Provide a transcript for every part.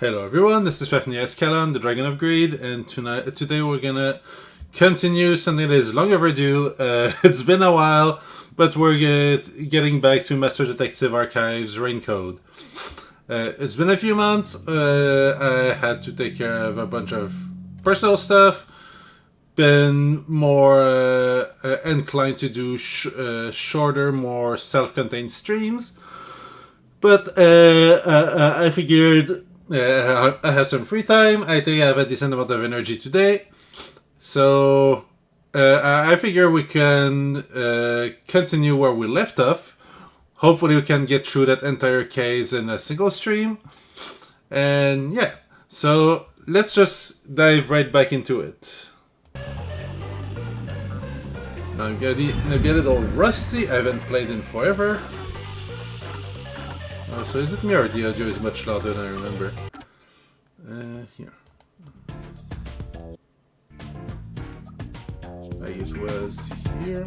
Hello everyone, this is Fafnir Escalon, the Dragon of Greed, and today we're gonna continue something that is long overdue. It's been a while, but we're getting back to Master Detective Archives Raincode. It's been a few months. I had to take care of a bunch of personal stuff. Been more inclined to do shorter, more self-contained streams. But I figured I have some free time. I think I have a decent amount of energy today. So I figure we can continue where we left off. Hopefully we can get through that entire case in a single stream. And yeah, so let's just dive right back into it. Now I'm gonna be a little rusty. I haven't played in forever. So is it me or the audio is much louder than I remember? Here. Like it was here.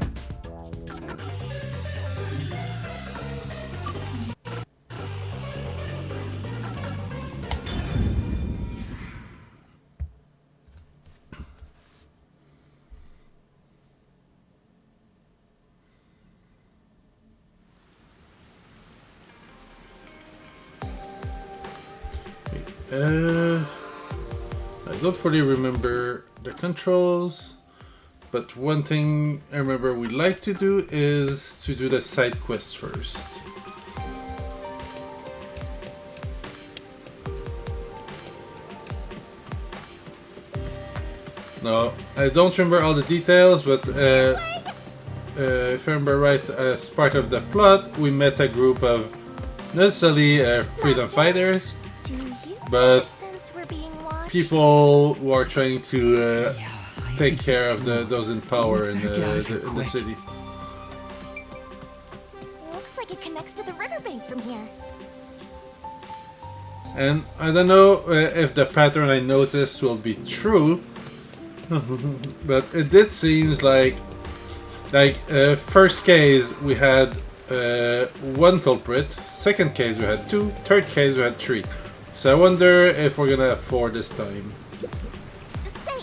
I don't fully remember the controls, but one thing I remember we like to do is to do the side quests first. No, I don't remember all the details, but if I remember right, as part of the plot, we met a group of not necessarily freedom fighters, but people who are trying to take care of those in power in the city. Looks like it connects to the riverbank from here. And I don't know if the pattern I noticed will be true, but it did seems like first case we had one culprit, second case we had two, third case we had three. So I wonder if we're gonna have four this time. Say,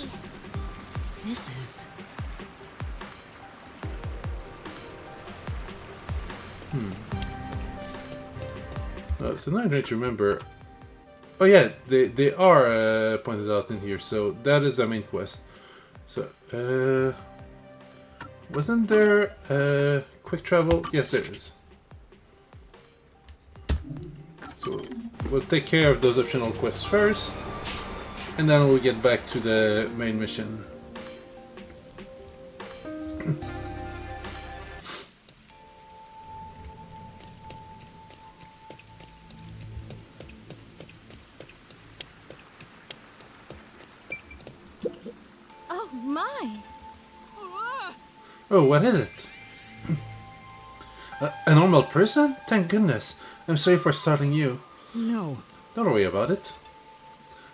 This is... Oh, so now I don't remember. Oh yeah, they are pointed out in here. So that is the main quest. So wasn't there quick travel? Yes, there is. So we'll take care of those optional quests first, and then we'll get back to the main mission. oh my! Oh, what is it? A normal person? Thank goodness. I'm sorry for startling you. No. Don't worry about it.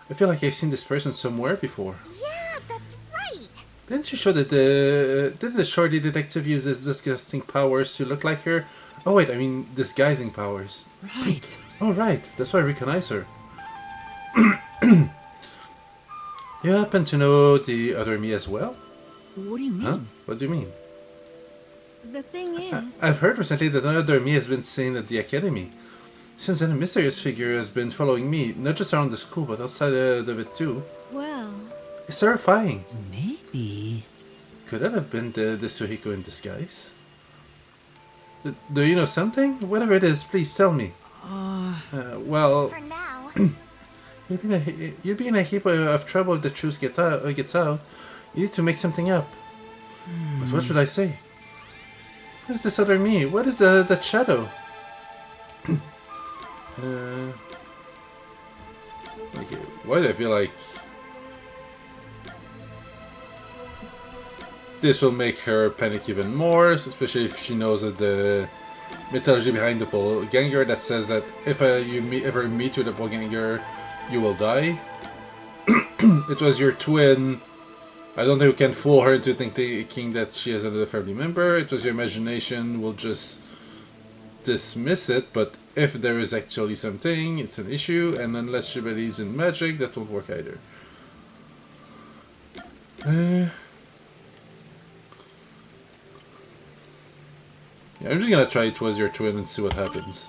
I feel like I've seen this person somewhere before. Yeah, that's right! Didn't you show that did the shorty detective use his disgusting powers to look like her? Oh wait, I mean disguising powers. Right. Oh right, that's why I recognize her. You happen to know the other me as well? What do you mean? Huh? What do you mean? The thing is... I've heard recently that another me has been seen at the academy. Since then, a mysterious figure has been following me, not just around the school, but outside of it too. well... It's terrifying. Maybe. Could that have been the Suhiko in disguise? Do you know something? Whatever it is, please tell me. Well, For now... you'd be in a heap of trouble if the truth gets out. You need to make something up. But what should I say? What is this other me? What is that shadow? Okay, why do I feel like this will make her panic even more, especially if she knows that the mythology behind the doppelganger that says that if you ever meet with a doppelganger, you will die. It was your twin. I don't think we can fool her into thinking that she is another family member. It was your imagination. We'll just dismiss it, but if there is actually something, it's an issue, and unless she believes in magic, that won't work either. Yeah, I'm just gonna try it was your twin and see what happens.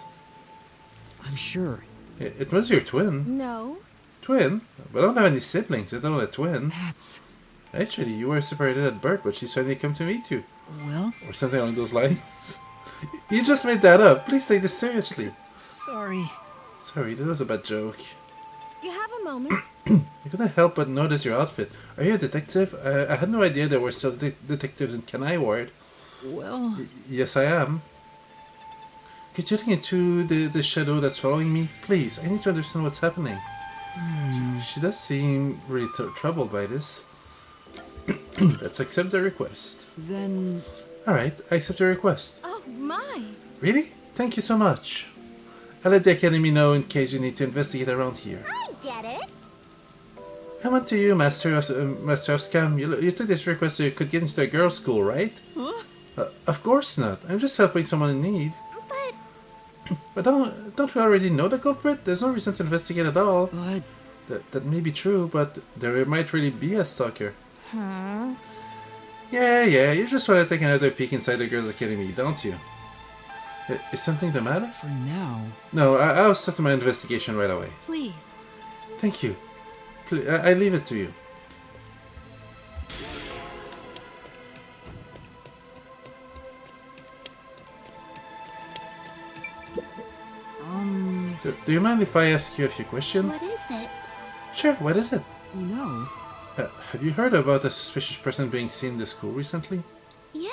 I'm sure. It was your twin. No. Twin? But I don't have any siblings, I don't have a twin. That's... Actually, you were separated at birth, but she's finally come to meet you. Well, Or something along those lines. You just made that up. Please take this seriously. sorry. Sorry, that was a bad joke. You have a moment. I couldn't help but notice your outfit. Are you a detective? I had no idea there were still detectives in Kenai Ward. Well, Yes, I am. Could you look into the shadow that's following me? Please, I need to understand what's happening. She does seem really troubled by this. Let's accept the request. then... Alright, I accept your request. Oh my. Really? Thank you so much. I'll let the Academy know in case you need to investigate around here. I get it. I went to you, Master of Scam. You took this request so you could get into the girls' school, right? Huh? Of course not. I'm just helping someone in need. But But don't we already know the culprit? There's no reason to investigate at all. But... That may be true, but there might really be a stalker. huh? Yeah, you just want to take another peek inside the girls' academy, don't you? Is something the matter? for now... No, I'll start my investigation right away. Please. Thank you. I leave it to you. Do you mind if I ask you a few questions? What is it? Sure, what is it? Oh no. Have you heard about a suspicious person being seen in the school recently? Yeah.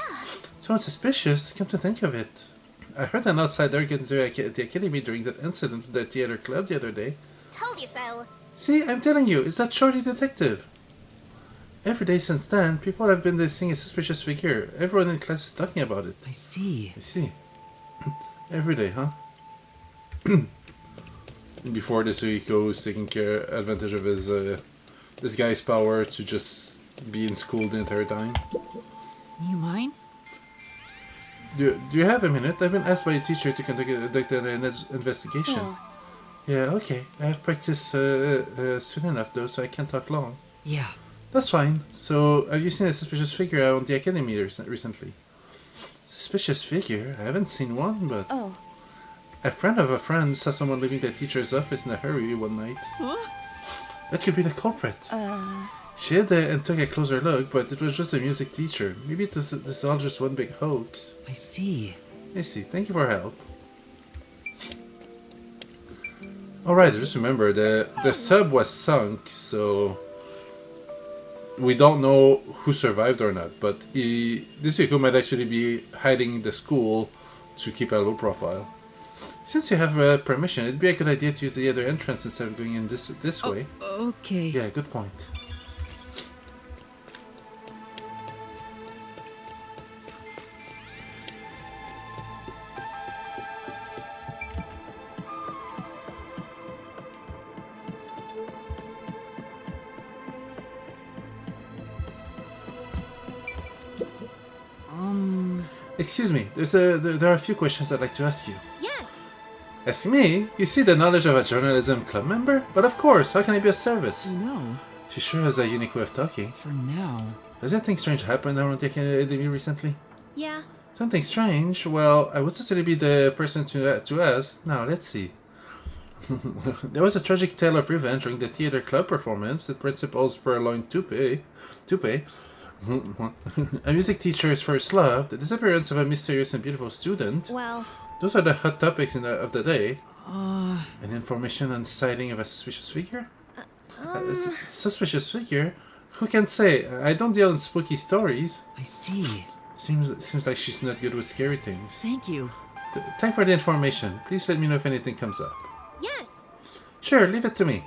Someone suspicious? Come to think of it. I heard an outsider get into the academy during that incident with the theater club the other day. Told you so. See, I'm telling you, it's that shorty detective. Every day since then, people have been seeing a suspicious figure. Everyone in class is talking about it. I see. I see. Every day, huh? Before this week, was taking advantage of his this guy's power to just be in school the entire time. You mind? Do you have a minute? I've been asked by a teacher to conduct an investigation. Well, Yeah, okay. I have practiced soon enough though, so I can't talk long. Yeah. That's fine. So, have you seen a suspicious figure around the academy recently? Suspicious figure? I haven't seen one, but... oh. A friend of a friend saw someone leaving the teacher's office in a hurry one night. Huh? That could be the culprit. She hid and took a closer look, but it was just a music teacher. Maybe this is all just one big hoax. I see. I see. Thank you for your help. Alright, just remember, the sub was sunk, so... We don't know who survived or not, but this Yuko might actually be hiding in the school to keep a low profile. Since you have permission, it'd be a good idea to use the other entrance instead of going in this way. Okay. Yeah, good point. Excuse me, there are a few questions I'd like to ask you. Yes. Ask me? You see the knowledge of a journalism club member? But of course, how can I be of service? No. She sure has a unique way of talking. For now. Has anything strange happened around the academy recently? Yeah. Something strange? Well, I would certainly be the person to ask. Now, let's see. There was a tragic tale of revenge during the theater club performance at Principal's Purloin Toupee. A music teacher's first love, the disappearance of a mysterious and beautiful student. Well, Those are the hot topics of the day. Uh... An information on sighting of a suspicious figure? Suspicious figure? Who can say? I don't deal in spooky stories. I see. Seems like she's not good with scary things. Thank you. Thanks for the information. Please let me know if anything comes up. yes. Sure, leave it to me.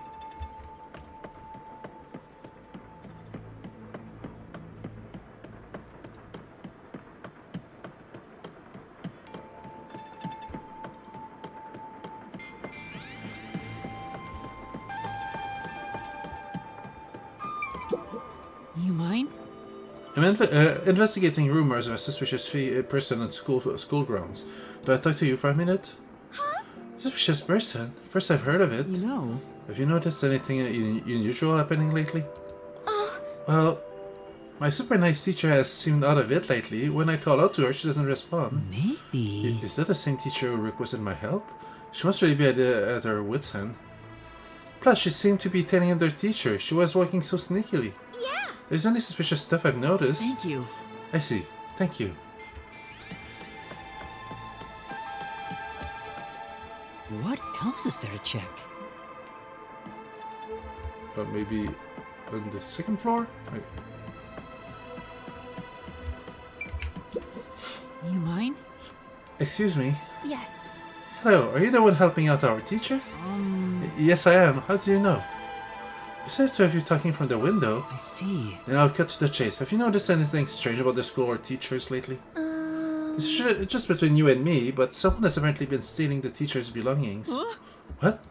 You mind? I'm investigating rumors of a suspicious person on school grounds. Could I talk to you for a minute? Huh? Suspicious person? First I've heard of it. You know, Have you noticed anything unusual happening lately? Oh, Well, my super nice teacher has seemed out of it lately. When I call out to her, she doesn't respond. maybe. Is that the same teacher who requested my help? She must really be at her wit's end. Plus, she seemed to be telling other teacher. She was walking so sneakily. yeah. There's only suspicious stuff I've noticed. Thank you. I see. Thank you. What else is there to check? Maybe on the second floor? You mind? Excuse me. Yes. Hello, are you the one helping out our teacher? Yes, I am. How do you know? I said to have you talking from the window. I see. Then I'll cut to the chase. Have you noticed anything strange about the school or teachers lately? It's just between you and me, but someone has apparently been stealing the teacher's belongings. Huh? What?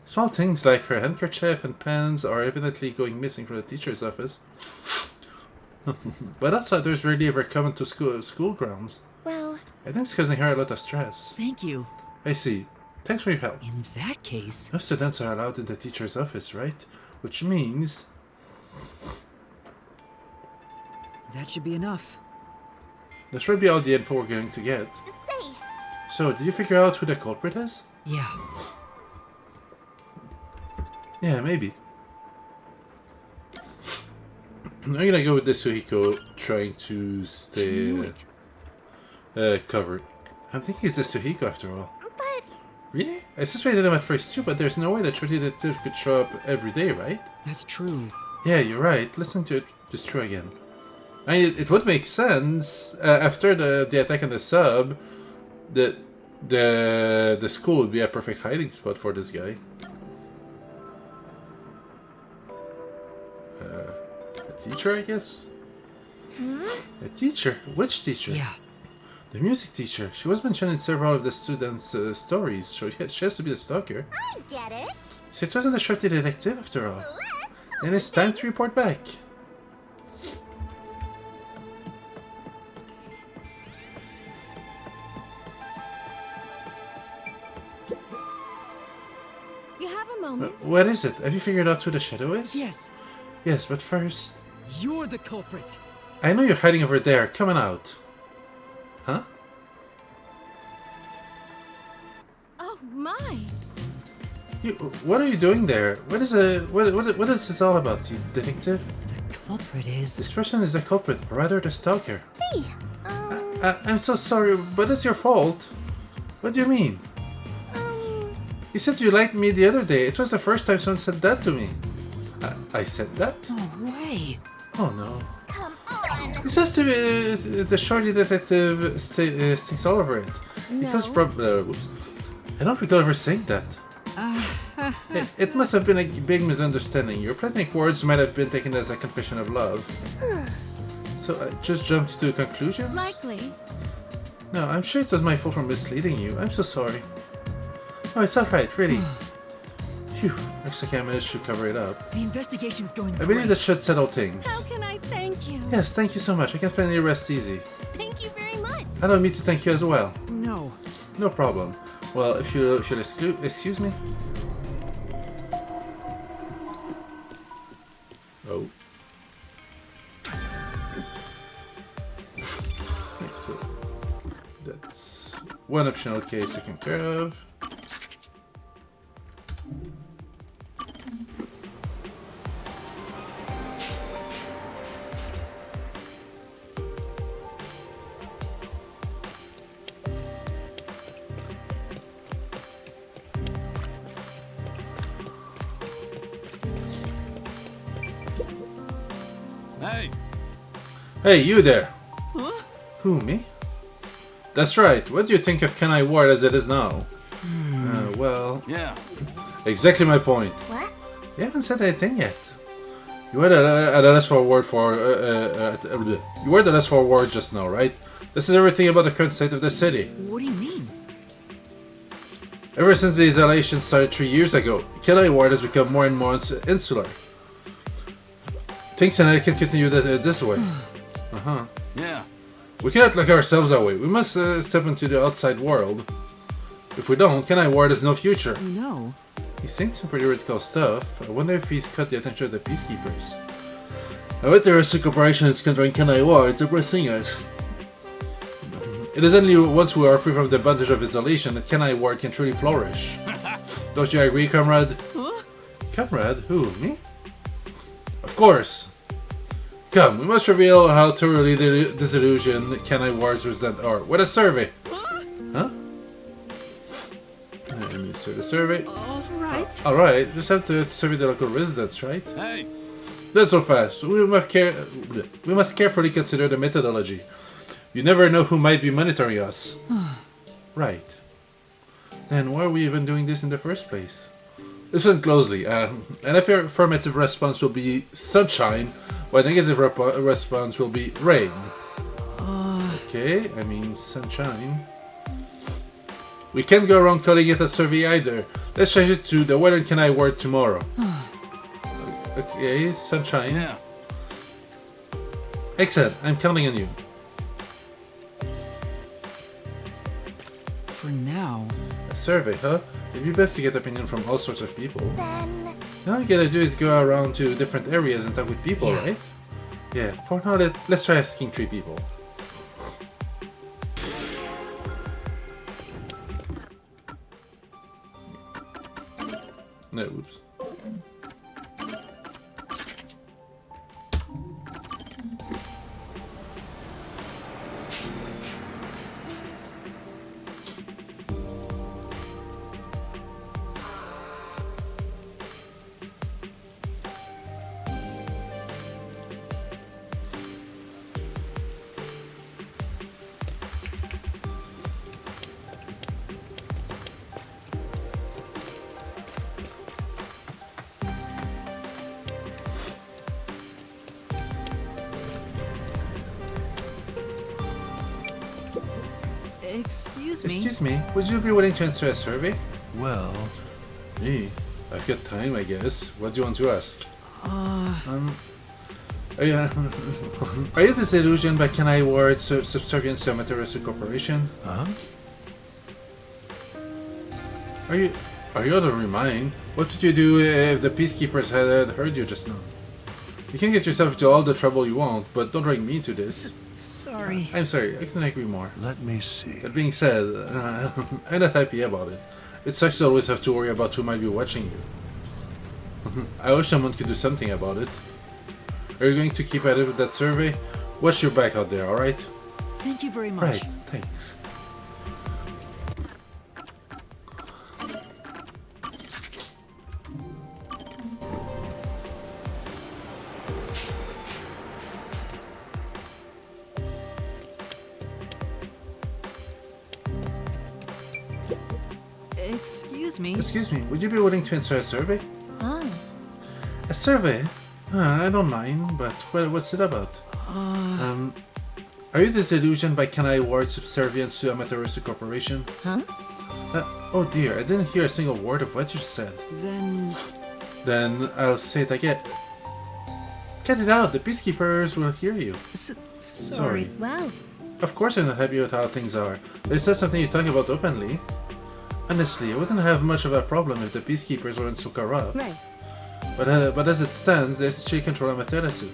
Small things like her handkerchief and pens are evidently going missing from the teacher's office. But outsiders rarely ever come into school grounds. Well, I think it's causing her a lot of stress. Thank you. I see. Thanks for your help. In that case, No students are allowed in the teacher's office, right? Which means... that should be enough. this should be all the info we're going to get. say. So, did you figure out who the culprit is? Yeah. Yeah, maybe. I'm gonna go with the Suhiko trying to I knew stay it. covered. I'm thinking it's the Suhiko after all. But Really? I suspected him at first too, but there's no way that True Detective could show up every day, right? That's true. Yeah, you're right. Listen to it just true again. I mean, it would make sense after the attack on the sub. The school would be a perfect hiding spot for this guy. A teacher, I guess. A teacher? Which teacher? Yeah. The music teacher. She was mentioned in several of the students' stories, so she has to be the stalker. I get it. So it wasn't a shorty detective after all. Let's. Then it's time to report back. You have a moment. What is it? Have you figured out who the shadow is? Yes. Yes, but first... You're the culprit. I know you're hiding over there. Come on out. Huh? Oh my. What are you doing there? What is this all about, detective? The culprit is. This person is the culprit, or rather the stalker. Hey. I'm so sorry, but it's your fault. What do you mean? You said you liked me the other day. It was the first time someone said that to me. I said that? No way. Oh no. Come on. This has to be the shorty detective stinks all over it. Because oops. I don't recall ever saying that. It must have been a big misunderstanding. Your platonic words might have been taken as a confession of love. So I just jumped to conclusions? Likely. No, I'm sure it was my fault for misleading you. I'm so sorry. Oh, it's alright, really. Phew, looks like I managed to cover it up. The investigation's going I believe that should settle things. How can I thank you? Yes, thank you so much. I can finally rest easy. Thank you very much. I don't need to thank you as well. No. No problem. Well, if you'll excuse me. Oh. So that's one optional case taken care of. Hey, Hey, you there! Huh? Who, me? That's right. What do you think of Kenai Ward as it is now? Well, yeah. exactly my point. What? You haven't said anything yet. You were at a list for a word for you were the list for words just now, right? This is everything about the current state of the city. What do you mean? Ever since the isolation started 3 years ago, Kenai Ward has become more and more insular. Things can continue this way. Uh-huh. Yeah. We cannot lock ourselves away. We must step into the outside world. If we don't, Kenai Ward has no future. Oh no. He's saying some pretty radical stuff. I wonder if he's caught the attention of the peacekeepers. I bet the rest of the corporation is considering Kenai Ward to pressing us. It is only once we are free from the bondage of isolation that Kenai Ward can truly flourish. Don't you agree, comrade? Huh? Comrade? Who, me? Of course. Come, we must reveal how thoroughly disillusioned Kenai Ward's residents are with a survey. Huh? Let me start the survey. Alright. Alright, just have to survey the local residents, right? Hey. Not so fast. We must carefully consider the methodology. You never know who might be monitoring us. Right. Then why are we even doing this in the first place? Listen closely. An affirmative response will be sunshine, while negative response will be rain. Okay, I mean sunshine. We can't go around calling it a survey either. Let's change it to the weather in Kenai Ward tomorrow. Okay, sunshine. Yeah. Excellent, I'm counting on you. For now. A survey, huh? It'd be best to get opinion from all sorts of people. Then, All you gotta do is go around to different areas and talk with people, Yeah. right? Yeah, for now, let's try asking 3 people. No, oops. Excuse me. Excuse me, would you be willing to answer a survey? Well, Me? I've got time, I guess. What do you want to ask? Are you, are you disillusioned by Kenai Ward's subservience to Amaterasu Corporation? huh? Are you out of your mind? What would you do if the peacekeepers had heard you just now? You can get yourself into all the trouble you want, but don't drag me into this. Sorry. I'm sorry, I couldn't agree more. Let me see. That being said, I'm not happy about it. It sucks to always have to worry about who might be watching you. I wish someone could do something about it. Are you going to keep at it with that survey? Watch your back out there, alright? Thank you very much. Right, thanks. Excuse me. Excuse me, would you be willing to answer a survey? ah, A survey? I don't mind, but what's it about? Are you disillusioned by Kenai Ward's subservience to Amaterasu Corporation? huh? Oh dear, I didn't hear a single word of what you said. Then Then I'll say it again. Get it out, the peacekeepers will hear you. sorry. Wow. Of course I'm not happy with how things are. It's not something you talk about openly. Honestly, I wouldn't have much of a problem if the peacekeepers weren't so corrupt. Right. But as it stands, they still control Amaterasu.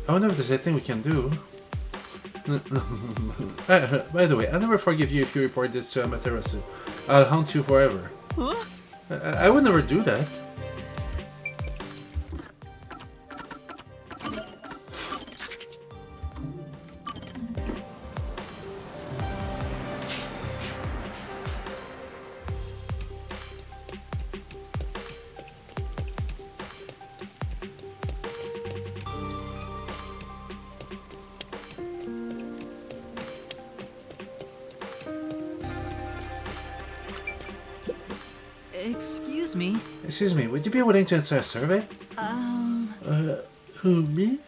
I wonder if there's anything we can do. By the way, I'll never forgive you if you report this to Amaterasu. I'll haunt you forever. Huh? I would never do that. Excuse me. Excuse me, would you be willing to answer a survey? Who, me?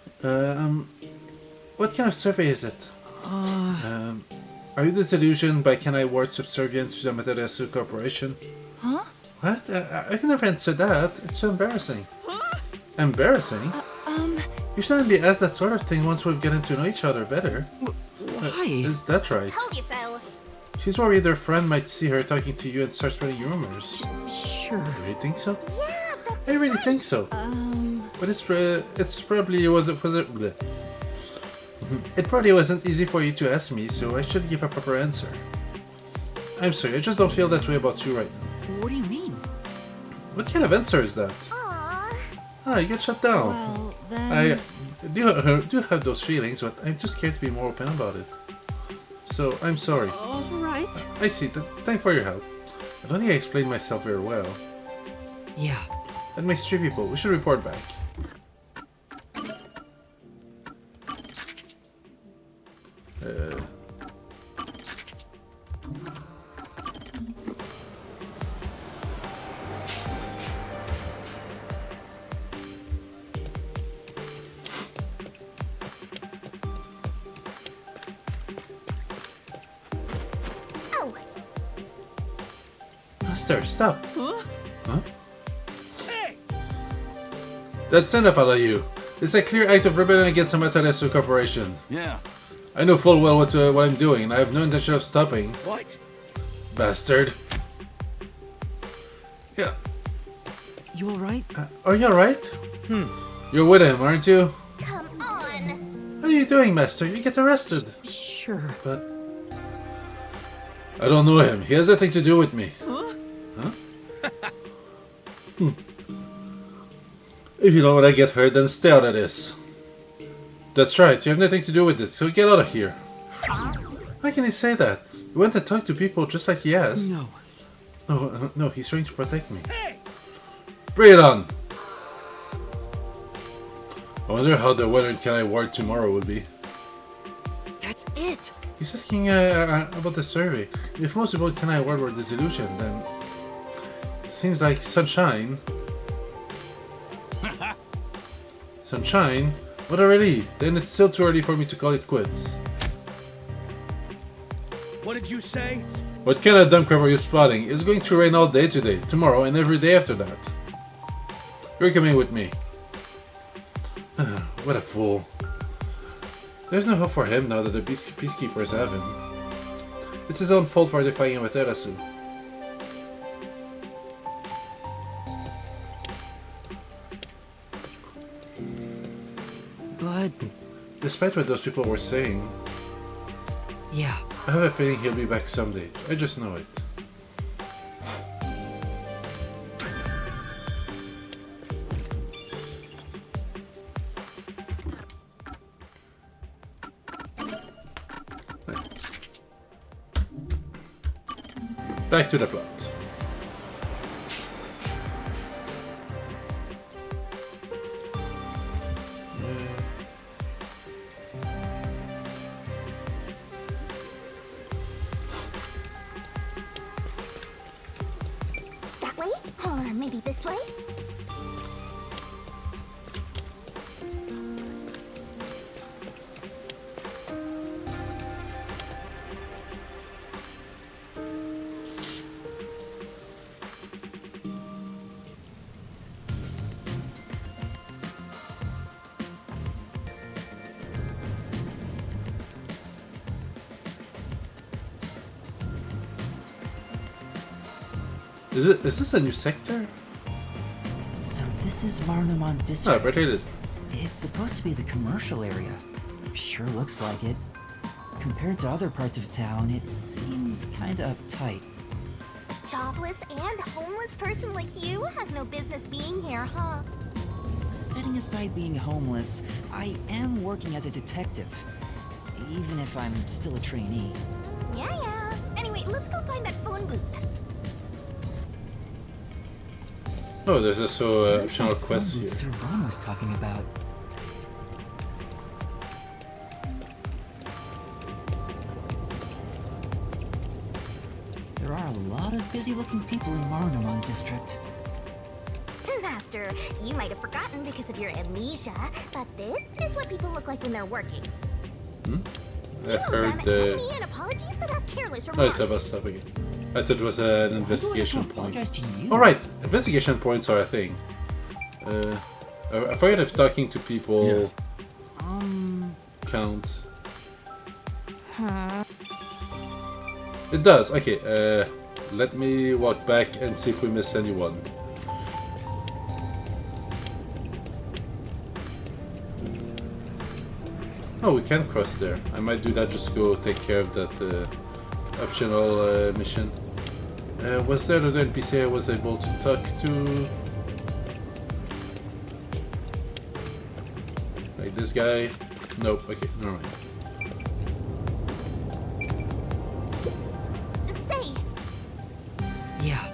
What kind of survey is it? Are you disillusioned by Kenai Ward's subservience to the Amaterasu Corporation? Huh? What? I can never answer that. It's so embarrassing. Embarrassing? You should only ask that sort of thing once we've gotten to know each other better. Why? Is that right? Told you so. She's worried her friend might see her talking to you and start spreading rumors. Sure. You really think so? Yeah, that's I really right. think so. But it's probably bleh. It probably wasn't easy for you to ask me, so I should give a proper answer. I'm sorry, I just don't feel that way about you right now. What do you mean? What kind of answer is that? Aw. Ah, you get shut down. Well, then... I do have those feelings, but I'm too scared to be more open about it. So, I'm sorry. All right. I see. Thanks for your help. I don't think I explained myself very well. Yeah. That makes 3 people. We should report back. Oh, Master, stop. Huh? Huh? That's enough out of you. It's a clear act of rebellion against the Mataresu Corporation. Yeah. I know full well what I'm doing, and I have no intention of stopping. What? Bastard. Yeah. You alright? Are you alright? You're with him, aren't you? come on. What are you doing, Master? You get arrested. Sure. But... I don't know him. He has nothing to do with me. Huh? If you don't want to get hurt, then stay out of this. That's right, you have nothing to do with this, so get out of here. How can he say that? You went to talk to people just like he asked. No. No, he's trying to protect me. Bring it on! I wonder how the weather in Kanai Ward tomorrow will be. That's it. He's asking about the survey. If most people in Kanai Ward were disillusioned, then... Seems like sunshine. Sunshine? What a relief. Then it's still too early for me to call it quits. What did you say? What kind of dump crap are you spotting? It's going to rain all day today, tomorrow, and every day after that. You're coming with me. What a fool. There's no hope for him now that the peacekeepers have him. It's his own fault for defying Amaterasu. But... Despite what those people were saying, yeah. I have a feeling he'll be back someday. I just know it. Back to the plot. That way? Or maybe this way? Is this a new sector? So this is Varnamon Ah, District. but it is. It's supposed to be the commercial area. Sure looks like it. Compared to other parts of town, it seems kinda uptight. Jobless and homeless person like you has no business being here, huh? Setting aside being homeless, I am working as a detective. Even if I'm still a trainee. Yeah. Anyway, let's go find that phone booth. Oh, there's also Where's optional that quests phone here. Sir Vaughn was talking about. There are a lot of busy-looking people in Varnamon District. Master, you might have forgotten because of your amnesia, but this is what people look like when they're working. I heard Owe me an apology for that careless Oh, remark. it's a bus stop again. I thought it was an investigation Why do I point. apologize to you? Alright, investigation points are a thing. I forget if talking to people count? It does. Okay. Let me walk back and see if we missed anyone. Oh, we can cross there. I might do that just to go take care of that optional mission. Was there another NPC I was able to talk to? Like this guy? Nope. Okay, never mind. Say, Yeah.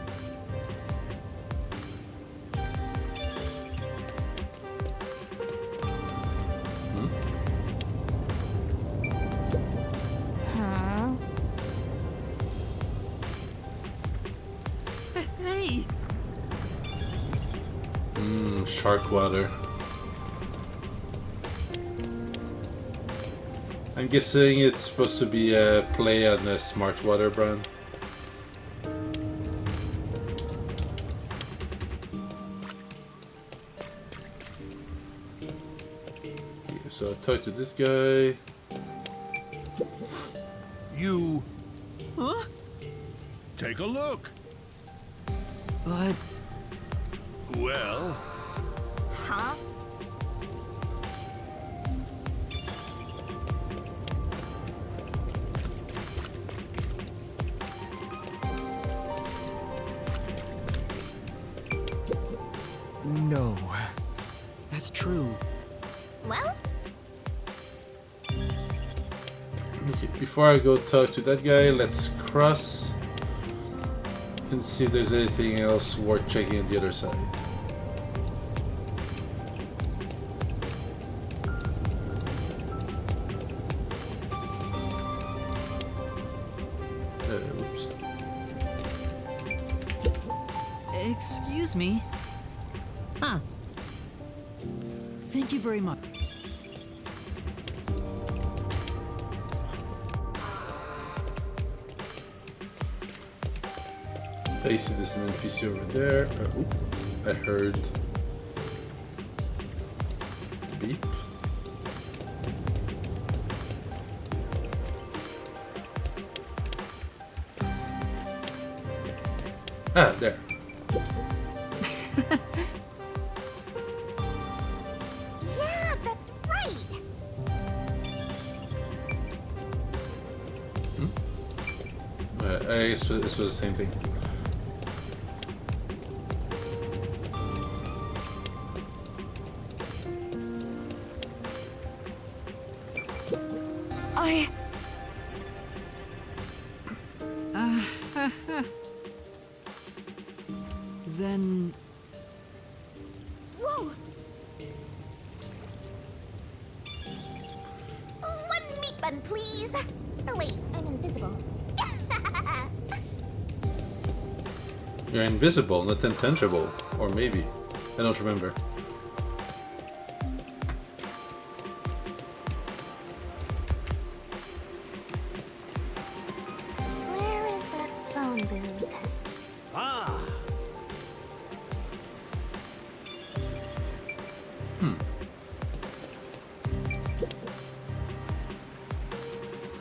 Hey! Shark water. I'm guessing it's supposed to be a play on the Smart Water brand. Okay, so I'll talk to this guy. You Huh? take a look. But Well, huh? no. that's true. Well, Okay, before I go talk to that guy, let's cross and see if there's anything else worth checking on the other side. Oops. Excuse me. Huh. Thank you very much. I see there's an NPC over there. Oop, I heard beep. Ah, there. yeah, that's right. I guess this was the same thing. I. Then Whoa. One meat bun, please. Oh wait, I'm invisible. You're invisible, not intangible. Or maybe. I don't remember. Where is that phone booth? Ah,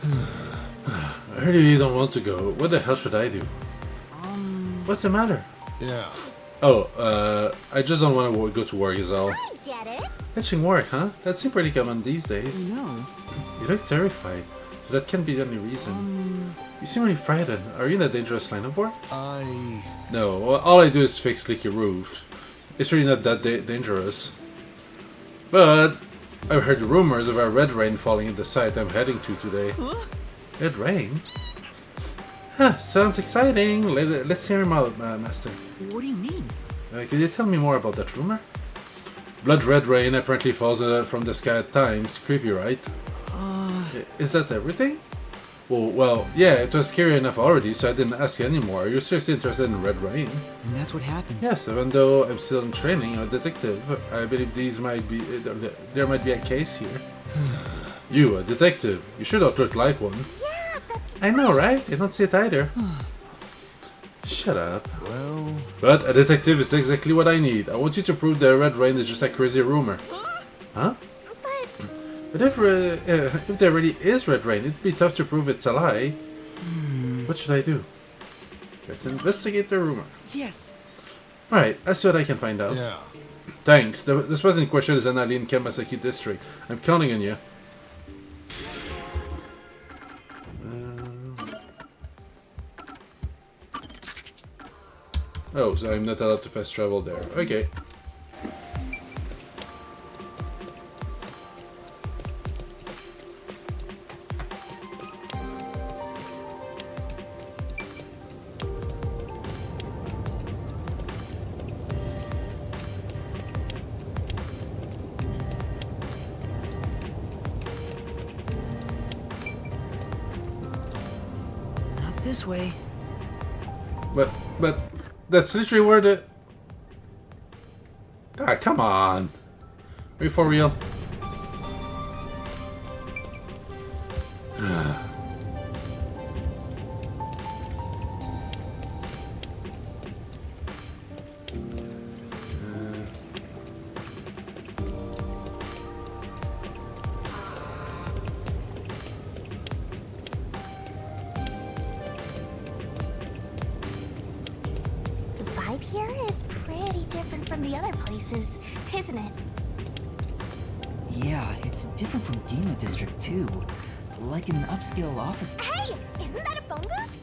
I heard you don't want to go. What the hell should I do? What's the matter? yeah. Oh, I just don't want to go to work is all. I get it. Fetching work, huh? That seems pretty common these days. no. You look terrified. So that can't be the only reason. You seem really frightened. Are you in a dangerous line of work? No, well, all I do is fix leaky roofs. It's really not that dangerous. But I've heard rumors of a red rain falling in the site I'm heading to today. Huh? Red rain? Huh, sounds exciting. Let's hear him out, Master. What do you mean? Could you tell me more about that rumor? Blood red rain apparently falls from the sky at times. Creepy, right? Is that everything? Well, yeah, it was scary enough already, so I didn't ask you anymore. Are you seriously interested in red rain? And that's what happened. Yes, even though I'm still in training, I'm a detective. I believe there might be a case here. You, a detective? You sure don't look like one. Yeah, that's I know, right? I don't see it either. Shut up. Well, But a detective is exactly what I need. I want you to prove the red rain is just a crazy rumor. Huh? but But if there really is red rain, it'd be tough to prove it's a lie. What should I do? Let's investigate the rumor. Yes. Alright, I see what I can find out. Yeah. Thanks. The spot in question is Anali in Kamasaki district. I'm counting on you. Oh, so I'm not allowed to fast travel there. Okay. Not this way. But that's literally where the... Ah, come on. Are you for real? The vibe here is pretty different from the other places, isn't it? Yeah, it's different from Ginma District too. Like an upscale office. Hey, isn't that a phone booth?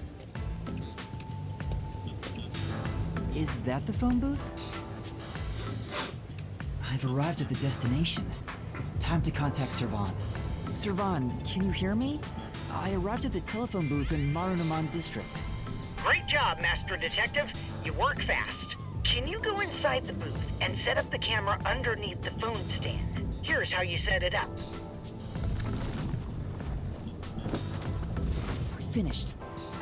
Is that the phone booth? I've arrived at the destination. Time to contact Servan. Servan, can you hear me? I arrived at the telephone booth in Marunaman District. Great job, Master Detective. You work fast. Can you go inside the booth and set up the camera underneath the phone stand? Here's how you set it up. Finished.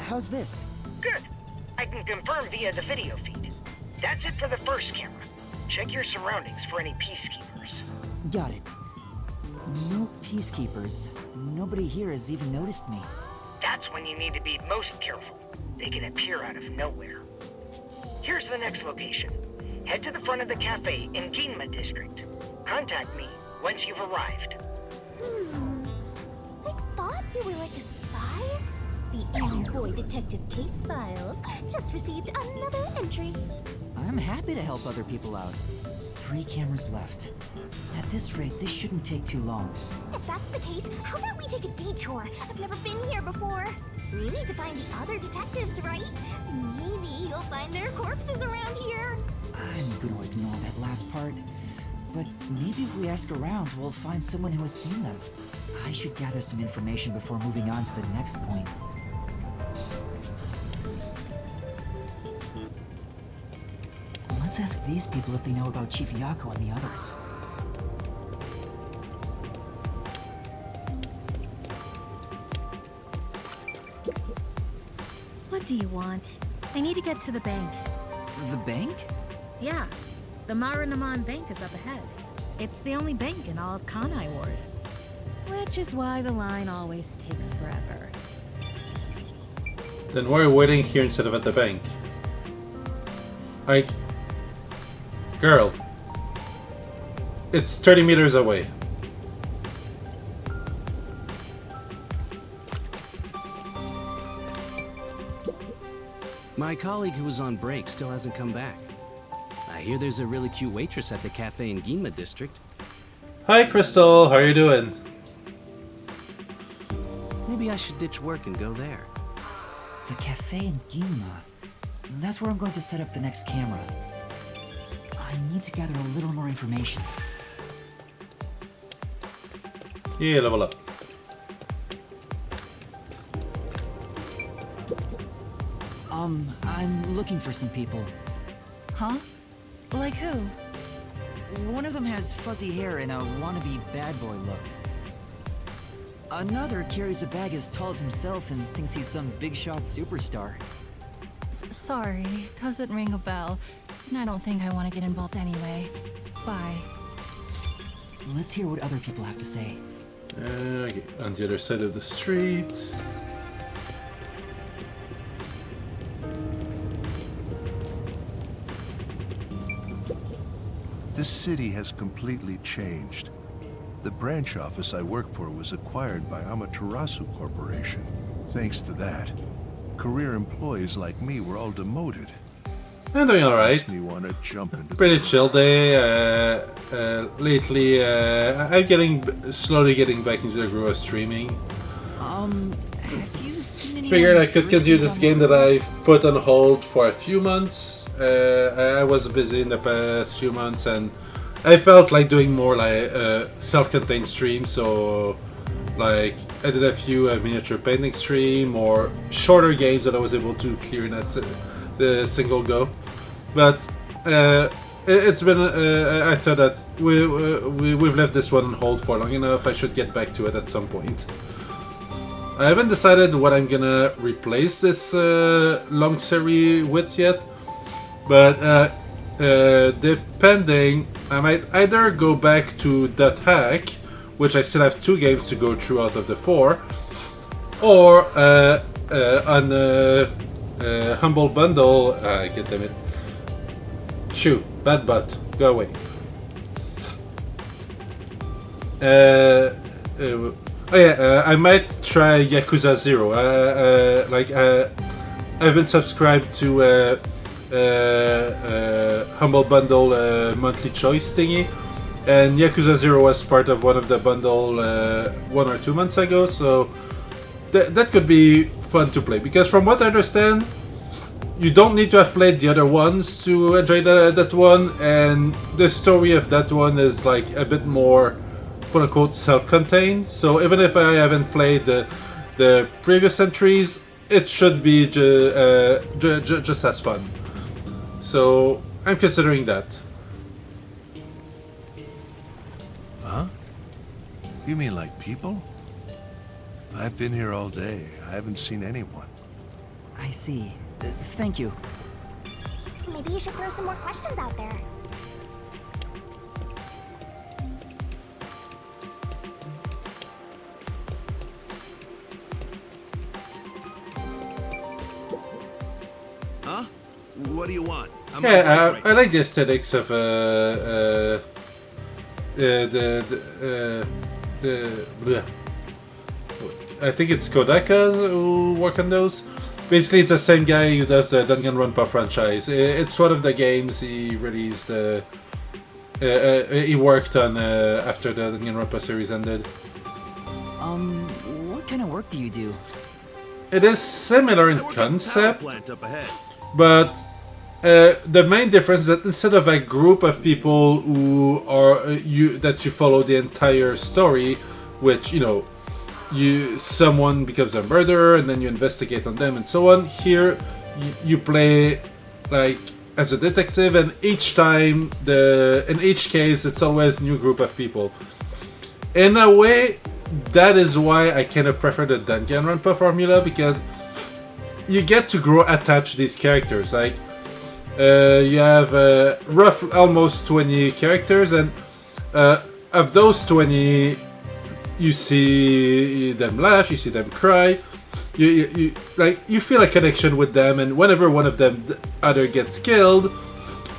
How's this? Good. I can confirm via the video feed. That's it for the first camera. Check your surroundings for any peacekeepers. Got it. No peacekeepers. Nobody here has even noticed me. That's when you need to be most careful. They can appear out of nowhere. Here's the next location. Head to the front of the cafe in Ginma District. Contact me once you've arrived. I thought you were like a spy. The Alien Boy Detective Case Files just received another entry. I'm happy to help other people out. 3 cameras left. At this rate, this shouldn't take too long. If that's the case, how about we take a detour? I've never been here before. We need to find the other detectives, right? Maybe you'll find their corpses around here. I'm gonna ignore that last part. But maybe if we ask around, we'll find someone who has seen them. I should gather some information before moving on to the next point. Let's ask these people if they know about Chief Yako and the others. What do you want? I need to get to the bank. The bank? Yeah, the Marunaman Bank is up ahead. It's the only bank in all of Kanai Ward. Which is why the line always takes forever. Then why are you waiting here instead of at the bank? Like... Girl. It's 30 meters away. My colleague who was on break still hasn't come back. I hear there's a really cute waitress at the cafe in Ginma District. Hi Crystal, how are you doing? Maybe I should ditch work and go there. The cafe in Ginma. That's where I'm going to set up the next camera. I need to gather a little more information. Yeah, level up. I'm looking for some people. Huh? Like who? One of them has fuzzy hair and a wannabe bad boy look. Another carries a bag as tall as himself and thinks he's some big shot superstar. Sorry, doesn't ring a bell. And I don't think I want to get involved anyway. Bye. Let's hear what other people have to say. Okay, on the other side of the street. This city has completely changed. The branch office I work for was acquired by Amaterasu Corporation. Thanks to that, career employees like me were all demoted. I'm doing alright. Makes me want to jump into Pretty chill day. Lately, I'm slowly getting back into the groove of streaming. Have you seen any Figured I other could continue tourism this on game the that I've put on hold for a few months. I was busy in the past few months, and I felt like doing more like self-contained streams. So, like, I did a few miniature painting stream or shorter games that I was able to clear in the single go. But it's been. I thought that we've left this one on hold for long enough. I should get back to it at some point. I haven't decided what I'm gonna replace this long series with yet, but depending, I might either go back to .hack, which I still have 2 games to go through out of the 4, or on Humble Bundle. Get them it. Shoo, bad butt, go away. I might try Yakuza 0. I've been subscribed to Humble Bundle monthly choice thingy, and Yakuza 0 was part of one of the bundle 1 or 2 months ago, so that could be fun to play, because from what I understand, you don't need to have played the other ones to enjoy that one, and the story of that one is like a bit more quote-unquote self-contained, so even if I haven't played the previous entries, it should be just as fun. So I'm considering that. Huh? You mean like people? I've been here all day. I haven't seen anyone. I see. Thank you. Maybe you should throw some more questions out there. Huh? What do you want? Yeah, I like the aesthetics of bleh. I think it's Kodaka who work on those. Basically, it's the same guy who does the Danganronpa franchise. It's one of the games he released. He worked on after the Danganronpa series ended. What kind of work do you do? It is similar in concept, but the main difference is that instead of a group of people who are that you follow the entire story, which someone becomes a murderer and then you investigate on them and so on. Here, you play like as a detective, and each time in each case it's always a new group of people. In a way, that is why I kind of prefer the Danganronpa formula, because you get to grow attached to these characters. Like you have almost 20 characters, and of those 20. You see them laugh, you see them cry, you feel a connection with them, and whenever one of them either gets killed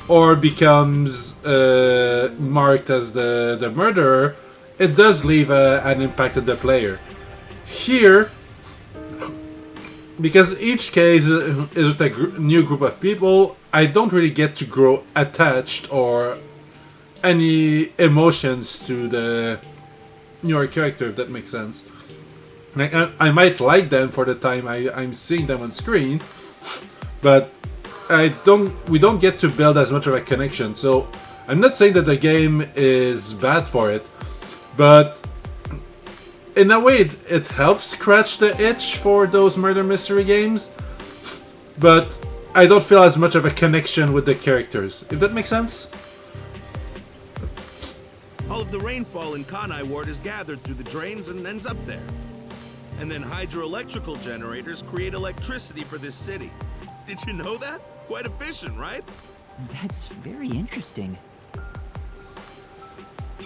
or becomes marked as the murderer, it does leave an impact on the player. Here, because each case is with a new group of people, I don't really get to grow attached or any emotions to the newer character, if that makes sense. Like, I might like them for the time I'm seeing them on screen, but we don't get to build as much of a connection. So I'm not saying that the game is bad for it, but in a way it helps scratch the itch for those murder mystery games, but I don't feel as much of a connection with the characters, if that makes sense. All of the rainfall in Kanai Ward is gathered through the drains and ends up there. And then hydroelectrical generators create electricity for this city. Did you know that? Quite efficient, right? That's very interesting.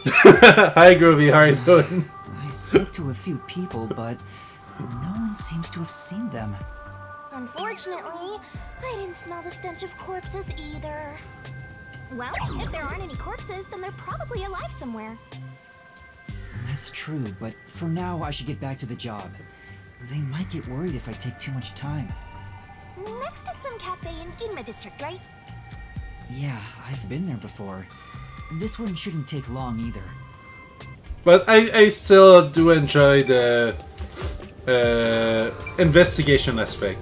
Hi Groovy, how are you doing? I spoke to a few people, but no one seems to have seen them. Unfortunately, I didn't smell the stench of corpses either. Well, if there aren't any corpses, then they're probably alive somewhere. That's true, but for now I should get back to the job. They might get worried if I take too much time. Next to some cafe in Ginma district, right? Yeah, I've been there before. This one shouldn't take long either. But I still do enjoy the investigation aspect.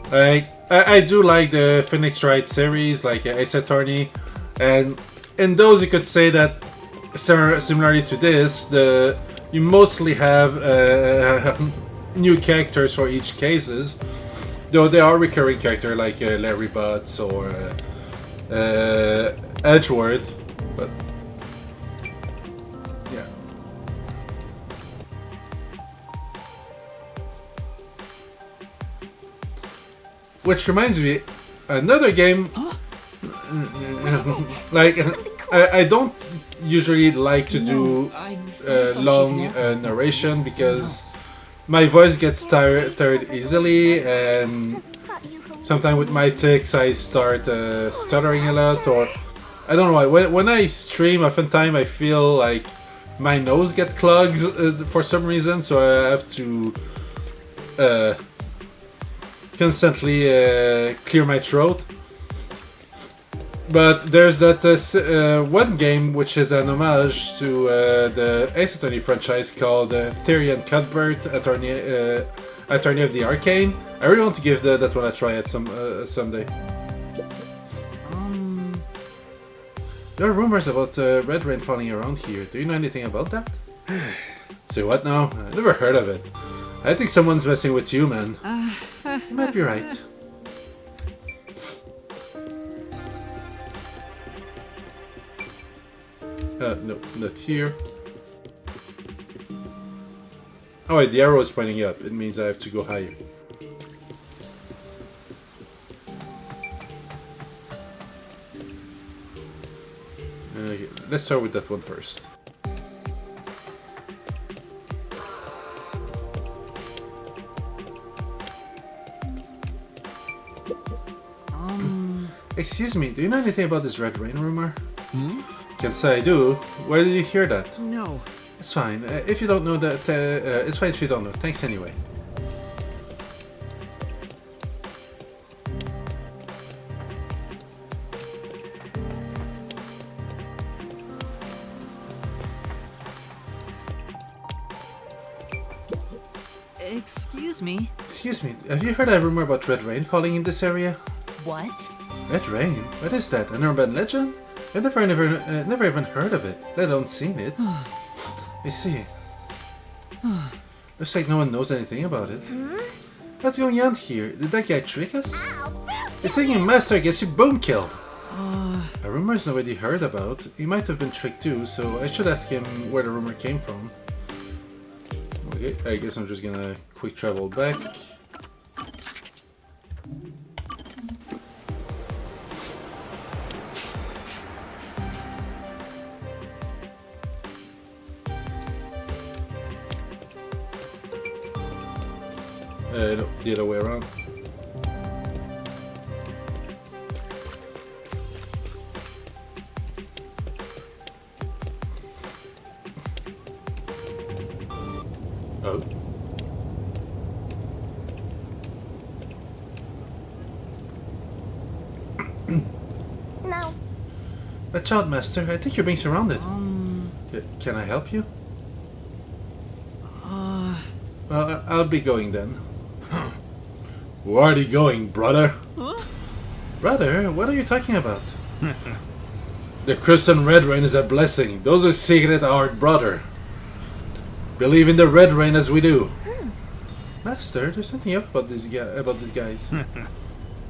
I do like the Phoenix Wright series, like Ace Attorney, and in those you could say that similarly to this, you mostly have new characters for each cases, though they are recurring characters like Larry Butts or Edgeworth, but yeah. Which reminds me, another game. Like I don't usually like to do long narration because my voice gets tired easily, and sometimes with my tics I start stuttering a lot, or I don't know why. When I stream, oftentimes I feel like my nose gets clogged for some reason, so I have to constantly clear my throat. But there's that one game which is an homage to the Ace Attorney franchise called Tyrion Cuthbert, Attorney of the Arcane. I really want to give that one a try at someday. There are rumors about Red Rain falling around here. Do you know anything about that? Say what now? I never heard of it. I think someone's messing with you, man. You might be right. No, not here. Oh wait, the arrow is pointing up. It means I have to go higher. Okay, let's start with that one first. Excuse me, do you know anything about this Red Rain rumor? Can't say I do. Where did you hear that? No. It's fine. If you don't know that, it's fine if you don't know. Thanks anyway. Excuse me? Excuse me, have you heard a rumor about Red Rain falling in this area? What? Red Rain? What is that? An urban legend? I've never even heard of it, let alone seen it. I see. Looks like no one knows anything about it. What's going on here? Did that guy trick us? You're saying Master gets you boom killed. A rumor's nobody heard about. He might have been tricked too, so I should ask him where the rumor came from. Okay, I guess I'm just gonna quick travel back. No, the other way around. Oh. No. Watch out, Master. I think you're being surrounded. Can I help you? Well, I'll be going then. Where are you going, brother? Brother? What are you talking about? The Crimson Red Rain is a blessing. Those who seek it are our brother. Believe in the Red Rain as we do. Master, there's something up about these guys.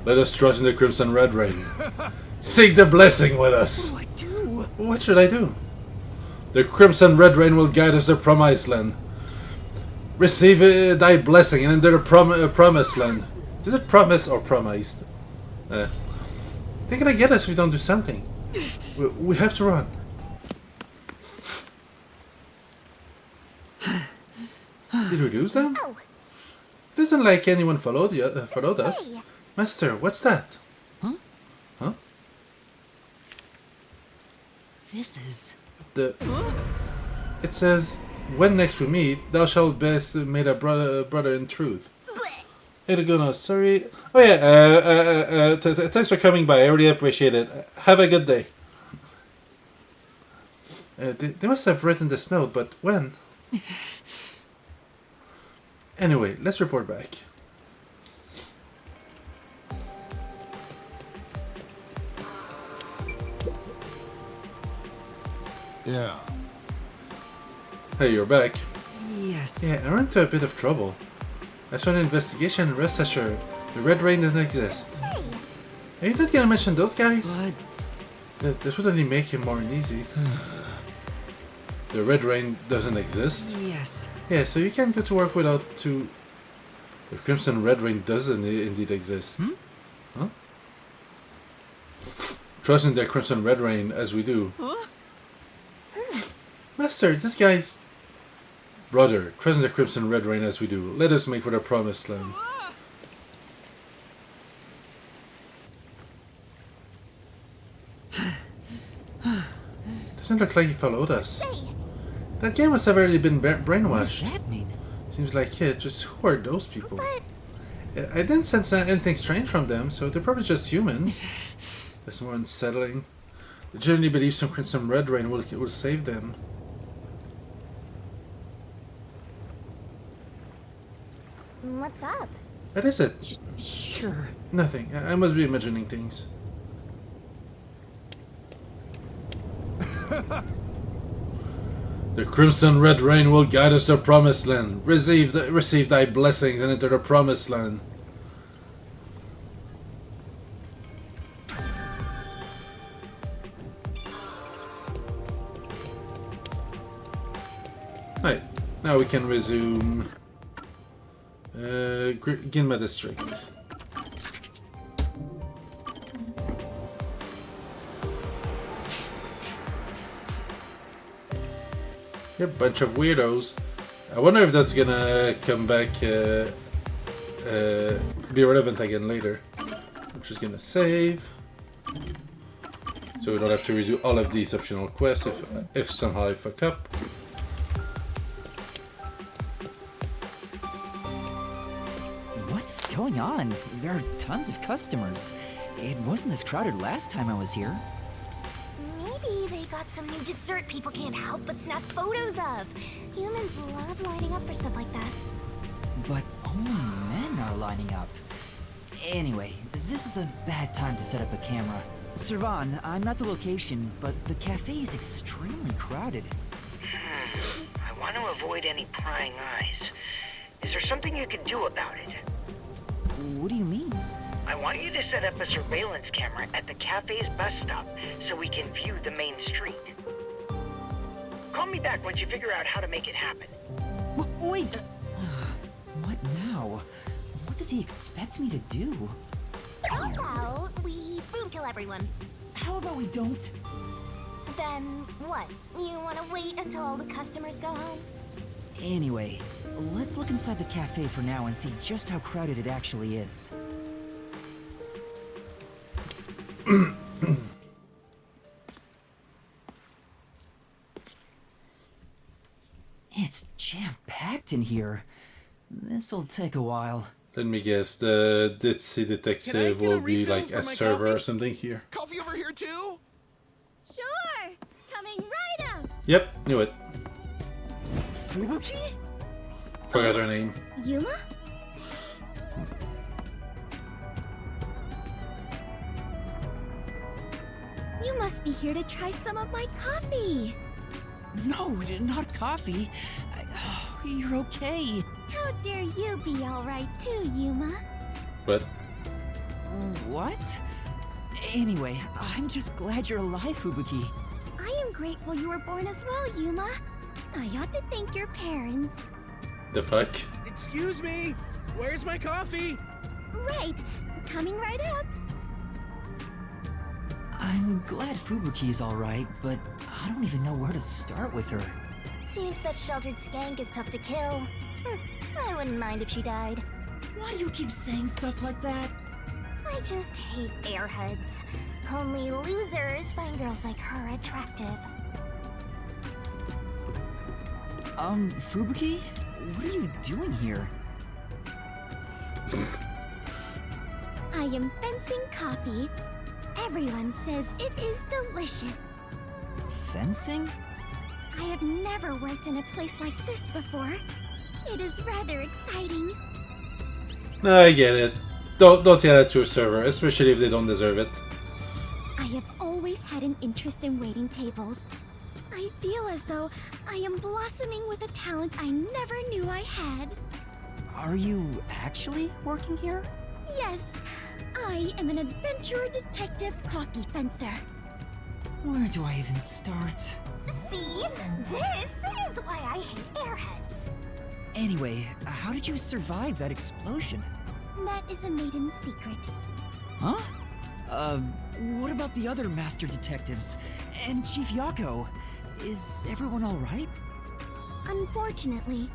Let us trust in the Crimson Red Rain. Seek the blessing with us. What do I do? What should I do? The Crimson Red Rain will guide us to Promised Land. Receive thy blessing and enter the Promised Land. Is it promised or promised? They're gonna get us if we don't do something. We have to run. Did we lose them? Oh. Doesn't like anyone followed us. Say. Master, what's that? Huh? This is... The... It says, when next we meet, thou shalt best meet a brother in truth. Hey, Laguna, sorry. Oh yeah, thanks for coming by. I really appreciate it. Have a good day. They must have written this note, but when? Anyway, let's report back. Yeah. Hey, you're back. Yes. Yeah, I ran into a bit of trouble. I saw an investigation, rest assured. The Red Rain doesn't exist. Hey, Are you not gonna mention those guys? But This would only make him more uneasy. The Red Rain doesn't exist? yes. Yeah, so you can't go to work without to... The Crimson Red Rain doesn't indeed exist. Huh? Trusting the Crimson Red Rain as we do. Master, this guy's... Brother, trusting the Crimson Red Rain as we do. Let us make for the Promised Land. Doesn't look like he followed us. hey, That guy must have already been What does brainwashed. that mean? Seems like it. Just who are those people? but I didn't sense anything strange from them, so they're probably just humans. That's more unsettling. They generally believe some Crimson Red Rain will save them. what's up? What is it? Sure. Nothing. I must be imagining things. The Crimson Red Rain will guide us to the Promised Land. Receive thy blessings and enter the Promised Land. Right. Now we can resume Ginma District. Yep, bunch of weirdos. I wonder if that's gonna come back, be relevant again later. I'm just gonna save, so we don't have to redo all of these optional quests if somehow I fuck up. What's going on? There are tons of customers. It wasn't this crowded last time I was here. Maybe they got some new dessert people can't help but snap photos of. Humans love lining up for stuff like that. But only men are lining up. Anyway, this is a bad time to set up a camera. Servan, I'm at the location, but the cafe is extremely crowded. I want to avoid any prying eyes. Is there something you can do about it? What do you mean? I want you to set up a surveillance camera at the cafe's bus stop so we can view the main street. Call me back once you figure out how to make it happen. Wait! What now? What does he expect me to do? How about we boom kill everyone? How about we don't? Then what? You want to wait until all the customers go home? Anyway, let's look inside the cafe for now and see just how crowded it actually is. It's jam-packed in here. This'll take a while. Let me guess, the Ditzy detective Can I get a will be refill like for a my server coffee? or something here. Coffee over here too? Sure! Coming right up! Yep, knew it. Fubuki? Forgot her name. Yuma? You must be here to try some of my coffee. No, not coffee. You're okay. How dare you be alright too, Yuma? But What? Anyway, I'm just glad you're alive, Fubuki. I am grateful you were born as well, Yuma. I ought to thank your parents. the fuck? Excuse me, where's my coffee? Right, coming right up. I'm glad Fubuki's alright, but I don't even know where to start with her. Seems that sheltered skank is tough to kill. I wouldn't mind if she died. Why do you keep saying stuff like that? I just hate airheads. Only losers find girls like her attractive. Fubuki? What are you doing here? I am fencing coffee. Everyone says it is delicious. Fencing? I have never worked in a place like this before. It is rather exciting. I get it. Don't yell at your server, especially if they don't deserve it. I have always had an interest in waiting tables. I feel as though I am blossoming with a talent I never knew I had. Are you actually working here? Yes, I am an adventurer detective coffee fencer. Where do I even start? See? This is why I hate airheads. Anyway, how did you survive that explosion? That is a maiden secret. Huh? What about the other master detectives? And Chief Yako? Is everyone alright? Unfortunately,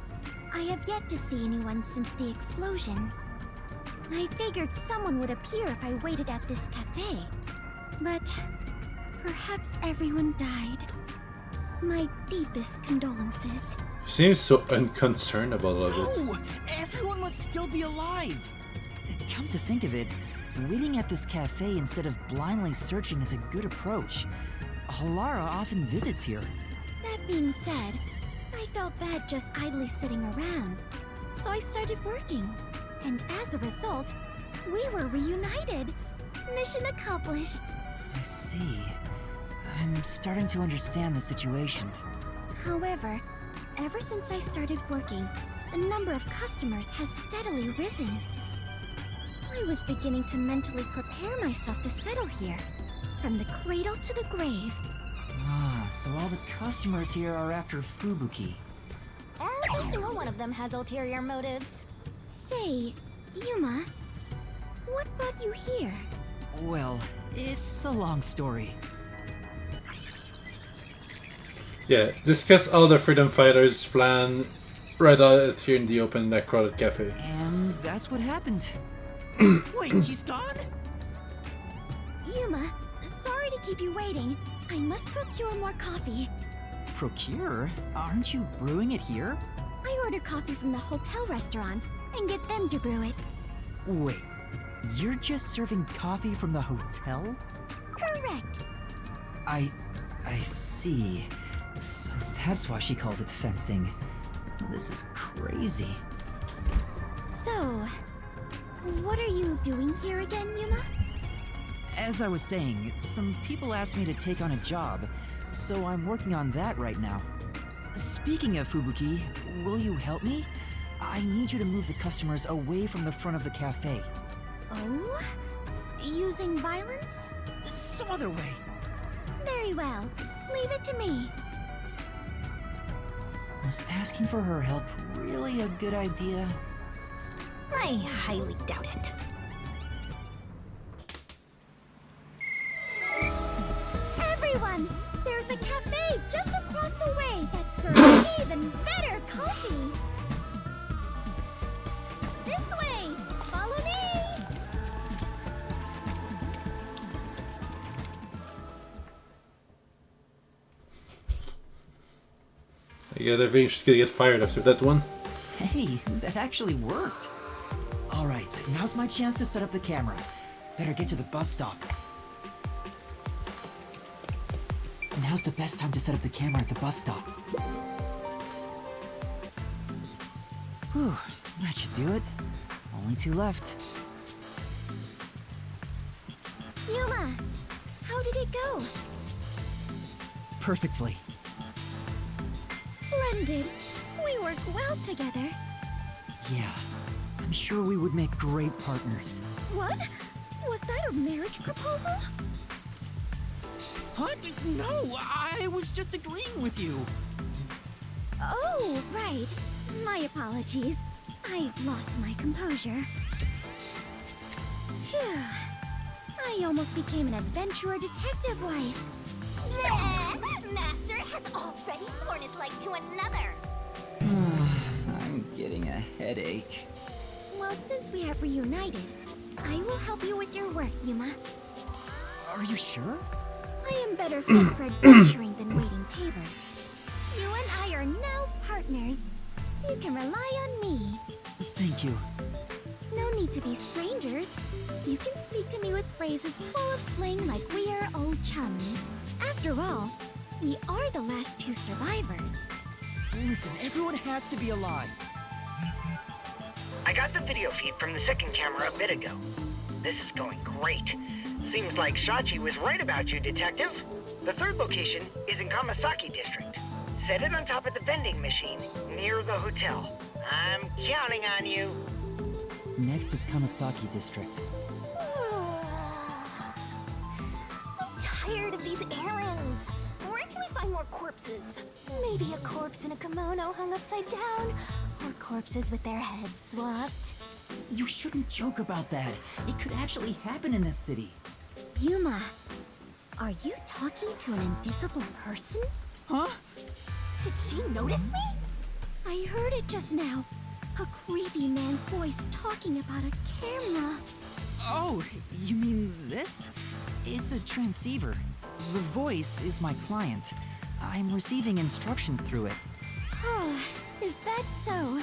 I have yet to see anyone since the explosion. I figured someone would appear if I waited at this cafe. But perhaps everyone died. My deepest condolences. Seems so unconcerned about all of it. No! Everyone must still be alive! Come to think of it, waiting at this cafe instead of blindly searching is a good approach. Halara often visits here. That being said, I felt bad just idly sitting around. So I started working. And as a result, we were reunited. Mission accomplished. I see. I'm starting to understand the situation. However, ever since I started working, the number of customers has steadily risen. I was beginning to mentally prepare myself to settle here, from the cradle to the grave. Ah, so all the customers here are after Fubuki. Every single one of them has ulterior motives. Say, Yuma, what brought you here? Well, it's a long story. Yeah, discuss all the freedom fighters' plan right out here in the open in that crowded cafe. And that's what happened. Wait, she's gone? Yuma, sorry to keep you waiting. I must procure more coffee. Procure? Aren't you brewing it here? I order coffee from the hotel restaurant and get them to brew it. Wait, you're just serving coffee from the hotel? Correct. I see. So that's why she calls it fencing. This is crazy. So, what are you doing here again, Yuma? As I was saying, some people asked me to take on a job, so I'm working on that right now. Speaking of Fubuki, will you help me? I need you to move the customers away from the front of the cafe. Oh? Using violence? Some other way. Very well. Leave it to me. Was asking for her help really a good idea? I highly doubt it. Everyone! There's a cafe just across the way that serves even better coffee! This way! Follow me! I think she's gonna get fired after that one. Hey, that actually worked. Alright, now's my chance to set up the camera. Better get to the bus stop. Now's the best time to set up the camera at the bus stop. Whew, that should do it. Only 2 left. Yuma, how did it go? Perfectly. Splendid. We work well together. Yeah, I'm sure we would make great partners. What? Was that a marriage proposal? What? No, I was just agreeing with you. Oh, right. My apologies. I lost my composure. Phew. I almost became an adventurer detective wife. Master has already sworn his life to another. I'm getting a headache. Well, since we have reunited, I will help you with your work, Yuma. Are you sure? I am better fit for adventuring than waiting tables. You and I are now partners. You can rely on me. Thank you. No need to be strangers. You can speak to me with phrases full of slang like we are old chums. After all, we are the last two survivors. Listen, everyone has to be alive. I got the video feed from the second camera a bit ago. This is going great. Seems like Shachi was right about you, Detective. The third location is in Kamasaki District. Set it on top of the vending machine near the hotel. I'm counting on you. Next is Kamasaki District. I'm tired of these errands. Where can we find more corpses? Maybe a corpse in a kimono hung upside down, or corpses with their heads swapped. You shouldn't joke about that. It could actually happen in this city. Yuma, are you talking to an invisible person? Huh? Did she notice me? I heard it just now. A creepy man's voice talking about a camera. Oh, you mean this? It's a transceiver. The voice is my client. I'm receiving instructions through it. Oh, is that so?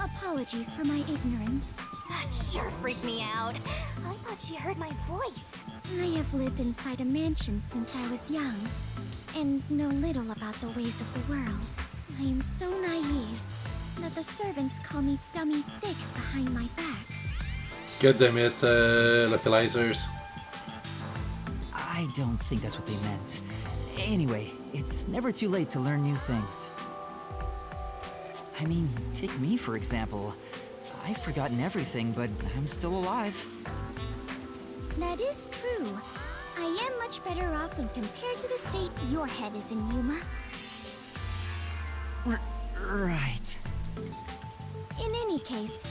Apologies for my ignorance. That sure freaked me out. I thought she heard my voice. I have lived inside a mansion since I was young, and know little about the ways of the world. I am so naive that the servants call me Dummy Thick behind my back. God damn it, localizers. I don't think that's what they meant. Anyway, it's never too late to learn new things. I mean, take me for example. I've forgotten everything, but I'm still alive. That is true. I am much better off when compared to the state your head is in, Yuma. Right. In any case,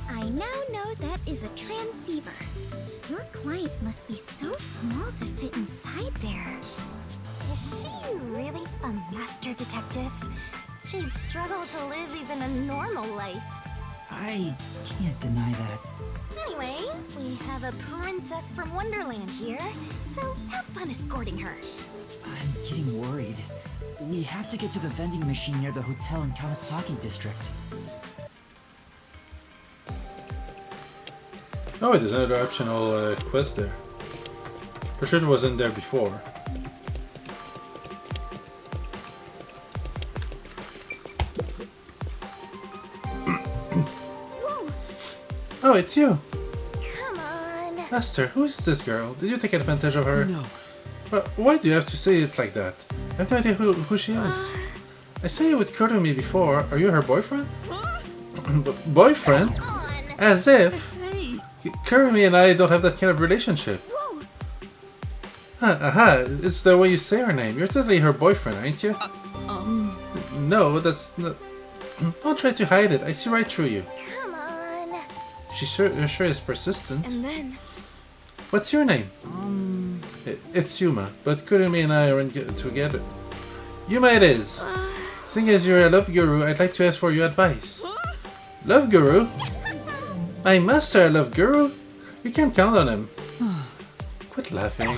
I now know that is a transceiver. Your client must be so small to fit inside there. Is she really a master detective? She'd struggle to live even a normal life. I can't deny that. Anyway, we have a princess from Wonderland here, so have fun escorting her. I'm getting worried. We have to get to the vending machine near the hotel in Kamasaki District. Oh wait, there's another optional quest there. For sure it wasn't there before. Whoa! Oh, it's you! Come on! Lester, who is this girl? Did you take advantage of her? No. But why do you have to say it like that? I have no idea who she is. I saw you with Kurumi before. Are you her boyfriend? Boyfriend? On! As if! Hey! Kurumi and I don't have that kind of relationship. Whoa! Aha, it's the way you say her name. You're totally her boyfriend, aren't you? No, that's not... Don't try to hide it. I see right through you. Come on! She sure is persistent. And then... What's your name? It's Yuma, but Kurumi and I aren't together. Yuma it is. Seeing as you're a love guru, I'd like to ask for your advice. Love guru? My master, a love guru? You can't count on him. Quit laughing.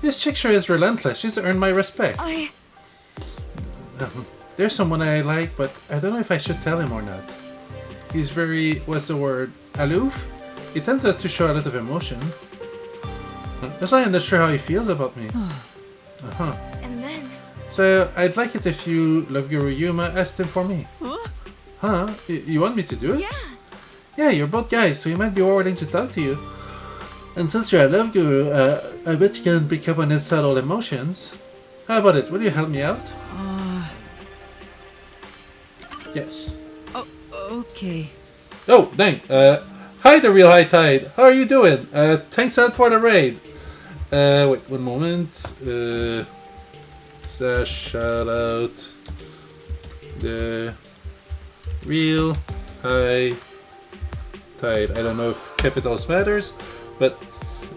This chick sure is relentless. She's earned my respect. There's someone I like, but I don't know if I should tell him or not. He's very, what's the word, aloof? He tends not to show a lot of emotion. That's why I'm not sure how he feels about me. And then... So, I'd like it if you, Love Guru Yuma, asked him for me. Huh? You want me to do it? Yeah! Yeah, you're both guys, so he might be willing to talk to you. And since you're a Love Guru, I bet you can pick up on his subtle emotions. How about it? Will you help me out? Yes. Oh, okay. Oh, dang. Hi, The Real High Tide. How are you doing? Thanks out for the raid. Wait, one moment. Slash shout out The Real High Tide. I don't know if capitals matters, but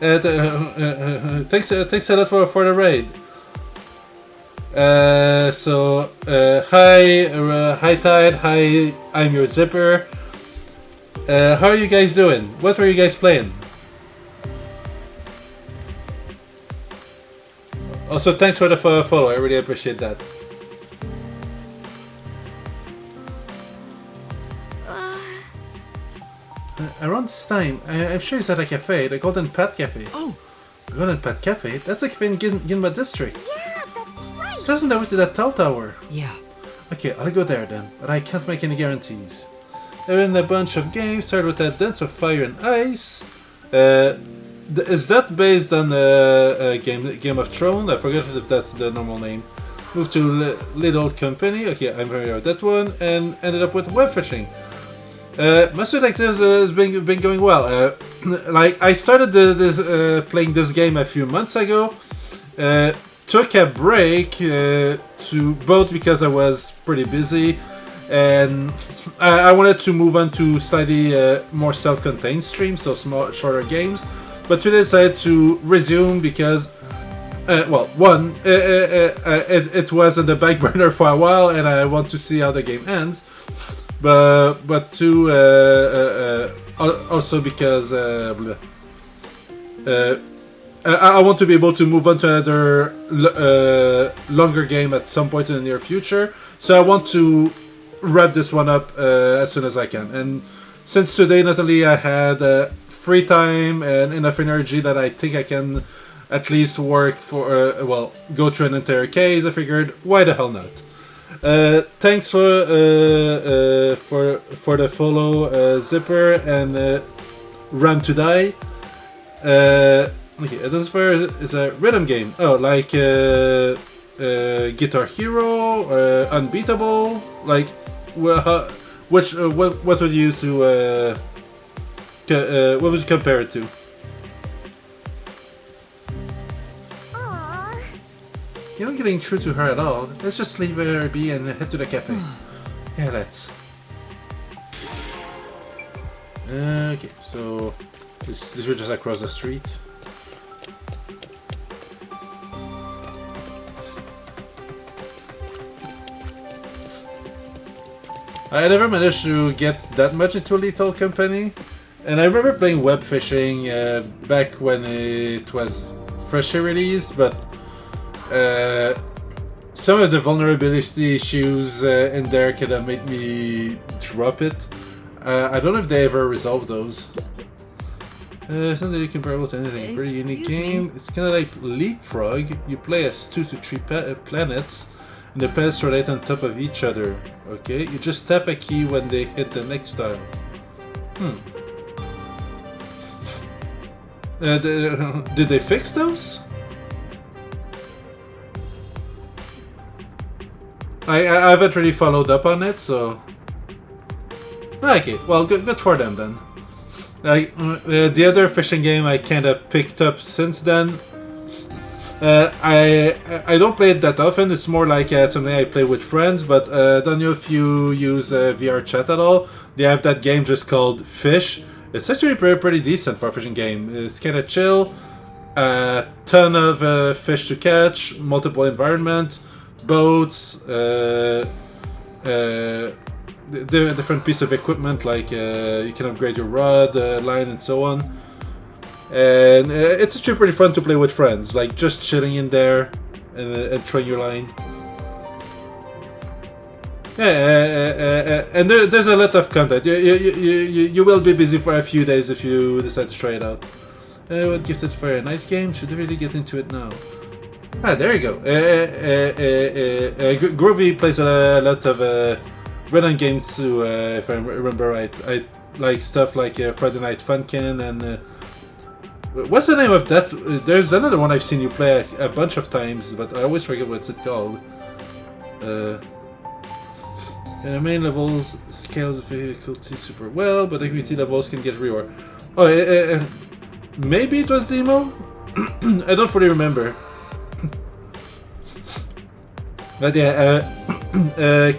thanks a lot for the raid. Hi, High Tide. Hi, I'm your zipper. How are you guys doing? What were you guys playing? Also, thanks for the follow. I really appreciate that. around this time, I'm sure he's at a cafe, the Golden Pat Cafe. Oh! The Golden Pat Cafe? That's a cafe in Ginma District. Yeah, that's right. Doesn't that to that tall tower? Yeah. Okay, I'll go there then, but I can't make any guarantees. They're in a bunch of games, started with that Dance of Fire and Ice. Is that based on Game of Thrones? I forget if that's the normal name. Moved to Little Company, okay, I'm familiar with that one, and ended up with web fishing. Master Detectives has been going well. Like, I started playing this game a few months ago. Took a break to both because I was pretty busy and I wanted to move on to slightly more self-contained streams, so shorter games. But today I decided to resume because, well, one, it was on the back burner for a while and I want to see how the game ends. But two, also because I want to be able to move on to another longer game at some point in the near future. So I want to wrap this one up as soon as I can. And since today, not only I had free time and enough energy that I think I can at least work for, well, go through an entire case, I figured, why the hell not? Thanks for the follow, Zipper and Ram to Die. Okay, Advance Fire is a rhythm game. Oh, like Guitar Hero, Unbeatable. Like, what would you use to what would you compare it to? Aww. You're not getting true to her at all. Let's just leave her be and head to the cafe. Yeah, let's. Okay, so this was just across the street. I never managed to get that much into Lethal Company, and I remember playing web fishing back when it was freshly released, but some of the vulnerability issues in there kind of made me drop it. I don't know if they ever resolved those. It's not really comparable to anything. Pretty unique game. It's kind of like Leapfrog. You play as 2 to 3 planets, and the planets relate on top of each other. Okay, you just tap a key when they hit the next tile. Did they fix those? I haven't really followed up on it, so... Okay, well, good for them then. Like, the other fishing game I kind of picked up since then. I don't play it that often. It's more like something I play with friends. But don't know if you use VR chat at all. They have that game just called Fish. It's actually pretty decent for a fishing game. It's kind of chill. A ton of fish to catch. Multiple environment, boats. The different piece of equipment, like you can upgrade your rod, line, and so on. And it's actually pretty fun to play with friends, like just chilling in there and throwing your line. Yeah, and there's a lot of content. You will be busy for a few days if you decide to try it out. What gives it for a nice game? Should really get into it now. Ah, there you go. Groovy plays a lot of rhythm games too, if I remember right. I like stuff like Friday Night Funkin' and what's the name of that? There's another one I've seen you play a bunch of times, but I always forget what's it called. And the main levels scales the difficulty super well, but the community levels can get reworked. Oh, maybe it was demo? I don't fully remember. But yeah,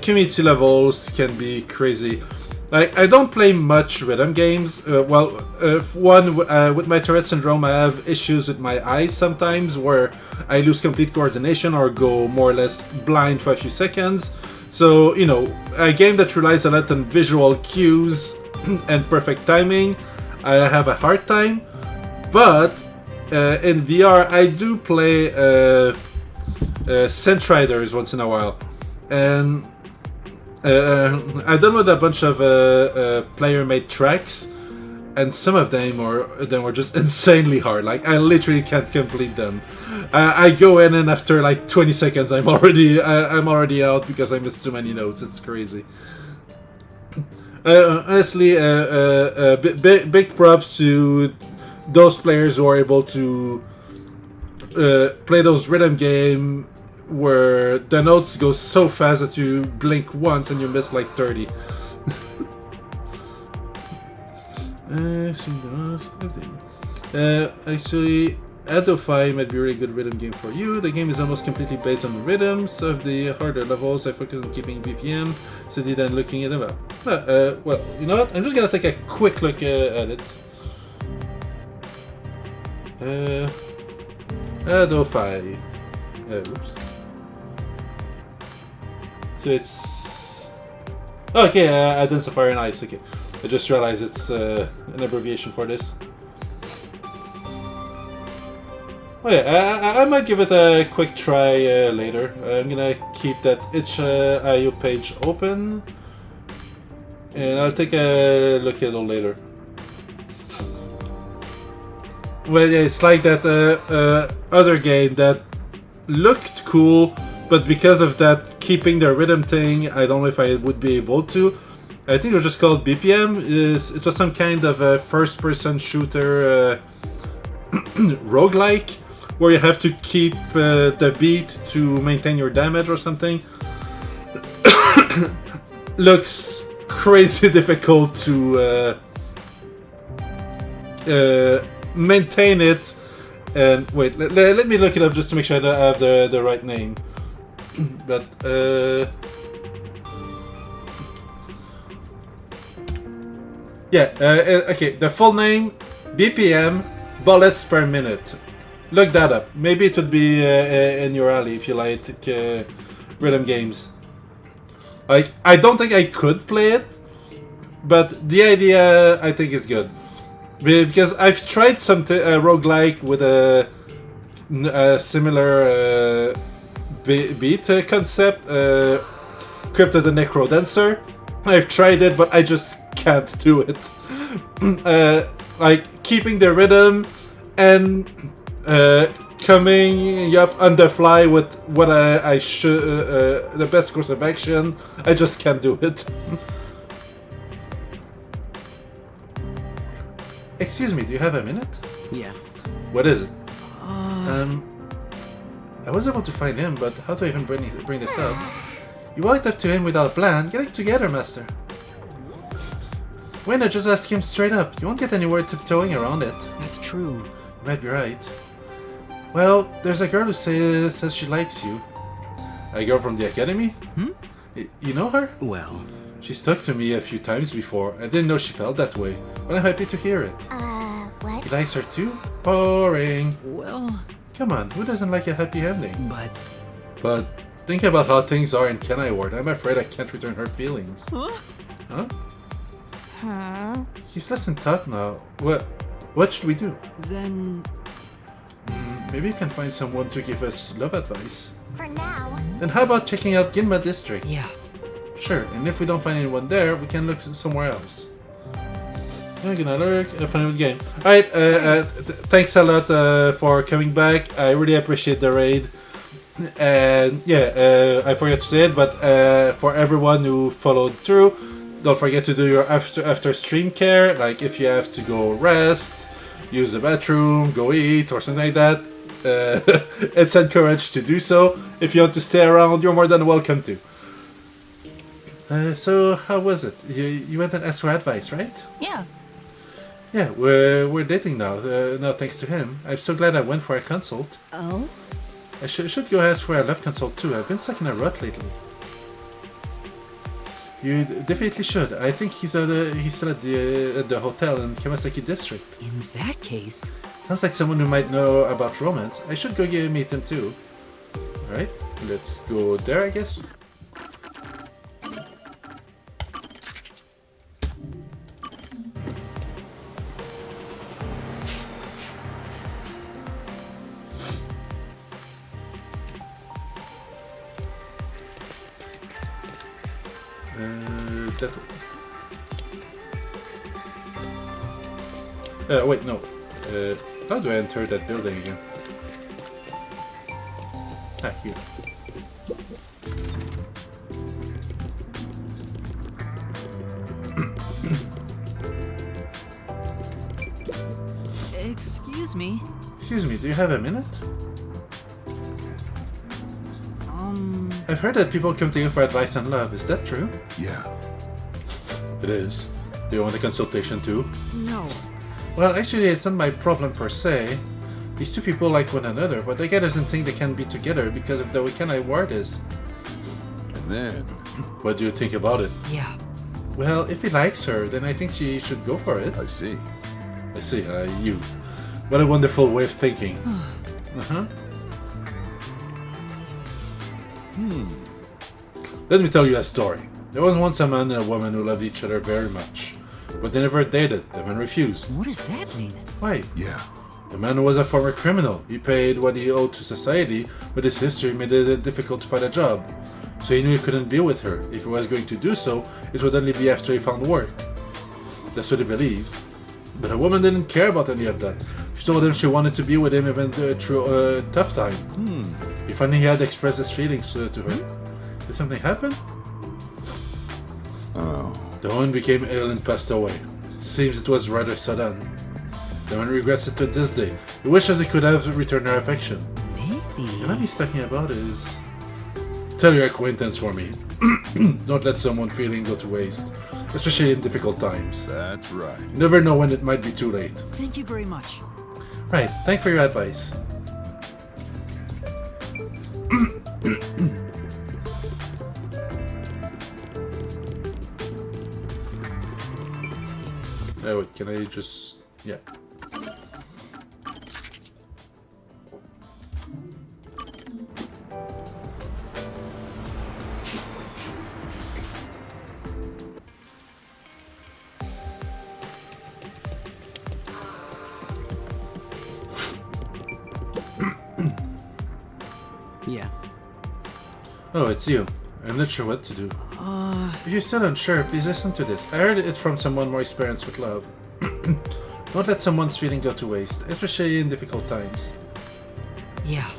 community levels can be crazy. Like, I don't play much rhythm games. One, with my Tourette syndrome, I have issues with my eyes sometimes, where I lose complete coordination or go more or less blind for a few seconds. So, you know, a game that relies a lot on visual cues and perfect timing, I have a hard time. But in VR, I do play Centriders once in a while, and I download a bunch of player-made tracks and some of them were just insanely hard. Like I literally can't complete them. I go in and after like 20 seconds, I'm already out because I missed too many notes. It's crazy. Honestly, big props to those players who are able to play those rhythm game where the notes go so fast that you blink once and you miss like 30. Actually, Adofy might be a really good rhythm game for you. The game is almost completely based on rhythms of the harder levels. I focus on keeping BPM, steady than looking at them up. Well, you know what? I'm just gonna take a quick look at it. Adofy. Oops. So it's... Okay, Identifier and Ice, okay. I just realized it's an abbreviation for this. Oh yeah, I might give it a quick try later. I'm gonna keep that itch.io page open. And I'll take a look at it later. Well, yeah, it's like that other game that looked cool, but because of that keeping the rhythm thing, I don't know if I would be able to. I think it was just called BPM. It was some kind of a first-person shooter roguelike, where you have to keep the beat to maintain your damage or something. Looks crazy difficult to maintain it. And wait, let me look it up just to make sure that I have the right name. But yeah, okay. The full name: BPM, bullets per minute. Look that up. Maybe it would be in your alley if you like rhythm games. Like, I don't think I could play it, but the idea I think is good. Because I've tried something roguelike with a similar beat concept, Crypt of the Necrodancer. I've tried it, but I just can't do it. Like keeping the rhythm and coming up on the fly with what I should, the best course of action. I just can't do it. Excuse me, do you have a minute? Yeah. What is it? I was able to find him, but how do I even bring this up? You walked up to him without a plan. Get it together, master. Why not just ask him straight up? You won't get anywhere tiptoeing around it. That's true. You might be right. Well, there's a girl who says she likes you. A girl from the academy? Hmm? You know her? Well... She's talked to me a few times before. I didn't know she felt that way, but I'm happy to hear it. What? He likes her too? Boring. Well... Come on, who doesn't like a happy ending? But thinking about how things are in Kenai Ward, I'm afraid I can't return her feelings. Huh? Huh? He's less in thought now. What should we do? then... Maybe you can find someone to give us love advice. For now. Then how about checking out Ginma District? Yeah. Sure, and if we don't find anyone there, we can look somewhere else. I'm gonna look, find a game. Alright, thanks a lot for coming back. I really appreciate the raid. And yeah, I forgot to say it, but for everyone who followed through, don't forget to do your after stream care. Like if you have to go rest, use the bathroom, go eat, or something like that. It's encouraged to do so. If you want to stay around, you're more than welcome to. So how was it? You went and asked for advice, right? Yeah. Yeah, we're dating now. Now thanks to him. I'm so glad I went for a consult. Oh? I should go ask for a love consult too. I've been stuck in a rut lately. You definitely should. I think he's still at the hotel in Kamasaki District. In that case... Sounds like someone who might know about romance. I should go meet him too. Alright, let's go there, I guess. That one. Wait, no. How do I enter that building again? Ah, here. Excuse me. Excuse me, do you have a minute? I've heard that people come to you for advice on love. Is that true? Yeah. It is. Do you want a consultation too? No. Well, actually, it's not my problem per se. These two people like one another, but the guy doesn't think they can be together because of the way Kanai Ward is. And then, What do you think about it? Yeah. Well, if he likes her, then I think she should go for it. I see. I see, youth. What a wonderful way of thinking. Uh-huh. Let me tell you a story. There was once a man and a woman who loved each other very much, but they never dated. The man refused. What does that mean? Why? Yeah. The man was a former criminal. He paid what he owed to society, but his history made it difficult to find a job. So he knew he couldn't be with her. If he was going to do so, it would only be after he found work. That's what he believed. But the woman didn't care about any of that. She told him she wanted to be with him even through a tough time. He finally had expressed his feelings to her. Did something happen? Oh. The woman became ill and passed away. Seems it was rather sudden. The man regrets it to this day. He wishes he could have returned her affection. Maybe. And what he's talking about is... Tell your acquaintance for me. Don't let someone feeling go to waste. Especially in difficult times. That's right. You never know when it might be too late. Thank you very much. Right, thank you for your advice. Oh, wait, can I just... Yeah. Yeah. Oh, it's you. I'm not sure what to do. If you're still unsure, please listen to this. I heard it from someone more experienced with love. Don't let someone's feeling go to waste, especially in difficult times. Yeah.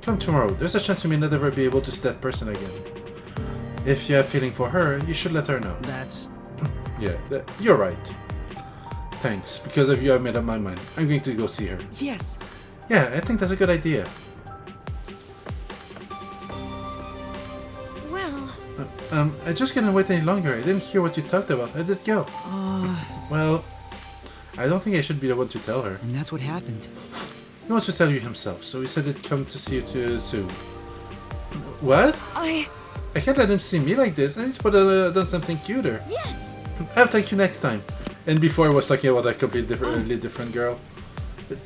Come tomorrow. There's a chance you may not ever be able to see that person again. If you have feeling for her, you should let her know. That's... Yeah, you're right. Thanks. Because of you, I've made up my mind. I'm going to go see her. Yes. Yeah, I think that's a good idea. Well, I just couldn't wait any longer. I didn't hear what you talked about. I did go. Well, I don't think I should be the one to tell her. And that's what happened. He wants to tell you himself, so he said he'd come to see you too soon. What? I can't let him see me like this. I need to put done something cuter. yes! I'll thank you next time. And before I was talking about a completely different girl.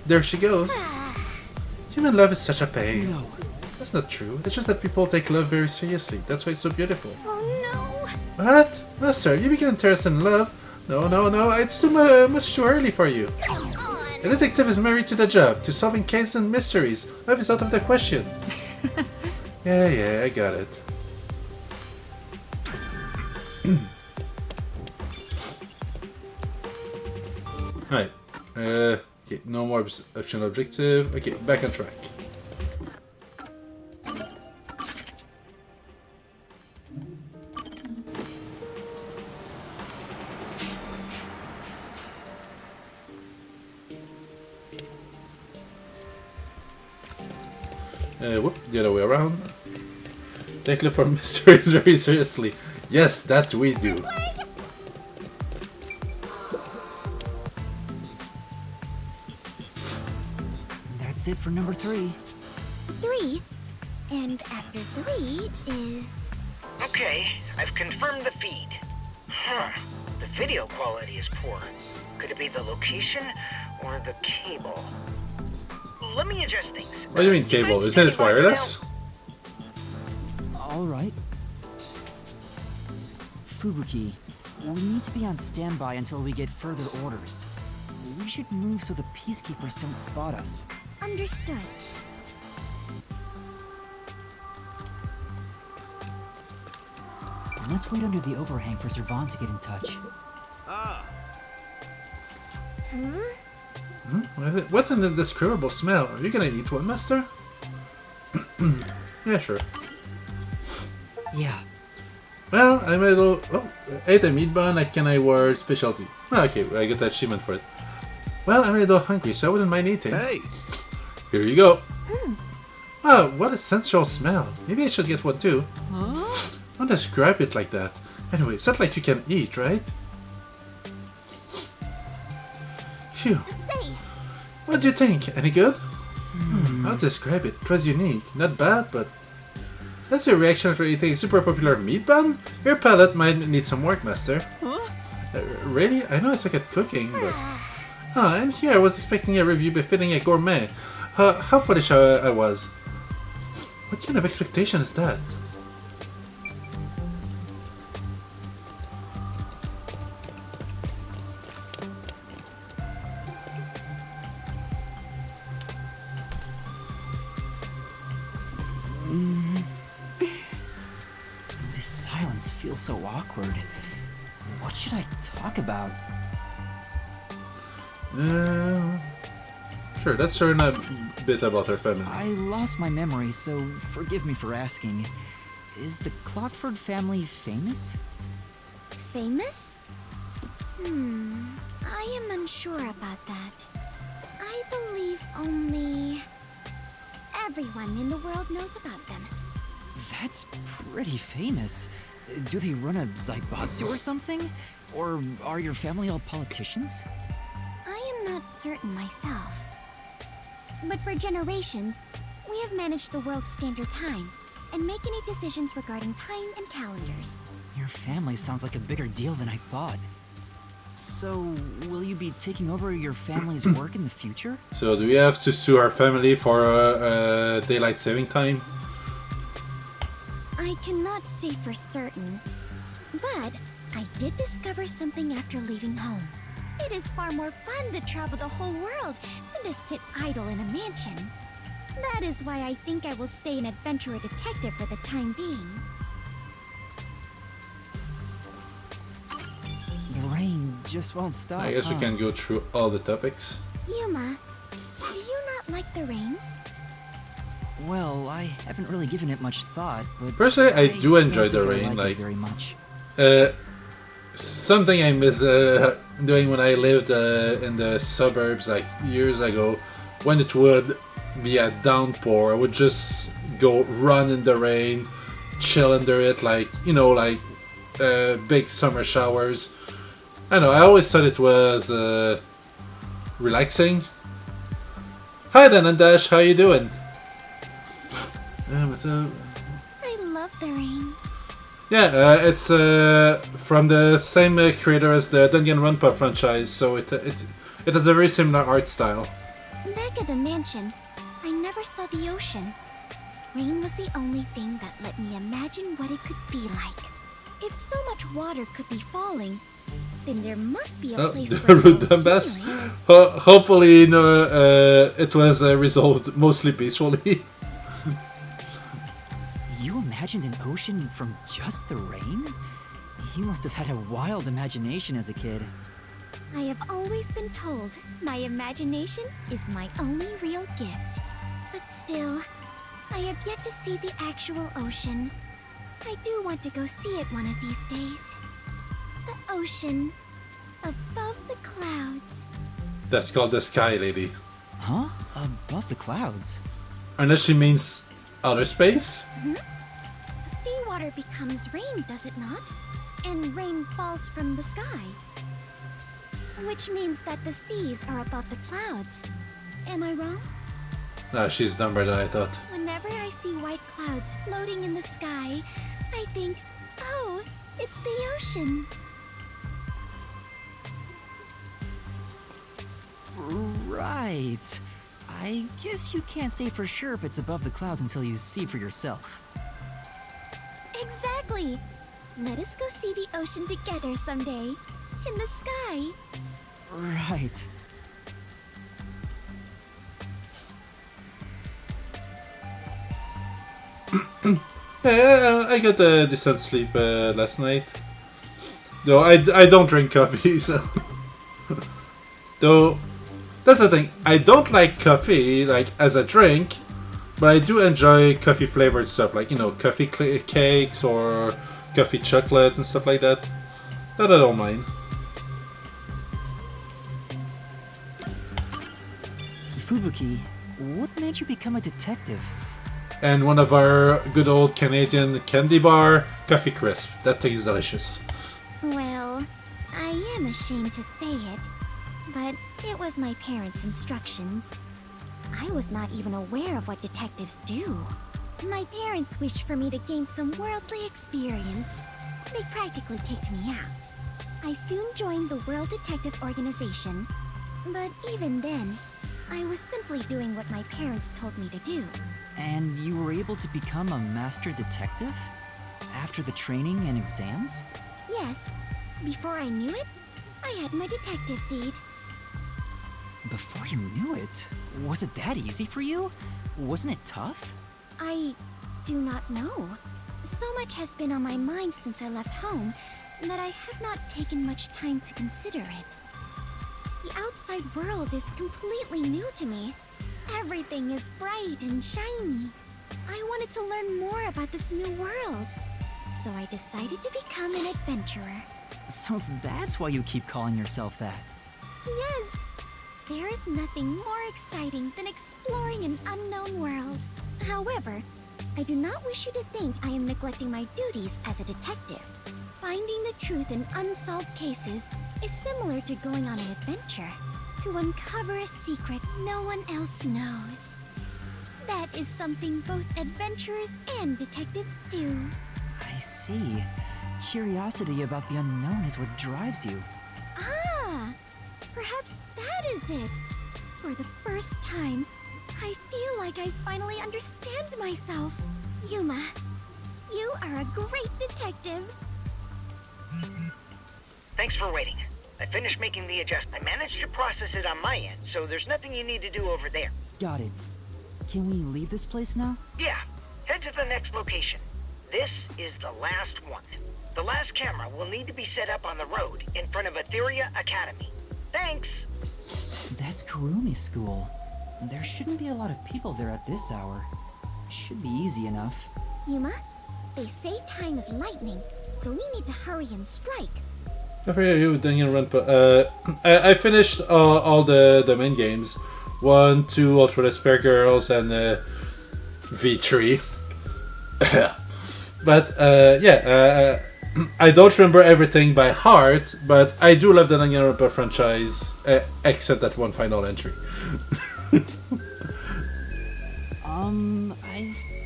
There she goes. Human love is such a pain. No. That's not true. It's just that people take love very seriously. That's why it's so beautiful. Oh What? Master, you became interested in love? No. It's too much too early for you. no! Come on! A detective is married to the job, to solving cases and mysteries. Love is out of the question. Yeah, I got it. Right. Okay, no more optional objective. Okay, back on track. Whoop, the other way around. Take look for mysteries very seriously. Yes, that we do. That's it for number 3. 3? And after 3 is... Okay, I've confirmed the feed. Huh. The video quality is poor. Could it be the location or the cable? Let me adjust things. What do you mean cable? Isn't it wireless? Alright. Fubuki, we need to be on standby until we get further orders. We should move so the peacekeepers don't spot us. Understood. Let's wait under the overhang for Servan to get in touch. What an indescribable smell. Are you gonna eat one, Master? Yeah, sure. Yeah. Well, I made a ate a meat bun at Kanai Ward specialty. Okay, I get that achievement for it. Well, I'm a little hungry, so I wouldn't mind eating. Hey! Here you go. Oh, what a sensual smell. Maybe I should get one too. Don't describe it like that. Anyway, it's not like you can eat, right? Phew. Say, What do you think? Any good? I'll describe it. It was unique. Not bad, but... That's your reaction after eating a super popular meat bun? Your palate might need some work, Master. Really? I know I suck at cooking, but... and here I was expecting a review befitting a gourmet. How foolish I was. What kind of expectation is that? This silence feels so awkward. What should I talk about? Sure, let's learn a bit about her family. I lost my memory, so forgive me for asking. Is the Clockford family famous? famous? I am unsure about that. I believe only everyone in the world knows about them. That's pretty famous. Do they run a Zaibatsu or something? Or are your family all politicians? I am not certain myself. But for generations, we have managed the world's standard time and make any decisions regarding time and calendars. Your family sounds like a bigger deal than I thought. So, will you be taking over your family's work in the future? So do we have to sue our family for daylight saving time? I cannot say for certain, but I did discover something after leaving home. It is far more fun to travel the whole world than to sit idle in a mansion. That is why I think I will stay an adventurer detective for the time being. The rain just won't stop. I guess we can go through all the topics. Yuma, do you not like the rain? Well, I haven't really given it much thought, but Personally, I do enjoy don't the think I rain. like it Like, very much. something I miss doing when I lived in the suburbs like years ago, when it would be a downpour, I would just go run in the rain, chill under it, like, you know, like big summer showers. I know, I always thought it was relaxing. Hi then, Andash, how you doing? I love the rain. Yeah, it's from the same creator as the Danganronpa franchise, so it has a very similar art style. Back at the mansion, I never saw the ocean. Rain was the only thing that let me imagine what it could be like. If so much water could be falling, then there must be a place where it Rudambas. accumulates. Hopefully, it was resolved mostly peacefully. You imagined an ocean from just the rain? You must have had a wild imagination as a kid. I have always been told my imagination is my only real gift. But still, I have yet to see the actual ocean. I do want to go see it one of these days. The ocean above the clouds. That's called the sky, lady. Huh? Above the clouds? Unless she means outer space? Seawater becomes rain, does it not? And rain falls from the sky. Which means that the seas are above the clouds. Am I wrong? Nah, she's dumber than I thought. Whenever I see white clouds floating in the sky, I think, oh, it's the ocean. Right. I guess you can't say for sure if it's above the clouds until you see for yourself. Exactly. Let us go see the ocean together someday. In the sky. Right. Yeah, I got a decent sleep last night. Though I don't drink coffee, so... Though, that's the thing. I don't like coffee, like, as a drink, but I do enjoy coffee-flavored stuff, like, you know, coffee cakes or coffee chocolate and stuff like that. That I don't mind. Fubuki, what made you become a detective? And one of our good old Canadian candy bar, Coffee Crisp. That tastes delicious. Well, I am ashamed to say it, but it was my parents' instructions. I was not even aware of what detectives do. My parents wished for me to gain some worldly experience. They practically kicked me out. I soon joined the World Detective Organization, but even then, I was simply doing what my parents told me to do. And you were able to become a master detective? After the training and exams? Yes, before I knew it, I had my detective deed. Before you knew it? Was it that easy for you? Wasn't it tough? I do not know. So much has been on my mind since I left home that I have not taken much time to consider it. The outside world is completely new to me. Everything is bright and shiny. I wanted to learn more about this new world, so I decided to become an adventurer. So that's why you keep calling yourself that? Yes. There is nothing more exciting than exploring an unknown world. However, I do not wish you to think I am neglecting my duties as a detective. Finding the truth in unsolved cases is similar to going on an adventure. To uncover a secret no one else knows. That is something both adventurers and detectives do. I see. Curiosity about the unknown is what drives you. Ah! Perhaps that is it. For the first time, I feel like I finally understand myself. Yuma, you are a great detective. Thanks for waiting. I finished making the adjustment. I managed to process it on my end, so there's nothing you need to do over there. Got it. Can we leave this place now? Yeah, head to the next location. This is the last one. The last camera will need to be set up on the road in front of Etheria Academy. Thanks! That's Kurumi School. There shouldn't be a lot of people there at this hour. Should be easy enough. Yuma, they say time is lightning, so we need to hurry and strike. I forget you, Danganronpa. I finished all the main games. 1, 2, Ultra Despair Girls, and V3. But yeah, I don't remember everything by heart, but I do love the Danganronpa franchise, except that one final entry.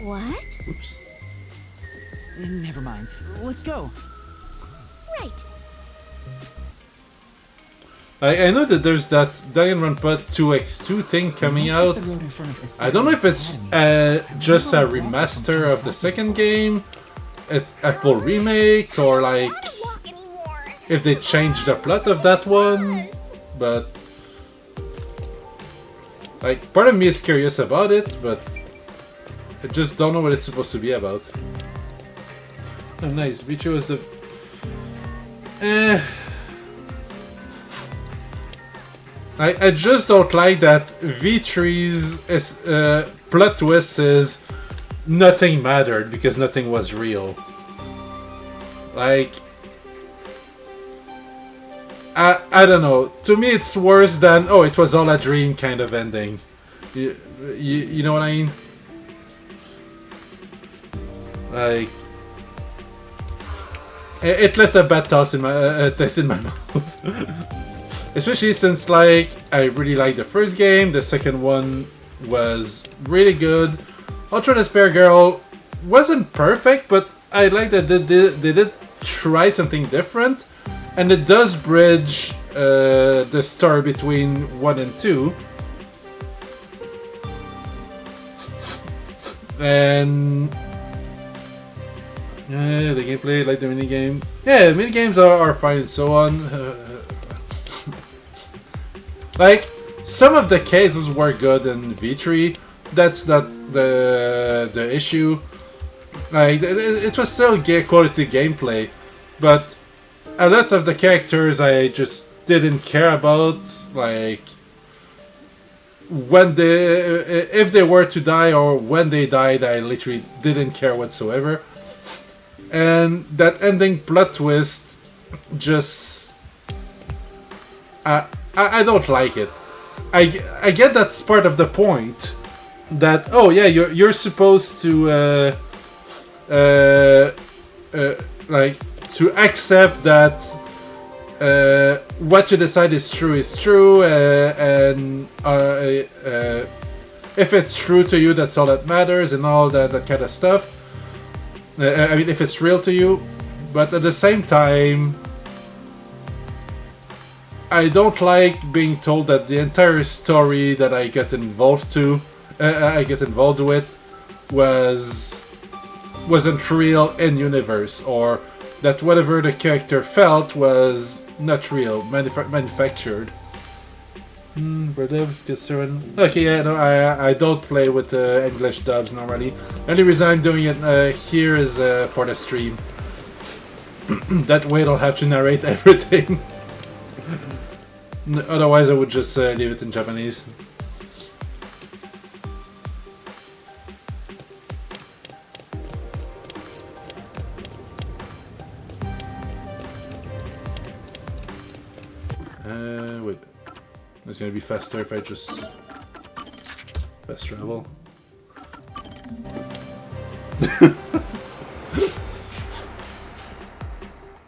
What? Oops. Never mind. Let's go. Right. I know that there's that Danganronpa 2x2 thing coming out. I don't know if it's just a remaster of the second game, it's a full remake, or like if they changed the plot of that one. But like, part of me is curious about it, but I just don't know what it's supposed to be about. Oh, nice. Vichu was the. I just don't like that V3's plot twist is nothing mattered because nothing was real. Like, I don't know. To me, it's worse than oh, it was all a dream kind of ending. You know what I mean? Like, it left a bad taste in my mouth. Especially since, like, I really liked the first game, the second one was really good. Ultra Despair Girl wasn't perfect, but I like that they did try something different, and it does bridge the story between 1 and 2. And yeah, the gameplay, like the minigame. Yeah, the minigames are fine and so on. Like, some of the cases were good in V3. That's not the issue. Like, it was still quality gameplay, but a lot of the characters I just didn't care about, like, when if they were to die or when they died. I literally didn't care whatsoever. And that ending plot twist, just I don't like it. I get that's part of the point. That, oh yeah, you're supposed to like, to accept that what you decide is true, and if it's true to you, that's all that matters, and all that kind of stuff. I mean, if it's real to you, but at the same time, I don't like being told that the entire story that I get involved with, wasn't real in universe, or that whatever the character felt was not real, manufactured. Okay, yeah, no, I don't play with English dubs normally. The only reason I'm doing it here is for the stream. That way I don't have to narrate everything. Otherwise I would just leave it in Japanese. Wait. It's gonna be faster if I just fast travel.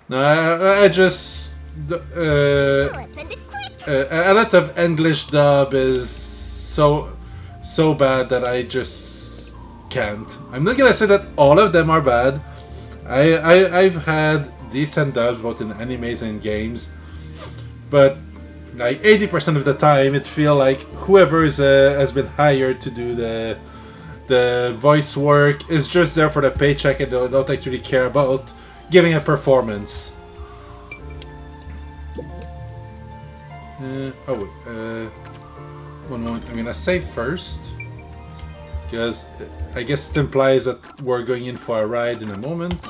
No, I just a lot of English dub is so bad that I just can't. I'm not gonna say that all of them are bad. I've had decent dubs both in animes and games, but like 80% of the time, it feels like whoever has been hired to do the voice work is just there for the paycheck and don't actually care about giving a performance. One moment. I'm gonna save first, because I guess it implies that we're going in for a ride in a moment.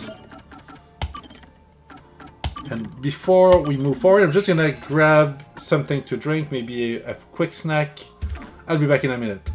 And before we move forward, I'm just gonna grab something to drink, maybe a quick snack. I'll be back in a minute.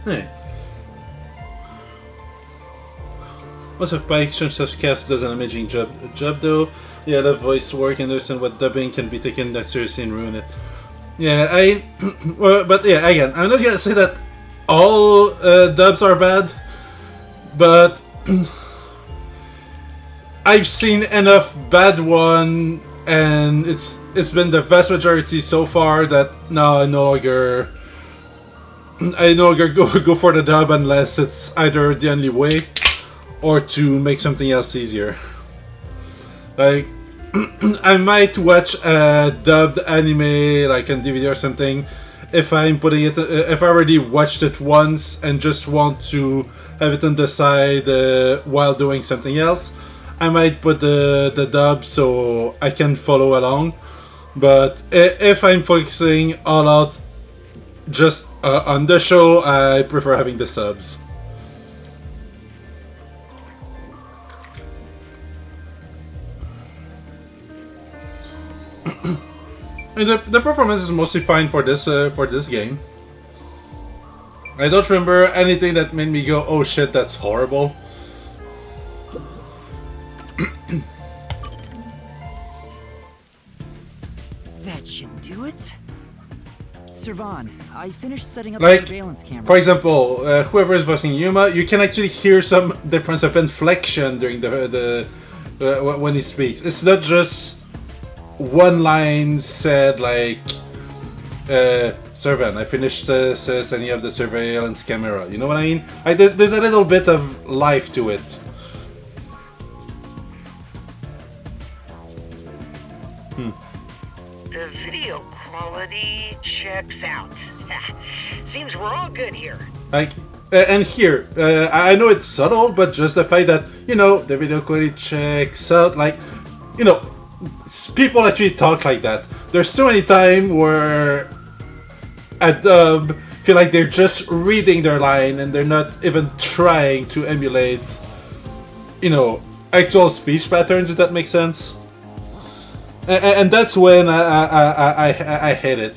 Hey. Most of my exchange of cast does an amazing job though. Yeah, the voice work and understand what dubbing can be taken that seriously and ruin it. Yeah, well, but yeah, again, I'm not gonna say that all dubs are bad, but I've seen enough bad one, and it's been the vast majority so far that now I no longer go for the dub unless it's either the only way or to make something else easier. Like, I might watch a dubbed anime like on DVD or something if I'm putting it, if I already watched it once and just want to have it on the side while doing something else. I might put the dub so I can follow along. But if I'm focusing all out just on the show, I prefer having the subs. And the performance is mostly fine for this game. I don't remember anything that made me go, "Oh shit, that's horrible." That Servan, I finished setting up Like, the surveillance camera. for example, whoever is voicing Yuma, you can actually hear some difference of inflection during when he speaks. It's not just one line said like, Servan, I finished setting up the surveillance camera. You know what I mean? Like, there's a little bit of life to it. The video quality checks out. Seems we're all good here. Like, and here, I know it's subtle, but just the fact that, you know, the video quality checks out, like, you know, people actually talk like that. There's too many times where a dub feel like they're just reading their line and they're not even trying to emulate, you know, actual speech patterns, if that makes sense. And that's when I hate it.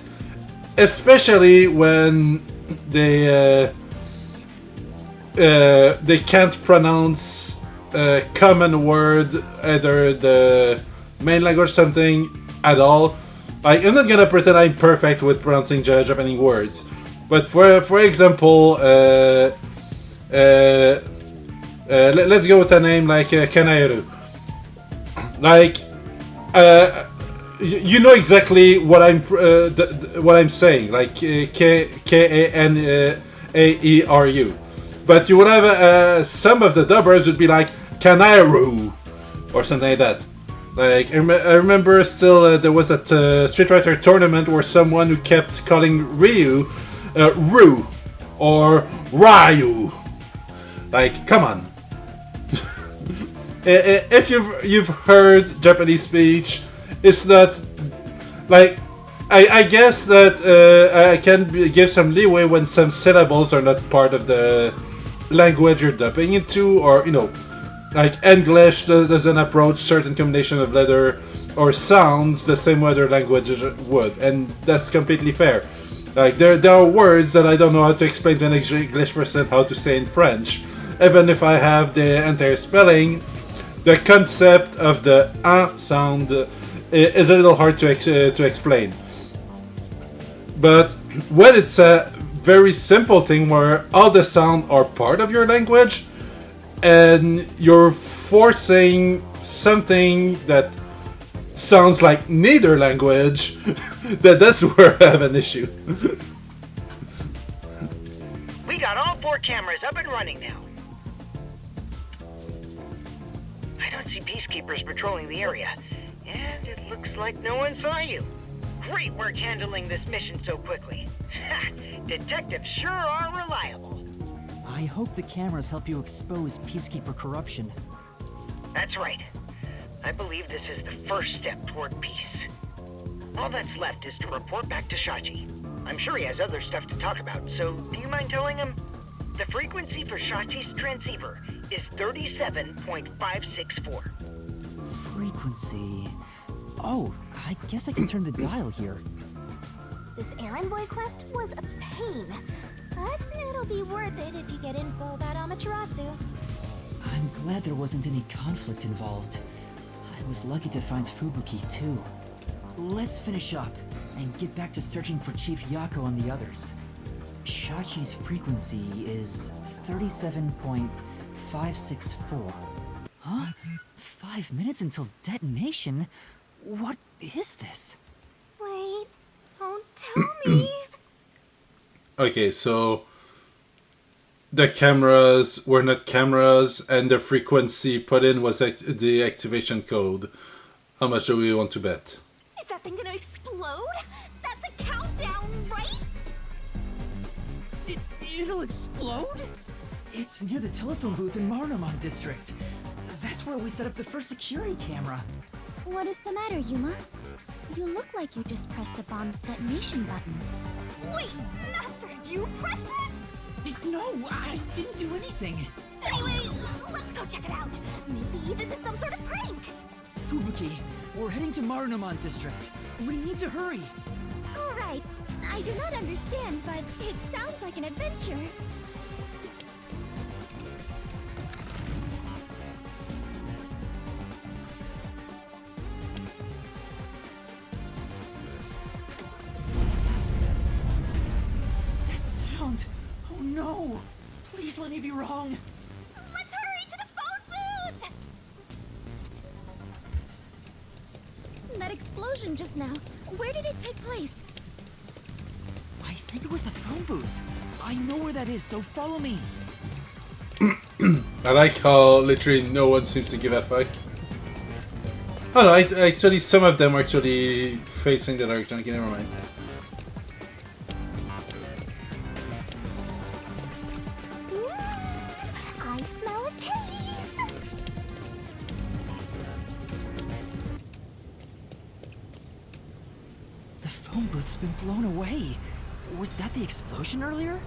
Especially when they can't pronounce a common word, either the main language something at all. Like, I'm not gonna pretend I'm perfect with pronouncing Japanese words, but for example, let's go with a name like Kanairu. Like, you know exactly what I'm saying, like Kaneaeru, but you would have some of the dubbers would be like Kanairu or something like that. Like, I remember still there was that Street Fighter tournament where someone who kept calling Ryu Ru or Ryu. Like, come on. If you've heard Japanese speech, it's not like, I guess that I can give some leeway when some syllables are not part of the language you're dubbing into, or, you know, like English doesn't approach certain combination of letter or sounds the same way other languages would, and that's completely fair. Like, there are words that I don't know how to explain to an English person how to say in French, even if I have the entire spelling. The concept of the sound is a little hard to explain. But when it's a very simple thing where all the sound are part of your language, and you're forcing something that sounds like neither language, that's where I have an issue. We got all 4 cameras up and running now. I don't see peacekeepers patrolling the area, and it looks like no one saw you. Great work handling this mission so quickly. Detectives sure are reliable. I hope the cameras help you expose Peacekeeper corruption. That's right. I believe this is the first step toward peace. All that's left is to report back to Shachi. I'm sure he has other stuff to talk about, so do you mind telling him? The frequency for Shachi's transceiver is 37.564. Frequency... Oh, I guess I can turn the dial here. This errand boy quest was a pain, but it'll be worth it if you get info about Amaterasu. I'm glad there wasn't any conflict involved. I was lucky to find Fubuki too. Let's finish up and get back to searching for Chief Yako and the others. Shachi's frequency is 37.564. Huh? 5 minutes until detonation? What is this? Wait, don't tell me. Okay, so the cameras were not cameras, and the frequency put in was the activation code. How much do we want to bet? Is that thing gonna explode? That's a countdown, right? It'll explode? It's near the telephone booth in Marunouman district. That's where we set up the first security camera. What is the matter, Yuma? You look like you just pressed a bomb's detonation button. Wait, Master, you pressed it? No, I didn't do anything. Anyway, let's go check it out. Maybe this is some sort of prank. Fubuki, we're heading to Marunouman district. We need to hurry. All right. I do not understand, but it sounds like an adventure. don't. Oh no! Please let me be wrong. Let's hurry to the phone booth! That explosion just now, where did it take place? I think it was the phone booth. I know where that is, so follow me. I like how literally no one seems to give a fuck. Oh no, actually some of them are actually facing the direction. Okay, never mind. I smell a case! The phone booth's been blown away. Was that the explosion earlier?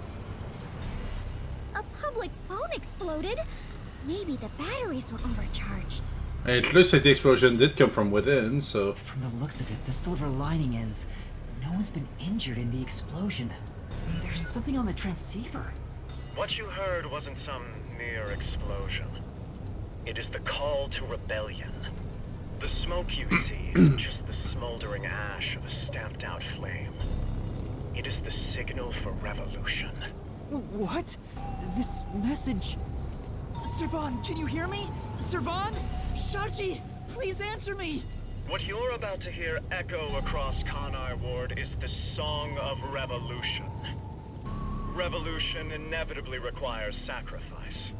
A public phone exploded? Maybe the batteries were overcharged. It looks like the explosion did come from within, so... From the looks of it, the silver lining is no one's been injured in the explosion. There's something on the transceiver. What you heard wasn't some mere explosion. It is the call to rebellion. The smoke you see isn't just the smoldering ash of a stamped-out flame. It is the signal for revolution. What? This message... Servan, can you hear me? Servan? Shachi, please answer me! What you're about to hear echo across Kanai Ward is the song of revolution. Revolution inevitably requires sacrifice.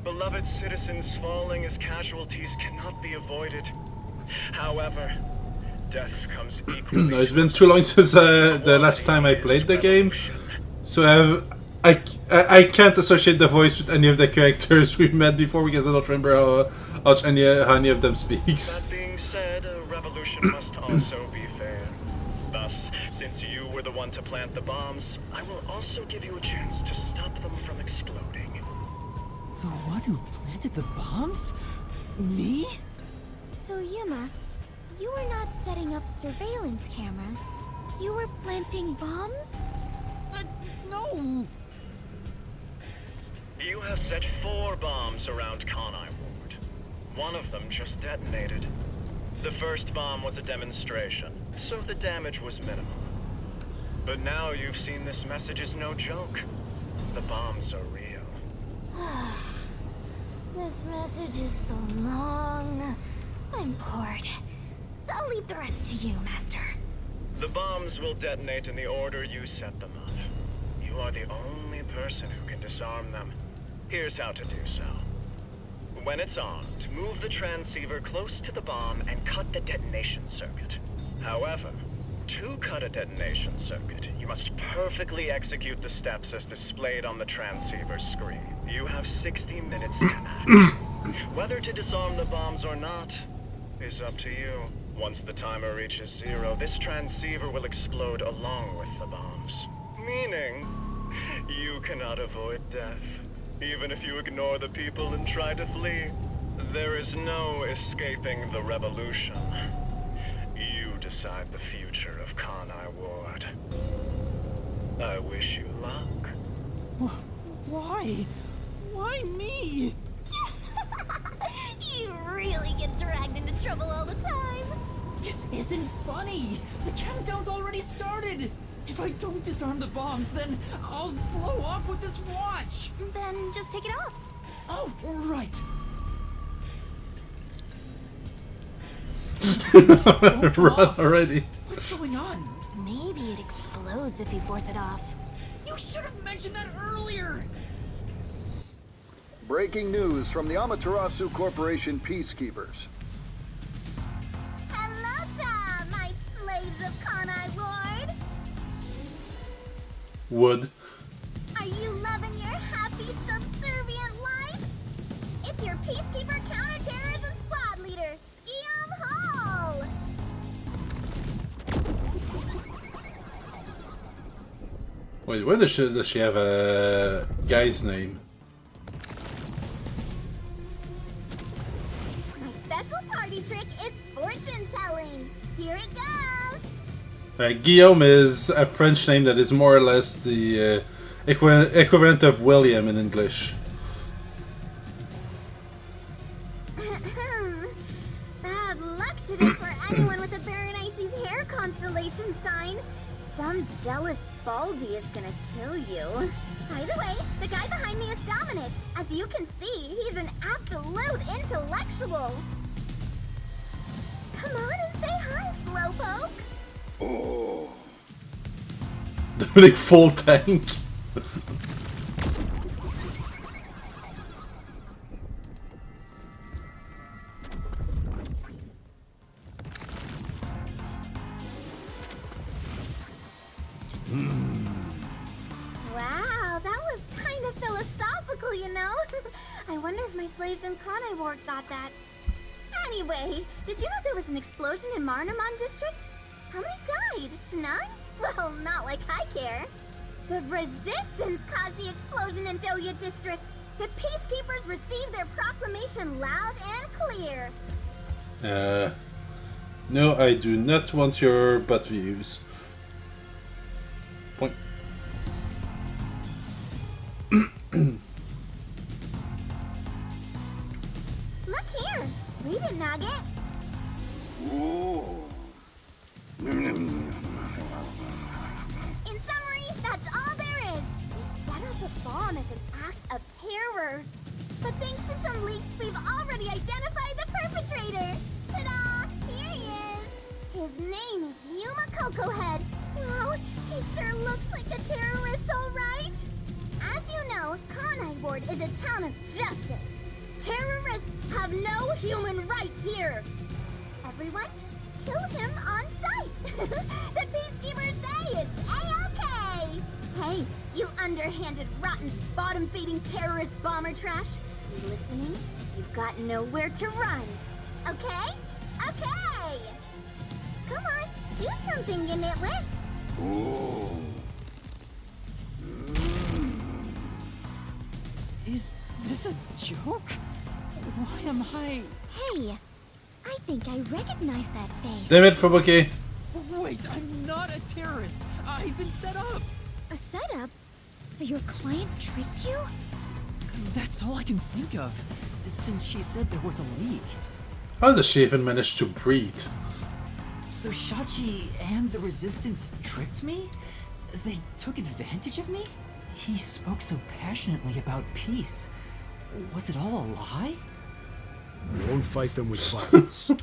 Beloved citizens falling as casualties cannot be avoided. However, death comes equally... No, it's been too long since the last time I played the game, so I can't associate the voice with any of the characters we've met before because I don't remember how any of them speaks. That being said, a revolution must also be fair. Thus, since you were the one to plant the bombs, I will also give you a chance to stop them from exploding. The one who planted the bombs? Me? So Yuma, you were not setting up surveillance cameras. You were planting bombs? No! You have set 4 bombs around Kanai Ward. One of them just detonated. The first bomb was a demonstration, so the damage was minimal. But now you've seen this message is no joke. The bombs are real. This message is so long. I'm bored. I'll leave the rest to you, Master. The bombs will detonate in the order you set them up. You are the only person who can disarm them. Here's how to do so. When it's armed, move the transceiver close to the bomb and cut the detonation circuit. However, to cut a detonation circuit, you must perfectly execute the steps as displayed on the transceiver screen. You have 60 minutes to act. Whether to disarm the bombs or not is up to you. Once the timer reaches 0, this transceiver will explode along with the bombs. Meaning, you cannot avoid death. Even if you ignore the people and try to flee, there is no escaping the revolution. You decide the future of Kanai Ward. I wish you luck. Why? Why me? You really get dragged into trouble all the time. This isn't funny! The countdown's already started! If I don't disarm the bombs, then I'll blow up with this watch! Then just take it off. Oh, right! Run already. What's going on? Maybe it explodes if you force it off. You should have mentioned that earlier! Breaking news from the Amaterasu Corporation Peacekeepers. Hello, my slaves of Kanai Ward. Wood. Are you loving your happy, subservient life? It's your Peacekeeper Counterterrorism Squad Leader, Guillaume Hall! Wait, where does she have a guy's name? My special party trick is fortune telling. Here it goes. Guillaume is a French name that is more or less the equivalent of William in English. Bad luck today for anyone with a Berenice's hair constellation sign. Some jealous Baldi is gonna kill you. By the way, the guy behind me is Dominic. As you can see, he's an absolute intellectual. Come on and say hi, Slowpoke. Oh. Dominic full tank. Wow, that was kind of philosophical, you know? I wonder if my slaves in Kanai Ward got that. Anyway, did you know there was an explosion in Marnamon District? How many died? None? Well, not like I care. The Resistance caused the explosion in Doya District. The Peacekeepers received their proclamation loud and clear. No, I do not want your butt views. Point. Look here. Read it, Nugget. Ooh. In summary, that's all there is. We set up a bomb as an act of terror. But thanks to some leaks, we've already identified the perpetrator. Ta-da! Here he is. His name is Yuma Cocohead. Wow, he sure looks like a terrorist, all right. As you know, Kanai Ward is a town of justice. Terrorists have no human rights here. Everyone, kill him on sight. The Peacekeepers say it's A-okay. Hey, you underhanded, rotten, bottom-feeding terrorist bomber trash. You listening? You've got nowhere to run. Okay? Okay! Come on, do something, you nitwit. Ooh. Is this a joke? Why am I... Hey, I think I recognize that face. Damn it, Fubuki. Wait, I'm not a terrorist. I've been set up. A setup? So your client tricked you? That's all I can think of, since she said there was a leak. How does she even manage to breathe? So Shachi and the Resistance tricked me? They took advantage of me? He spoke so passionately about peace. Was it all a lie? We won't fight them with violence. It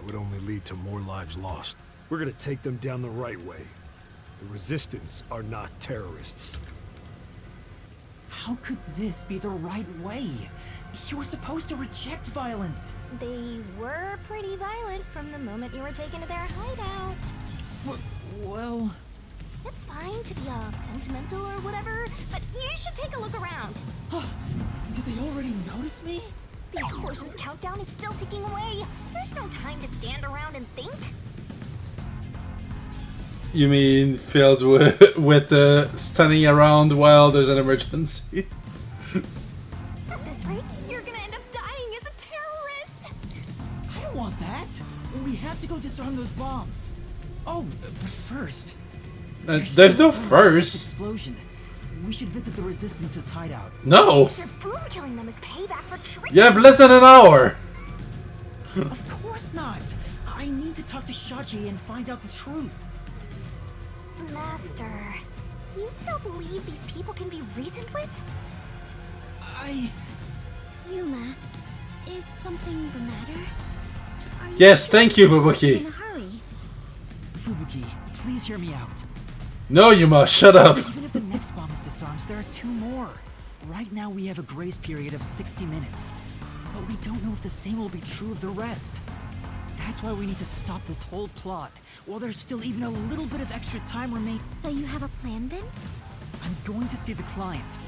would only lead to more lives lost. We're gonna take them down the right way. The Resistance are not terrorists. How could this be the right way? You were supposed to reject violence. They were pretty violent from the moment you were taken to their hideout. Well... It's fine to be all sentimental or whatever, but you should take a look around. Did they already notice me? The explosion countdown is still ticking away. There's no time to stand around and think. You mean filled with standing around while there's an emergency? At this rate, you're gonna end up dying as a terrorist. I don't want that. We have to go disarm those bombs. Oh, but first... There's no first. Explosion. We should visit the Resistance's hideout. No. Your boom killing them is payback for tricking. You have less than an hour. Of course not. I need to talk to Shachi and find out the truth. Master, you still believe these people can be reasoned with? Yuma, is something the matter? Are you Yes, sure thank you, you're Fubuki. in a hurry? Fubuki, please hear me out. No, Yuma, shut up. Even if the next bomb is disarmed, there are 2 more. Right now we have a grace period of 60 minutes. But we don't know if the same will be true of the rest. That's why we need to stop this whole plot, while there's still even a little bit of extra time remaining. So you have a plan then? I'm going to see the client.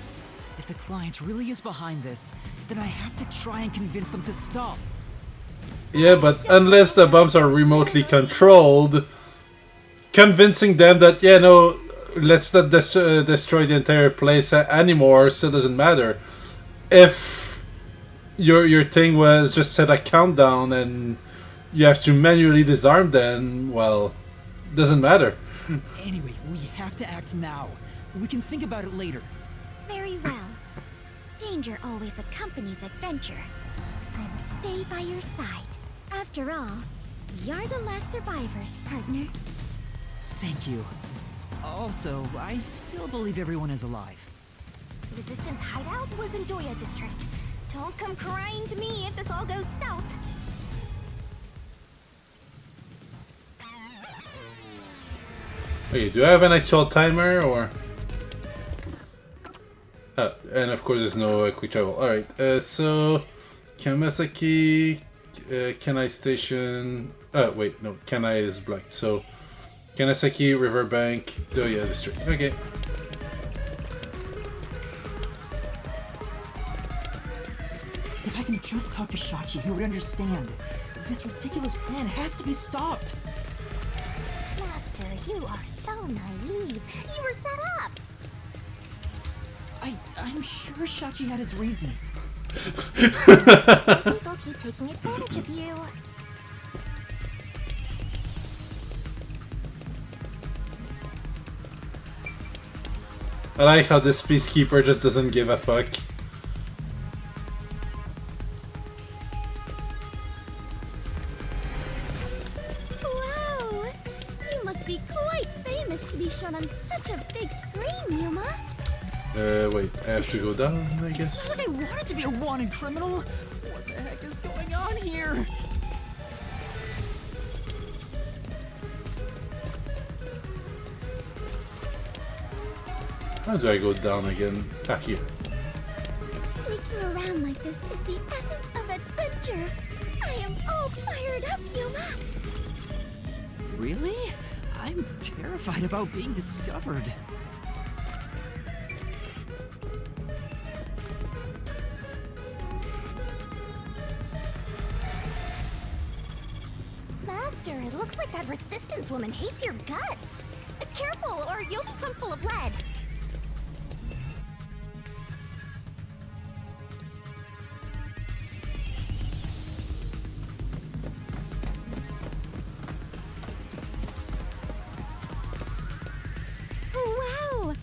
If the client really is behind this, then I have to try and convince them to stop. Yeah, but unless the bombs are remotely controlled, convincing them that, yeah, no, let's not destroy the entire place anymore still doesn't matter. If your thing was just set a countdown and you have to manually disarm them, well, doesn't matter. Anyway, we have to act now. We can think about it later. Very well. Danger always accompanies adventure. I will stay by your side. After all, we are the last survivors, partner. Thank you. Also, I still believe everyone is alive. The Resistance hideout was in Doya District. Don't come crying to me if this all goes south. Okay, do I have an actual timer or? Oh, and of course there's no quick travel. Alright, so Kamasaki, Kanai Station. Oh, wait, no, Kanai is blocked. So Kanasaki, Riverbank, Doya District. Okay. If I can just talk to Shachi, he would understand. This ridiculous plan has to be stopped. Master, you are so naive. You were set up. I'm sure Shachi had his reasons. People keep taking advantage of you. I like how this peacekeeper just doesn't give a fuck. Wow! You must be quite famous to be shown on such a big screen, Yuma. Wait, I have to go down, I guess. It's not like I wanted to be a wanted criminal. What the heck is going on here? How do I go down again? Back here. Sneaking around like this is the essence of adventure. I am all fired up, Yuma. Really? I'm terrified about being discovered. Master, it looks like that Resistance woman hates your guts. Careful, or you'll become full of lead. Wow!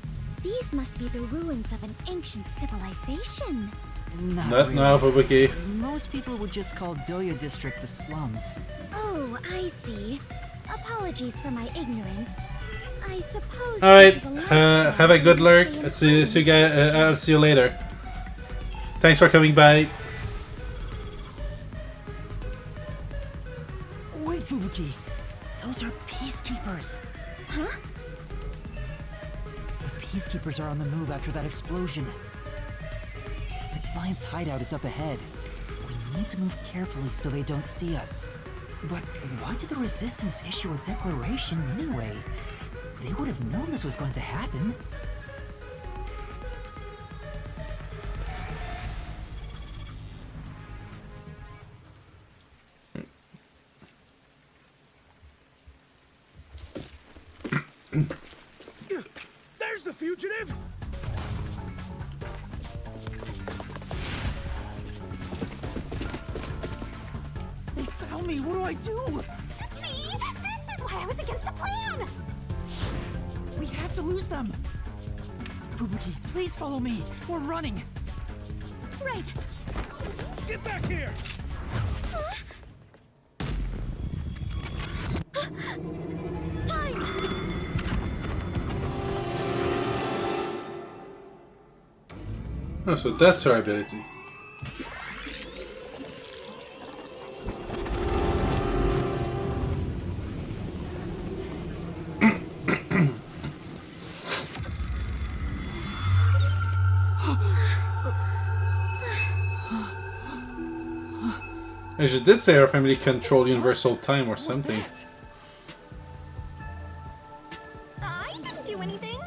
These must be the ruins of an ancient civilization. Not Not really. now, Fubuki. Most people would just call Doya District the slums. Oh, I see. Apologies for my ignorance. I suppose. Alright, this is a lifestyle have a good you lurk. stay in See you guys. I'll see you later. Thanks for coming by. Wait, Fubuki. Those are peacekeepers. Huh? The peacekeepers are on the move after that explosion. The client's hideout is up ahead. We need to move carefully so they don't see us. But why did the Resistance issue a declaration anyway? They would have known this was going to happen. There's the fugitive! They found me! What do I do? See? This is why I was against the plan! We have to lose them! Fubuki, please follow me! We're running! Right. Get back here! Time! Oh, so that's her ability. She did say her family control universal time or something. I didn't do anything.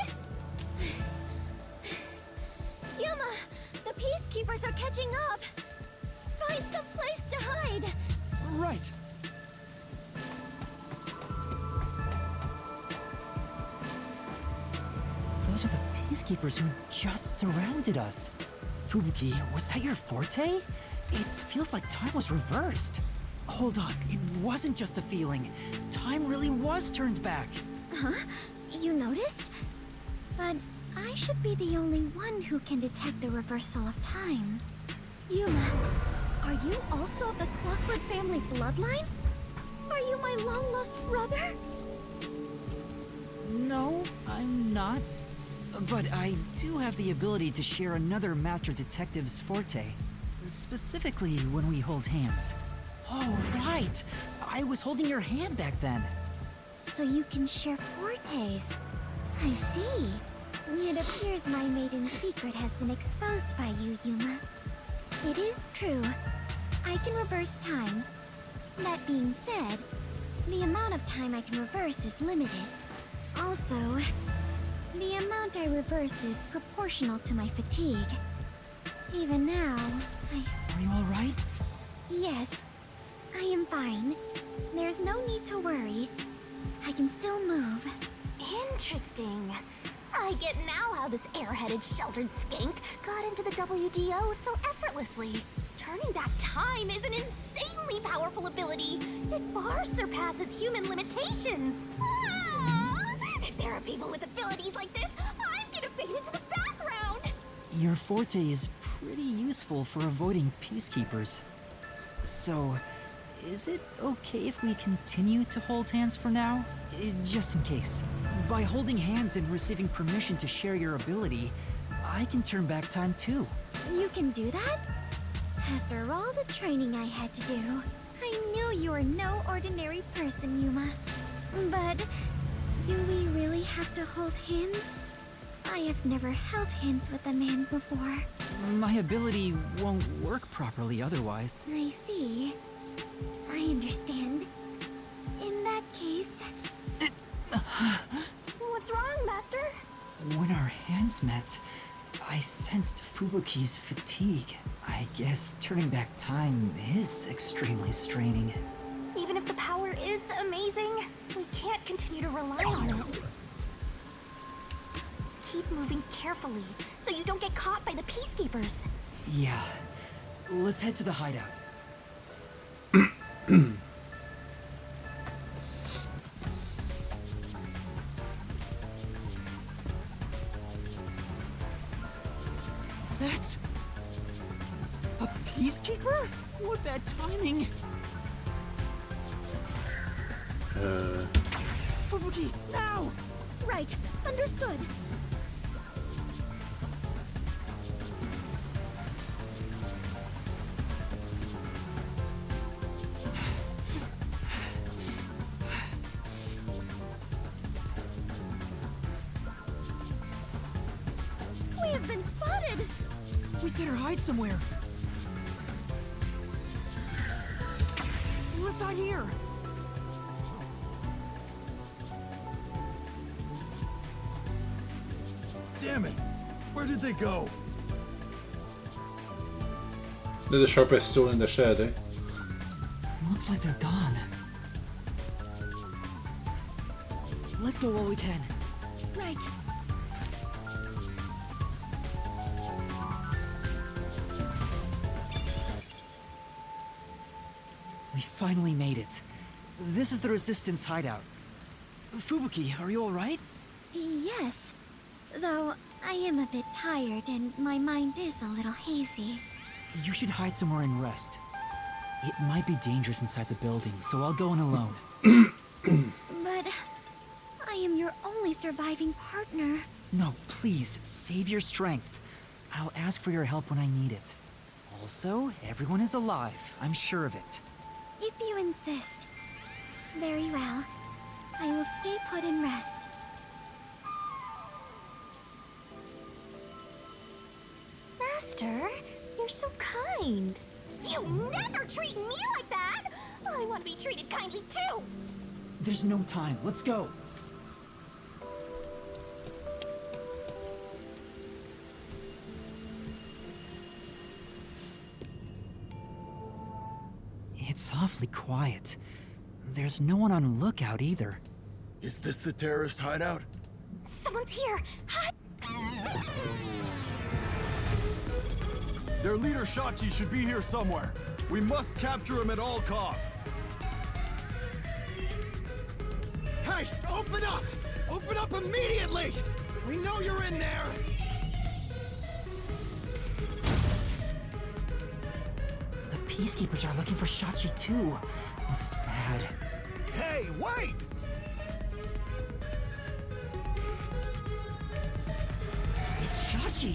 Yuma, the peacekeepers are catching up. Find some place to hide. Right! Those are the peacekeepers who just surrounded us. Fubuki, was that your forte? It feels like time was reversed. Hold on, it wasn't just a feeling. Time really was turned back. Huh? You noticed? But I should be the only one who can detect the reversal of time. Yuma, are you also of the Clockwork family bloodline? Are you my long-lost brother? No, I'm not. But I do have the ability to share another Master Detective's forte. Specifically when we hold hands. Oh, right! I was holding your hand back then. So you can share fortes. I see. It appears my maiden secret has been exposed by you, Yuma. It is true. I can reverse time. That being said, the amount of time I can reverse is limited. Also, the amount I reverse is proportional to my fatigue. Even now, Are you alright? Yes, I am fine. There's no need to worry. I can still move. Interesting. I get now how this airheaded, sheltered skank got into the WDO so effortlessly. Turning back time is an insanely powerful ability. It far surpasses human limitations. If there are people with abilities like this, I'm gonna fade into the background. Your forte is pretty useful for avoiding peacekeepers. So, is it okay if we continue to hold hands for now? Just in case. By holding hands and receiving permission to share your ability, I can turn back time too. You can do that? After all the training I had to do, I knew you were no ordinary person, Yuma. But do we really have to hold hands? I have never held hands with a man before. My ability won't work properly otherwise. I see. I understand. In that case... What's wrong, Master? When our hands met, I sensed Fubuki's fatigue. I guess turning back time is extremely straining. Even if the power is amazing, we can't continue to rely on it. Keep moving carefully, so you don't get caught by the peacekeepers. Yeah. Let's head to the hideout. That's... a peacekeeper? What bad timing! Fubuki, now! Right, understood. We have been spotted! We'd better hide somewhere. Let's hide here. Damn it! Where did they go? They're the sharpest tool in the shed, eh? Looks like they're gone. Let's go while we can. Right. We finally made it. This is the Resistance hideout. Fubuki, are you alright? Yes. Though I am a bit tired and my mind is a little hazy. You should hide somewhere and rest. It might be dangerous inside the building, so I'll go in alone. But I am your only surviving partner. No, please, save your strength. I'll ask for your help when I need it. Also, everyone is alive. I'm sure of it. If you insist. Very well. I will stay put and rest. Master, you're so kind. You never treat me like that! I want to be treated kindly too! There's no time. Let's go. It's awfully quiet. There's no one on lookout either. Is this the terrorist hideout? Someone's here! Hi! Their leader Shachi should be here somewhere. We must capture him at all costs. Hey, open up! Open up immediately! We know you're in there! The peacekeepers are looking for Shachi too. This is bad. Hey, wait! Shachi!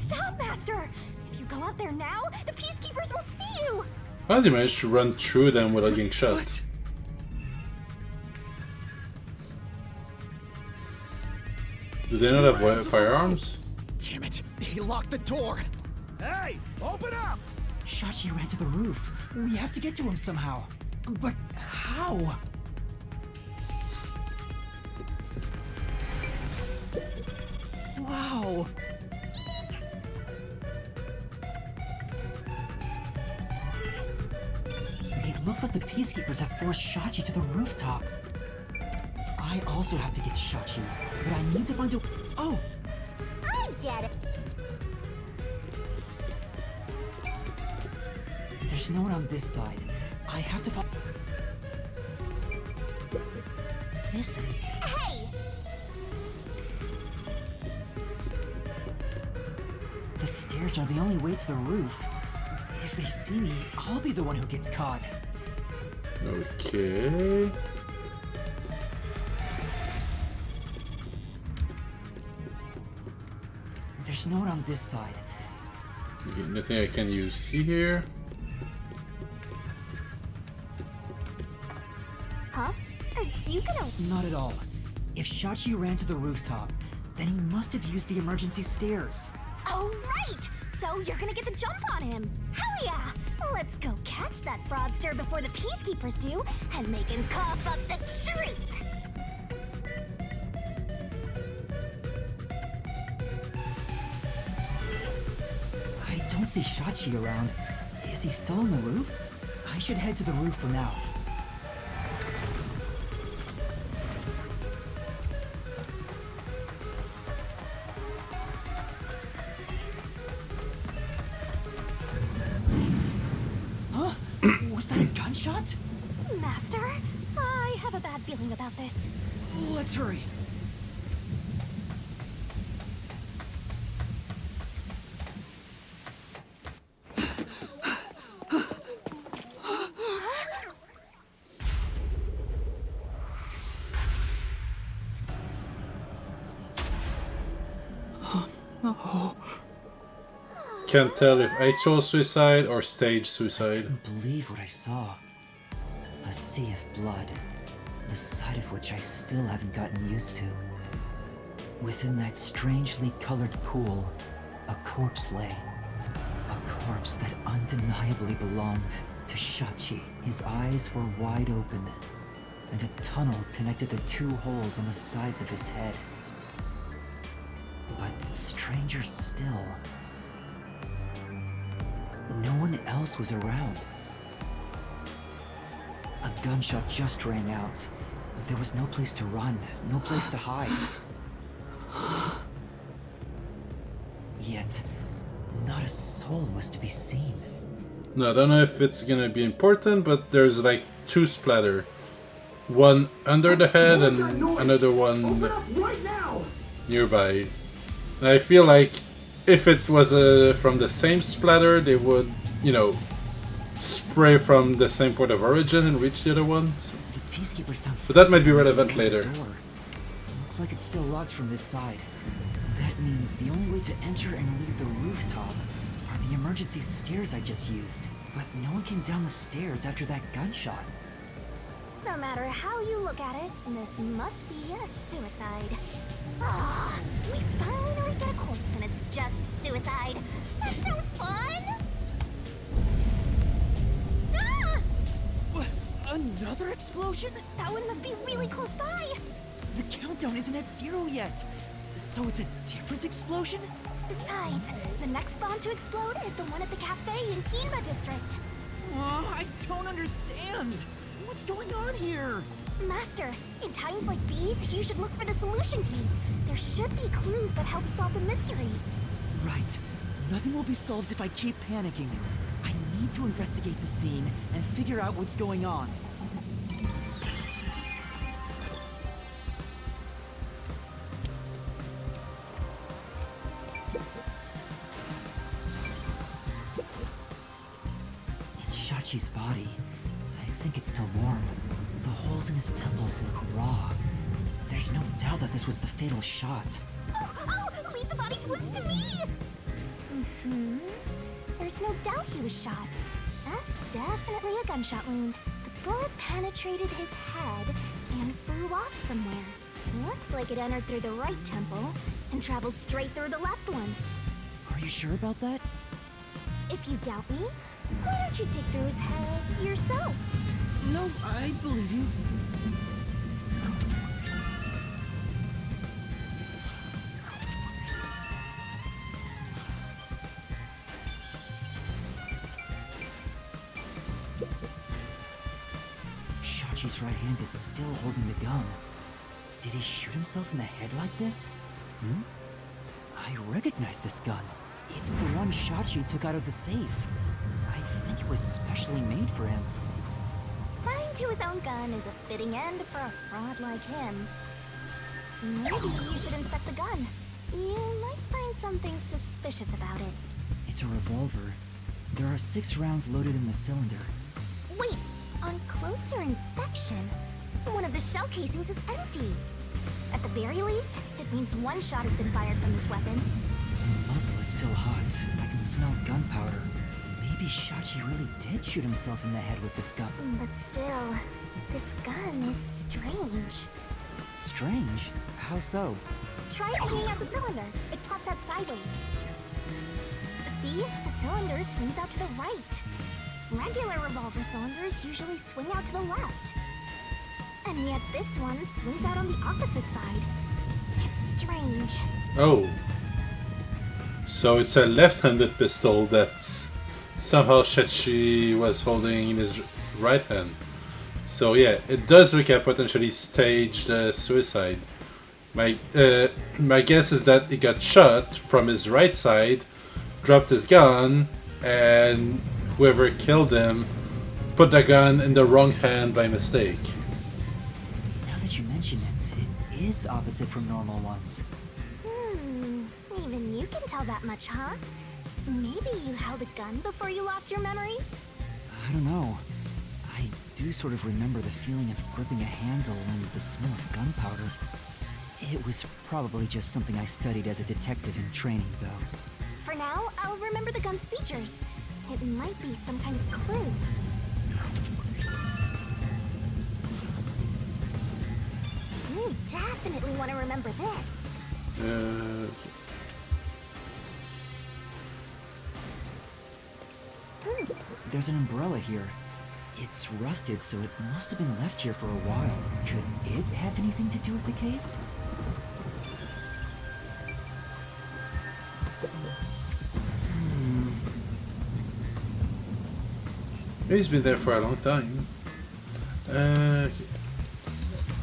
Stop, Master! If you go out there now, the Peacekeepers will see you! How did you manage to run through them without getting shot? What? Do they not have firearms? Damn it! He locked the door! Hey! Open up! Shachi ran to the roof. We have to get to him somehow. But how? Wow! It looks like the Peacekeepers have forced Shachi to the rooftop. I also have to get to Shachi, but I need to find a... Oh! I get it! There's no one on this side. I have to find... This is... Hey! The stairs are the only way to the roof. If they see me, I'll be the one who gets caught. Okay. There's no one on this side. Okay, nothing I can use. See here? Huh? Are you gonna... Not at all. If Shachi ran to the rooftop, then he must have used the emergency stairs. Oh, right! So you're gonna get the jump on him! Hell yeah! Let's go catch that fraudster before the Peacekeepers do, and make him cough up the truth! I don't see Shachi around. Is he still on the roof? I should head to the roof for now. Huh? Was that a gunshot? Master, I have a bad feeling about this. Let's hurry. Can't tell if actual suicide or staged suicide. I couldn't believe what I saw. A sea of blood, the sight of which I still haven't gotten used to. Within that strangely colored pool, a corpse lay. A corpse that undeniably belonged to Shachi. His eyes were wide open, and a tunnel connected the two holes on the sides of his head. But stranger still, no one else was around. A gunshot just rang out. There was no place to run, no place to hide. Yet, not a soul was to be seen. No, I don't know if it's gonna be important, but there's like two splatter. One under the head and another one nearby. And I feel like if it was from the same splatter, they would, you know, spray from the same point of origin and reach the other one. So. The Peacekeepers sound. But that might be relevant later. Looks like it's still locked from this side. That means the only way to enter and leave the rooftop are the emergency stairs I just used. But no one came down the stairs after that gunshot. No matter how you look at it, this must be a suicide. Ah, we finally get a corpse and it's just suicide. That's no fun! Ah! What? Another explosion? That one must be really close by. The countdown isn't at 0 yet. So it's a different explosion? Besides, the next bomb to explode is the one at the cafe in Ginma District. I don't understand. What's going on here? Master, in times like these, you should look for the solution keys. There should be clues that help solve the mystery. Right. Nothing will be solved if I keep panicking. I need to investigate the scene and figure out what's going on. It's Shachi's body. I think it's still warm. The holes in his temples look raw. There's no doubt that this was the fatal shot. Oh, leave the the body's wounds to me! Mm-hmm. There's no doubt he was shot. That's definitely a gunshot wound. The bullet penetrated his head and flew off somewhere. Looks like it entered through the right temple and traveled straight through the left one. Are you sure about that? If you doubt me, why don't you dig through his head yourself? No, I believe you. Shachi's right hand is still holding the gun. Did he shoot himself in the head like this? I recognize this gun. It's the one Shachi took out of the safe. I think it was specially made for him. Dying to his own gun is a fitting end for a fraud like him. Maybe you should inspect the gun. You might find something suspicious about it. It's a revolver. There are 6 rounds loaded in the cylinder. Wait, on closer inspection, one of the shell casings is empty. At the very least, it means one shot has been fired from this weapon. The muzzle is still hot. I can smell gunpowder. Maybe Shachi really did shoot himself in the head with this gun. But still, this gun is strange. Strange? How so? Try swinging out the cylinder. It plops out sideways. See? The cylinder swings out to the right. Regular revolver cylinders usually swing out to the left. And yet this one swings out on the opposite side. It's strange. Oh. So it's a left-handed pistol that somehow Shachi was holding in his right hand. So yeah, it does look at potentially staged suicide. My guess is that he got shot from his right side, dropped his gun, and whoever killed him put the gun in the wrong hand by mistake. Now that you mention it, it is opposite from normal ones. Even you can tell that much, huh? Maybe you held a gun before you lost your memories? I don't know. I do sort of remember the feeling of gripping a handle and the smell of gunpowder. It was probably just something I studied as a detective in training, though. For now, I'll remember the gun's features. It might be some kind of clue. You definitely want to remember this. There's an umbrella here. It's rusted, so it must have been left here for a while. Could it have anything to do with the case? He's been there for a long time.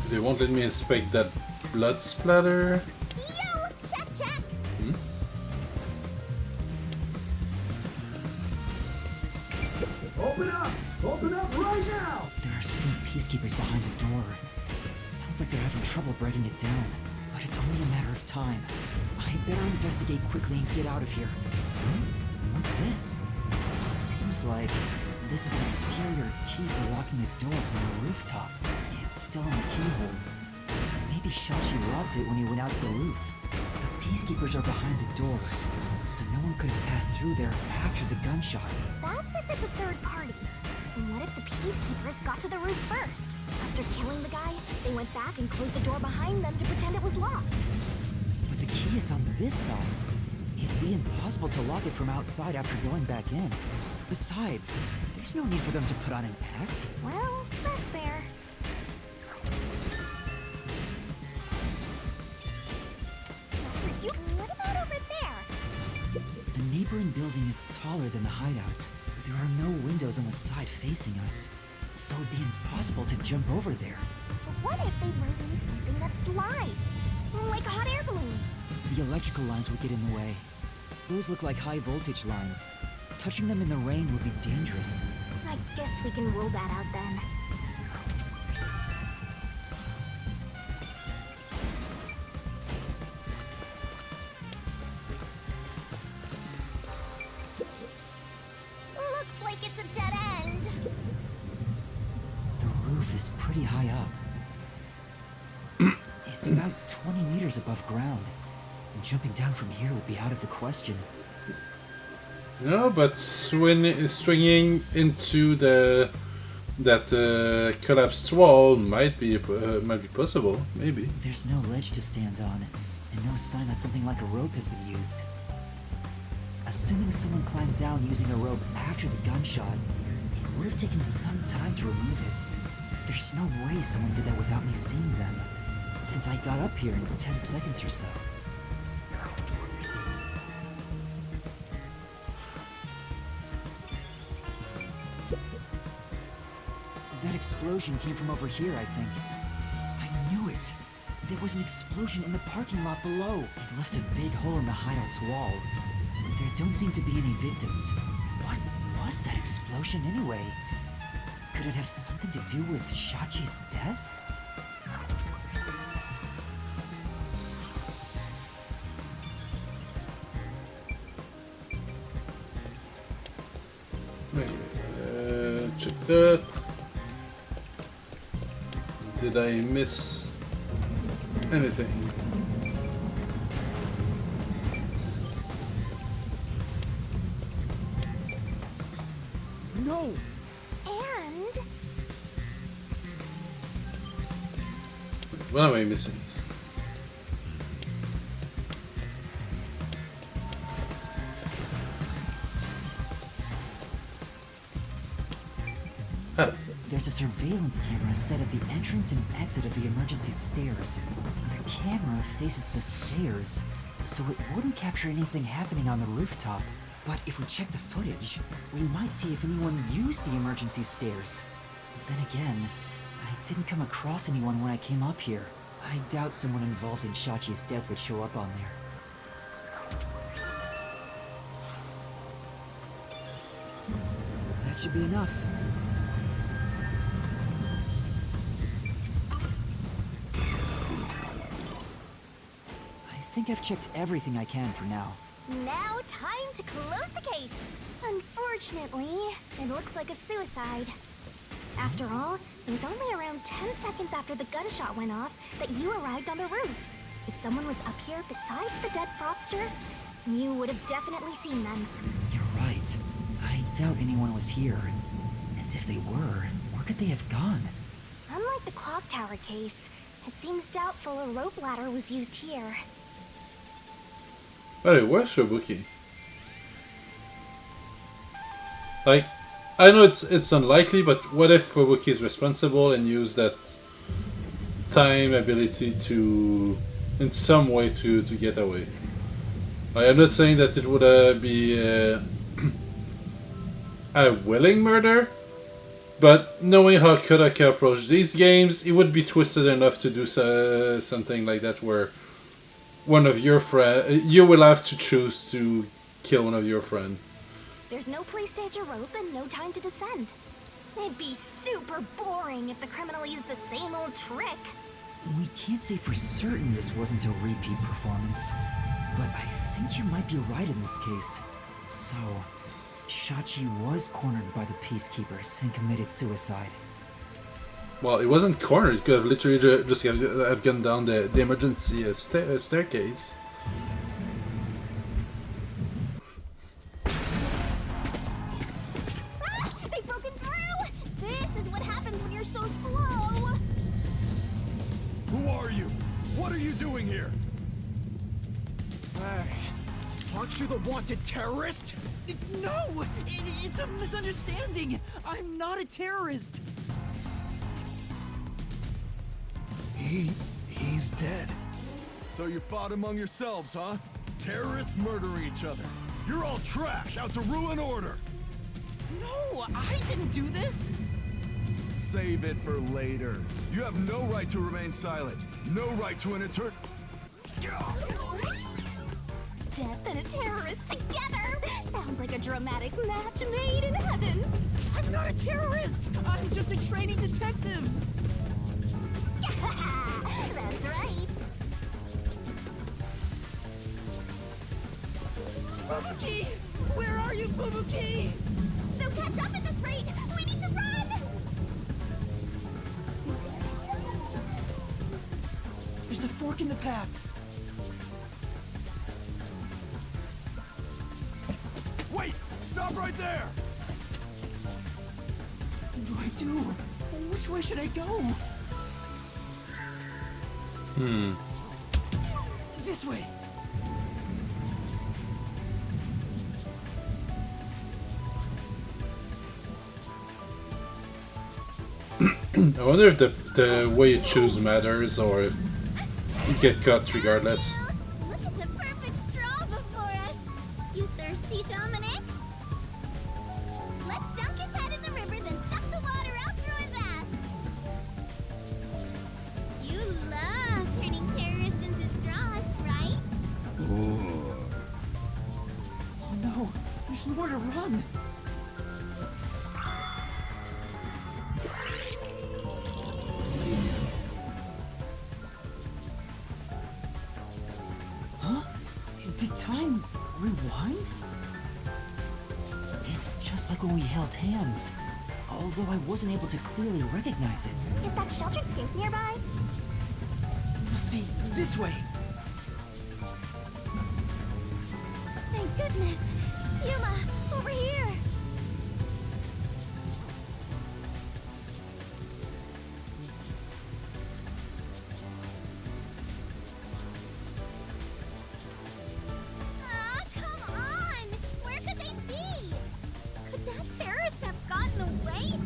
They won't let me inspect that blood splatter. Yo, check. Open up right now! There are still peacekeepers behind the door. Sounds like they're having trouble breaking it down. But it's only a matter of time. I better investigate quickly and get out of here. What's this? Seems like this is an exterior key for locking the door from the rooftop. It's still in the keyhole. Maybe Shachi robbed it when he went out to the roof. The peacekeepers are behind the door, so no one could have passed through there after the gunshot. That's if it's a third party. And what if the peacekeepers got to the roof first? After killing the guy, they went back and closed the door behind them to pretend it was locked. But the key is on this side. It'd be impossible to lock it from outside after going back in. Besides, there's no need for them to put on an act. Well, that's fair. Master, what about over there? The neighboring building is taller than the hideout. There are no windows on the side facing us, so it'd be impossible to jump over there. What if they bring in something that flies? Like a hot air balloon? The electrical lines would get in the way. Those look like high voltage lines. Touching them in the rain would be dangerous. I guess we can rule that out then. Looks like it's a dead end. The roof is pretty high up. It's about 20 meters above ground. Jumping down from here would be out of the question. No, but swinging into that collapsed wall might be possible. Maybe. There's no ledge to stand on, and no sign that something like a rope has been used. Assuming someone climbed down using a rope after the gunshot, it would have taken some time to remove it. There's no way someone did that without me seeing them, since I got up here in 10 seconds or so. That explosion came from over here, I think. I knew it! There was an explosion in the parking lot below. It left a big hole in the hideout's wall. There don't seem to be any victims. What was that explosion anyway? Could it have something to do with Shachi's death? Wait, check that. Did I miss anything? No! And... What am I missing? There's a surveillance camera set at the entrance and exit of the emergency stairs. The camera faces the stairs, so it wouldn't capture anything happening on the rooftop. But if we check the footage, we might see if anyone used the emergency stairs. Then again, I didn't come across anyone when I came up here. I doubt someone involved in Shachi's death would show up on there. That should be enough. I think I've checked everything I can for now. Now, time to close the case. Unfortunately, it looks like a suicide. After all, it was only around 10 seconds after the gunshot went off that you arrived on the roof. If someone was up here besides the dead fraudster, you would have definitely seen them. You're right. I doubt anyone was here. And if they were, where could they have gone? Unlike the clock tower case, it seems doubtful a rope ladder was used here. Hey, where's Shibuki? Like, I know it's unlikely, but what if Fubuki is responsible and used that time ability to, in some way, to get away? I'm not saying that it would be a willing murder, but knowing how Kodaka approached these games, it would be twisted enough to do something like that where one of your friends, you will have to choose to kill one of your friends. There's no place to hitch a rope and no time to descend. It'd be super boring if the criminal used the same old trick. We can't say for certain this wasn't a repeat performance, but I think you might be right in this case. So, Shachi was cornered by the Peacekeepers and committed suicide. Well, it wasn't cornered. It could have literally just have gone down the emergency staircase. Ah, they've broken through! This is what happens when you're so slow! Who are you? What are you doing here? Hey, aren't you the wanted terrorist? No! It's a misunderstanding! I'm not a terrorist! He's dead. So you fought among yourselves, huh? Terrorists murdering each other. You're all trash, out to ruin order. No, I didn't do this! Save it for later. You have no right to remain silent. No right to an eternal... Death and a terrorist together! Sounds like a dramatic match made in heaven! I'm not a terrorist! I'm just a training detective! That's right! Fubuki! Where are you, Fubuki? They'll catch up at this rate! We need to run! There's a fork in the path. stop right there! What do I do? Which way should I go? This way. I wonder if the way you choose matters or if you get cut regardless. Look at the perfect straw before us. You thirsty, Dominic? Let's dunk his head in the river, then suck the water out through his ass. You love turning terrorists into straws, right? Oh no, there's nowhere to run. Did time rewind? It's just like when we held hands, although I wasn't able to clearly recognize it. Is that sheltered skink nearby? Must be this way. Thank goodness. Yuma, over here. Ah, come on! Where could they be? Could that terrorist have gotten away?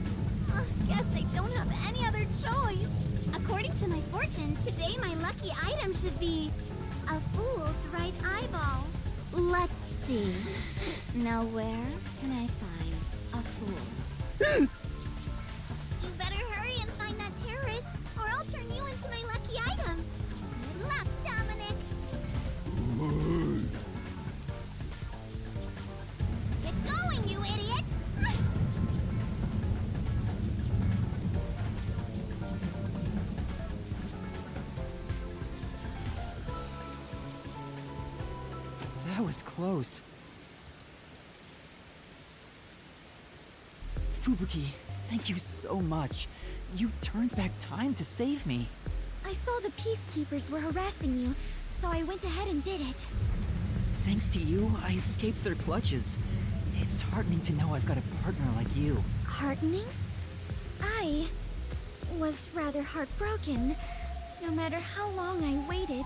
Guess I don't have any other choice. According to my fortune, today my lucky item should be a fool's right eyeball. Let's see. Now where can I find a fool? You better hurry and find that terrorist, or I'll turn you into my lucky item. Good luck, Dominic. Get going, you idiot! That was close. Fubuki, thank you so much. You turned back time to save me. I saw the peacekeepers were harassing you, so I went ahead and did it. Thanks to you, I escaped their clutches. It's heartening to know I've got a partner like you. Heartening? I was rather heartbroken. No matter how long I waited,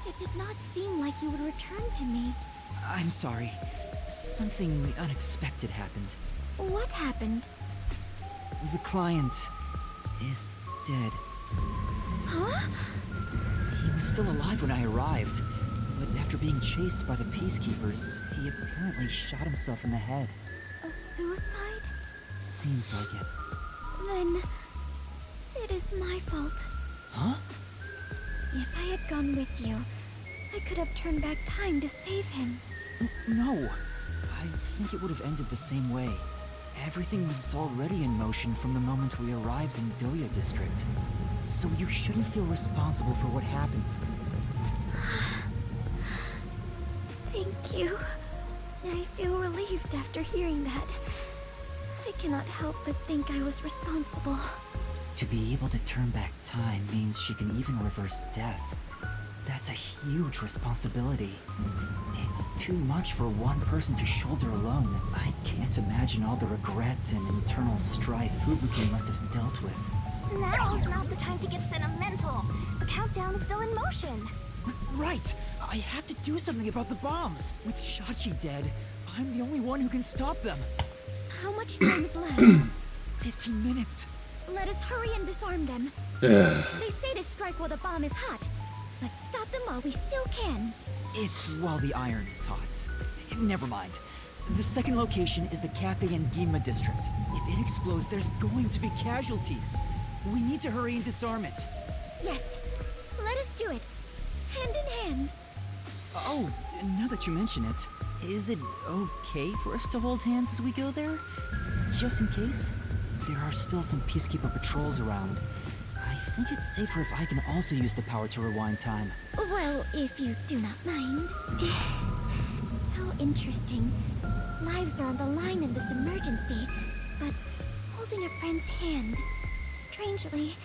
it did not seem like you would return to me. I'm sorry. Something unexpected happened. What happened? The client is dead. Huh? He was still alive when I arrived, but after being chased by the peacekeepers, he apparently shot himself in the head. A suicide? Seems like it. Then it is my fault. Huh? If I had gone with you, I could have turned back time to save him. No. I think it would have ended the same way. Everything was already in motion from the moment we arrived in Doya District. So you shouldn't feel responsible for what happened. Thank you. I feel relieved after hearing that. I cannot help but think I was responsible. To be able to turn back time means she can even reverse death. That's a huge responsibility. It's too much for one person to shoulder alone. I can't imagine all the regret and internal strife Fubuki must have dealt with. Now's not the time to get sentimental. The countdown is still in motion. Right! I have to do something about the bombs! With Shachi dead, I'm the only one who can stop them. How much time is left? 15 minutes. Let us hurry and disarm them. Yeah. They say to strike while the bomb is hot. Let's stop them while we still can. It's while the iron is hot. Never mind. The second location is the cafe in Ginma district. If it explodes, there's going to be casualties. We need to hurry and disarm it. Yes. Let us do it. Hand in hand. Oh, now that you mention it, is it okay for us to hold hands as we go there? Just in case? There are still some Peacekeeper patrols around. I think it's safer if I can also use the power to rewind time. Well, if you do not mind. So interesting. Lives are on the line in this emergency, but holding a friend's hand, strangely,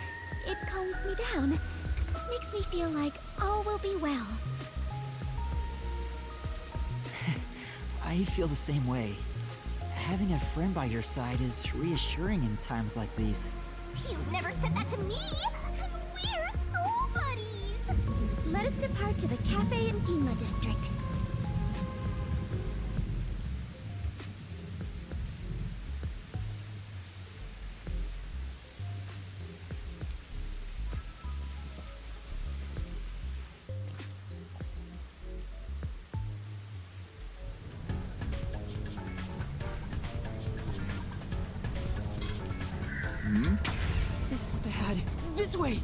it calms me down. Makes me feel like all will be well. I feel the same way. Having a friend by your side is reassuring in times like these. You've never said that to me! We're soul buddies! Let us depart to the cafe in Ginma district. This is bad. This way!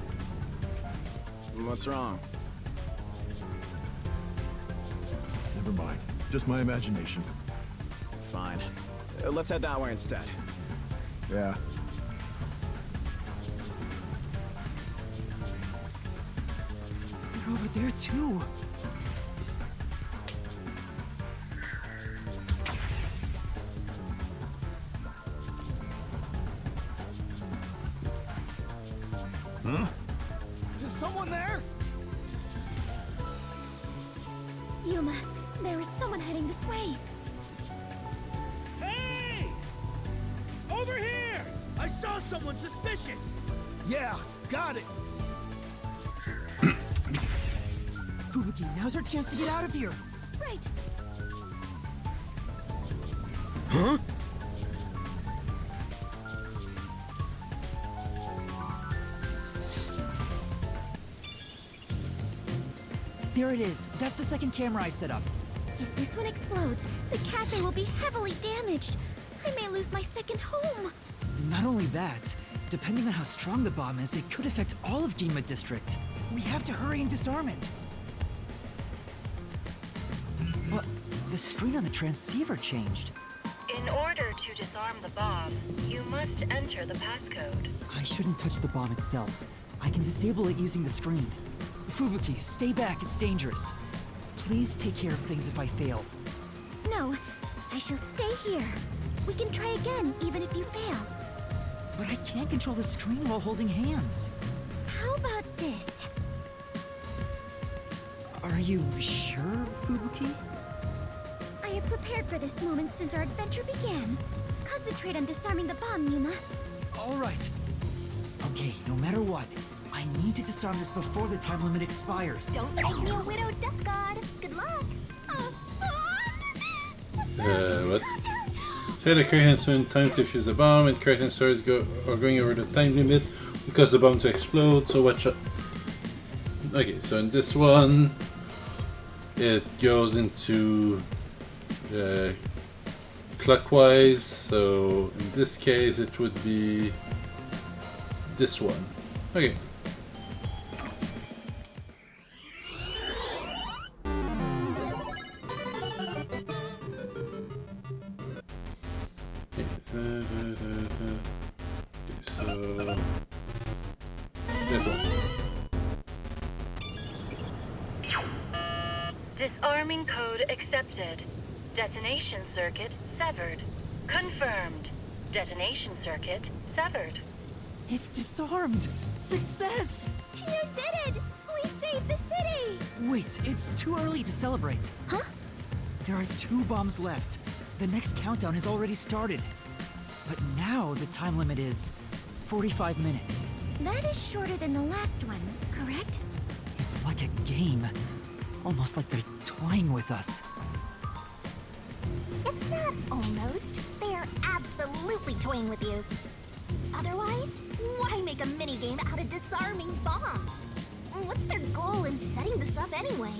What's wrong? Never mind. Just my imagination. Fine. Let's head that way instead. Yeah. They're over there too. Huh? Is someone there? Yuma, there is someone heading this way. Hey! Over here! I saw someone suspicious! Yeah, got it! Fubuki, now's our chance to get out of here! Right. Huh? There it is. That's the second camera I set up. If this one explodes, the cafe will be heavily damaged. I may lose my second home. Not only that, depending on how strong the bomb is, it could affect all of Ginma District. We have to hurry and disarm it. But the screen on the transceiver changed. In order to disarm the bomb, you must enter the passcode. I shouldn't touch the bomb itself. I can disable it using the screen. Fubuki, stay back, it's dangerous. Please take care of things if I fail. No, I shall stay here. We can try again, even if you fail. But I can't control the screen while holding hands. How about this? Are you sure, Fubuki? I have prepared for this moment since our adventure began. Concentrate on disarming the bomb, Yuma. All right. Okay, no matter what, I need to disarm this before the time limit expires. Don't make me a widow duck god. Good luck. What? Say the curtain soon time to fuse the bomb, and curtain stars are going over the time limit because the bomb to explode, so watch out. Okay, so in this one, it goes into clockwise, so in this case it would be this one. Okay. Disarming code accepted. Detonation circuit severed. Confirmed. Detonation circuit severed. It's disarmed! Success! You did it! We saved the city! Wait, it's too early to celebrate. Huh? There are 2 bombs left. The next countdown has already started. But now the time limit is 45 minutes. That is shorter than the last one, correct? It's like a game. Almost like they're toying with us. It's not almost. They're absolutely toying with you. Otherwise, why make a minigame out of disarming bombs? What's their goal in setting this up anyway?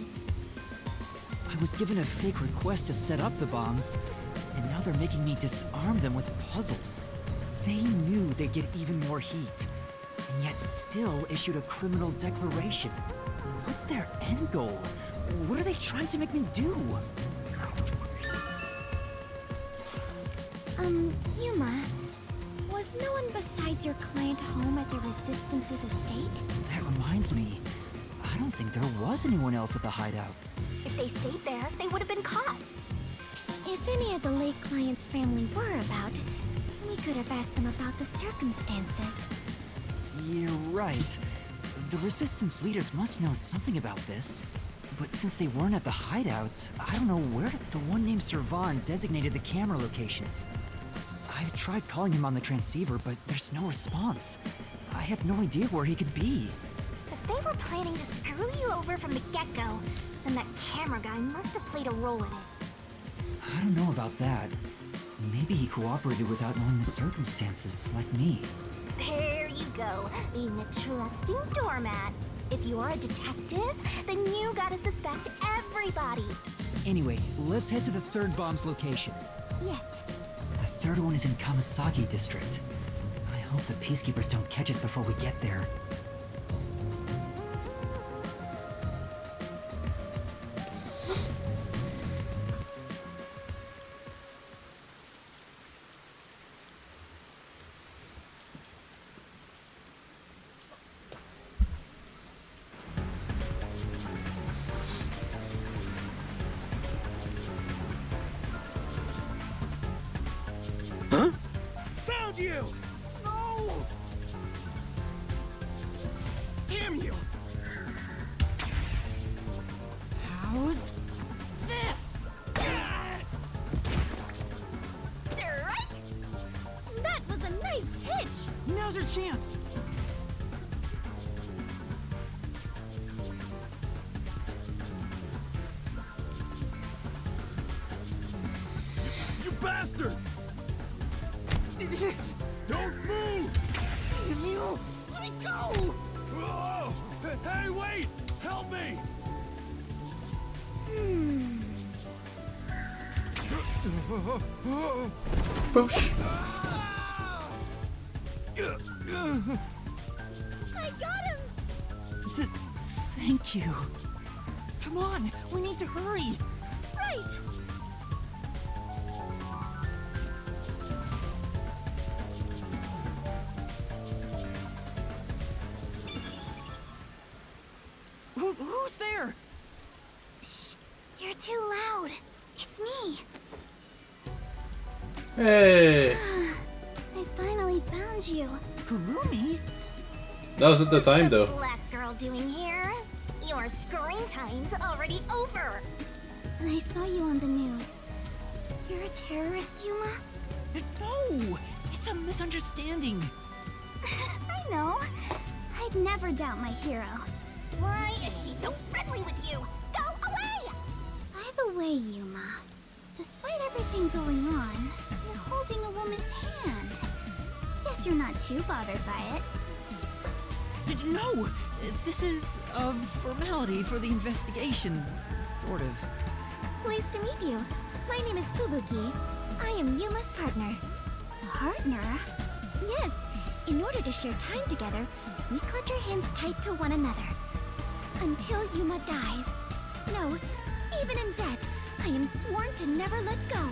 I was given a fake request to set up the bombs, and now they're making me disarm them with puzzles. They knew they'd get even more heat, and yet still issued a criminal declaration. What's their end goal? What are they trying to make me do? Yuma, was no one besides your client home at the Resistance's estate? That reminds me, I don't think there was anyone else at the hideout. If they stayed there, they would have been caught. If any of the late client's family were about, we could have asked them about the circumstances. You're right. The Resistance leaders must know something about this. but since they weren't at the hideout, I don't know where the one named Servan designated the camera locations. I've tried calling him on the transceiver, but there's no response. I have no idea where he could be. If they were planning to screw you over from the get-go, then that camera guy must have played a role in it. I don't know about that. Maybe he cooperated without knowing the circumstances, like me. There you go, being a trusting doormat. If you're a detective, then you gotta suspect everybody. Anyway, let's head to the third bomb's location. Yes. The third one is in Kamasaki District. I hope the Peacekeepers don't catch us before we get there. Found you! No! Damn you! How's this? Strike! That was a nice pitch! Now's our chance! You bastards! Don't move! Damn you! Let me go! Oh, hey, wait! Help me! Boosh. I got him! Thank you. Come on, we need to hurry. Right! Who's there? Shh! You're too loud. It's me. Hey! I finally found you. Kurumi? That was at the time, though. What's the black girl doing here? Your screen time's already over. I saw you on the news. You're a terrorist, Yuma? No! It's a misunderstanding. I know. I'd never doubt my hero. Why is she so friendly with you? Go away! By the way, Yuma, despite everything going on, you're holding a woman's hand. Guess you're not too bothered by it. No! This is a formality for the investigation, sort of. Pleased to meet you. My name is Fubuki. I am Yuma's partner. Partner? Yes. In order to share time together, we clutch our hands tight to one another. Until Yuma dies. No, even in death, I am sworn to never let go.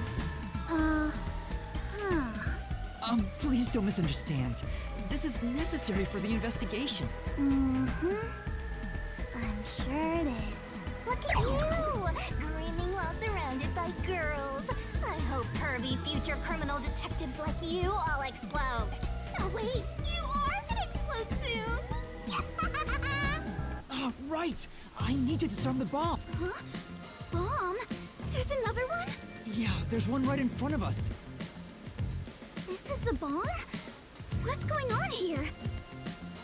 Please don't misunderstand. This is necessary for the investigation. Mm-hmm. I'm sure it is. Look at you! Grinning while surrounded by girls. I hope pervy future criminal detectives like you all explode. Oh wait, you are gonna explode soon! Oh, right! I need to disarm the bomb. Huh? Bomb? There's another one? Yeah, there's one right in front of us. This is the bomb? What's going on here?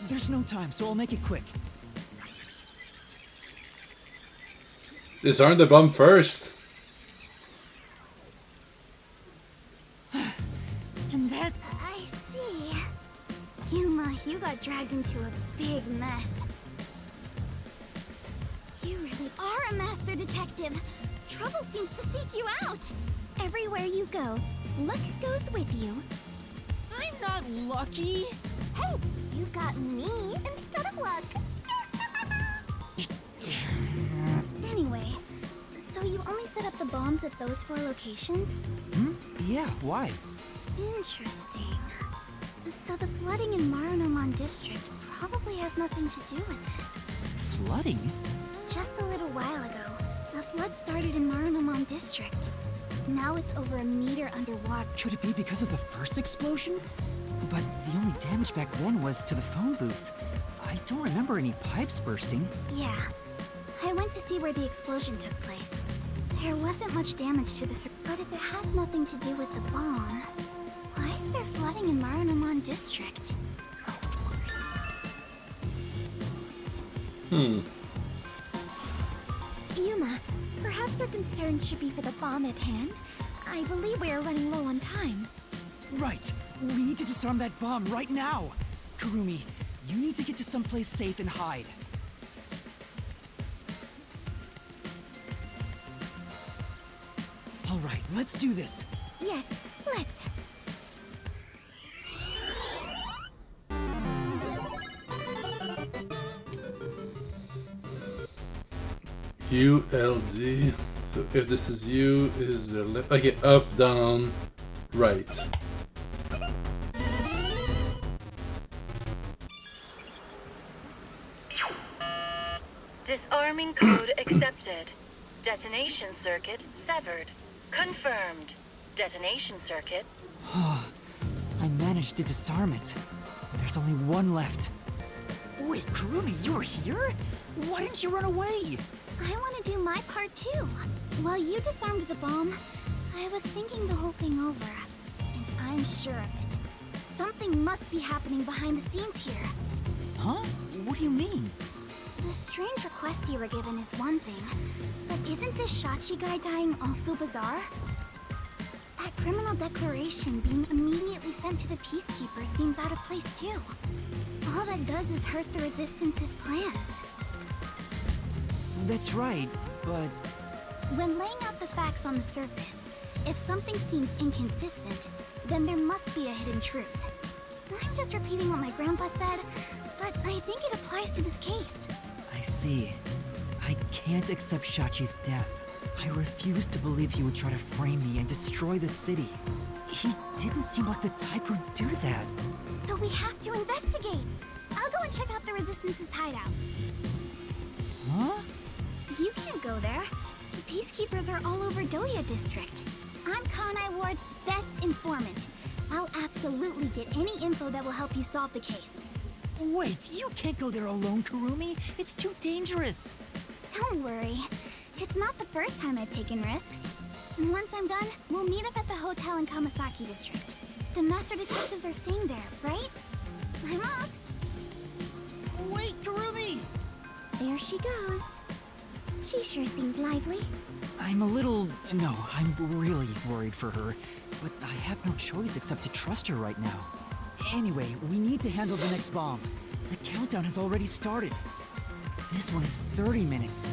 There's no time, so I'll make it quick. Disarm the bomb first. And that... I see. Yuma, you got dragged into a big mess. You really are a master detective. Trouble seems to seek you out. Everywhere you go, luck goes with you. I'm not lucky. Hey, you've got me instead of luck. Anyway, so you only set up the bombs at those 4 locations? Yeah, why? Interesting. So the flooding in Marunomon District probably has nothing to do with it. Flooding? Just a little while ago, a flood started in Marunomon District. Now it's over a meter underwater. Should it be because of the first explosion? But the only damage back then was to the phone booth. I don't remember any pipes bursting. Yeah. I went to see where the explosion took place. There wasn't much damage to the but if it has nothing to do with the bomb, why is there flooding in Maranamon District? Yuma, perhaps our concerns should be for the bomb at hand. I believe we are running low on time. Right. We need to disarm that bomb right now. Kurumi, you need to get to someplace safe and hide. All right, let's do this. Yes, let's. ULD. So if this is U, is the left? Okay, up, down, right. Disarming code accepted. Detonation circuit severed. Confirmed. Detonation circuit. I managed to disarm it. There's only one left. Wait, Kurumi, you were here? Why didn't you run away? I want to do my part too. While you disarmed the bomb, I was thinking the whole thing over. And I'm sure of it. Something must be happening behind the scenes here. Huh? What do you mean? The strange request you were given is one thing, but isn't this Shachi guy dying also bizarre? That criminal declaration being immediately sent to the Peacekeeper seems out of place too. All that does is hurt the Resistance's plans. That's right, but... When laying out the facts on the surface, if something seems inconsistent, then there must be a hidden truth. I'm just repeating what my grandpa said, but I think it applies to this case. I see. I can't accept Shachi's death. I refuse to believe he would try to frame me and destroy the city. He didn't seem like the type who'd do that. So we have to investigate. I'll go and check out the Resistance's hideout. Huh? You can't go there. The Peacekeepers are all over Doya District. I'm Kanai Ward's best informant. I'll absolutely get any info that will help you solve the case. Wait, you can't go there alone, Kurumi. It's too dangerous. Don't worry. It's not the first time I've taken risks. And once I'm done, we'll meet up at the hotel in Kamasaki District. The master detectives are staying there, right? I'm up. Wait, Kurumi! There she goes. She sure seems lively. I'm a little... No, I'm really worried for her. But I have no choice except to trust her right now. Anyway, we need to handle the next bomb. The countdown has already started. This one is 30 minutes.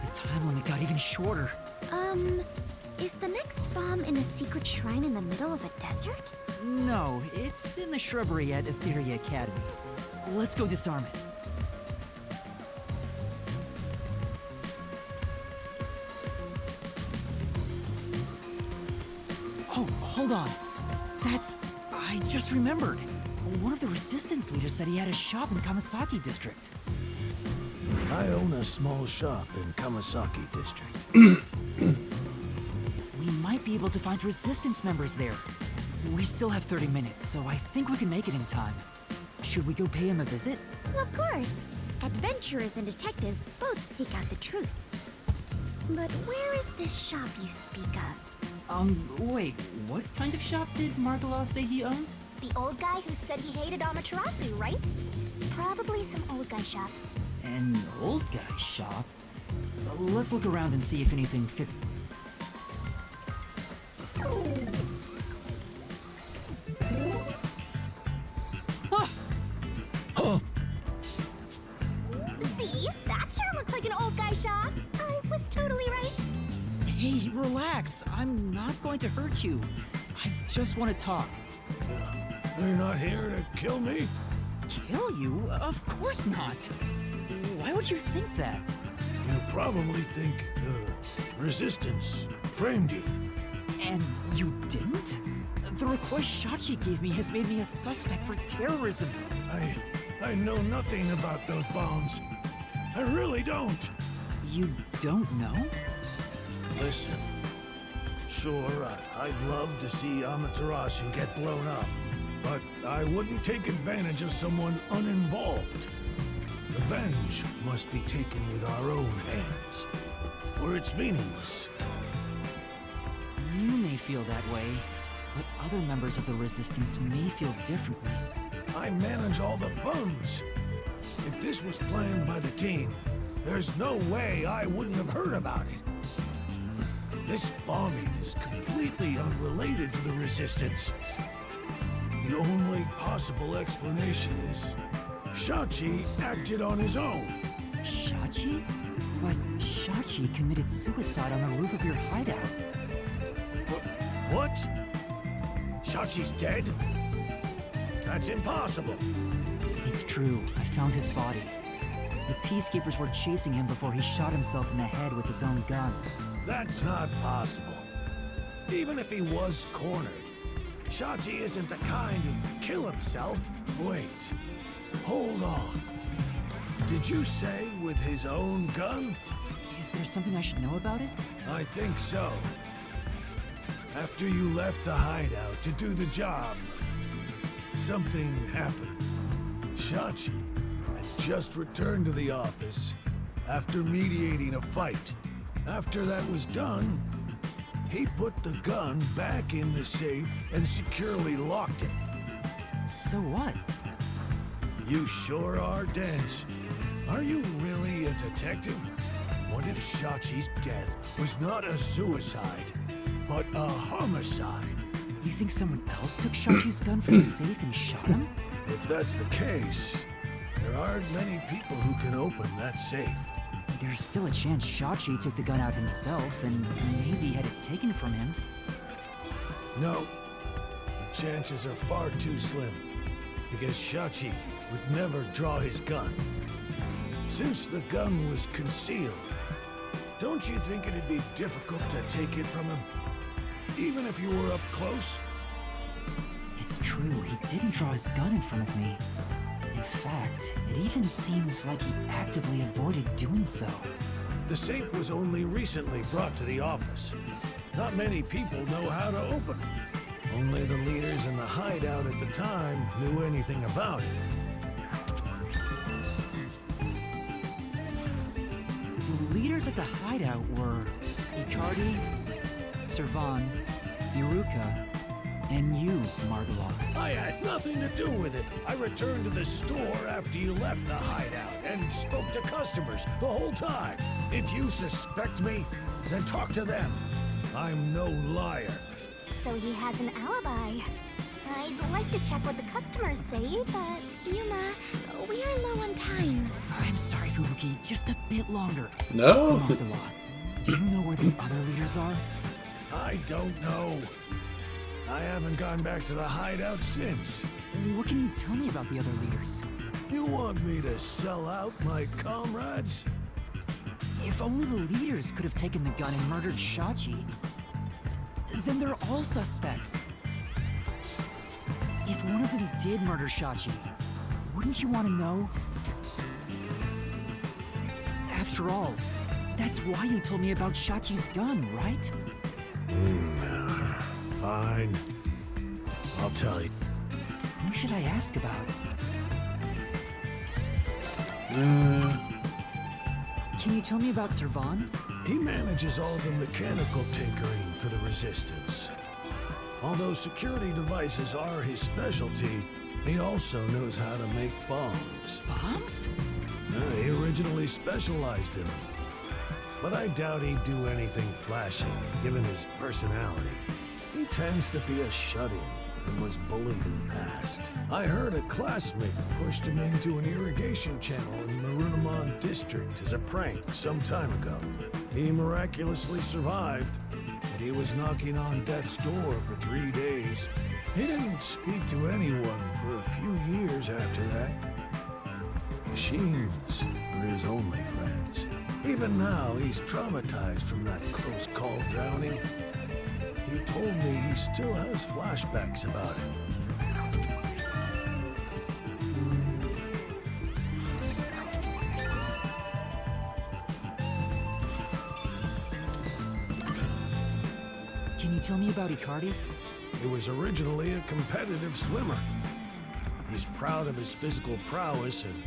The time limit got even shorter. Is the next bomb in a secret shrine in the middle of a desert? No, it's in the shrubbery at Etheria Academy. Let's go disarm it. Oh, hold on. That's... I just remembered. One of the Resistance leaders said he had a shop in Kamasaki District. I own a small shop in Kamasaki District. We might be able to find Resistance members there. We still have 30 minutes, so I think we can make it in time. Should we go pay him a visit? Of course. Adventurers and detectives both seek out the truth. But where is this shop you speak of? Wait, what kind of shop did Margala say he owned? The old guy who said he hated Amaterasu, right? Probably some old guy shop. An old guy shop? Let's look around and see if anything fit. See? That sure looks like an old guy shop. I was totally right. Hey, relax. I'm not going to hurt you. I just want to talk. They're not here to kill me? Kill you? Of course not. Why would you think that? You probably think the Resistance framed you. And you didn't? The request Shachi gave me has made me a suspect for terrorism. I know nothing about those bombs. I really don't. You don't know? Listen, sure, I'd love to see Amaterasu get blown up, but I wouldn't take advantage of someone uninvolved. Revenge must be taken with our own hands, or it's meaningless. You may feel that way, but other members of the Resistance may feel differently. I manage all the bums. If this was planned by the team, there's no way I wouldn't have heard about it. This bombing is completely unrelated to the Resistance. The only possible explanation is Shachi acted on his own. Shachi? But Shachi committed suicide on the roof of your hideout. What? Shachi's dead? That's impossible. It's true. I found his body. The Peacekeepers were chasing him before he shot himself in the head with his own gun. That's not possible. Even if he was cornered, Shachi isn't the kind who'd kill himself. Wait. Hold on. Did you say with his own gun? Is there something I should know about it? I think so. After you left the hideout to do the job, something happened. Shachi had just returned to the office after mediating a fight. After that was done, he put the gun back in the safe and securely locked it. So what? You sure are dense. Are you really a detective? What if Shachi's death was not a suicide, but a homicide? You think someone else took Shachi's gun from the safe and shot him? If that's the case, there aren't many people who can open that safe. There's still a chance Shachi took the gun out himself and maybe had it taken from him. No, the chances are far too slim, because Shachi would never draw his gun. Since the gun was concealed, don't you think it'd be difficult to take it from him? Even if you were up close? It's true, he didn't draw his gun in front of me. In fact, it even seems like he actively avoided doing so. The safe was only recently brought to the office. Not many people know how to open it. Only the leaders in the hideout at the time knew anything about it. The leaders at the hideout were Icardi, Servan, Iruka, and you, Margala. I had nothing to do with it. I returned to the store after you left the hideout and spoke to customers the whole time. If you suspect me, then talk to them. I'm no liar. So he has an alibi. I'd like to check what the customers say, but... Yuma, we are low on time. I'm sorry, Fubuki, just a bit longer. No. Margala, do you know where the other leaders are? I don't know. I haven't gone back to the hideout since. What can you tell me about the other leaders? You want me to sell out my comrades? If only the leaders could have taken the gun and murdered Shachi, then they're all suspects. If one of them did murder Shachi, wouldn't you want to know? After all, that's why you told me about Shachi's gun, right? Fine. I'll tell you. Who should I ask about? Can you tell me about Servan? He manages all the mechanical tinkering for the Resistance. Although security devices are his specialty, he also knows how to make bombs. Bombs? He originally specialized in them. But I doubt he'd do anything flashy, given his personality. He tends to be a shut-in and was bullied in the past. I heard a classmate pushed him into an irrigation channel in Marunamon district as a prank some time ago. He miraculously survived, but he was knocking on death's door for 3 days. He didn't speak to anyone for a few years after that. Machines were his only friends. Even now, he's traumatized from that close call drowning. He told me he still has flashbacks about it. Can you tell me about Icardi? He was originally a competitive swimmer. He's proud of his physical prowess and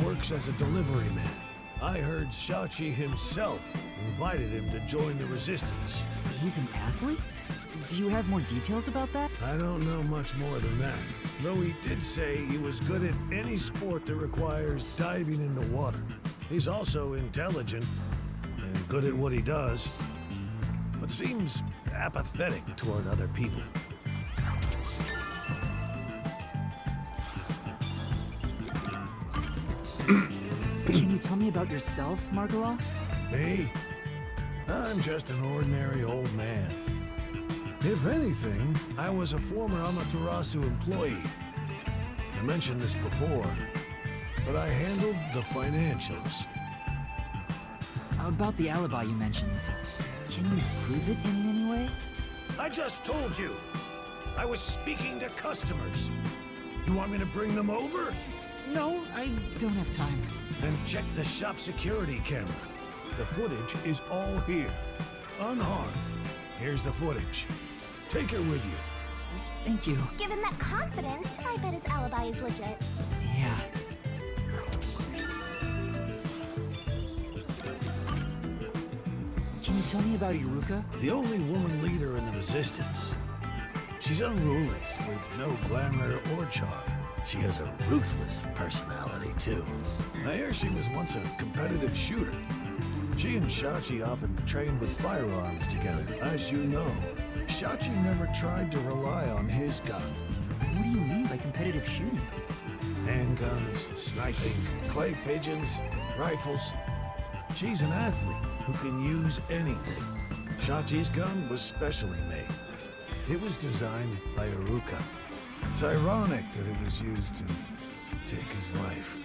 works as a delivery man. I heard Shachi himself invited him to join the Resistance. He's an athlete? Do you have more details about that? I don't know much more than that, though he did say he was good at any sport that requires diving into water. He's also intelligent and good at what he does, but seems apathetic toward other people. Can you tell me about yourself, Margala? Me? I'm just an ordinary old man. If anything, I was a former Amaterasu employee. I mentioned this before, but I handled the financials. About the alibi you mentioned, can you prove it in any way? I just told you! I was speaking to customers. You want me to bring them over? No, I don't have time. Then check the shop security camera. The footage is all here, unharmed. Here's the footage. Take it with you. Thank you. Given that confidence, I bet his alibi is legit. Yeah. Can you tell me about Iruka? The only woman leader in the Resistance. She's unruly, with no glamour or charm. She has a ruthless personality, too. I hear she was once a competitive shooter. She and Shachi often trained with firearms together. As you know, Shachi never tried to rely on his gun. What do you mean by competitive shooting? Handguns, sniping, clay pigeons, rifles. She's an athlete who can use anything. Shachi's gun was specially made. It was designed by Iruka. It's ironic that it was used to take his life.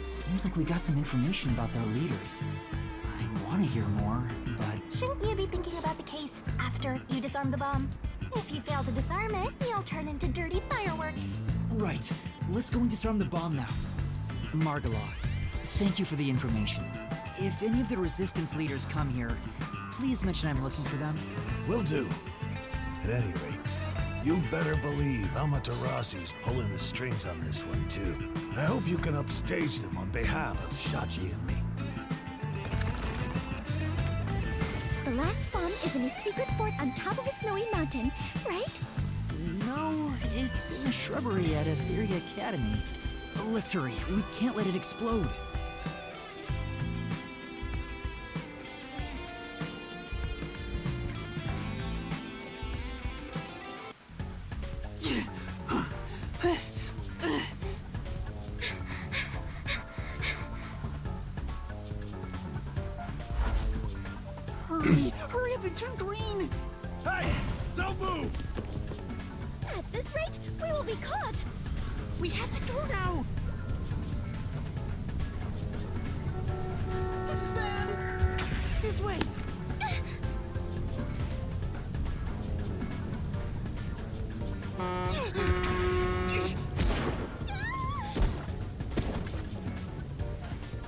Seems like we got some information about their leaders. I want to hear more, but... Shouldn't you be thinking about the case after you disarm the bomb? If you fail to disarm it, you'll turn into dirty fireworks. Right. Let's go and disarm the bomb now. Margala, thank you for the information. If any of the Resistance leaders come here, please mention I'm looking for them. Will do. At any rate, you better believe Amaterasu's pulling the strings on this one, too. I hope you can upstage them on behalf of Shachi and me. The last bomb is in a secret fort on top of a snowy mountain, right? No, it's in a shrubbery at Etheria Academy. Let's hurry. We can't let it explode. Hurry! Hurry up and turn green! Hey! Don't move! At this rate, we will be caught! We have to go now! This is bad! This way!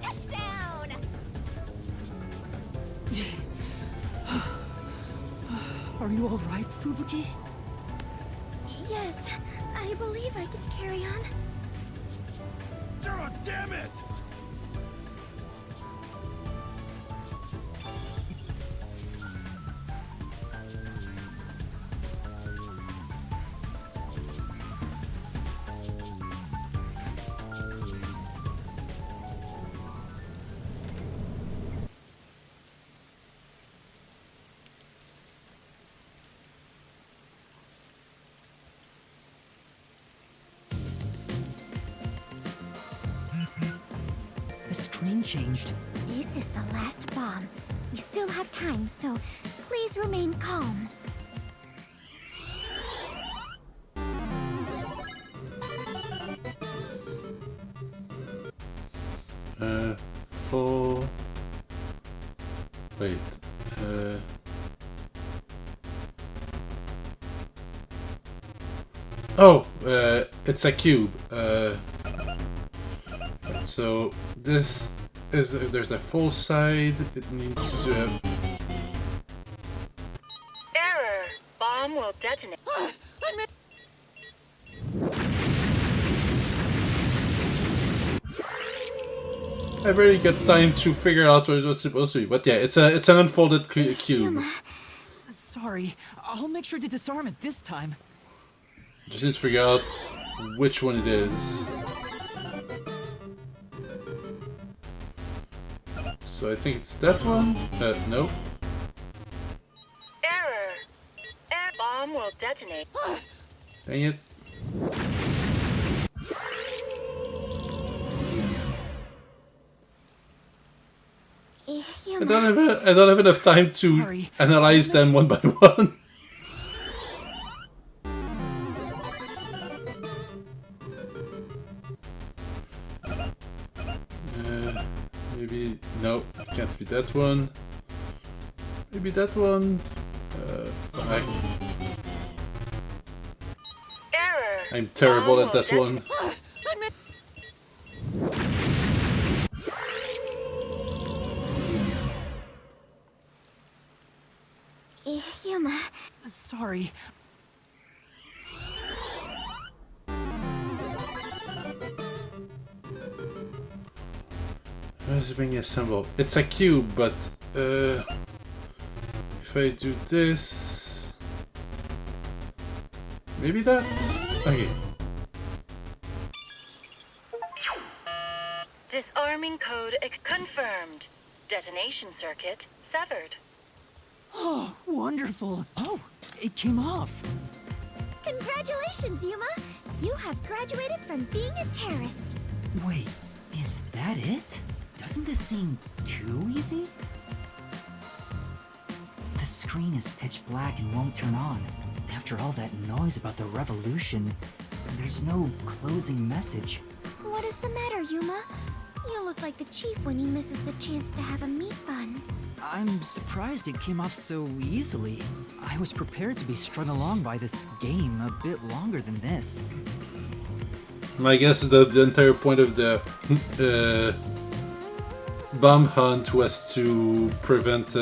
Touchdown! Are you all right, Fubuki? Yes, I believe I can carry on. Oh, damn it! The screen changed. This is the last bomb. We still have time, so please remain calm. Full... Wait, Oh, it's a cube. So this is, if there's a full side, it needs to have bomb will detonate. I really got time to figure out what it was supposed to be, but yeah, it's an unfolded cube. Sorry, I'll make sure to disarm it this time. Just need to figure out which one it is. So I think it's that one. No. Error. Air bomb will detonate. Dang it. I don't have enough time to analyze them one by one. Maybe no, can't be that one. Maybe that one. Fuck. Error. I'm terrible at that one. Yuma. Sorry. Where's it being assembled? It's a cube, but if I do this, maybe that. Okay. Disarming code confirmed. Detonation circuit severed. Oh, wonderful. Oh, it came off. Congratulations, Yuma! You have graduated from being a terrorist. Wait, is that it? Doesn't this seem too easy? The screen is pitch black and won't turn on. After all that noise about the revolution, there's no closing message. What is the matter, Yuma? You look like the chief when he misses the chance to have a meat bun. I'm surprised it came off so easily. I was prepared to be strung along by this game a bit longer than this. My guess is that the entire point of the bomb hunt was to prevent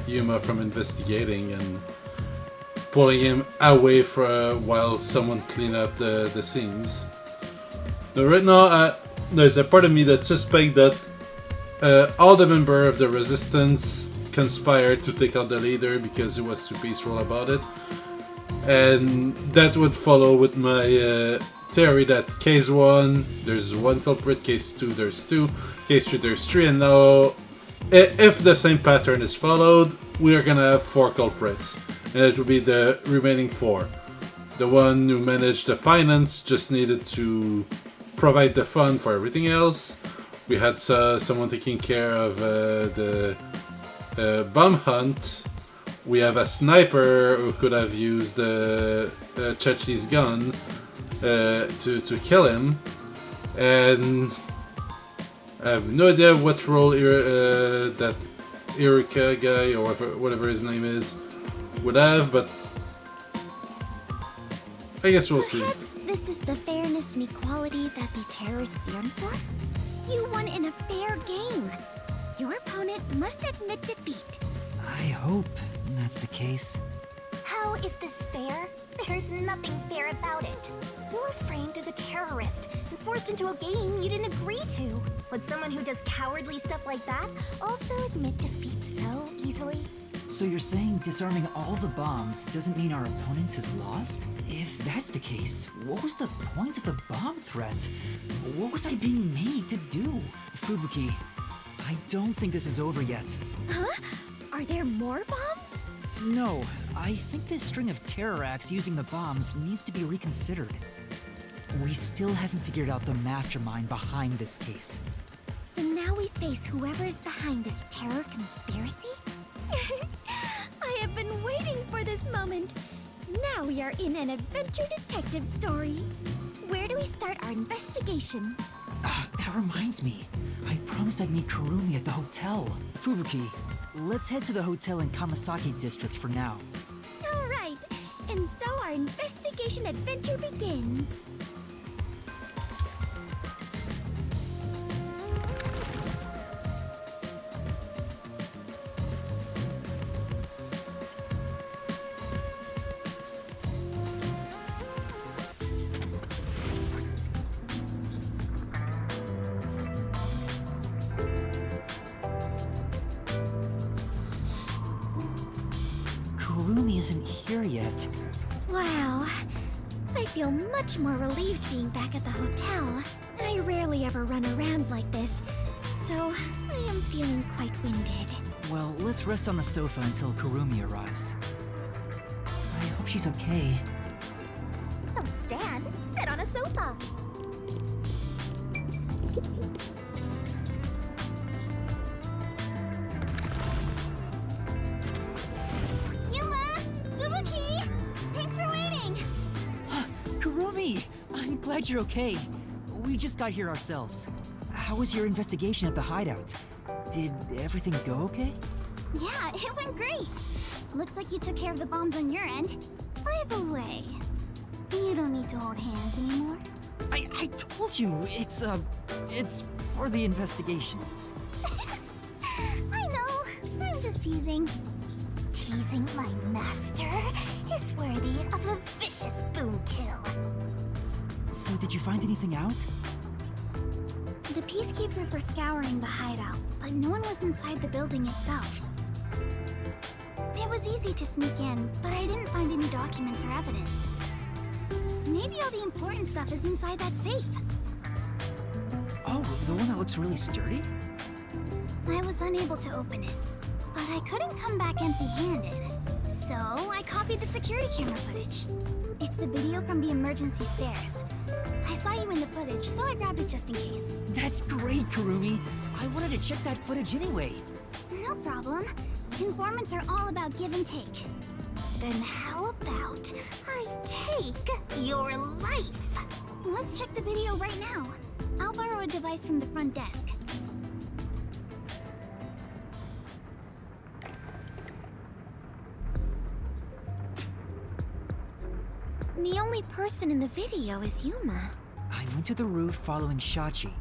Yuma from investigating and pulling him away for while someone clean up the scenes. Now, right now, there's a part of me that suspects that all the members of the resistance conspired to take out the leader because he was too peaceful about it, and that would follow with my theory that case 1 there's 1 culprit, case 2 there's 2, case 3 there's 3, and now if the same pattern is followed, we are gonna have 4 culprits, and it will be the remaining 4. The one who managed the finance just needed to provide the fund for everything else. We had someone taking care of the bomb hunt. We have a sniper who could have used Chachi's gun to kill him, and I have no idea what role that Eureka guy or whatever his name is would have, but I guess we'll see. Perhaps this is the fairness and equality that the terrorists yearn for? You won in a fair game. Your opponent must admit defeat. I hope that's the case. How is this fair? There's nothing fair about it. You were framed as a terrorist and forced into a game you didn't agree to. Would someone who does cowardly stuff like that also admit defeat so easily? So you're saying disarming all the bombs doesn't mean our opponent is lost? If that's the case, what was the point of the bomb threat? What was I being made to do? Fubuki, I don't think this is over yet. Huh? Are there more bombs? No, I think this string of terror acts using the bombs needs to be reconsidered. We still haven't figured out the mastermind behind this case. So now we face whoever is behind this terror conspiracy? I have been waiting for this moment. Now we are in an adventure detective story. Where do we start our investigation? That reminds me. I promised I'd meet Kurumi at the hotel. Fubuki, let's head to the hotel in Kamasaki districts for now. All right, and so our investigation adventure begins. isn't here yet. Wow. I feel much more relieved being back at the hotel. I rarely ever run around like this, so I am feeling quite winded. Well, let's rest on the sofa until Kurumi arrives. I hope she's okay. Don't stand, sit on a sofa. Yuma! Fubuki! Thanks for waiting! Kurumi! I'm glad you're okay. We just got here ourselves. How was your investigation at the hideout? Did everything go okay? Yeah, it went great. Looks like you took care of the bombs on your end. By the way, you don't need to hold hands anymore. I told you, it's for the investigation. I know, I'm just teasing. Teasing my master is worthy of a vicious boom kill. So did you find anything out? The Peacekeepers were scouring the hideout, but no one was inside the building itself. It was easy to sneak in, but I didn't find any documents or evidence. Maybe all the important stuff is inside that safe. Oh, the one that looks really sturdy? I was unable to open it, but I couldn't come back empty-handed. So I copied the security camera footage. It's the video from the emergency stairs. I saw you in the footage, so I grabbed it just in case. That's great, Kurumi. I wanted to check that footage anyway. No problem. Informants are all about give and take. Then how about I take your life? Let's check the video right now. I'll borrow a device from the front desk. The only person in the video is Yuma. I went to the roof following Shachi.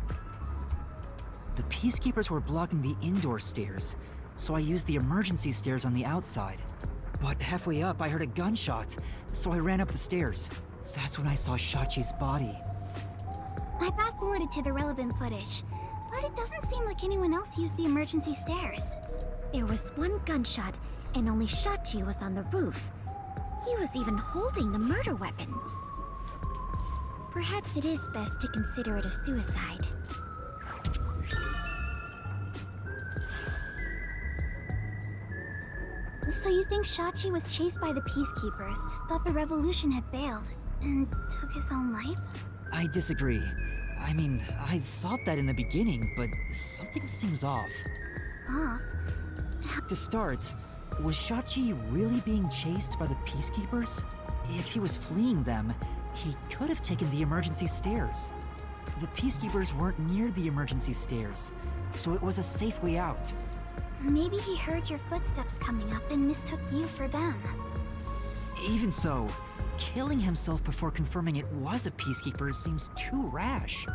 The Peacekeepers were blocking the indoor stairs, so I used the emergency stairs on the outside. But halfway up, I heard a gunshot, so I ran up the stairs. That's when I saw Shachi's body. I fast-forwarded to the relevant footage, but it doesn't seem like anyone else used the emergency stairs. There was one gunshot, and only Shachi was on the roof. He was even holding the murder weapon. Perhaps it is best to consider it a suicide. So you think Shachi was chased by the Peacekeepers, thought the revolution had failed, and took his own life? I disagree. I mean, I thought that in the beginning, but something seems off. Off? To start, was Shachi really being chased by the Peacekeepers? If he was fleeing them, he could have taken the emergency stairs. The Peacekeepers weren't near the emergency stairs, so it was a safe way out. Maybe he heard your footsteps coming up and mistook you for them. Even so, killing himself before confirming it was a Peacekeeper seems too rash.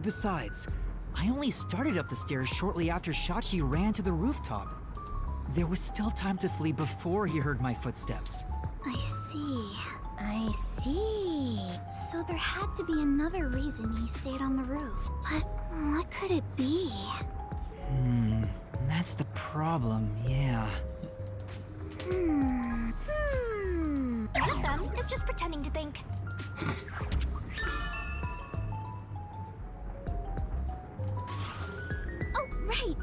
Besides, I only started up the stairs shortly after Shachi ran to the rooftop. There was still time to flee before he heard my footsteps. I see. So there had to be another reason he stayed on the roof. But what could it be? That's the problem, yeah. One of them is just pretending to think. Oh, right.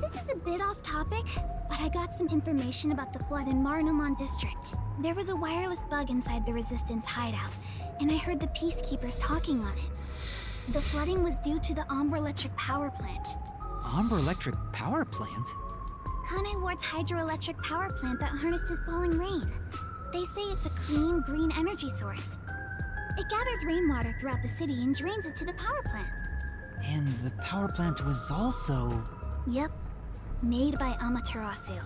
This is a bit off topic, but I got some information about the flood in Marunouman District. There was a wireless bug inside the Resistance hideout, and I heard the Peacekeepers talking on it. The flooding was due to the Ombre Electric Power Plant. Ombre Electric Power Plant? Kanai Ward's hydroelectric power plant that harnesses falling rain. They say it's a clean, green energy source. It gathers rainwater throughout the city and drains it to the power plant. And the power plant was also... Yep. Made by Amaterasu.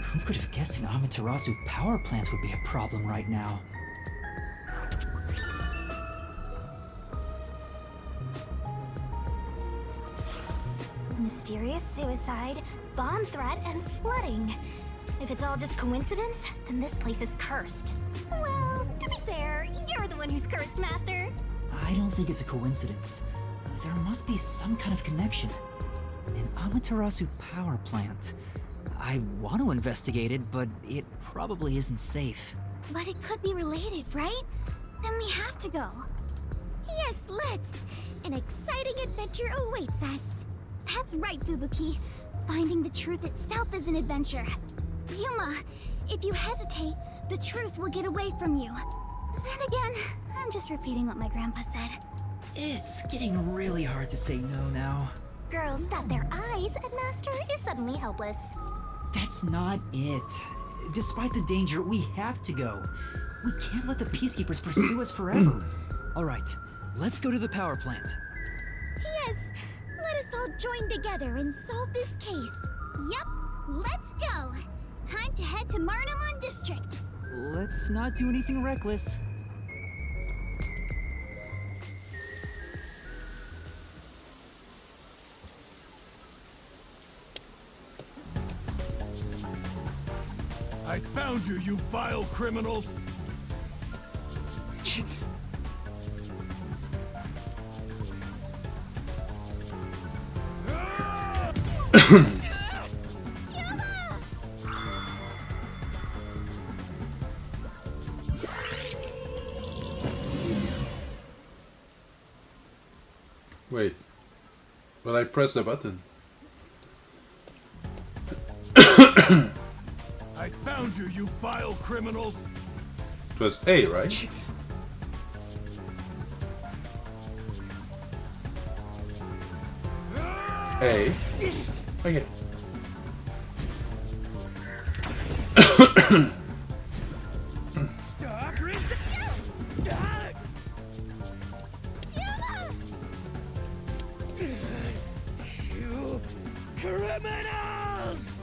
Who could have guessed an Amaterasu power plant would be a problem right now? Mysterious suicide, bomb threat, and flooding. If it's all just coincidence, then this place is cursed. Well, to be fair, you're the one who's cursed, Master. I don't think it's a coincidence. There must be some kind of connection. An Amaterasu power plant. I want to investigate it, but it probably isn't safe. But it could be related, right? Then we have to go. Yes, let's! An exciting adventure awaits us. That's right, Fubuki. Finding the truth itself is an adventure. Yuma, if you hesitate, the truth will get away from you. Then again, I'm just repeating what my grandpa said. It's getting really hard to say no now. Girls bat their eyes and Master is suddenly helpless. That's not it. Despite the danger, we have to go. We can't let the Peacekeepers pursue us forever. Alright, let's go to the power plant. Yes, let us all join together and solve this case. Yup, let's go. Time to head to Marnamon District. Let's not do anything reckless. I found you, you vile criminals! Wait, but I pressed the button. I found you, you vile criminals! It was A, right? A. Okay. Stop! You criminals!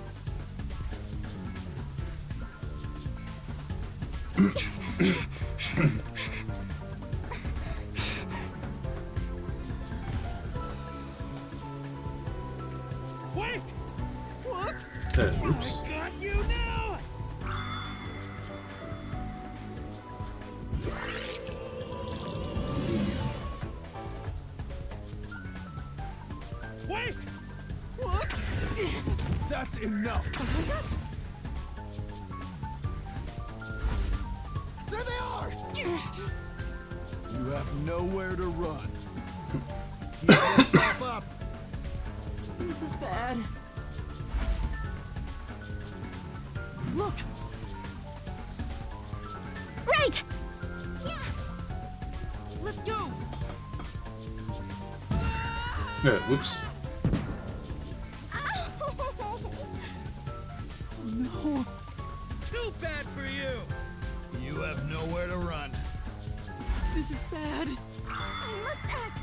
Wait! What? Oops. I got you now! Wait! What? That's enough! Behind us? There they are! You have nowhere to run. Keep yourself up! This is bad. Look! Right! Let's go! Yeah, whoops. No! Too bad for you! You have nowhere to run. This is bad. I must act.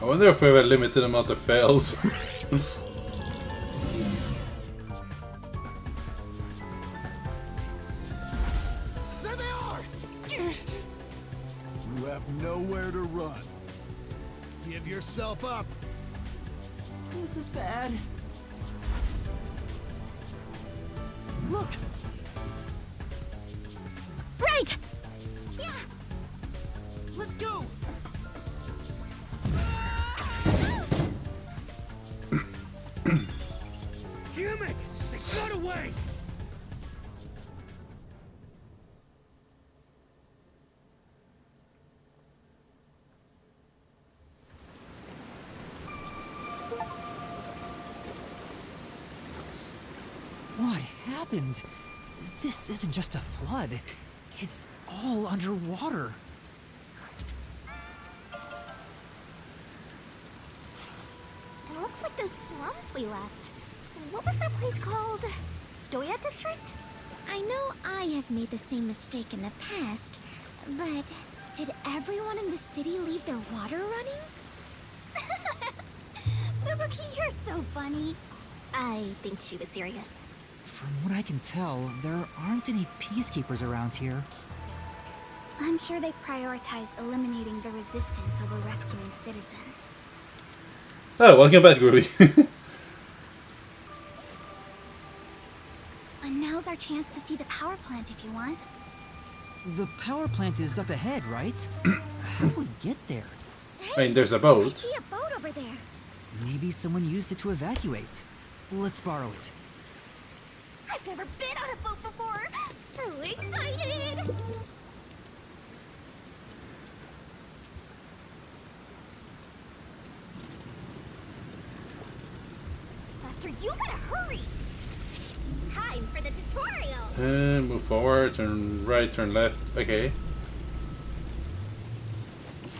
I wonder if we have a limited amount of fails. There they are! You have nowhere to run. Give yourself up. This is bad. Look! Right! Yeah! Let's go! Damn it! They got away! What happened? This isn't just a flood. It's all underwater. It looks like those slums we left. What was that place called? Doya District? I know I have made the same mistake in the past, but did everyone in the city leave their water running? Fubuki, you're so funny. I think she was serious. From what I can tell, there aren't any peacekeepers around here. I'm sure they prioritize eliminating the resistance over rescuing citizens. Oh, welcome back, Groovy. But now's our chance to see the power plant if you want. The power plant is up ahead, right? How do we get there? I mean, there's a I boat. see a boat over there. Maybe someone used it to evacuate. Let's borrow it. I've never been on a boat before! So excited! Buster, you gotta hurry! Time for the tutorial! And move forward, turn right, turn left. Okay.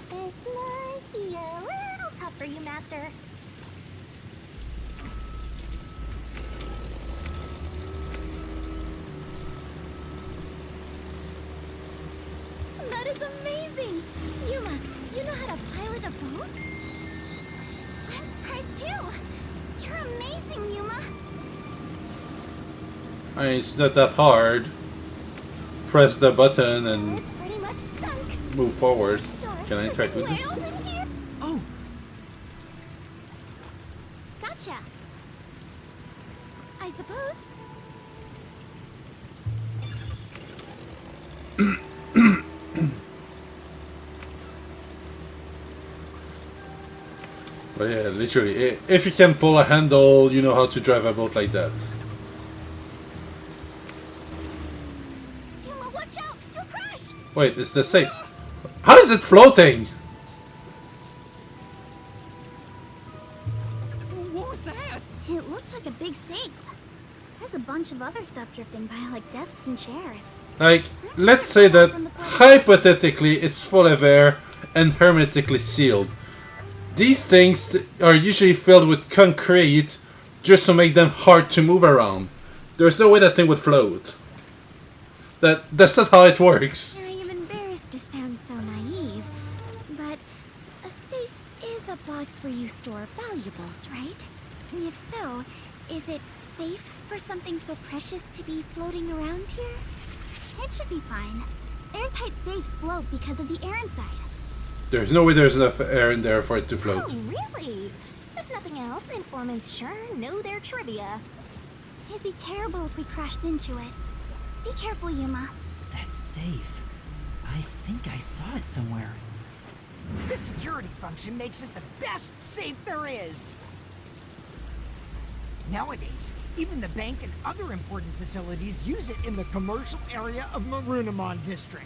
This might be a little tough for you, Master. That is amazing! Yuma, you know how to pilot a boat? I'm surprised too! You're amazing, Yuma! I mean, it's not that hard. Press the button and It's pretty much sunk. move forward. Can I interact with this? Whales in here? Oh! Gotcha! I suppose. But yeah, literally, if you can pull a handle, you know how to drive a boat like that. Yuma, watch out! You'll crash! Wait, it's the safe. How is it floating? What was that? It looks like a big safe. There's a bunch of other stuff drifting by, like desks and chairs. Like, let's say that hypothetically it's full of air and hermetically sealed. These things are usually filled with concrete just to make them hard to move around. There's no way that thing would float. That's not how it works. I am embarrassed to sound so naive, but a safe is a box where you store valuables, right? If so, is it safe for something so precious to be floating around here? It should be fine. Airtight safes float because of the air inside. There's no way there's enough air in there for it to float. Oh, really? If nothing else, informants sure know their trivia. It'd be terrible if we crashed into it. Be careful, Yuma. That's safe. I think I saw it somewhere. The security function makes it the best safe there is. Nowadays, even the bank and other important facilities use it in the commercial area of Marunimon District.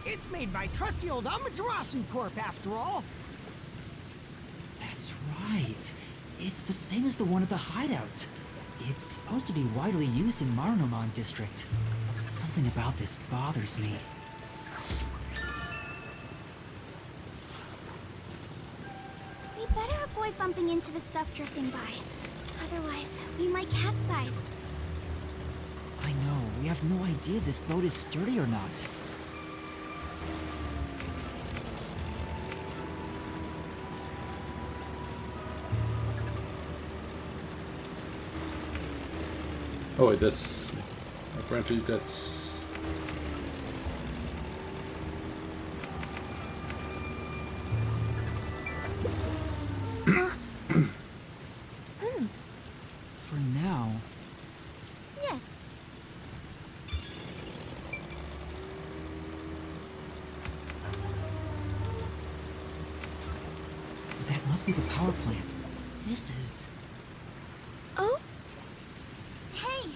It's made by trusty old Amaterasu Corp, after all. That's right. It's the same as the one at the hideout. It's supposed to be widely used in Marunimon District. Something about this bothers me. We better avoid bumping into the stuff drifting by. Otherwise, we might capsize. I know, we have no idea if this boat is sturdy or not. Oh, wait, that's... Apparently that's... For now... Yes. That must be the power plant. This is... Oh? Hey!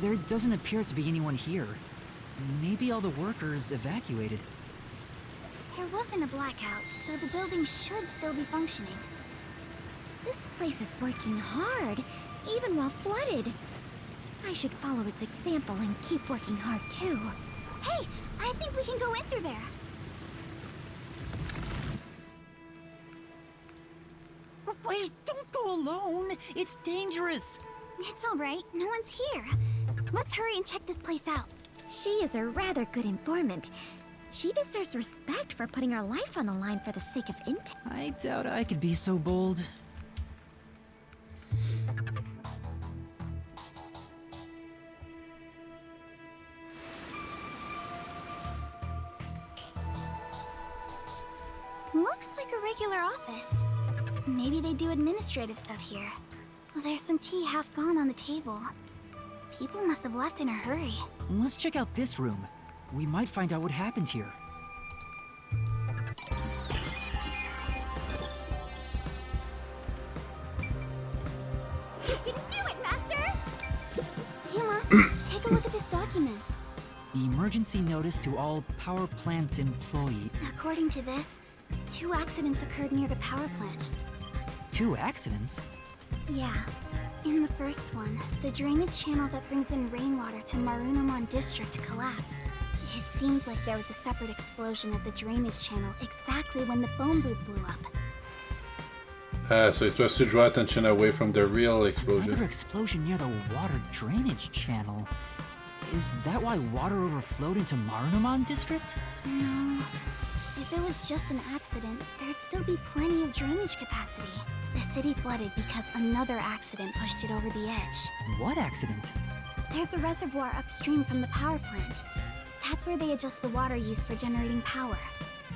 There doesn't appear to be anyone here. Maybe all the workers evacuated. There wasn't a blackout, so the building should still be functioning. This place is working hard, even while flooded. I should follow its example and keep working hard too. Hey, I think we can go in through there. Wait, don't go alone. It's dangerous. It's all right, no one's here. Let's hurry and check this place out. She is a rather good informant. She deserves respect for putting her life on the line for the sake of intel. I doubt I could be so bold. Looks like a regular office. Maybe they do administrative stuff here. There's some tea half gone on the table. People must have left in a hurry. Let's check out this room. We might find out what happened here. You can do it, Master! Yuma, take a look at this document. Emergency notice to all power plant employee. According to this, 2 accidents occurred near the power plant. 2 accidents? Yeah. In the first one, the drainage channel that brings in rainwater to Marunamon District collapsed. It seems like there was a separate explosion at the drainage channel exactly when the phone booth blew up. So it was to draw attention away from the real explosion. Another explosion near the water drainage channel. Is that why water overflowed into Marunamon District? No. If it was just an accident, there'd still be plenty of drainage capacity. The city flooded because another accident pushed it over the edge. What accident? There's a reservoir upstream from the power plant. That's where they adjust the water used for generating power.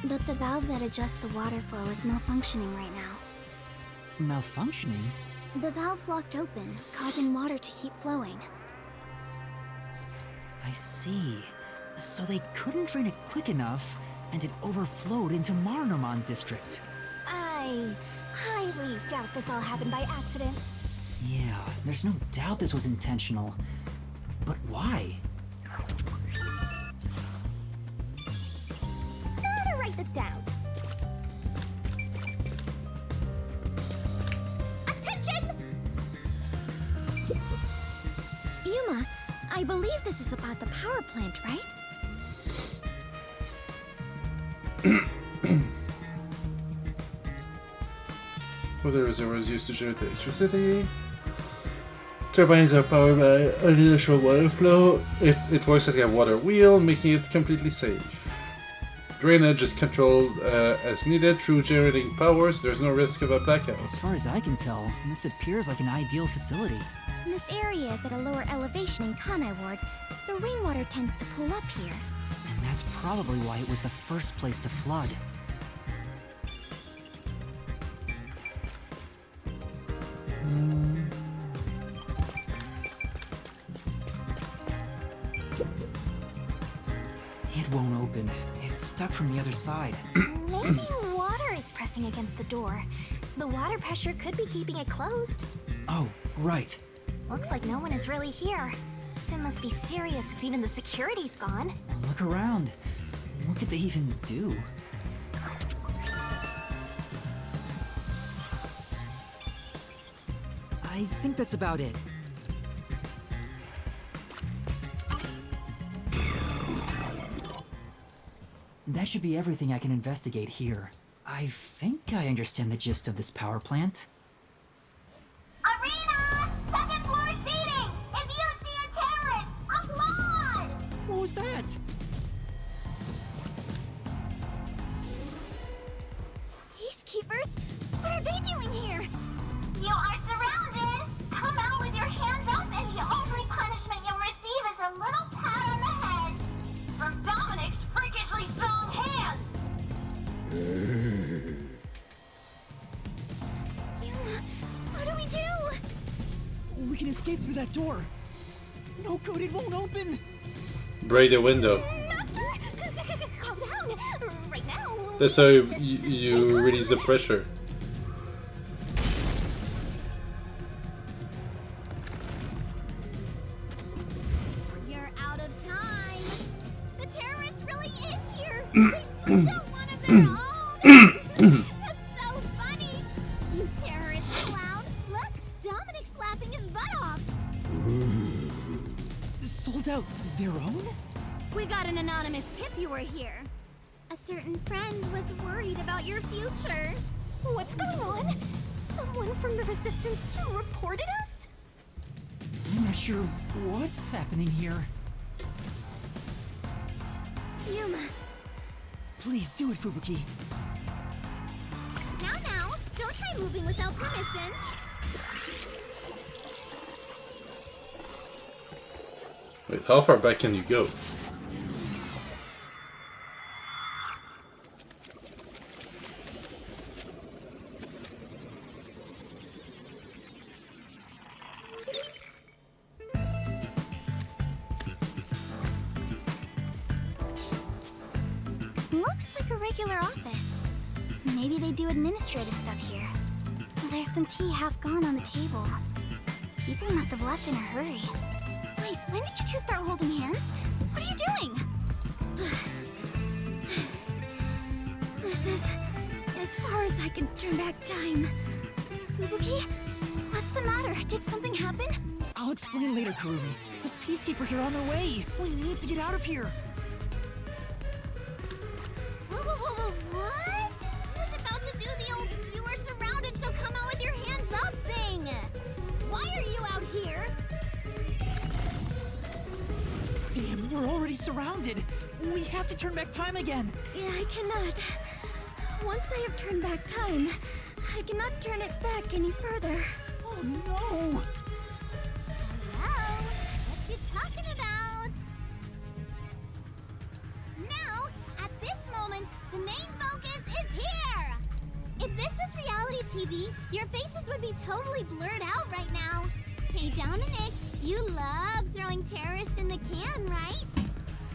But the valve that adjusts the water flow is malfunctioning right now. Malfunctioning? The valve's locked open, causing water to keep flowing. I see. So they couldn't drain it quick enough, and it overflowed into Marunamon District. I highly doubt this all happened by accident. Yeah, there's no doubt this was intentional. But why? Gotta write this down. Attention! Yuma, I believe this is about the power plant, right? Water reservoirs used to generate electricity. Turbines are powered by artificial water flow. It works like a water wheel, making it completely safe. Drainage is controlled as needed through generating powers. There's no risk of a blackout. As far as I can tell, this appears like an ideal facility. This area is at a lower elevation in Kanai Ward, so rainwater tends to pool up here. And that's probably why it was the first place to flood. It won't open. It's stuck from the other side. Maybe water is pressing against the door. The water pressure could be keeping it closed. Oh, right. Looks like no one is really here. It must be serious if even the security's gone. Look around. What could they even do? I think that's about it. That should be everything I can investigate here. I think I understand the gist of this power plant. Arena! Second floor seating! If you see a terrorist, applaud! What was that? Peacekeepers? What are they doing here? You are surrounded! Come out with your hands up, and the only punishment you'll receive is a little pat on the head from Dominic's freakishly strong hands! Yuma, what do we do? We can escape through that door. No good, it won't open. Break the window. Calm down! Right now! That's how you release the pressure. You're out of time. The terrorist really is here. They slipped out one of their own. That's so funny. You terrorist clown. Look, Dominic's laughing his butt off. Sold out their own? We got an anonymous tip you were here. A certain friend was worried about your future. What's going on? Someone from the Resistance reported us? I'm not sure what's happening here. Yuma. Please do it, Fubuki. Now, don't try moving without permission. Wait, how far back can you go? looks like a regular office. Maybe they do administrative stuff here. There's some tea half gone on the table. People must have left in a hurry. Wait, when did you two start holding hands? What are you doing? This is as far as I can turn back time. Fubuki? What's the matter? Did something happen? I'll explain later, Kurumi. The Peacekeepers are on their way. We need to get out of here. What? I was about to do the old "you are surrounded, so come out with your hands up" thing. Why are you out here? Damn, we're already surrounded. We have to turn back time again. I cannot. Once I have turned back time, I cannot turn it back any further. Oh no! Hello? What you talking about? Now, at this moment, the main focus is here! If this was reality TV, your faces would be totally blurred out right now. Hey, Dominic, you love throwing terrorists in the can, right?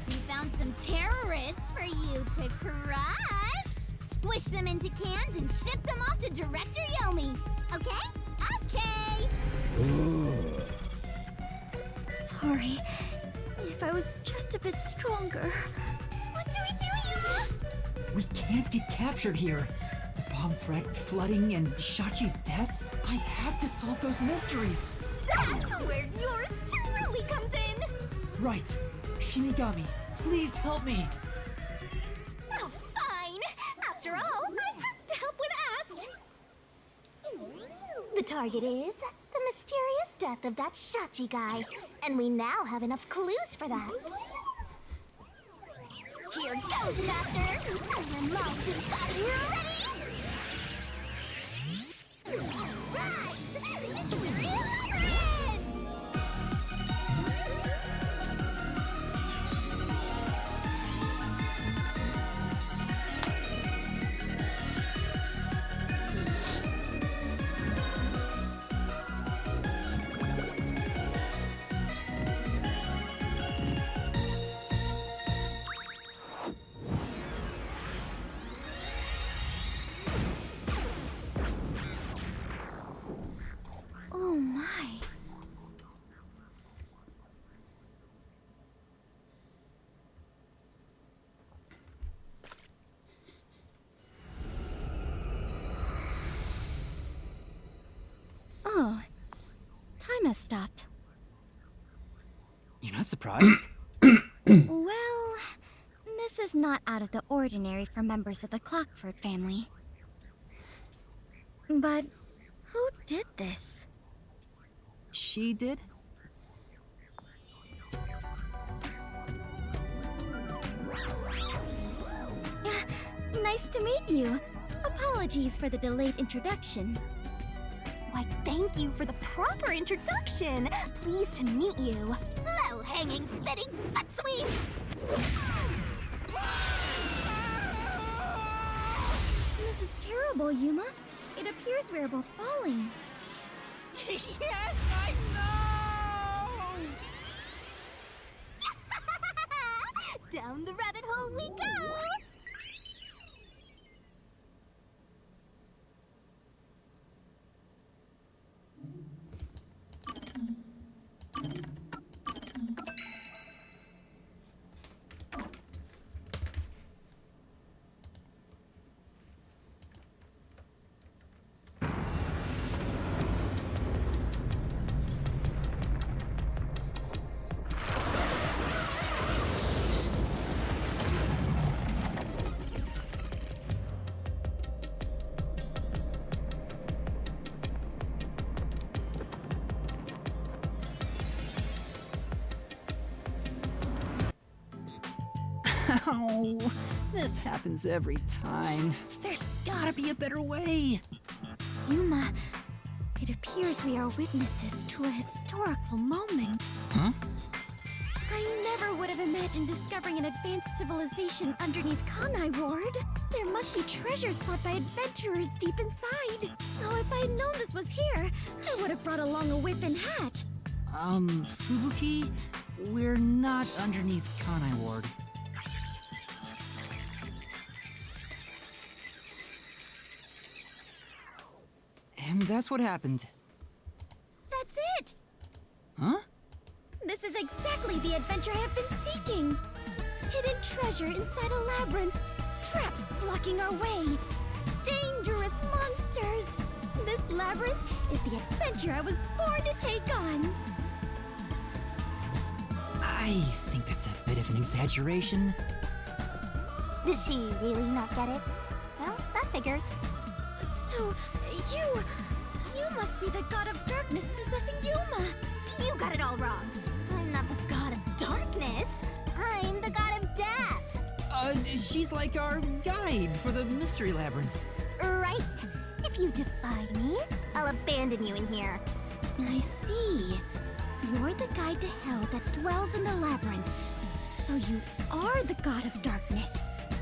We found some terrorists for you to crush. Squish them into cans and ship them off to Director Yomi. Okay? Okay! Sorry. If I was just a bit stronger. What do we do, Yuma? We can't get captured here. The bomb threat, flooding, and Shachi's death. I have to solve those mysteries. That's where yours truly comes in! Right. Shinigami, please help me. Oh, fine. After all, I have to help when asked. The target is the mysterious death of that Shachi guy. And we now have enough clues for that. Here goes, Master! I am lost inside. You ready? Rise! Mystery Labyrinth! Oh my. Oh, time has stopped. You're not surprised? Well, this is not out of the ordinary for members of the Clockford family. But who did this? She did? Nice to meet you. Apologies for the delayed introduction. Why, thank you for the proper introduction. Pleased to meet you. Low-hanging, spitting butt sweep. This is terrible, Yuma. It appears we are both falling. Yes, I know! Down the rabbit hole we go! Oh, this happens every time. There's gotta be a better way. Yuma, it appears we are witnesses to a historical moment. Huh? I never would have imagined discovering an advanced civilization underneath Kanai Ward. There must be treasures sought by adventurers deep inside. Oh, if I had known this was here, I would have brought along a whip and hat. Fubuki, we're not underneath Kanai Ward. And that's what happened. That's it! Huh? This is exactly the adventure I have been seeking! Hidden treasure inside a labyrinth, traps blocking our way, dangerous monsters! This labyrinth is the adventure I was born to take on! I think that's a bit of an exaggeration. Does she really not get it? Well, that figures. So, you must be the god of darkness possessing Yuma! You got it all wrong. I'm not the god of darkness. I'm the god of death. She's like our guide for the mystery labyrinth. Right. If you defy me, I'll abandon you in here. I see. You're the guide to hell that dwells in the labyrinth. So you are the god of darkness.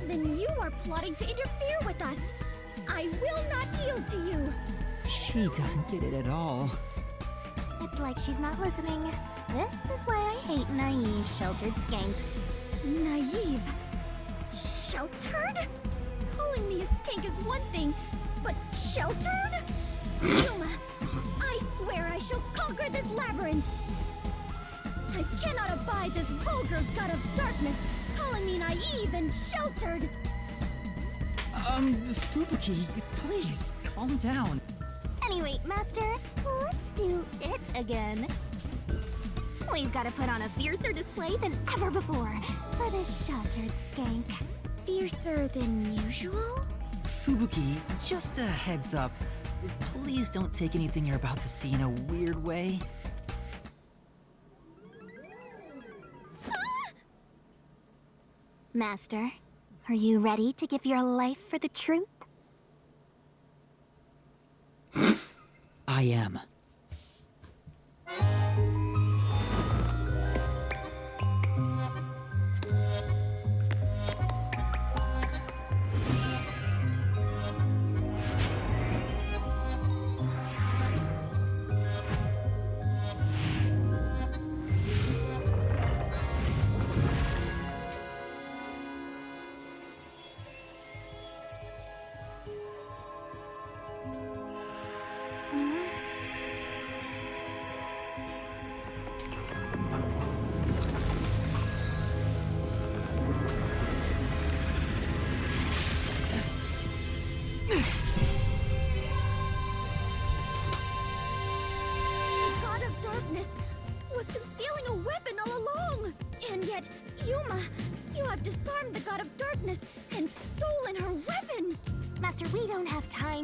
Then you are plotting to interfere with us. I will not yield to you. She doesn't get it at all. It's like she's not listening. This is why I hate naive, sheltered skanks. Naive? Sheltered? Calling me a skank is one thing, but sheltered? Yuma, I swear I shall conquer this labyrinth. I cannot abide this vulgar god of darkness calling me naive and sheltered. Fubuki, please, calm down. Anyway, Master, let's do it again. We've got to put on a fiercer display than ever before for this sheltered skank. Fiercer than usual? Fubuki, just a heads up. Please don't take anything you're about to see in a weird way. Master, are you ready to give your life for the truth? I am.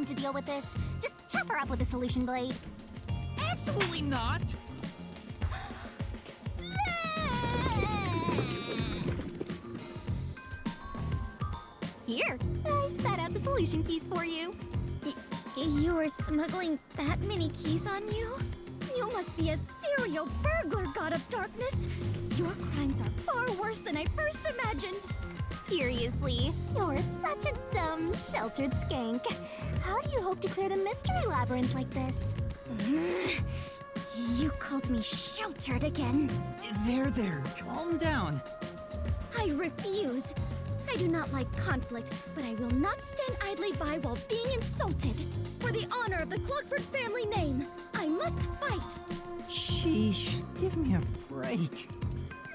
To deal with this, just chop her up with a solution blade. Absolutely not! Here, I spat out the solution keys for you. You were smuggling that many keys on you? You must be a serial burglar, god of darkness. Your crimes are far worse than I first imagined. Seriously, you're such a dumb, sheltered skank. How do you hope to clear the mystery labyrinth like this? You called me sheltered again. There, calm down. I refuse. I do not like conflict, but I will not stand idly by while being insulted. For the honor of the Clockford family name, I must fight. Sheesh, give me a break.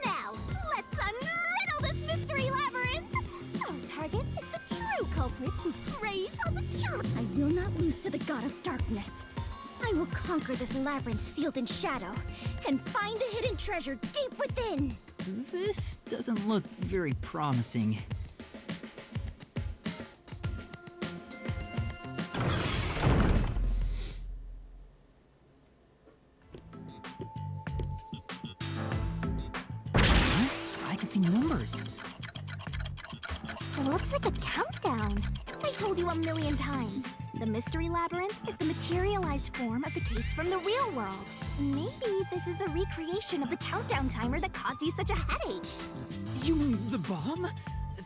Now, let's unriddle this mystery labyrinth! Our target is the true culprit who preys on the truth. I will not lose to the god of darkness. I will conquer this labyrinth sealed in shadow and find the hidden treasure deep within. This doesn't look very promising. I can see numbers. It looks like a countdown. I told you 1,000,000 times. The mystery labyrinth is the materialized form of the case from the real world. Maybe this is a recreation of the countdown timer that caused you such a headache. You mean the bomb?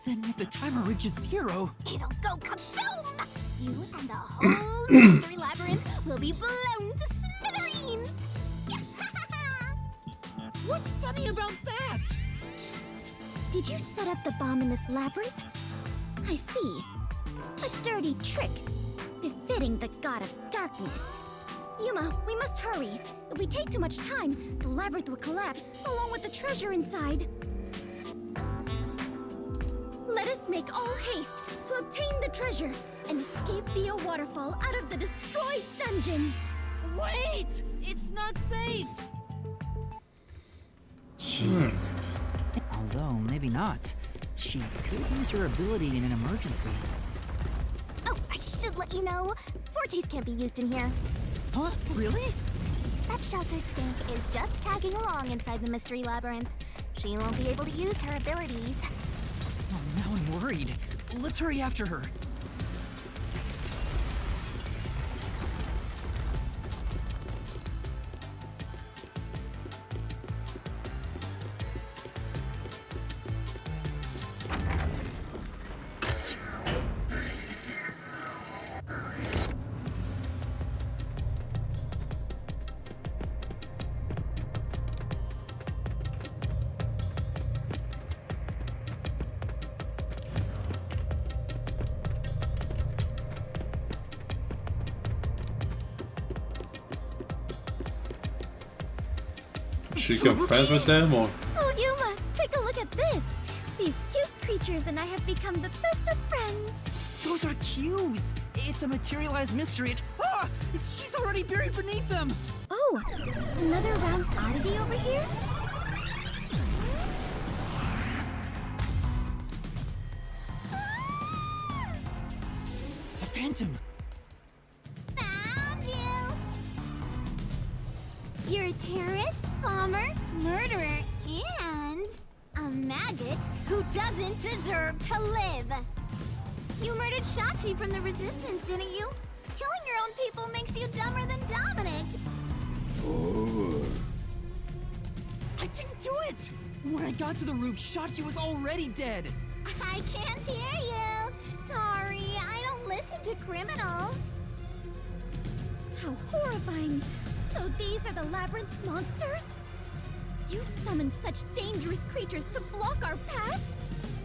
Then if the timer reaches 0... It'll go kaboom! You and the whole mystery labyrinth will be blown to smithereens! What's funny about that? Did you set up the bomb in this labyrinth? I see. A dirty trick. befitting the god of darkness. Yuma, we must hurry. If we take too much time, the labyrinth will collapse, along with the treasure inside. Let us make all haste to obtain the treasure and escape via waterfall out of the destroyed dungeon. Wait! It's not safe! Jeez. Although, maybe not. She could use her ability in an emergency. Oh, I should let you know. Fortes can't be used in here. Huh? Really? That sheltered skink is just tagging along inside the mystery labyrinth. She won't be able to use her abilities. Oh, now I'm worried. Let's hurry after her. Should you become friends with them, or? Oh, Yuma, take a look at this. These cute creatures and I have become the best of friends. Those are cues! It's a materialized mystery and... Ah! She's already buried beneath them! Oh, another round oddity over here? A phantom! Found you! You're a terrorist, bomber, murderer, and a maggot who doesn't deserve to live. You murdered Shachi from the Resistance, didn't you? Killing your own people makes you dumber than Dominic. I didn't do it! When I got to the roof, Shachi was already dead! I can't hear you. Sorry, I don't listen to criminals. How horrifying! So these are the labyrinth's monsters? You summoned such dangerous creatures to block our path?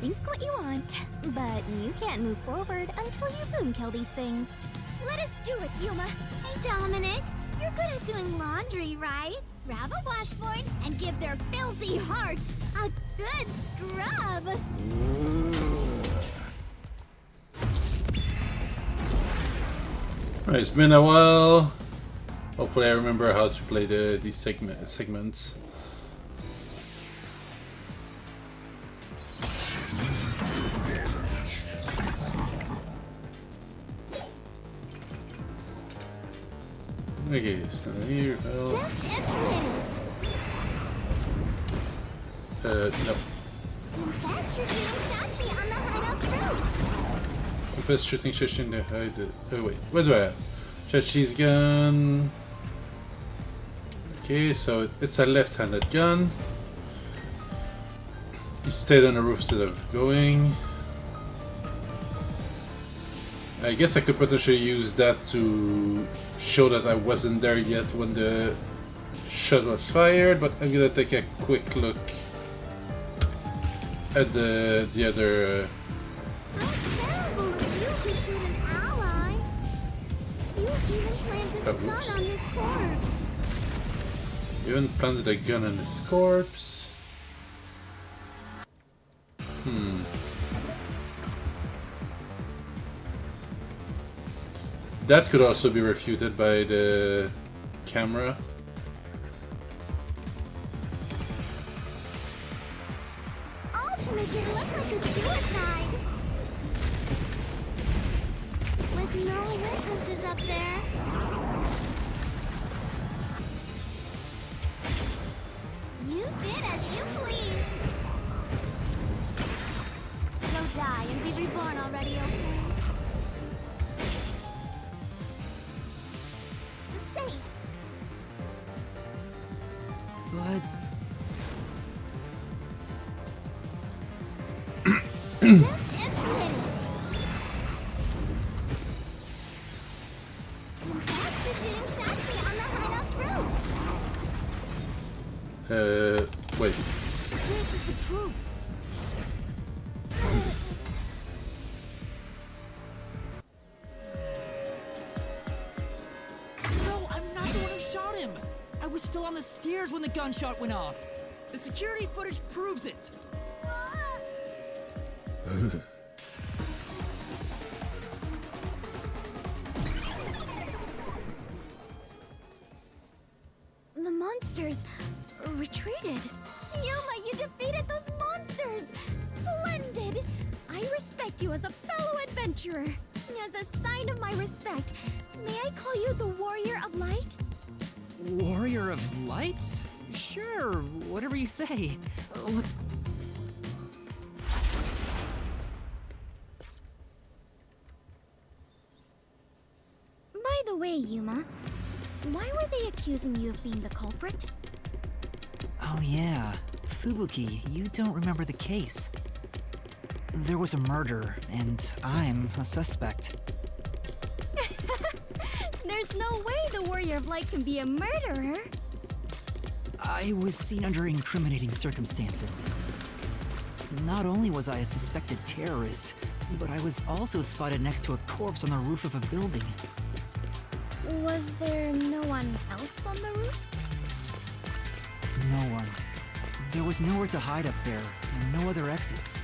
Think what you want, but you can't move forward until you boom kill these things. Let us do it, Yuma. Hey, Dominic, you're good at doing laundry, right? Grab a washboard and give their filthy hearts a good scrub. Alright, it's been a while. Hopefully I remember how to play these segments. Okay, so here, well... Just implement it. No. Confess you're shooting Shachi on the hideout's roof. Confess shooting Shachi in the hideout. Oh wait, what do I have? Shachi's gun. Okay, so it's a left-handed gun. He stayed on the roof instead of going. I guess I could potentially use that to show that I wasn't there yet when the shot was fired, but I'm gonna take a quick look at the other... How terrible of you to shoot an ally. You even planted a gun on his corpse. You even planted a gun on his corpse. That could also be refuted by the camera. All to make it look like a suicide. With no witnesses up there. You did as you pleased. Go die and be reborn already, okay? Safe. But... Just implement it. Confess to shooting Shachi on the hideout's roof. Wait. This is the truth. still on the stairs when the gunshot went off. The security footage proves it. The monsters retreated. Yuma, you defeated those monsters! Splendid! I respect you as a fellow adventurer. As a sign of my respect, may I call you the Warrior of Light? Warrior of Light? Sure, whatever you say. Look. By the way, Yuma, why were they accusing you of being the culprit? Oh yeah, Fubuki, you don't remember the case. There was a murder, and I'm a suspect. There's no way the Warrior of Light can be a murderer. I was seen under incriminating circumstances. Not only was I a suspected terrorist, but I was also spotted next to a corpse on the roof of a building. Was there no one else on the roof? No one. There was nowhere to hide up there, and no other exits.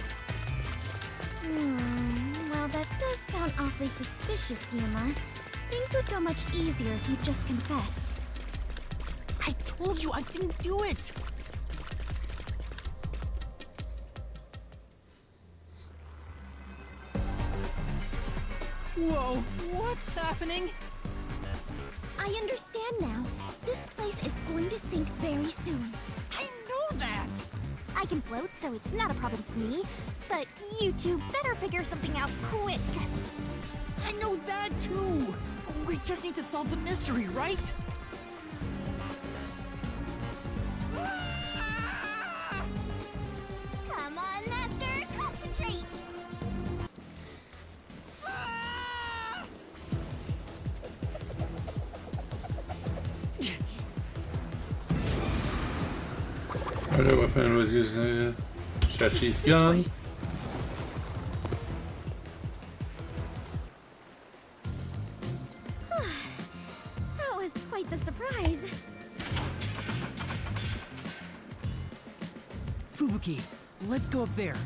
Well, that does sound awfully suspicious, Yuma. Things would go much easier if you'd just confess. I told you I didn't do it! Whoa, what's happening? I understand now. This place is going to sink very soon. I know that! I can float, so it's not a problem for me. But you two better figure something out quick. I know that too! We just need to solve the mystery, right? Come on, Master, concentrate! Another weapon was using Shachi's gun. That was quite the surprise. Fubuki, let's go up there.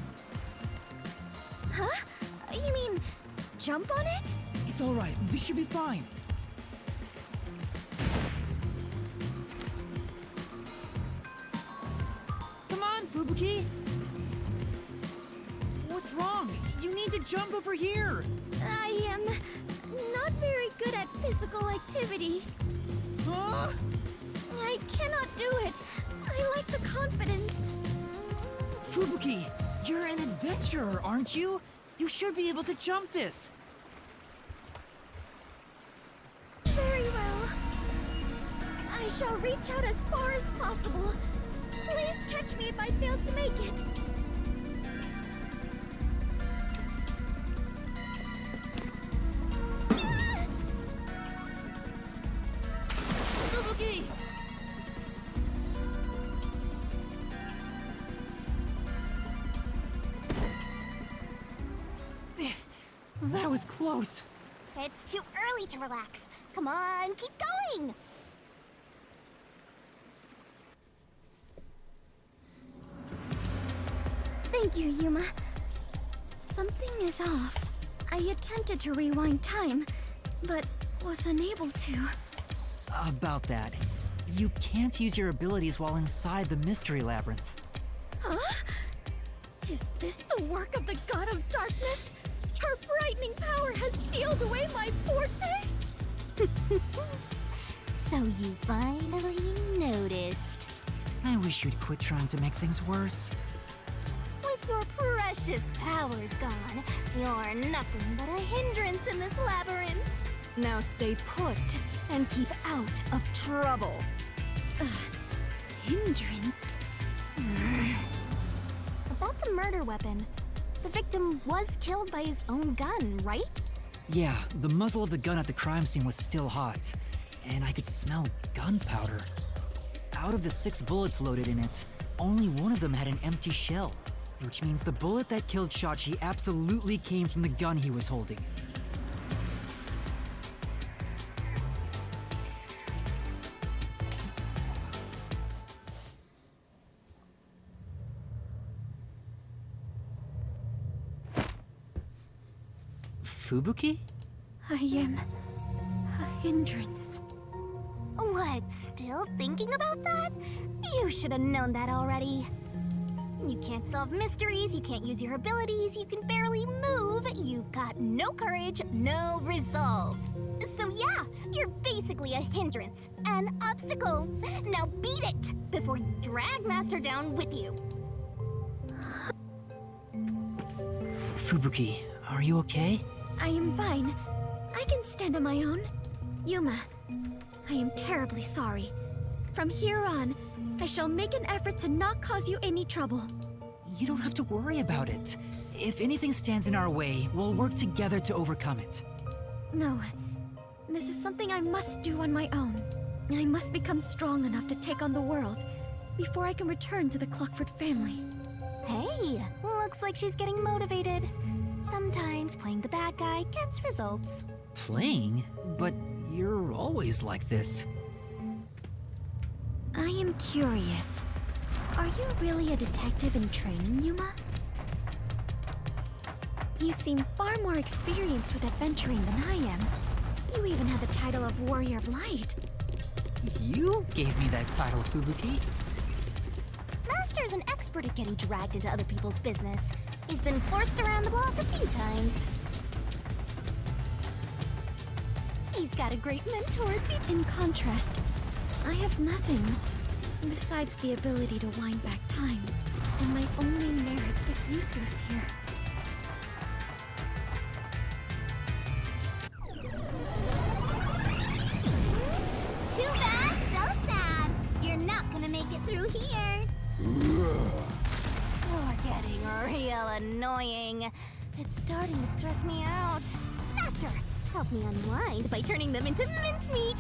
Huh? You mean jump on it? It's alright, we should be fine. Come on, Fubuki! What's wrong? You need to jump over here! I am not very good at physical activity. Huh? I cannot do it. I lack the confidence. Fubuki, you're an adventurer, aren't you? You should be able to jump this. Very well. I shall reach out as far as possible. Please catch me if I fail to make it. Fubuki! That was close. It's too early to relax. Come on, keep going! Thank you, Yuma. Something is off. I attempted to rewind time, but was unable to. About that, you can't use your abilities while inside the Mystery Labyrinth. Huh? Is this the work of the God of Darkness? Her frightening power has sealed away my forte? So you finally noticed. I wish you'd quit trying to make things worse. With your precious powers gone, you're nothing but a hindrance in this labyrinth. Now stay put and keep out of trouble. Hindrance? About the murder weapon. The victim was killed by his own gun, right? Yeah, the muzzle of the gun at the crime scene was still hot, and I could smell gunpowder. Out of the 6 bullets loaded in it, only one of them had an empty shell, which means the bullet that killed Shachi absolutely came from the gun he was holding. Fubuki? I am a hindrance. What, still thinking about that? You should have known that already. You can't solve mysteries, you can't use your abilities, you can barely move, you've got no courage, no resolve. So yeah, you're basically a hindrance, an obstacle. Now beat it before you drag Master down with you. Fubuki, are you okay? I am fine. I can stand on my own. Yuma, I am terribly sorry. From here on, I shall make an effort to not cause you any trouble. You don't have to worry about it. If anything stands in our way, we'll work together to overcome it. No, this is something I must do on my own. I must become strong enough to take on the world before I can return to the Clockford family. Hey, looks like she's getting motivated. Sometimes playing the bad guy gets results. Playing? But you're always like this. I am curious. Are you really a detective in training, Yuma? You seem far more experienced with adventuring than I am. You even have the title of Warrior of Light. You gave me that title, Fubuki. Master's an expert at getting dragged into other people's business. He's been forced around the block a few times. He's got a great mentor, too. In contrast, I have nothing besides the ability to wind back time, and my only merit is useless here. Too bad, so sad. You're not gonna make it through here. You're getting real annoying. It's starting to stress me out. Master, help me unwind by turning them into mincemeat.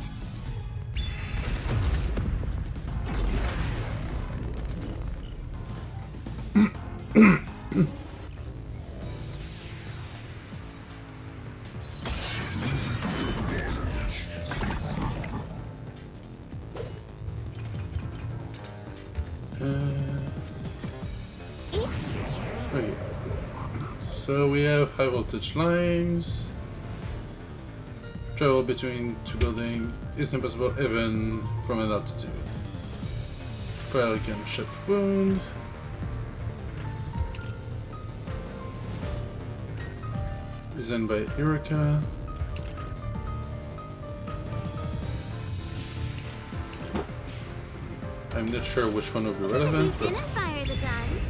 Okay. So we have high voltage lines. Travel between two buildings is impossible even from an altitude. Pelican shot wound. Designed by Eureka. I'm not sure which one would be relevant, but Didn't fire the gun.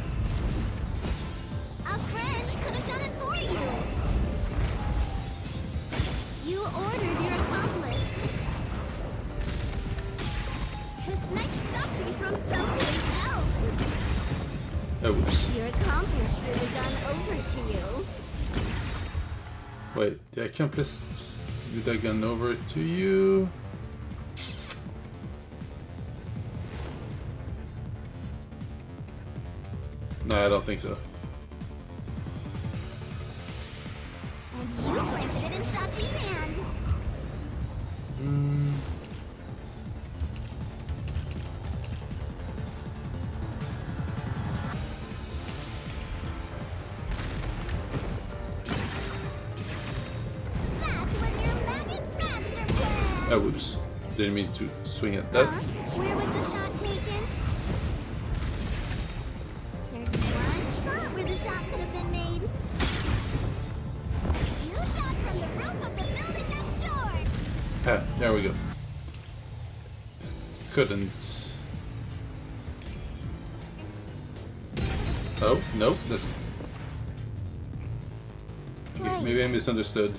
A friend could have done it for you. You ordered your accomplice to snipe Shachi from someplace else. oops. Your accomplice threw the gun over to you. Wait, the accomplice do that gun over to you. No, I don't think so. And you planted it in Shachi's hand. That was your maggot master plan. Oh, whoops. Didn't mean to swing at that. Where was the shot taken? There's one spot where the shot could have been made. You shot from the roof of the building next door. Ah, there we go. Couldn't. Oh, no, that's... Okay, maybe I misunderstood.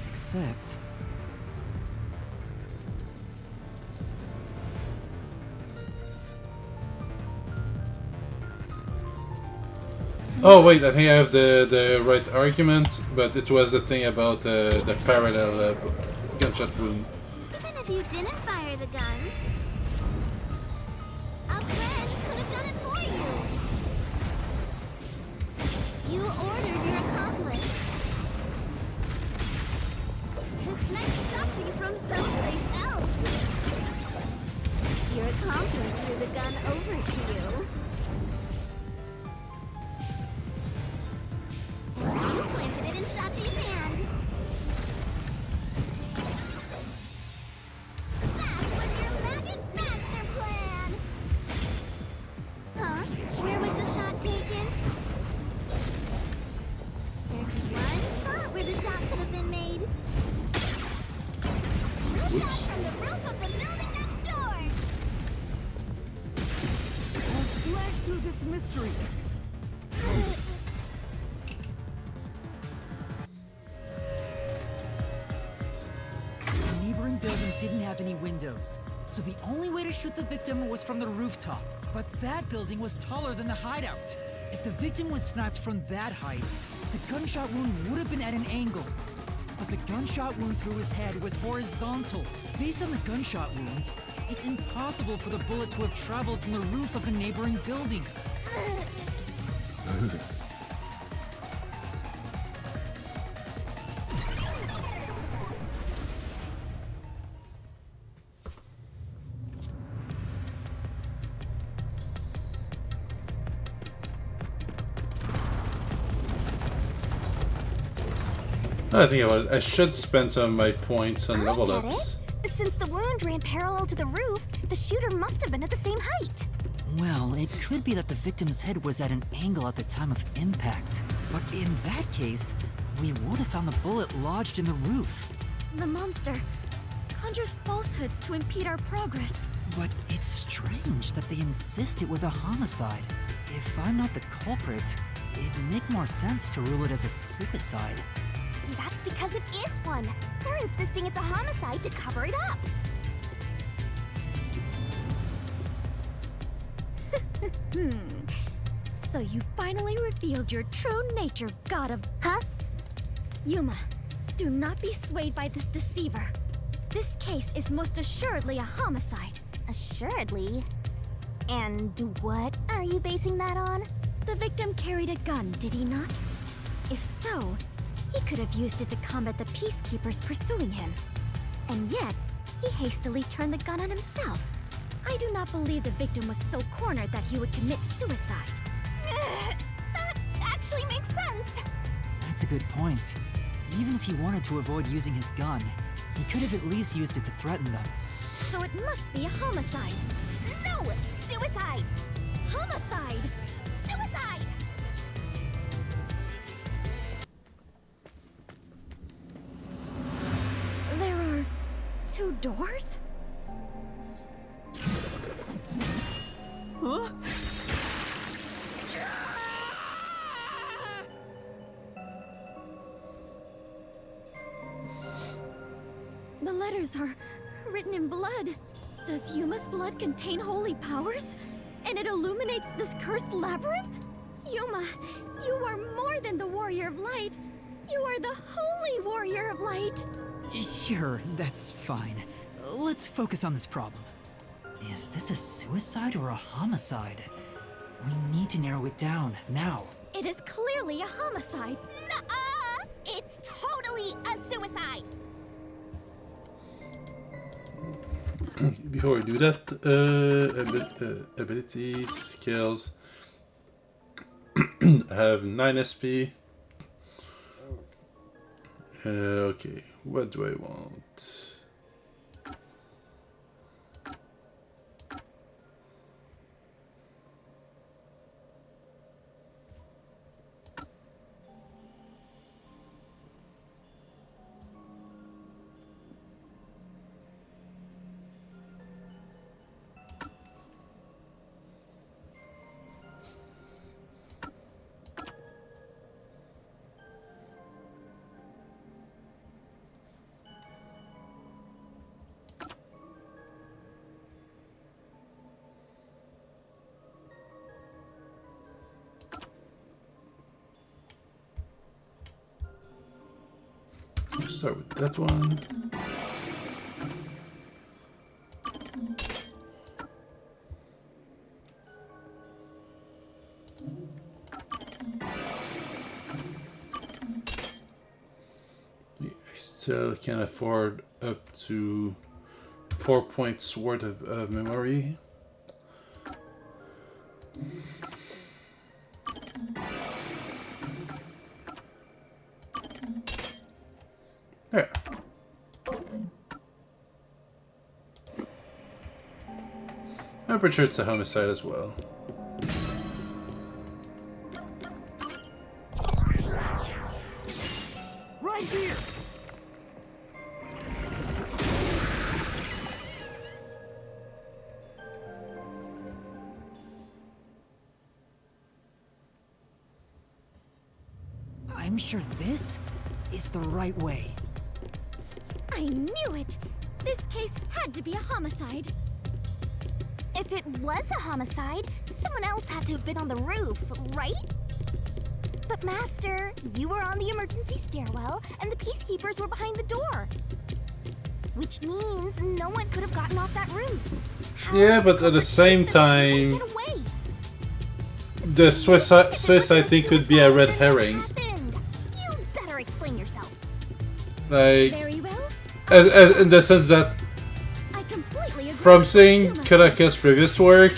Except... Oh wait, I think I have the right argument, but it was the thing about the parallel gunshot wound. Even if you didn't fire the gun, a friend could have done it for you. You ordered your accomplice to snipe Shachi from someplace else. Your accomplice threw the gun over to you. a mystery. The neighboring building didn't have any windows, so the only way to shoot the victim was from the rooftop. But that building was taller than the hideout. If the victim was sniped from that height, the gunshot wound would have been at an angle. But the gunshot wound through his head was horizontal. Based on the gunshot wound, it's impossible for the bullet to have traveled from the roof of the neighboring building. I think I should spend some of my points on level Get ups. it? Since the wound ran parallel to the roof, the shooter must have been at the same height. Well, it could be that the victim's head was at an angle at the time of impact. But in that case, we would have found the bullet lodged in the roof. The monster conjures falsehoods to impede our progress. But it's strange that they insist it was a homicide. If I'm not the culprit, it'd make more sense to rule it as a suicide. That's because it is one. They're insisting it's a homicide to cover it up. So you finally revealed your true nature, god of... Huh? Yuma, do not be swayed by this deceiver. This case is most assuredly a homicide. Assuredly? And what are you basing that on? The victim carried a gun, did he not? If so, he could have used it to combat the peacekeepers pursuing him. And yet, he hastily turned the gun on himself. I do not believe the victim was so cornered that he would commit suicide. That actually makes sense. That's a good point. Even if he wanted to avoid using his gun, he could have at least used it to threaten them. So it must be a homicide. No! Suicide! Homicide! Suicide! There are 2 doors? Huh? The letters are written in blood. Does Yuma's blood contain holy powers? And it illuminates this cursed labyrinth? Yuma, you are more than the warrior of light. You are the holy warrior of light. Sure, that's fine. Let's focus on this problem. Is this a suicide or a homicide? We need to narrow it down, now. It is clearly a homicide. Nuh-uh! It's totally a suicide! Before we do that, abilities, skills. I have 9 SP. Okay, what do I want? Let's start with that one. I still can afford up to 4 points worth of memory. There. I'm pretty sure it's a homicide as well. Right here! I'm sure this is the right way. I knew it! This case had to be a homicide. If it was a homicide, someone else had to have been on the roof, right? But Master, you were on the emergency stairwell, and the Peacekeepers were behind the door. Which means no one could have gotten off that roof. Yeah, but at the same time, the suicide thing could be a red herring. You better explain yourself. Like, Very well. as in the sense that, from seeing Kuraka's previous work,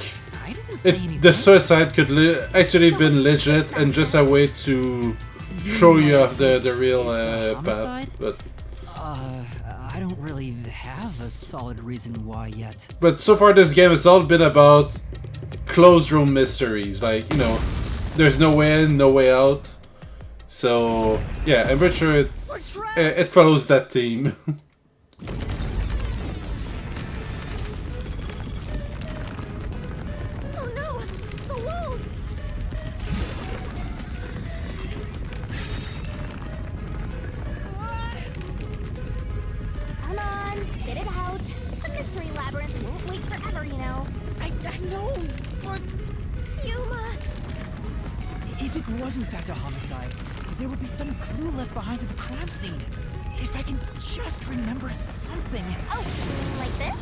the suicide could actually been legit and just a way to show you off the real path. But I don't really have a solid reason why yet. But so far this game has all been about closed room mysteries, like, you know, there's no way in, no way out. So yeah, I'm pretty sure it follows that theme. Oh no! The walls! Come on, spit it out. The mystery labyrinth won't wait forever, you know. I know, but... Yuma! If it was in fact a homicide, there would be some clue left behind to the crime scene. If I can just remember something. Oh, like this?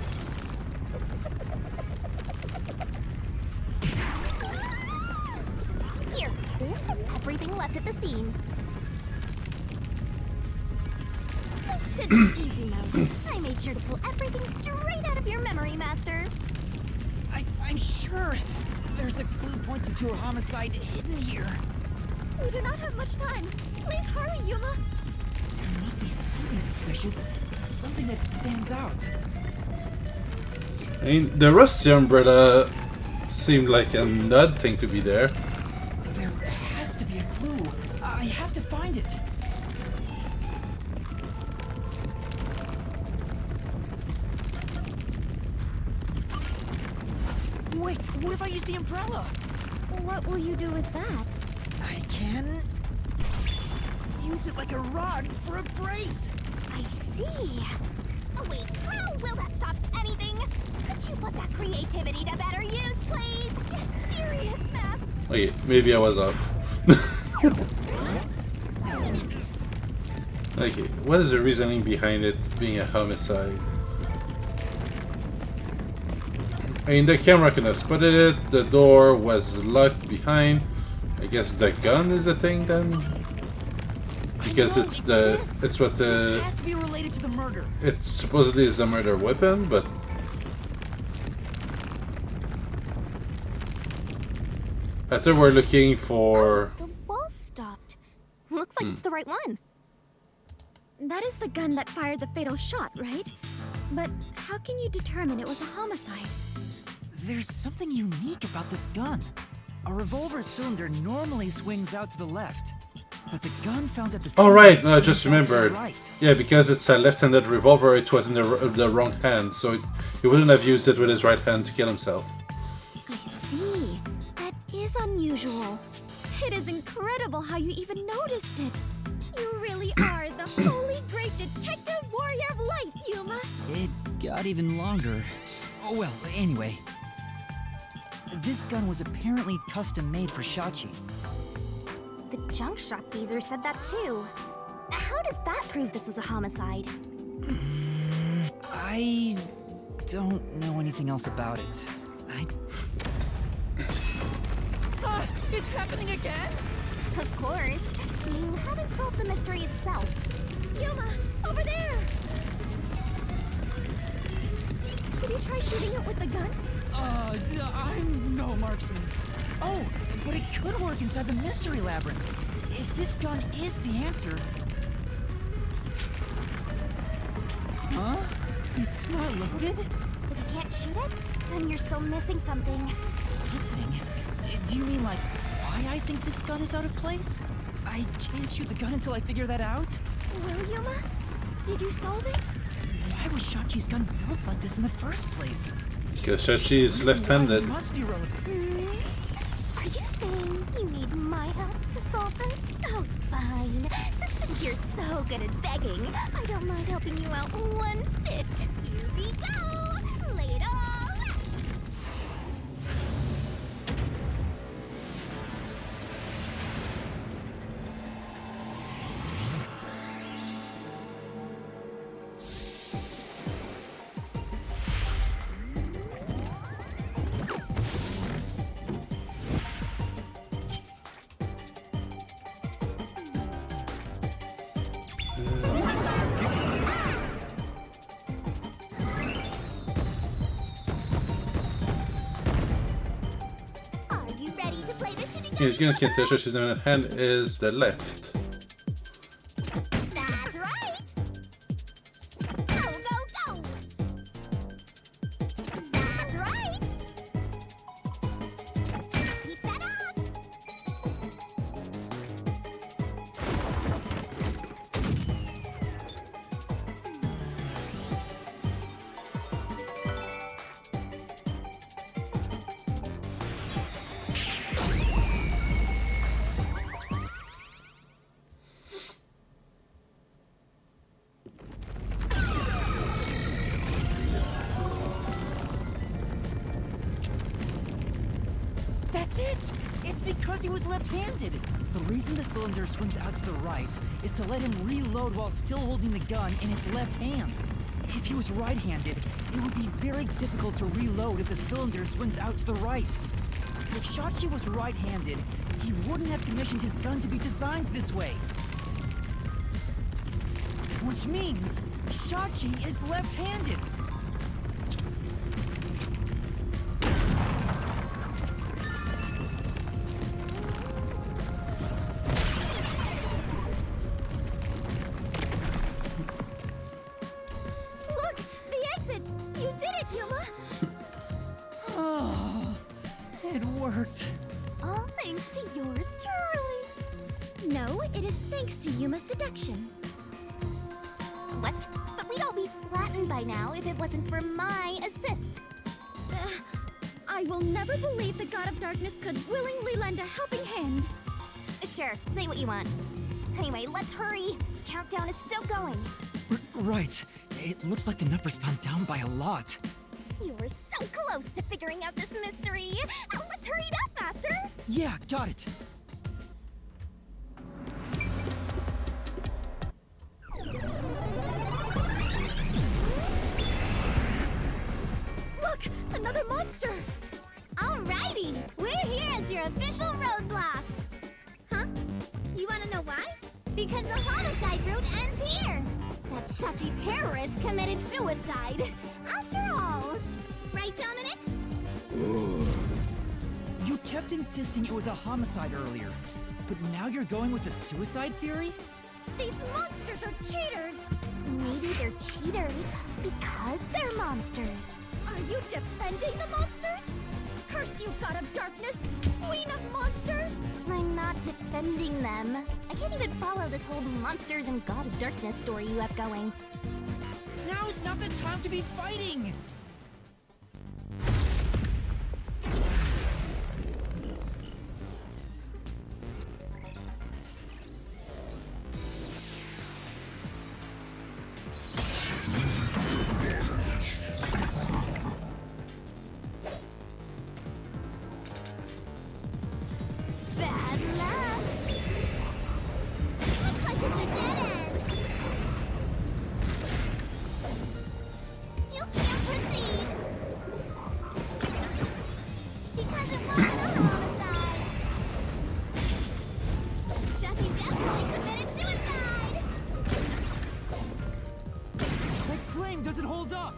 Here, this is everything left at the scene. This should be easy now. I made sure to pull everything straight out of your memory, Master. I'm sure there's a clue pointing to a homicide hidden here. We do not have much time. Please hurry, Yuma. There must be something suspicious, something that stands out. I mean, the rusty umbrella seemed like an odd thing to be there. There has to be a clue. I have to find it. Wait, what if I use the umbrella? What will you do with that? I can use it like a rod for a brace. I see. Oh wait, how will that stop anything? Could you put that creativity to better use, please? Get serious, Master. Okay, maybe I was off. Okay, what is the reasoning behind it being a homicide? I mean, the camera could have spotted it, the door was locked behind. I guess the gun is the thing then? Because it's what the... It has to be related to the murder. It supposedly is the murder weapon, but... I thought we're looking for... The wall stopped. Looks like it's the right one. That is the gun that fired the fatal shot, right? But how can you determine it was a homicide? There's something unique about this gun. A revolver cylinder normally swings out to the left, but the gun found at the Oh scene right, no, I swings just out to the remembered. right. Yeah, because it's a left-handed revolver, it was in the wrong hand, so he wouldn't have used it with his right hand to kill himself. I see. That is unusual. It is incredible how you even noticed it. You really are the holy great detective warrior of light, Yuma. It got even longer. Oh well, anyway. This gun was apparently custom made for Shachi. The junk shop geezer said that too. How does that prove this was a homicide? I don't know anything else about it. It's happening again? Of course. You haven't solved the mystery itself. Yuma, over there! Could you try shooting it with the gun? I'm no marksman. Oh, but it could work inside the mystery labyrinth. If this gun is the answer... Huh? It's not loaded? If you can't shoot it, then you're still missing something. Something? Do you mean like why I think this gun is out of place? I can't shoot the gun until I figure that out? Well, Yuma, did you solve it? Why was Shachi's gun built like this in the first place? Because Shachi is left-handed. Must be relevant. Are you saying You need my help to solve this? Oh, fine. Since you're so good at begging, I don't mind helping you out one bit. Here we go! Lay it all out! He's gonna get this, she's doing it. Hand is the left. That's right! Go, go, go! That's right! Keep that up! That's it! It's because he was left-handed! The reason the cylinder swings out to the right is to let him reload while still holding the gun in his left hand. If he was right-handed, it would be very difficult to reload if the cylinder swings out to the right. If Shachi was right-handed, he wouldn't have commissioned his gun to be designed this way. Which means Shachi is left-handed! Look! The exit! You did it, Yuma! Oh, it worked. All thanks to yours truly. No, it is thanks to Yuma's deduction. What? But we'd all be flattened by now if it wasn't for my assist. I will never believe the God of Darkness could willingly lend a helping hand. Sure, say what you want. Anyway, let's hurry. Countdown is still going. Right. It looks like the number's gone down by a lot. You were so close to figuring out this mystery. Let's hurry it up, Master. Yeah, got it. Look! Another monster! Alrighty, we're here as your official roadblock. Huh? You wanna know why? Because the homicide route ends here. That Shachi terrorist committed suicide. After all. Right, Dominic? You kept insisting it was a homicide earlier, but now you're going with the suicide theory? These monsters are cheaters! Maybe they're cheaters because they're monsters. Are you defending the monsters? Curse you, God of Darkness! Queen of monsters! I'm not defending them. I can't even follow this whole monsters and God of Darkness story you have going. Now's not the time to be fighting! Bad luck! Looks like it's a dead end! You can't proceed! Because it wasn't a homicide! Shachi definitely committed suicide! That claim doesn't hold up!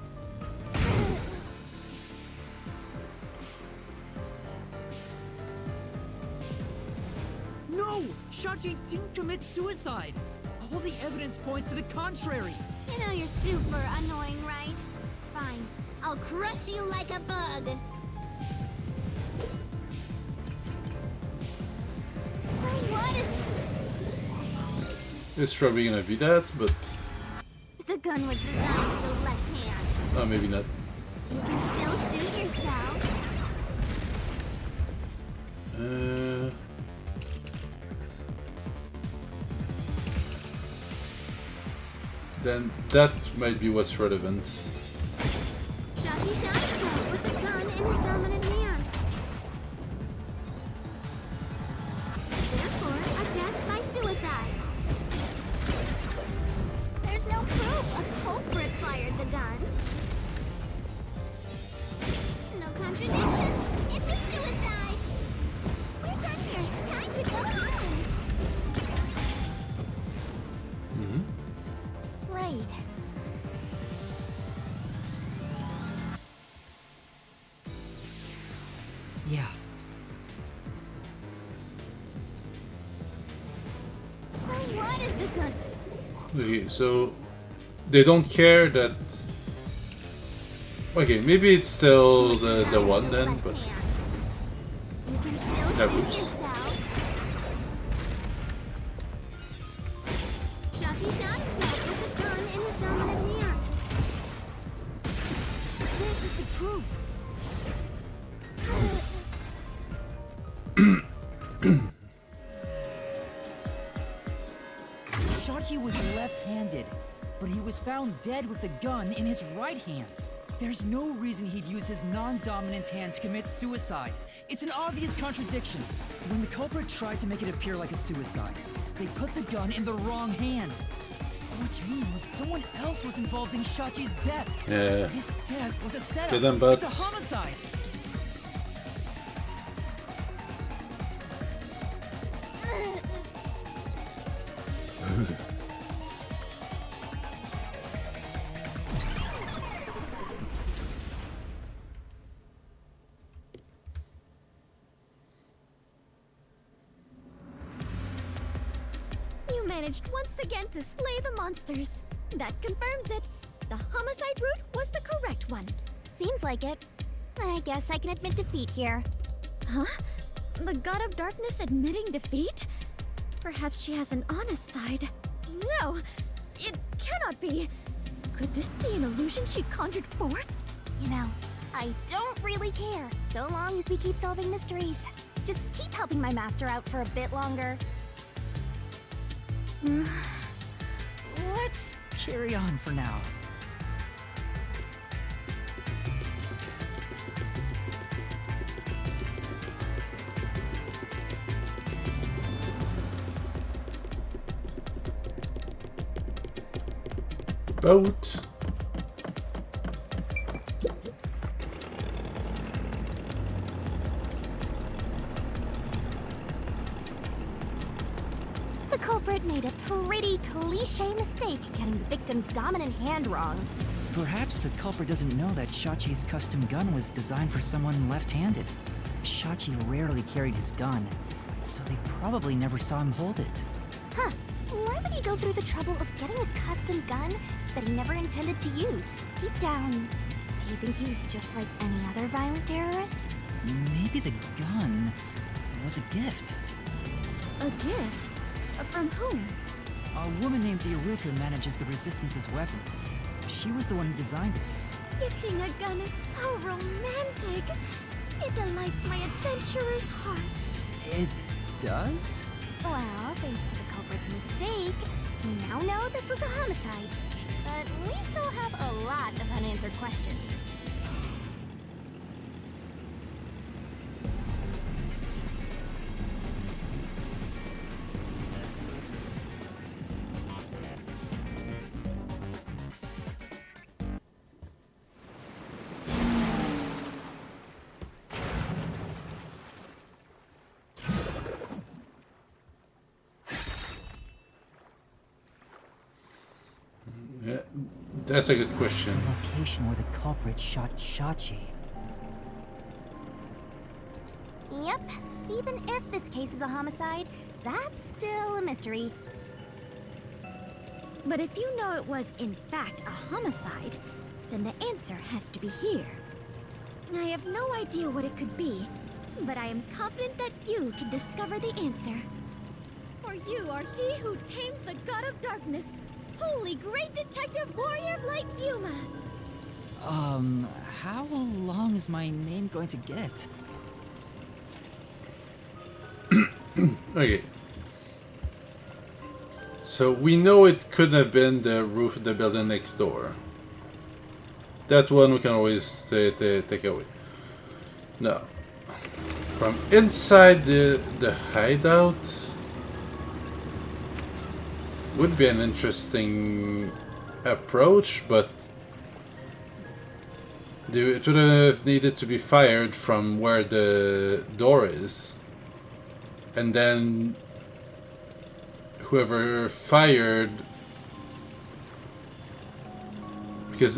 No! Shachi didn't commit suicide! All the evidence points to the contrary! You know you're super annoying, right? Fine. I'll crush you like a bug. So what if It's probably gonna be that, but the gun was designed for the left hand? oh, maybe not. You can still shoot yourself. then that might be what's relevant. Shachi shot himself with the gun in his dominant hand. Therefore, a death by suicide. There's no proof a culprit fired the gun. No contradiction. It's a suicide. We're done here. Time to go home. Right. Yeah. So what is the gun? Okay, so they don't care that. Okay, maybe it's still the one then, but You can still that shoot roots. yourself. Shachi shot himself with the gun in his dominant hand. This is the truth. Shachi was left-handed, but he was found dead with the gun in his right hand. There's no reason he'd use his non-dominant hand to commit suicide. It's an obvious contradiction. When the culprit tried to make it appear like a suicide, they put the gun in the wrong hand. Which means someone else was involved in Shachi's death. Yeah. His death was a setup. Get them It's a butts. homicide. You managed once again to slay the monsters. That confirms it. The homicide route was the correct one. Seems like it. I guess I can admit defeat here. Huh? The God of Darkness admitting defeat? Perhaps she has an honest side. No! It cannot be! Could this be an illusion she conjured forth? You know, I don't really care, so long as we keep solving mysteries. Just keep helping my master out for a bit longer. Let's carry on for now. Boat. The culprit made a pretty cliche mistake getting the victim's dominant hand wrong. Perhaps the culprit doesn't know that Shachi's custom gun was designed for someone left-handed. Shachi rarely carried his gun, so they probably never saw him hold it. Huh. Why would he go through the trouble of getting a custom gun that he never intended to use? Deep down, do you think he was just like any other violent terrorist? Maybe the gun was a gift. A gift? From whom? A woman named Iruka manages the Resistance's weapons. She was the one who designed it. Gifting a gun is so romantic. It delights my adventurer's heart. It does? Well, thanks to the culprit's mistake, we now know this was a homicide. But we still have a lot of unanswered questions. Yeah, that's a good question. The location where the culprit shot Shachi. Yep. Even if this case is a homicide, that's still a mystery. But if you know it was, in fact, a homicide, then the answer has to be here. I have no idea what it could be, but I am confident that you can discover the answer. For you are he who tames the God of Darkness, holy great detective warrior of light Yuma. How long is my name going to get? Okay. So we know it could have been the roof of the building next door. That one we can always take away. No. From inside the hideout would be an interesting approach, but it would have needed to be fired from where the door is. And then whoever fired, because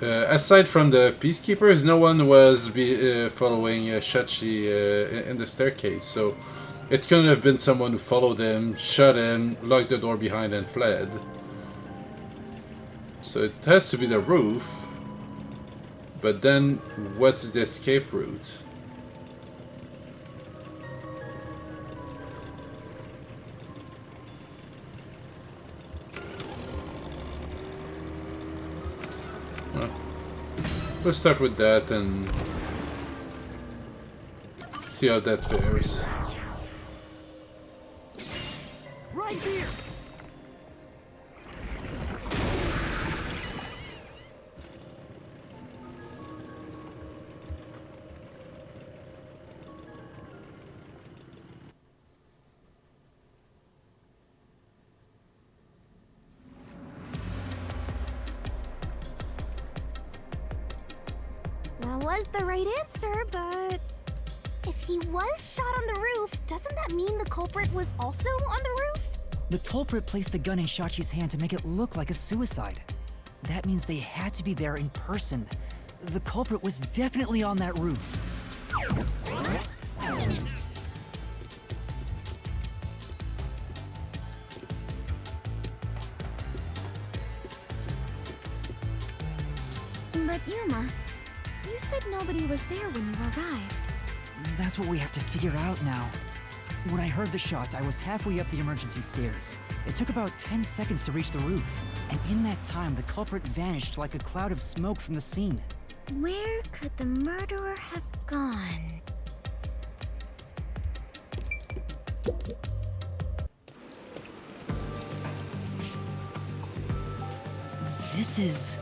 aside from the peacekeepers, no one was following Shachi in the staircase, so it couldn't have been someone who followed him, shot him, locked the door behind and fled. So it has to be the roof, but then what's the escape route? We'll start with that and see how that fares. Right here. That was the right answer, but if he was shot on the roof, doesn't that mean the culprit was also on the roof? The culprit placed the gun in Shachi's hand to make it look like a suicide. That means they had to be there in person. The culprit was definitely on that roof. But Yuma, you said nobody was there when you arrived. That's what we have to figure out now. When I heard the shot, I was halfway up the emergency stairs. It took about 10 seconds to reach the roof. And in that time, the culprit vanished like a cloud of smoke from the scene. Where could the murderer have gone? This is...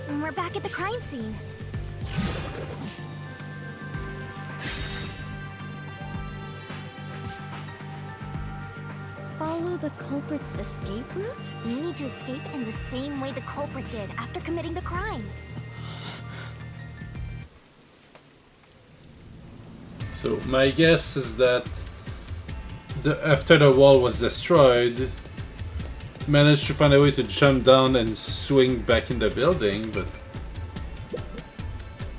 And we're back at the crime scene. Follow the culprit's escape route? We need to escape in the same way the culprit did after committing the crime. So my guess is that after the wall was destroyed, managed to find a way to jump down and swing back in the building, but...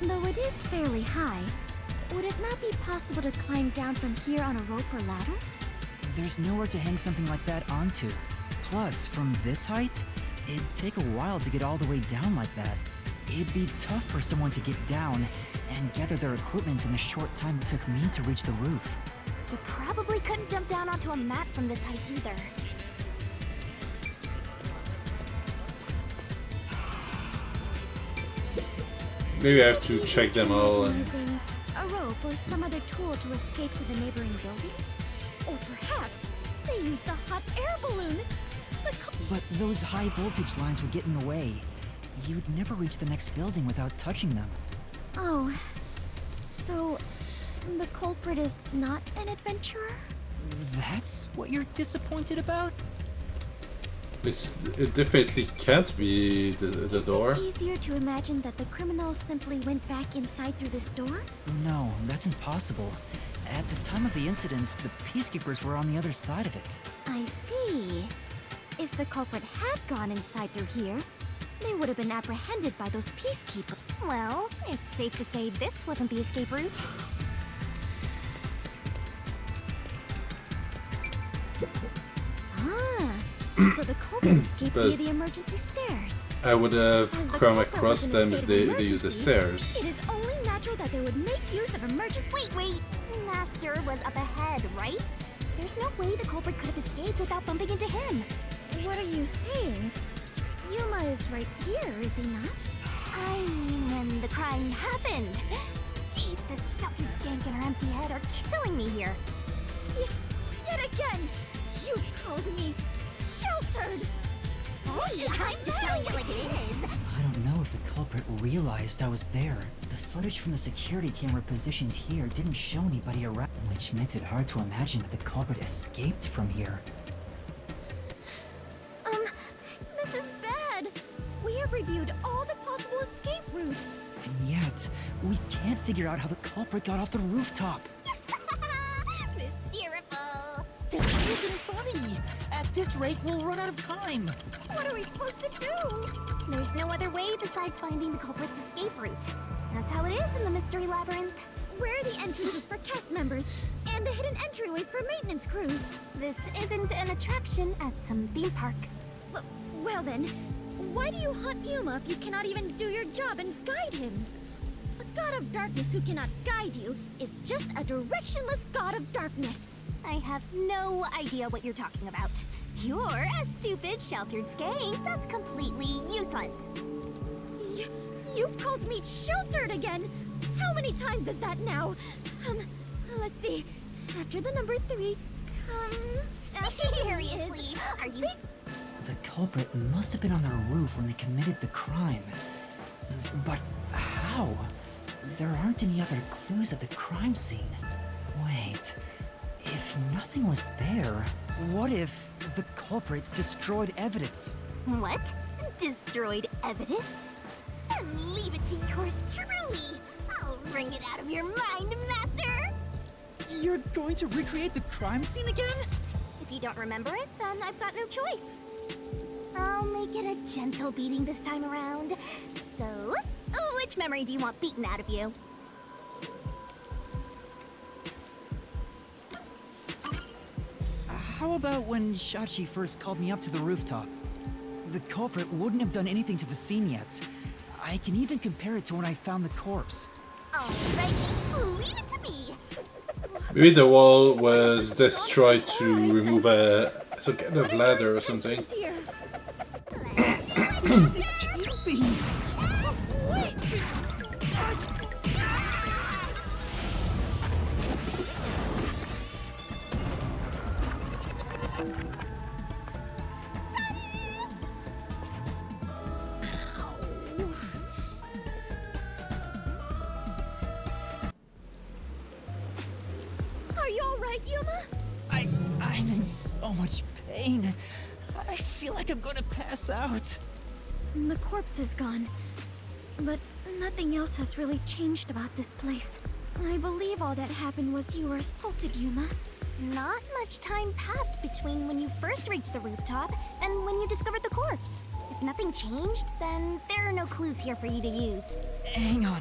Though it is fairly high, would it not be possible to climb down from here on a rope or ladder? There's nowhere to hang something like that onto. Plus, from this height, it'd take a while to get all the way down like that. It'd be tough for someone to get down and gather their equipment in the short time it took me to reach the roof. You probably couldn't jump down onto a mat from this height either. Maybe I have to check them all. And... using a rope or some other tool to escape to the neighboring building? Or perhaps they used a hot air balloon? But those high voltage lines would get in the way. You'd never reach the next building without touching them. Oh, so the culprit is not an adventurer? That's what you're disappointed about? It definitely can't be the door. Is it easier to imagine that the criminals simply went back inside through this door? No, that's impossible. At the time of the incident, the peacekeepers were on the other side of it. I see. If the culprit had gone inside through here, they would have been apprehended by those peacekeepers. Well, it's safe to say this wasn't the escape route. So the culprit escaped via the emergency stairs. I would have come across them if they used the stairs. It is only natural that they would make use of emergency. Wait. Master was up ahead, right? There's no way the culprit could have escaped without bumping into him. What are you saying? Yuma is right here, is he not? I mean, when the crime happened. Jeez, this sheltered skank and her empty head are killing me here. Yet again, you called me I'm just telling it like it is. I don't know if the culprit realized I was there. The footage from the security camera positioned here didn't show anybody around, which makes it hard to imagine that the culprit escaped from here. This is bad. We have reviewed all the possible escape routes. And yet, we can't figure out how the culprit got off the rooftop. Mysteriful. This isn't funny! At this rate, we'll run out of time! What are we supposed to do? There's no other way besides finding the culprit's escape route. That's how it is in the Mystery Labyrinth. Where are the entrances for cast members and the hidden entryways for maintenance crews? This isn't an attraction at some theme park. Well then, why do you hunt Yuma if you cannot even do your job and guide him? A god of darkness who cannot guide you is just a directionless god of darkness. I have no idea what you're talking about. You're a stupid, sheltered skank that's completely useless. You called me sheltered again! How many times is that now? Let's see. After the number 3 comes... Seriously, are you... The culprit must have been on their roof when they committed the crime. But how? There aren't any other clues at the crime scene. Wait, if nothing was there, what if the culprit destroyed evidence? What? Destroyed evidence? And leave it to yours truly. I'll wring it out of your mind, Master! You're going to recreate the crime scene again? If you don't remember it, then I've got no choice. I'll make it a gentle beating this time around. So, which memory do you want beaten out of you? How about when Shachi first called me up to the rooftop? The culprit wouldn't have done anything to the scene yet. I can even compare it to when I found the corpse. Alrighty, leave it to me. Maybe the wall was destroyed to remove some kind of ladder or something. Are you alright, Yuma? I'm in so much pain. I feel like I'm gonna pass out. The corpse is gone, but nothing else has really changed about this place. I believe all that happened was you were assaulted, Yuma. Not much time passed between when you first reached the rooftop and when you discovered the corpse. If nothing changed, then there are no clues here for you to use. Hang on.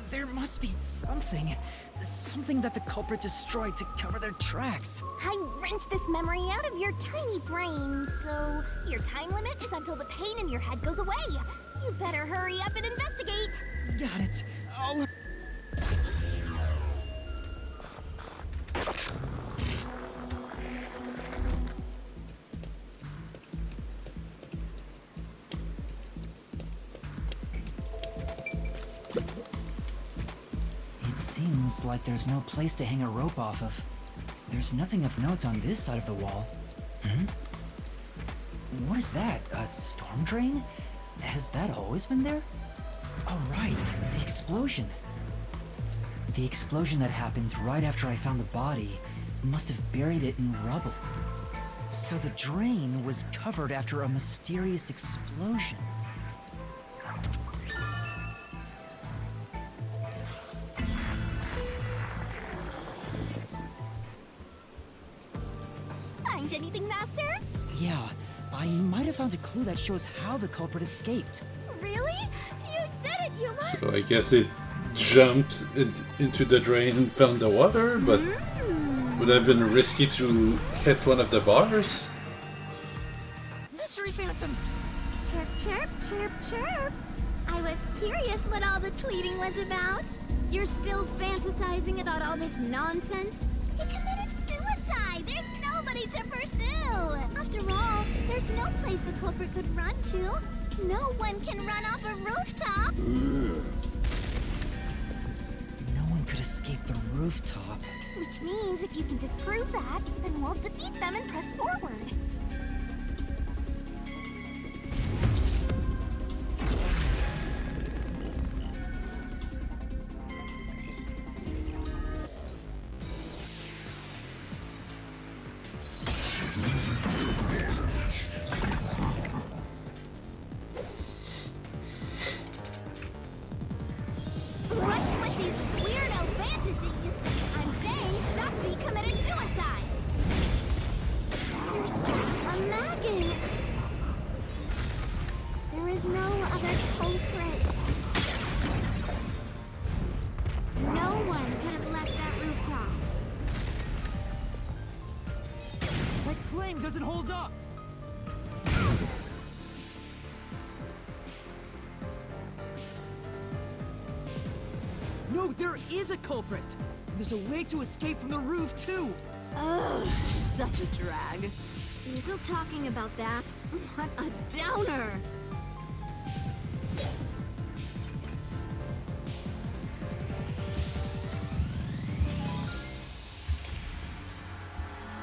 There must be something. Something that the culprit destroyed to cover their tracks. I wrenched this memory out of your tiny brain, so your time limit is until the pain in your head goes away. You better hurry up and investigate. Got it. I'll... It seems like there's no place to hang a rope off of. There's nothing of note on this side of the wall. What is that? A storm drain? Has that always been there? Oh right, the explosion. The explosion that happened right after I found the body must have buried it in rubble. So the drain was covered after a mysterious explosion. Find anything, Master? Yeah, I might have found a clue that shows how the culprit escaped. Really? You did it, Yuma! So I guess it jumped into the drain and fell in the water, but would have been risky to hit one of the bars. Mystery phantoms! Chirp, chirp, chirp, chirp. I was curious what all the tweeting was about. You're still fantasizing about all this nonsense? He committed suicide! There's nobody to pursue! After all, there's no place a culprit could run to. No one can run off a rooftop! No one could escape the rooftop. Which means if you can disprove that, then we'll defeat them and press forward. claim doesn't hold up. No, there is a culprit. There's a way to escape from the roof, too. Ugh, such a drag. You're still talking about that? What a downer!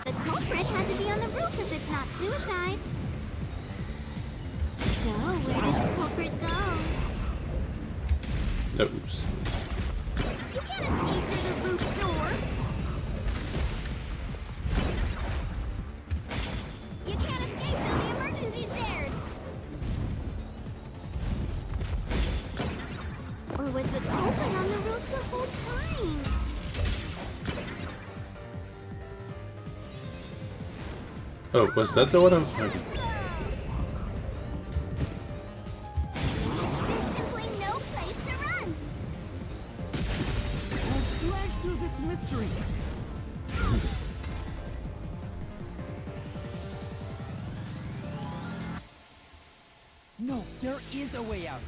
The culprit has to be on the roof if it's not suicide. So, where did the culprit go? Oops. You can't escape through the roof door. You can't escape down the emergency stairs. Or was the culprit on the roof the whole time? Oh, was that the one? Okay. There's simply no place to run. I'll slash through this mystery. No, there is a way out.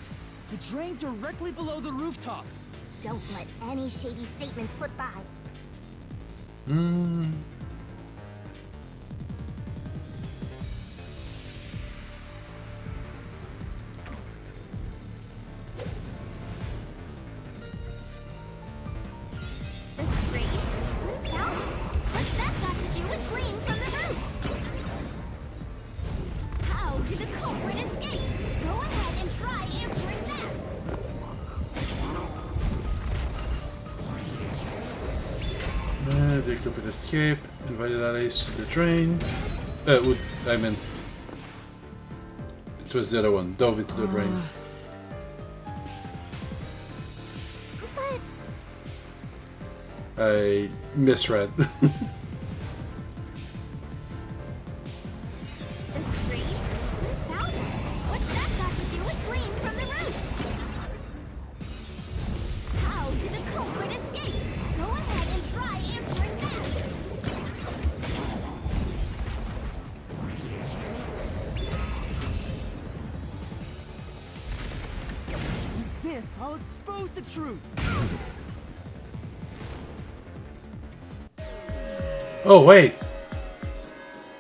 The drain directly below the rooftop. Don't let any shady statement slip by. The drain? Now, what's that got to do with gleam from the roof? How did the culprit escape? Go ahead and try answering that. The culprit escape. Invited allies to the drain. I mean, it was the other one. Dove into the drain. But I misread. the drain? Now, what's that got to do with gleam from the roof? How did the culprit escape? Go ahead and try answering that. This, I'll expose the truth. Oh wait,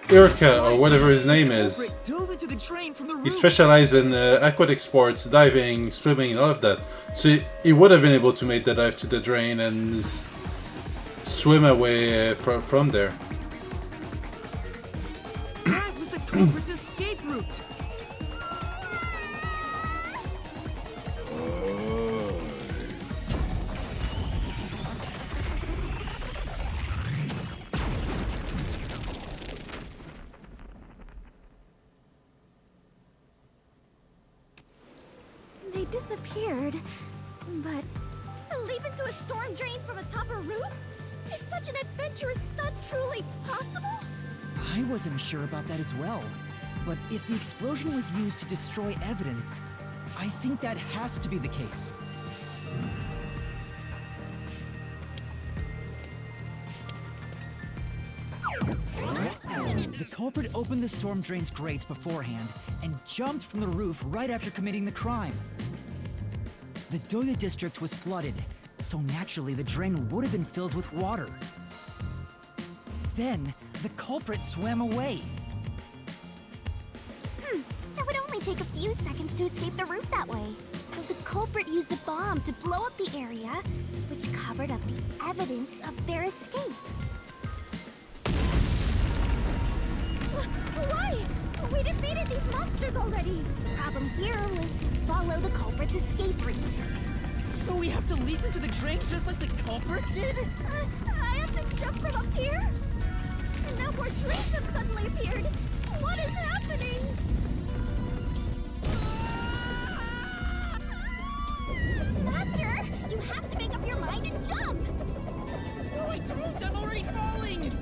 Irka or whatever his name is. Culprit dove into the drain from the roof. He specialized in aquatic sports, diving, swimming, and all of that. So he would have been able to make the dive to the drain and swim away from there. That was the culprit's escape route. They disappeared, but to leap into a storm drain from atop a roof? Is such an adventurous stunt truly possible? I wasn't sure about that as well. But if the explosion was used to destroy evidence, I think that has to be the case. The culprit opened the storm drain's grates beforehand and jumped from the roof right after committing the crime. The Doya district was flooded, so naturally the drain would have been filled with water. Then, the culprit swam away. That would only take a few seconds to escape the roof that way. So the culprit used a bomb to blow up the area, which covered up the evidence of their escape. Why? We defeated these monsters already! Problem here was follow the culprit's escape route. So we have to leap into the drain just like the culprit did? I have to jump from up here? And now more drains have suddenly appeared! What is happening? Master, you have to make up your mind and jump! No, I don't! I'm already falling!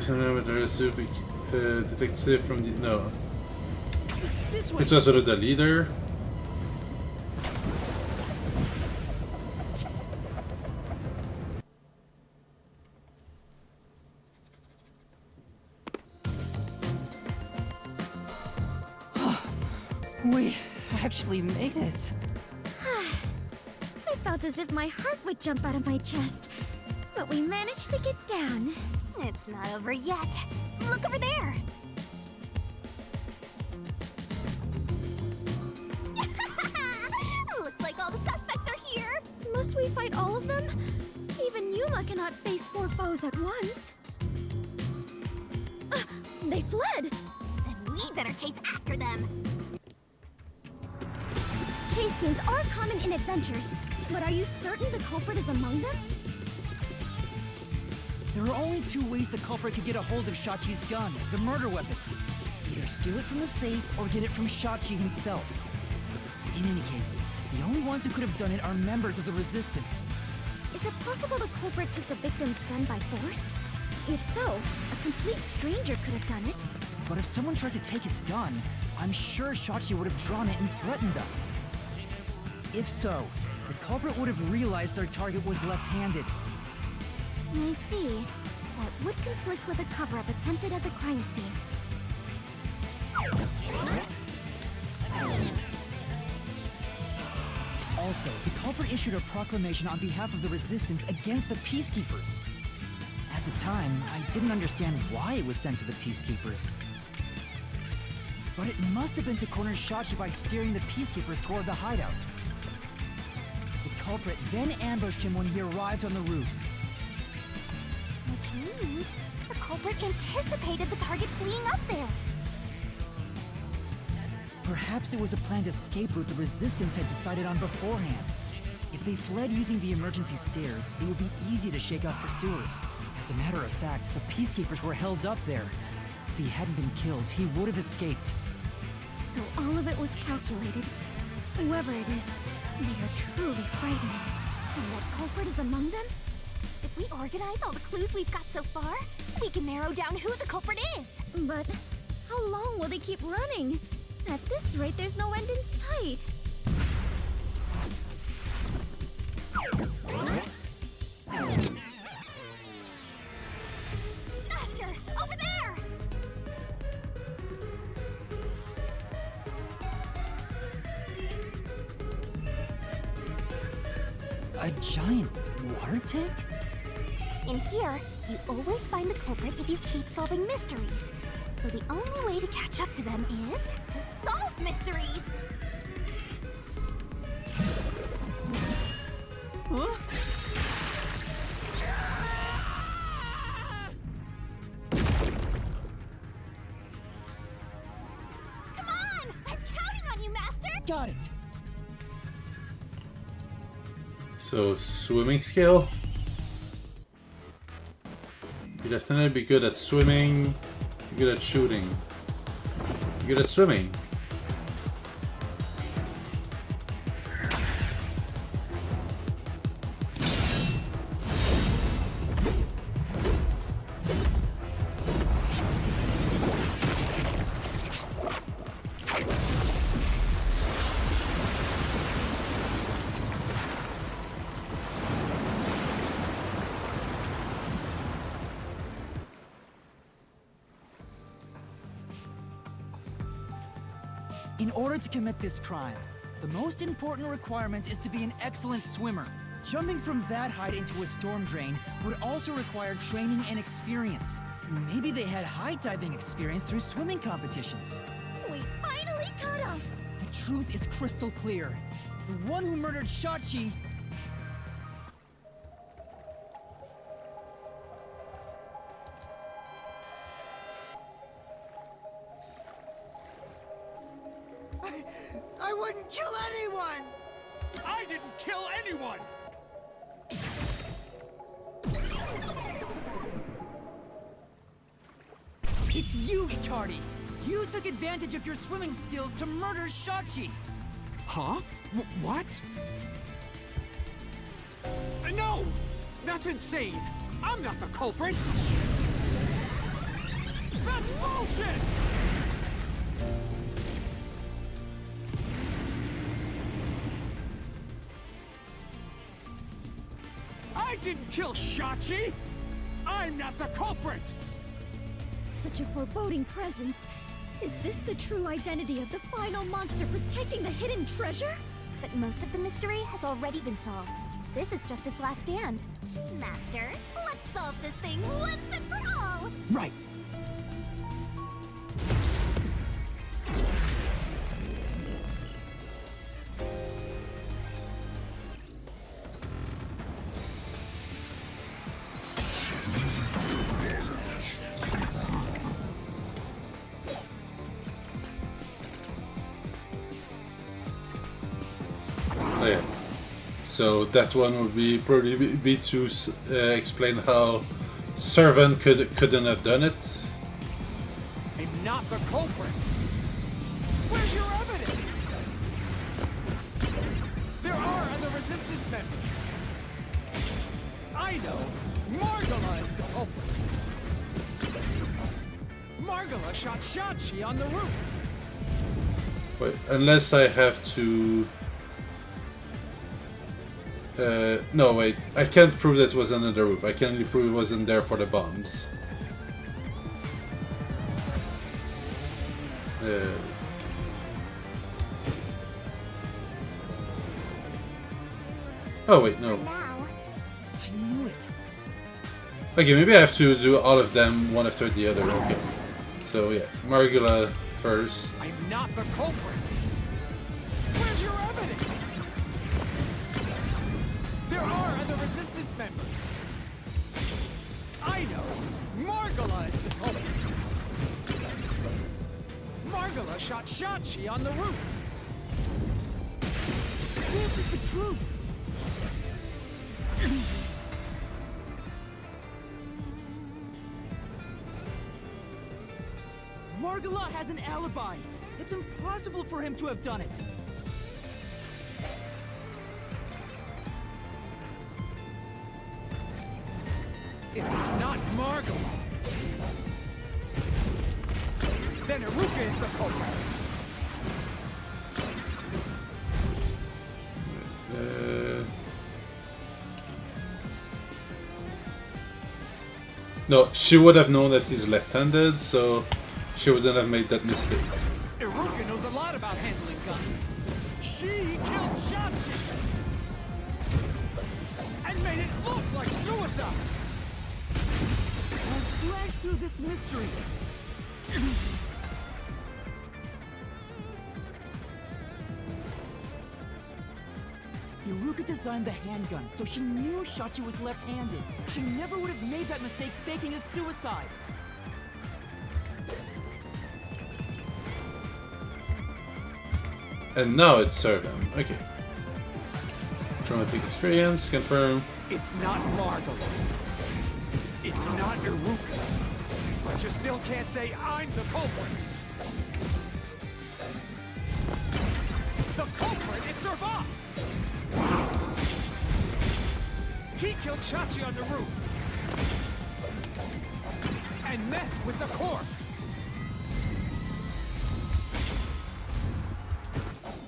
Something with the super detective from the no. This way. This was sort of the leader. We actually made it. I felt as if my heart would jump out of my chest. But we managed to get down. It's not over yet. Look over there. Looks like all the suspects are here. Must we fight all of them? Even Yuma cannot face 4 foes at once. They fled! Then we better chase after them. Chase scenes are common in adventures, but are you certain the culprit is among them? There are only 2 ways the culprit could get a hold of Shachi's gun, the murder weapon. Either steal it from the safe or get it from Shachi himself. In any case, the only ones who could have done it are members of the Resistance. Is it possible the culprit took the victim's gun by force? If so, a complete stranger could have done it. But if someone tried to take his gun, I'm sure Shachi would have drawn it and threatened them. If so, the culprit would have realized their target was left-handed. I see. That would conflict with a cover-up attempted at the crime scene. Also, the culprit issued a proclamation on behalf of the Resistance against the Peacekeepers. At the time, I didn't understand why it was sent to the Peacekeepers. But it must have been to corner Shachi by steering the Peacekeepers toward the hideout. The culprit then ambushed him when he arrived on the roof. Which means the culprit anticipated the target fleeing up there. Perhaps it was a planned escape route the Resistance had decided on beforehand. If they fled using the emergency stairs, it would be easy to shake off pursuers. As a matter of fact, the Peacekeepers were held up there. If he hadn't been killed, he would have escaped. So all of it was calculated. Whoever it is, they are truly frightening. And that culprit is among them? If we organize all the clues we've got so far, we can narrow down who the culprit is. But how long will they keep running? At this rate, there's no end in sight. Master, over there! A giant water tank? In here, you always find the culprit if you keep solving mysteries. So the only way to catch up to them is to solve mysteries! Huh? Come on! I'm counting on you, Master! Got it! So, swimming skill? You definitely be good at swimming, good at shooting, good at swimming. In order to commit this crime, the most important requirement is to be an excellent swimmer. Jumping from that height into a storm drain would also require training and experience. Maybe they had high diving experience through swimming competitions. We finally caught him! The truth is crystal clear. The one who murdered Shachi... I wouldn't kill anyone! I didn't kill anyone! It's you, Icardi! You took advantage of your swimming skills to murder Shachi! Huh? What? No! That's insane! I'm not the culprit! That's bullshit! I didn't kill Shachi! I'm not the culprit! Such a foreboding presence. Is this the true identity of the final monster protecting the hidden treasure? But most of the mystery has already been solved. This is just its last stand. Master, let's solve this thing once and for all! Right. Oh, yeah. So that one would be probably be to explain how Servant couldn't have done it. I'm not the culprit. Where's your evidence? There are other resistance members. I know. Margala is the culprit. Margala shot Shachi on the roof. Wait, unless I have to. No, wait. I can't prove that it was under the roof. I can only prove it wasn't there for the bombs. Oh, wait, no. I knew it. Okay, maybe I have to do all of them one after the other. Okay. So, yeah. Margula first. I'm not the culprit. Where's your evidence? There are other resistance members. I know. Margala is the culprit. Margala shot Shachi on the roof. This is the truth. Margala has an alibi. It's impossible for him to have done it. If it's not Margala, then Iruka is the culprit. No, she would have known that he's left-handed, so she wouldn't have made that mistake. Iruka knows a lot about handling guns. She killed Shachi and made it look like suicide. I'll slash through this mystery. Iruka designed the handgun, so she knew Shachi was left-handed. She never would have made that mistake faking his suicide. And now it's Servant. Okay. Traumatic experience, confirm. It's not Margala. It's not Iruka. But you still can't say I'm the culprit. The culprit is Servant. He killed Shachi on the roof. And messed with the corpse.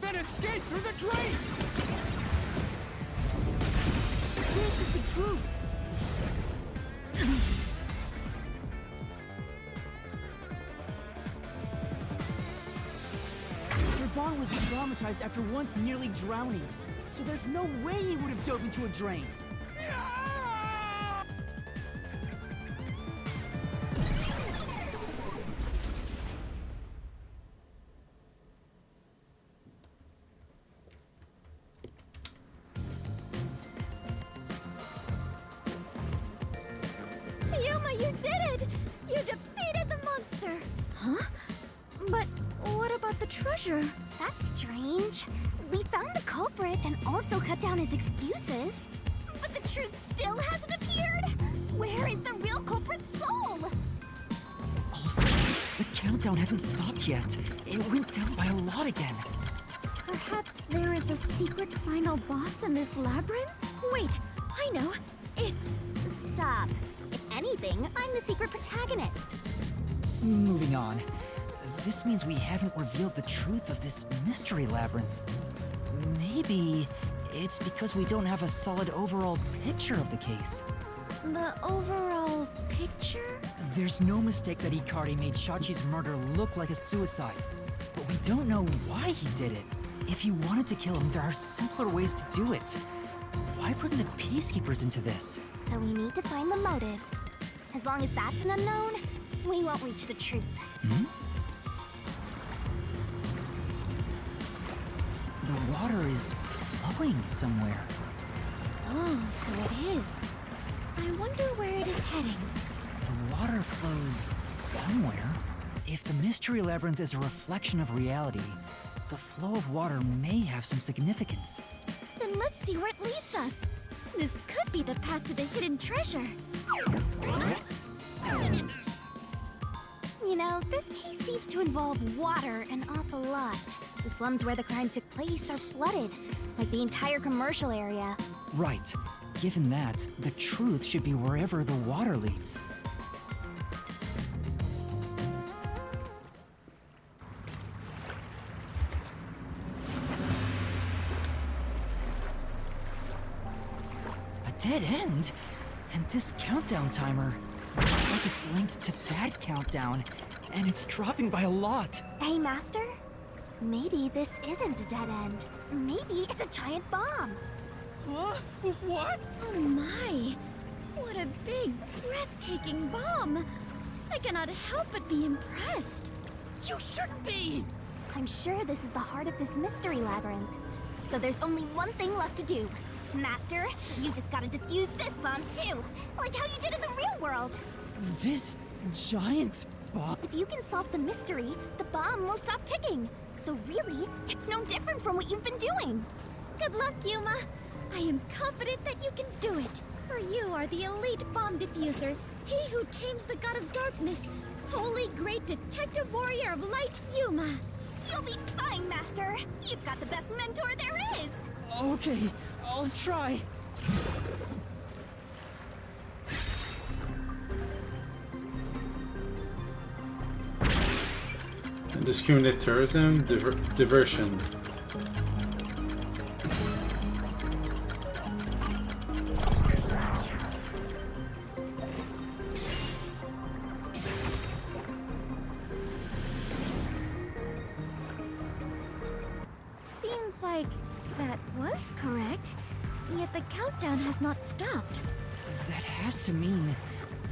Then escaped through the drain. This is the truth. Servant was traumatized after once nearly drowning, so there's no way he would have dove into a drain. Yuma, you did it! You defeated the monster! Huh? But what about the treasure? That's strange. We found the culprit and also cut down his excuses. But the truth still hasn't appeared! Where is the real culprit's soul? Also, the countdown hasn't stopped yet. It went down by a lot again. Perhaps there is a secret final boss in this labyrinth? Wait, I know. It's... Stop. If anything, I'm the secret protagonist. Moving on. This means we haven't revealed the truth of this mystery labyrinth. Maybe it's because we don't have a solid overall picture of the case. The overall picture? There's no mistake that Ikari made Shachi's murder look like a suicide. But we don't know why he did it. If you wanted to kill him, there are simpler ways to do it. Why bring the Peacekeepers into this? So we need to find the motive. As long as that's an unknown, we won't reach the truth. The water is flowing somewhere. Oh, so it is. I wonder where it is heading. The water flows somewhere. If the Mystery Labyrinth is a reflection of reality, the flow of water may have some significance. Then let's see where it leads us. This could be the path to the hidden treasure. You know, this case seems to involve water an awful lot. The slums where the crime took place are flooded, like the entire commercial area. Right. Given that, the truth should be wherever the water leads. A dead end? And this countdown timer looks like it's linked to that countdown, and it's dropping by a lot. Hey, Master? Maybe this isn't a dead end. Maybe it's a giant bomb. Huh? What? Oh my! What a big, breathtaking bomb! I cannot help but be impressed. You shouldn't be! I'm sure this is the heart of this mystery labyrinth. So there's only one thing left to do. Master, you just gotta defuse this bomb too, like how you did in the real world. This giant bomb? If you can solve the mystery, the bomb will stop ticking. So really, it's no different from what you've been doing. Good luck, Yuma. I am confident that you can do it. For you are the elite bomb diffuser, he who tames the god of darkness, holy great detective warrior of light, Yuma. You'll be fine, Master. You've got the best mentor there is. Okay, I'll try. Indiscriminate tourism, diversion. Seems like that was correct, yet the countdown has not stopped. That has to mean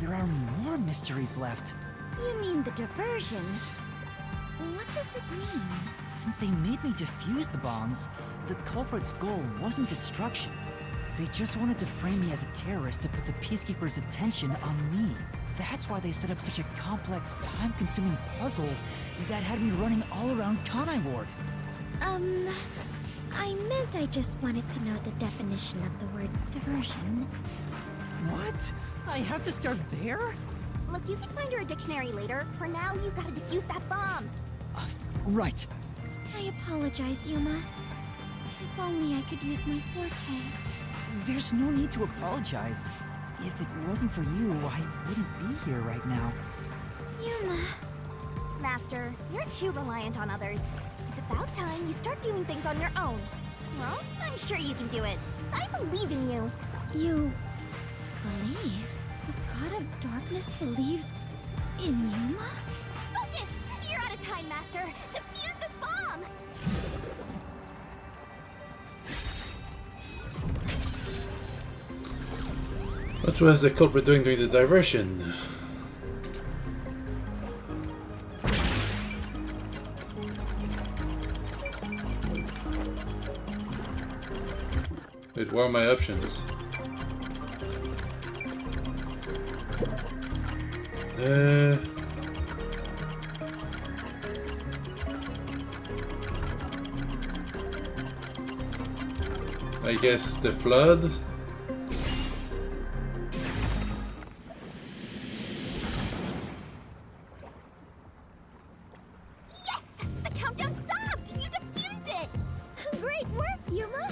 there are more mysteries left. You mean the diversion? What does it mean? Since they made me defuse the bombs, the culprit's goal wasn't destruction. They just wanted to frame me as a terrorist to put the Peacekeepers' attention on me. That's why they set up such a complex, time-consuming puzzle that had me running all around Kanai Ward. I meant I just wanted to know the definition of the word diversion. What? I have to start there? Look, you can find your dictionary later. For now, you gotta defuse that bomb. Right. I apologize, Yuma. If only I could use my forte. There's no need to apologize. If it wasn't for you, I wouldn't be here right now. Yuma. Master, you're too reliant on others. It's about time you start doing things on your own. Well, I'm sure you can do it. I believe in you. You believe? The god of darkness believes in Yuma? Focus! You're out of time, Master. Defuse this bomb! What was the culprit doing during the diversion? Wait, what are my options? I guess the flood? Yes! The countdown stopped! You defused it! Great work, Yuma!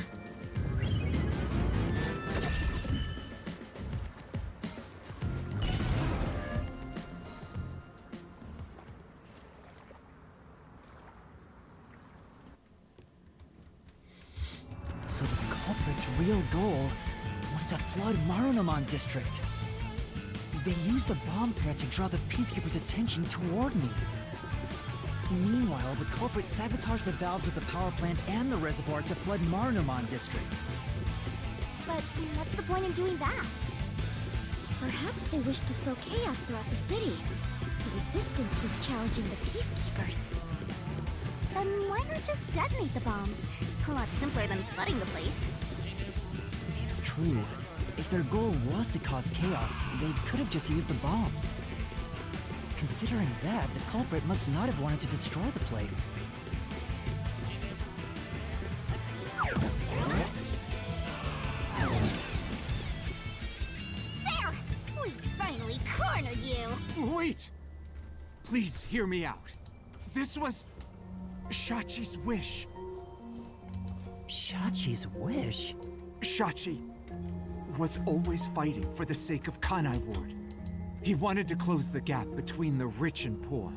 So the culprit's real goal was to flood Marunouman District. They used the bomb threat to draw the Peacekeepers' attention toward me. Meanwhile, the culprit sabotaged the valves of the power plants and the reservoir to flood Marunouman District. But what's the point in doing that? Perhaps they wished to sow chaos throughout the city. The Resistance was challenging the Peacekeepers. Then why not just detonate the bombs? A lot simpler than flooding the place. It's true. If their goal was to cause chaos, they could have just used the bombs. Considering that, the culprit must not have wanted to destroy the place. There! We finally cornered you! Wait! Please hear me out. This was Shachi's wish. Shachi's wish? Shachi was always fighting for the sake of Kanai Ward. He wanted to close the gap between the rich and poor.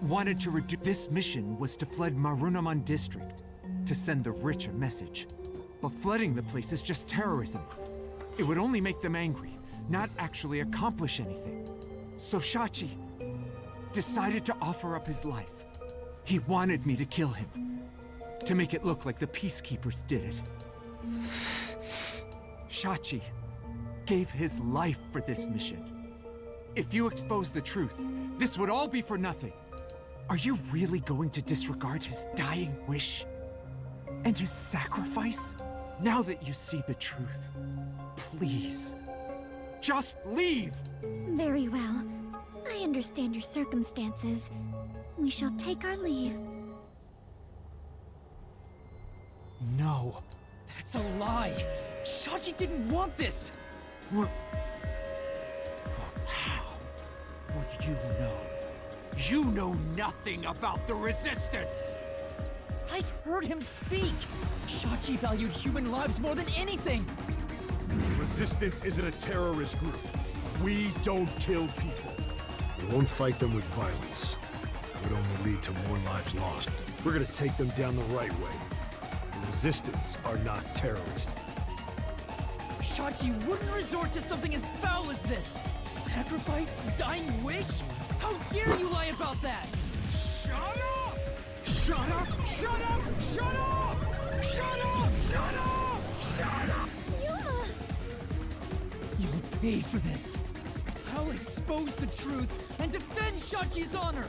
Wanted to reduce... This mission was to flood Marunouman District, to send the rich a message. But flooding the place is just terrorism. It would only make them angry, not actually accomplish anything. So Shachi decided to offer up his life. He wanted me to kill him, to make it look like the Peacekeepers did it. Shachi gave his life for this mission. If you expose the truth, this would all be for nothing. Are you really going to disregard his dying wish? And his sacrifice? Now that you see the truth, please, just leave! Very well. I understand your circumstances. We shall take our leave. No, that's a lie. Shachi didn't want this. How would you know? You know nothing about the Resistance! I've heard him speak. Shachi valued human lives more than anything. Resistance isn't a terrorist group. We don't kill people. We won't fight them with violence. It would only lead to more lives lost. We're gonna take them down the right way. The Resistance are not terrorists. Shachi wouldn't resort to something as foul as this. Sacrifice? Dying wish? How dare you lie about that? Shut up! Shut up! Shut up! Shut up! Shut up! Shut up! Shut up! Yuma! You'll pay for this. I'll expose the truth and defend Shachi's honor.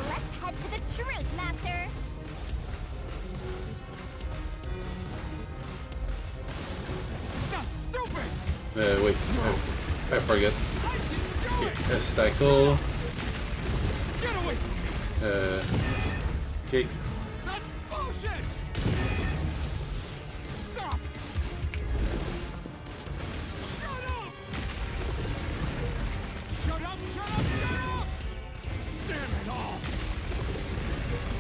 Let's head to the truth, Master! That's stupid! Wait, I forget. Okay, Stackle. Get away from me! Kick. That's bullshit! Stop! Shut up! Shut up! Shut up! Shut up! Damn it all!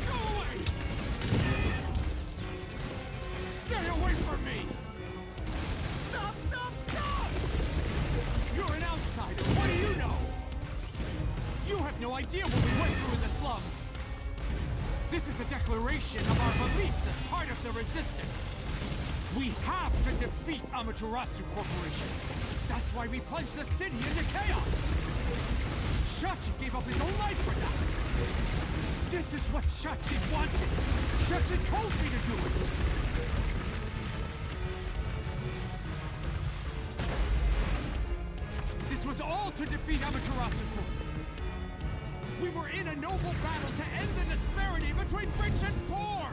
Go away! Stay away from me! Stop! Stop! Stop! You're an outsider. What do you know? You have no idea what we went through in the slums. This is a declaration of our beliefs as part of the Resistance. We have to defeat Amaterasu Corporation. That's why we plunged the city into chaos. Shachi gave up his own life for that. This is what Shachi wanted. Shachi told me to do it. This was all to defeat Amaterasu Corp. We were in a noble battle to end the disparity between rich and poor.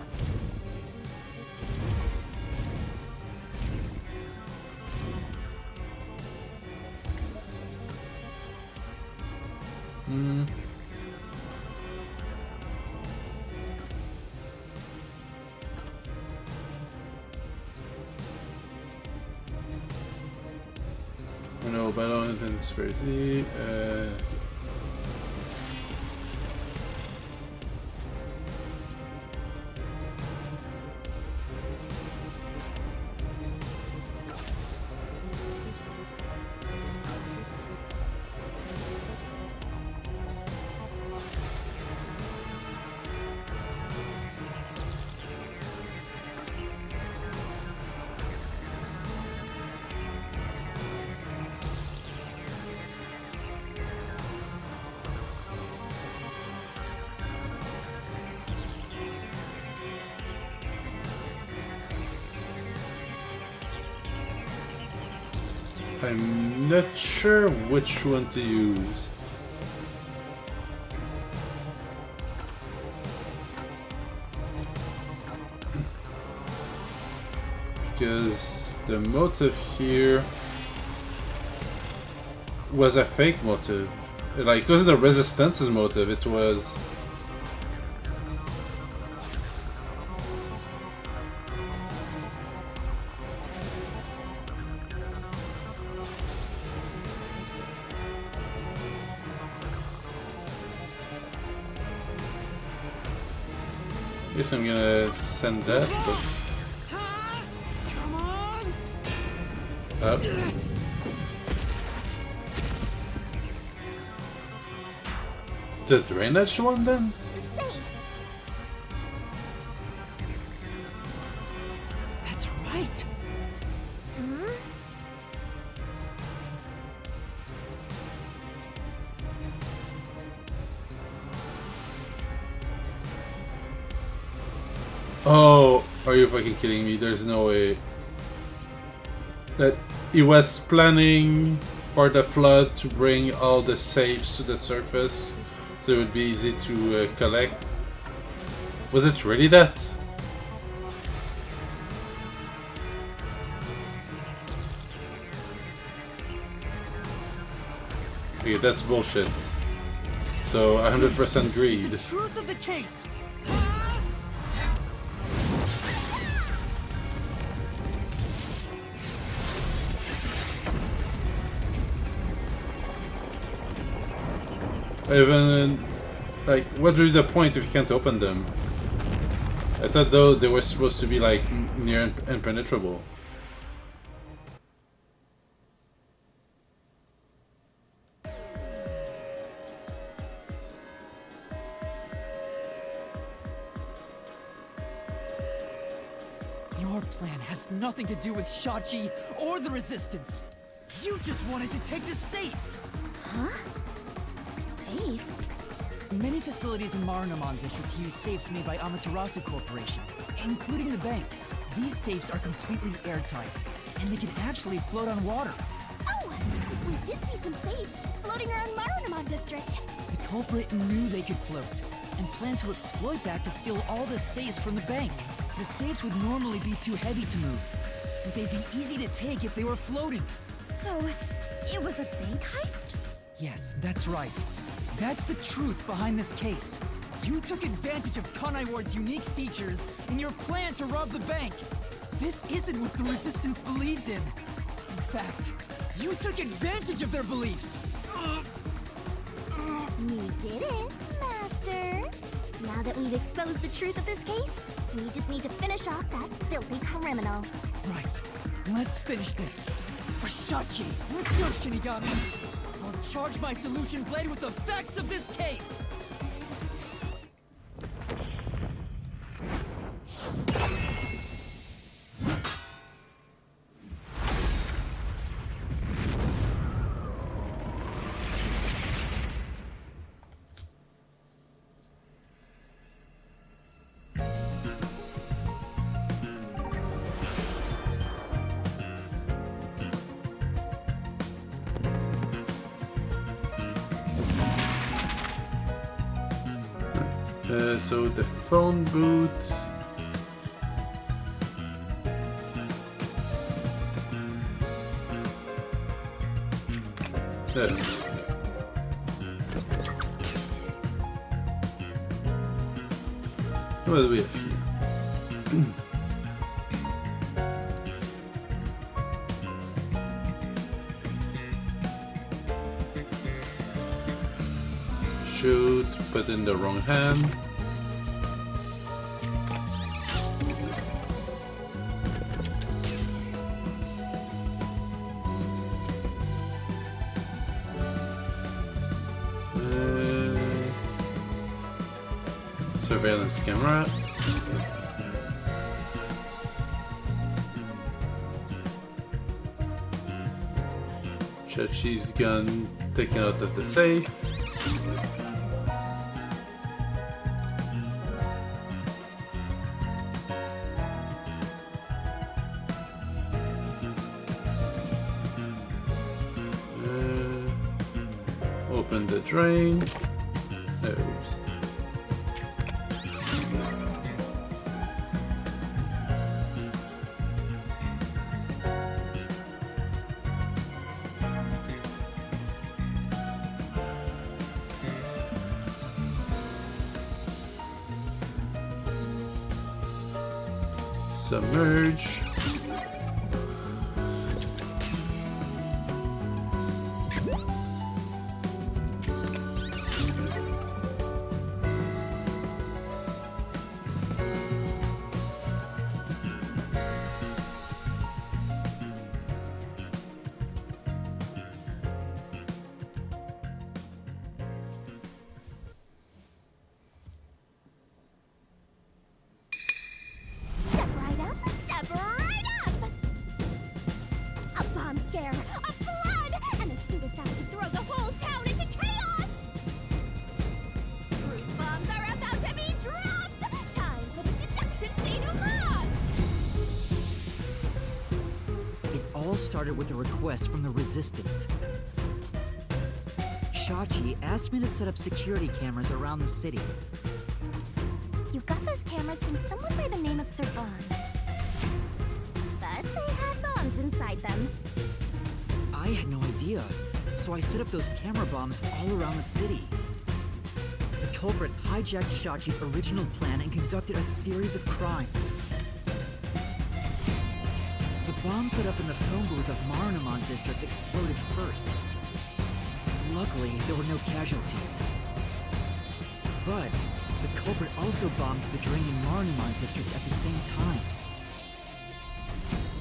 No, battle and conspiracy. I'm not sure which one to use. Because the motive here was a fake motive. Like, it wasn't the Resistance's motive, it was... I guess I'm gonna send that, but... Up. The drainage one then? That's right. Oh, are you fucking kidding me? There's no way. That he was planning for the flood to bring all the safes to the surface so it would be easy to collect. Was it really that? Okay, that's bullshit. So 100% greed. The truth of the case. Even, like, what would be the point if you can't open them? I thought though they were supposed to be like near impenetrable. Your plan has nothing to do with Shachi or the Resistance. You just wanted to take the safes. Huh? Safes? Many facilities in Marunouman District use safes made by Amaterasu Corporation, including the bank. These safes are completely airtight, and they can actually float on water. Oh! We did see some safes floating around Marunouman District. The culprit knew they could float, and planned to exploit that to steal all the safes from the bank. The safes would normally be too heavy to move, but they'd be easy to take if they were floating. So, it was a bank heist? Yes, that's right. That's the truth behind this case. You took advantage of Kanai Ward's unique features in your plan to rob the bank. This isn't what the Resistance believed in. In fact, you took advantage of their beliefs. You did it, Master. Now that we've exposed the truth of this case, we just need to finish off that filthy criminal. Right. Let's finish this. For Shachi, let's go, Shinigami. I'll charge my solution blade with the facts of this case. So the phone booth. There. What do we have here? Shoot, but in the wrong hand. Surveillance camera. Chachi's gun taken out of the safe. Open the drain. Oops. Submerge. Step right up, step right up! A bomb scare, a flood, and a suicide to throw the whole town into chaos! Truth bombs are about to be dropped! Time for the deduction denouement! It all started with a request from the Resistance. Shachi asked me to set up security cameras around the city. You got those cameras from someone by the name of Servan. But they had bombs inside them. I had no idea, so I set up those camera bombs all around the city. The culprit hijacked Shachi's original plan and conducted a series of crimes. The bomb set up in the phone booth of Marunamon District exploded first. Luckily, there were no casualties. But the culprit also bombed the drain in Marunamon District at the same time.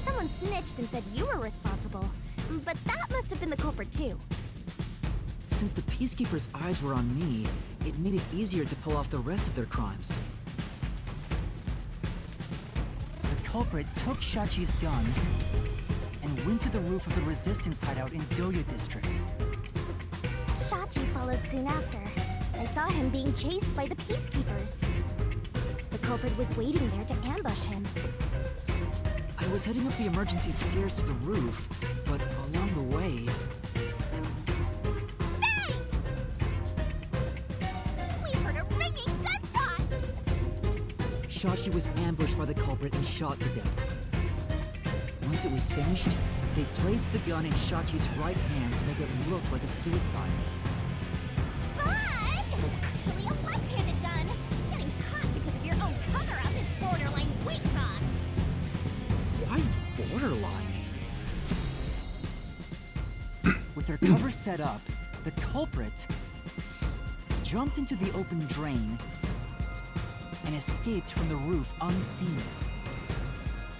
Someone snitched and said you were responsible. But that must have been the culprit too. Since the Peacekeepers' eyes were on me, it made it easier to pull off the rest of their crimes. The culprit took Shachi's gun and went to the roof of the Resistance hideout in Doya District. Shachi followed soon after. I saw him being chased by the Peacekeepers. The culprit was waiting there to ambush him. I was heading up the emergency stairs to the roof, but along the way... Hey! We heard a ringing gunshot! Shachi was ambushed by the culprit and shot to death. Once it was finished, they placed the gun in Shachi's right hand to make it look like a suicide. But it was actually a left-handed gun! Getting caught because of your own cover-up is borderline weak sauce! Why borderline? With their cover set up, the culprit jumped into the open drain and escaped from the roof unseen.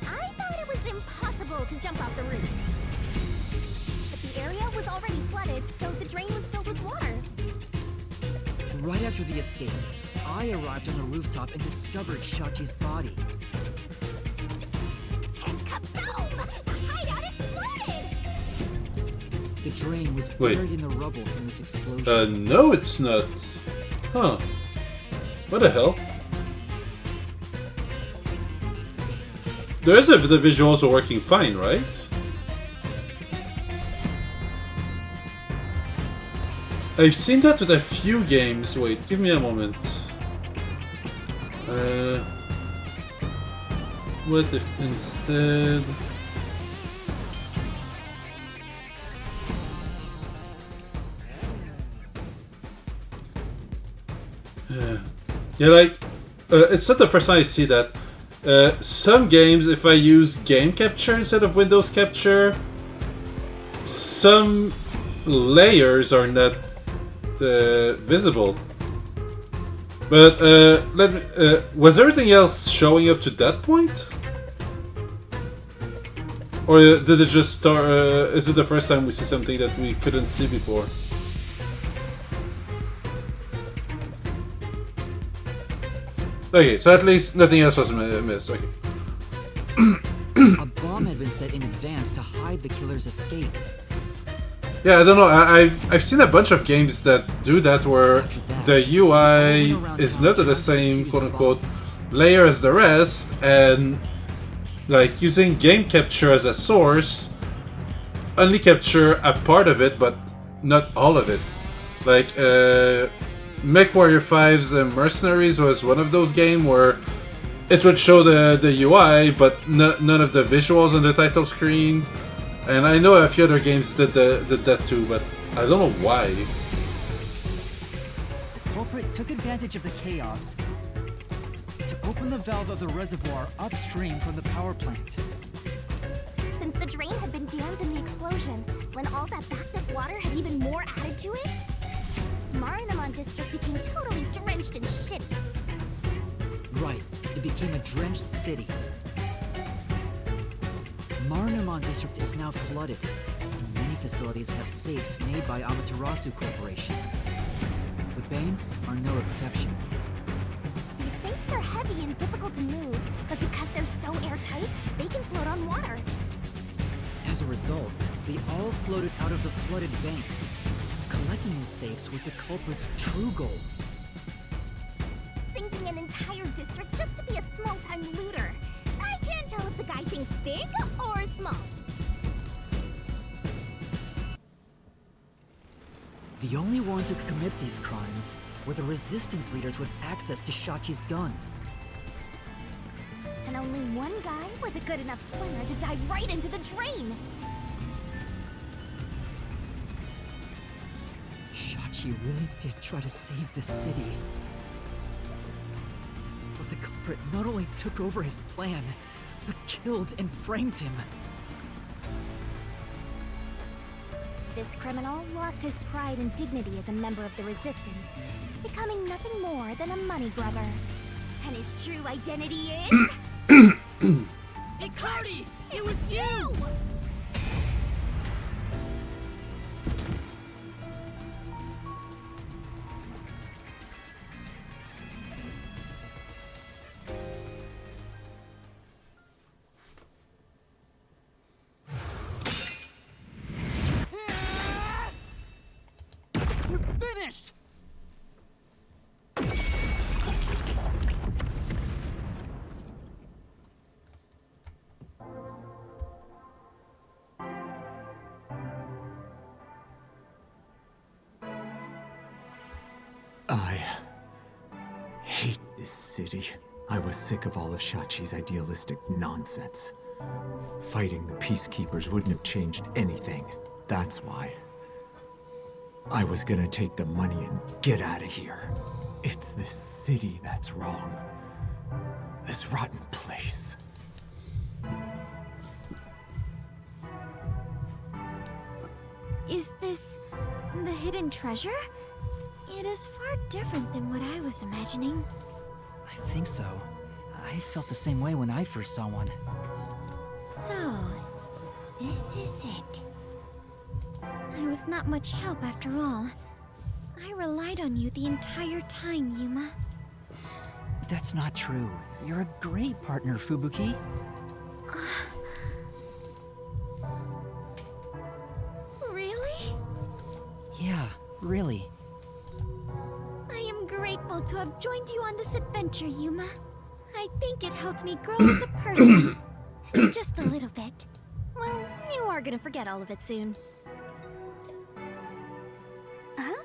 I thought it was impossible to jump off the roof. But the area was already flooded, so the drain was filled with water. Right after the escape, I arrived on the rooftop and discovered Shachi's body. And kaboom! The hideout exploded! The drain was buried in the rubble from this explosion. No it's not. Huh. What the hell? The rest of the visuals are working fine, right? I've seen that with a few games. Wait, give me a moment. What if instead... Yeah, like, it's not the first time I see that. Some games, if I use game capture instead of Windows capture, some layers are not visible. But let me. Was everything else showing up to that point, or did it just start? Is it the first time we see something that we couldn't see before? Okay, so at least nothing else was missed. Okay. A bomb had been set in advance to hide the killer's escape. Yeah, I don't know. I've seen a bunch of games that do that, where the UI is not at the same quote unquote layer as the rest, and like using game capture as a source, only capture a part of it, but not all of it. Like MechWarrior 5's Mercenaries was one of those games where it would show the UI, but none of the visuals on the title screen. And I know a few other games did that too, but I don't know why. The culprit took advantage of the chaos to open the valve of the reservoir upstream from the power plant. Since the drain had been dammed in the explosion, when all that backed up water had even more added to it, Marinamon District became totally drenched in shit. Right, it became a drenched city. Marinamon District is now flooded, and many facilities have safes made by Amaterasu Corporation. The banks are no exception. These safes are heavy and difficult to move, but because they're so airtight, they can float on water. As a result, they all floated out of the flooded banks. Collecting these safes was the culprit's true goal. Sinking an entire district just to be a small-time looter. I can't tell if the guy thinks big or small. The only ones who could commit these crimes were the resistance leaders with access to Shachi's gun. And only one guy was a good enough swimmer to dive right into the drain. Shachi really did try to save the city. But the culprit not only took over his plan, but killed and framed him. This criminal lost his pride and dignity as a member of the Resistance, becoming nothing more than a money grubber. And his true identity is... Icardi! It was you! You're finished! I hate this city. I was sick of all of Shachi's idealistic nonsense. Fighting the Peacekeepers wouldn't have changed anything. That's why. I was gonna take the money and get out of here. It's this city that's wrong. This rotten place. Is this the hidden treasure? It is far different than what I was imagining. I think so. I felt the same way when I first saw one. So, this is it. I was not much help after all. I relied on you the entire time, Yuma. That's not true. You're a great partner, Fubuki. Really? Yeah, really. I am grateful to have joined you on this adventure, Yuma. I think it helped me grow as a person. Just a little bit. Well, you are gonna forget all of it soon. Huh?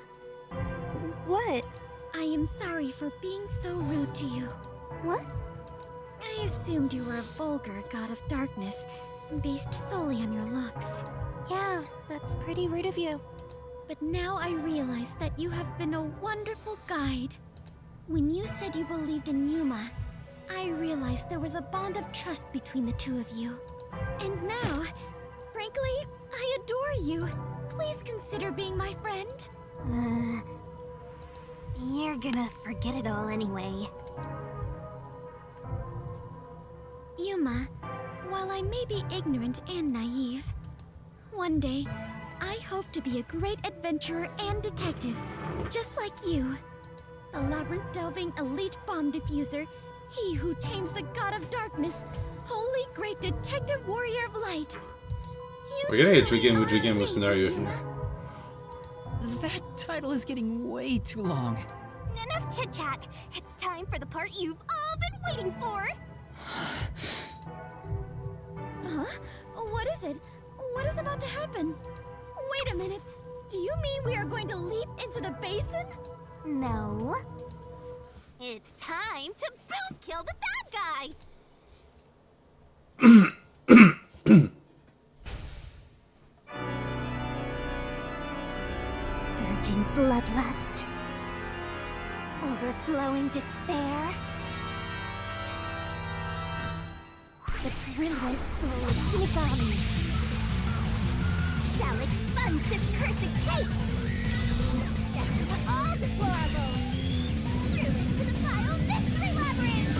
What? I am sorry for being so rude to you. What? I assumed you were a vulgar god of darkness, based solely on your looks. Yeah, that's pretty rude of you. But now I realize that you have been a wonderful guide. When you said you believed in Yuma, I realized there was a bond of trust between the two of you. And now, frankly, I adore you. Please consider being my friend. You're gonna forget it all anyway. Yuma, while I may be ignorant and naive, one day, I hope to be a great adventurer and detective, just like you. A labyrinth-delving elite bomb diffuser, he who tames the god of darkness, holy great detective warrior of light. We're getting a Dream Game scenario here. That title is getting way too long. Enough chit-chat. It's time for the part you've all been waiting for. Huh? What is it? What is about to happen? Wait a minute. Do you mean we are going to leap into the basin? No. It's time to boot kill the bad guy. Surging bloodlust. Overflowing despair. The brilliant soul of Shinigami shall expunge this cursed case. Death to all deplorables. Ruin to the vile mystery labyrinth.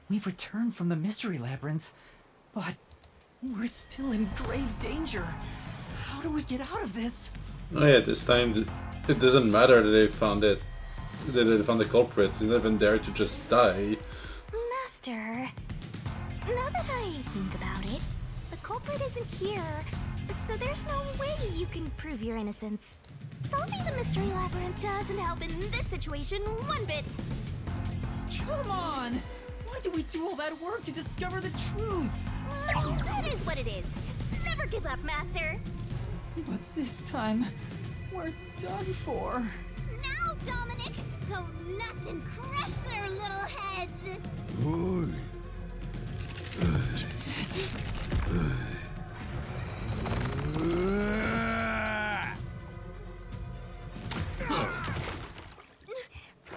We've returned from the Mystery Labyrinth, but we're still in grave danger. How do we get out of this? Oh yeah, this time it doesn't matter that they found it. That they found the culprit. He's not even there to just die. Master, now that I think about it, the culprit isn't here, so there's no way you can prove your innocence. Solving the Mystery Labyrinth doesn't help in this situation one bit. Come on! Why do we do all that work to discover the truth? It is what it is. Never give up, Master. But this time, we're done for. Now, Dominic, go nuts and crush their little heads.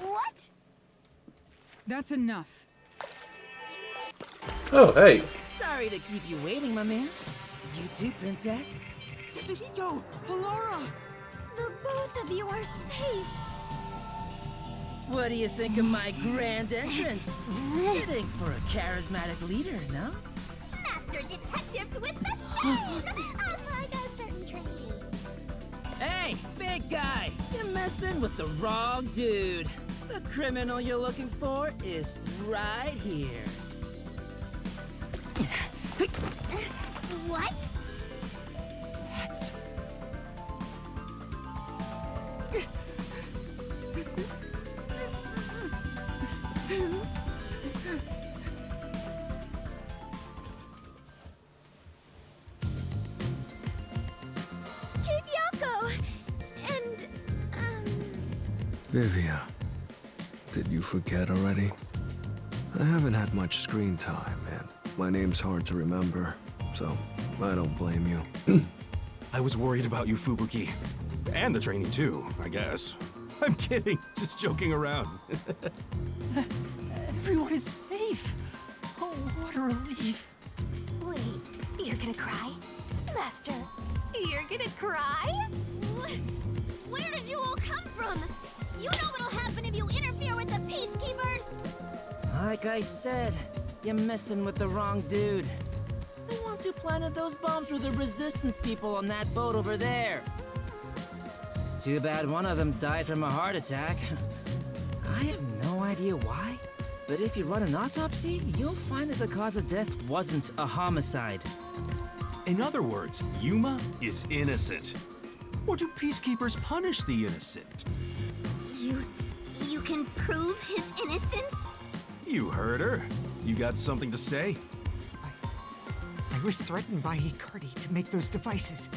What? That's enough. Oh, hey. Sorry to keep you waiting, my man. You too, princess? Yasuhiko! Halora! The both of you are safe. What do you think of my grand entrance? Fitting for a charismatic leader, no? Master detectives with the same! Unlike a certain training. Hey, big guy! You're messing with the wrong dude. The criminal you're looking for is right here. What? That's... Chief Yoko! And, Vivia, did you forget already? I haven't had much screen time, and my name's hard to remember, so I don't blame you. I was worried about you, Fubuki. And the training too, I guess. I'm kidding, just joking around. Everyone is safe. Oh, what a relief. Wait, you're gonna cry? Master, you're gonna cry? Where did you all come from? You know what'll happen if you interfere with the Peacekeepers? Like I said, you're messing with the wrong dude. The ones who planted those bombs were the Resistance people on that boat over there. Too bad one of them died from a heart attack. I have no idea why, but if you run an autopsy, you'll find that the cause of death wasn't a homicide. In other words, Yuma is innocent. Or do peacekeepers punish the innocent? You can prove his innocence? You heard her. You got something to say? I was threatened by Icardi to make those devices.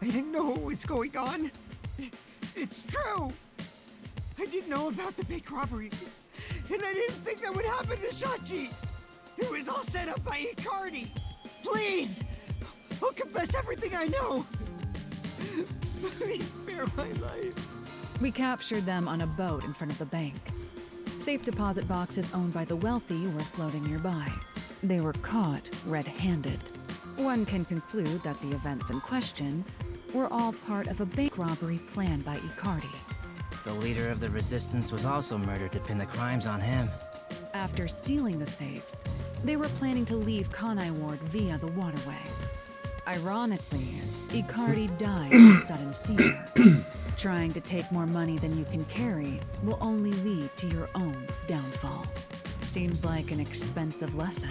I didn't know what was going on. It's true! I didn't know about the big robbery, and I didn't think that would happen to Shachi! It was all set up by Icardi! Please! I'll confess everything I know! Please spare my life. We captured them on a boat in front of the bank. Safe deposit boxes owned by the wealthy were floating nearby. They were caught red-handed. One can conclude that the events in question were all part of a bank robbery planned by Icardi. The leader of the Resistance was also murdered to pin the crimes on him. After stealing the safes, they were planning to leave Kanai Ward via the waterway. Ironically, Icardi died of a sudden seizure. Trying to take more money than you can carry will only lead to your own downfall. Seems like an expensive lesson.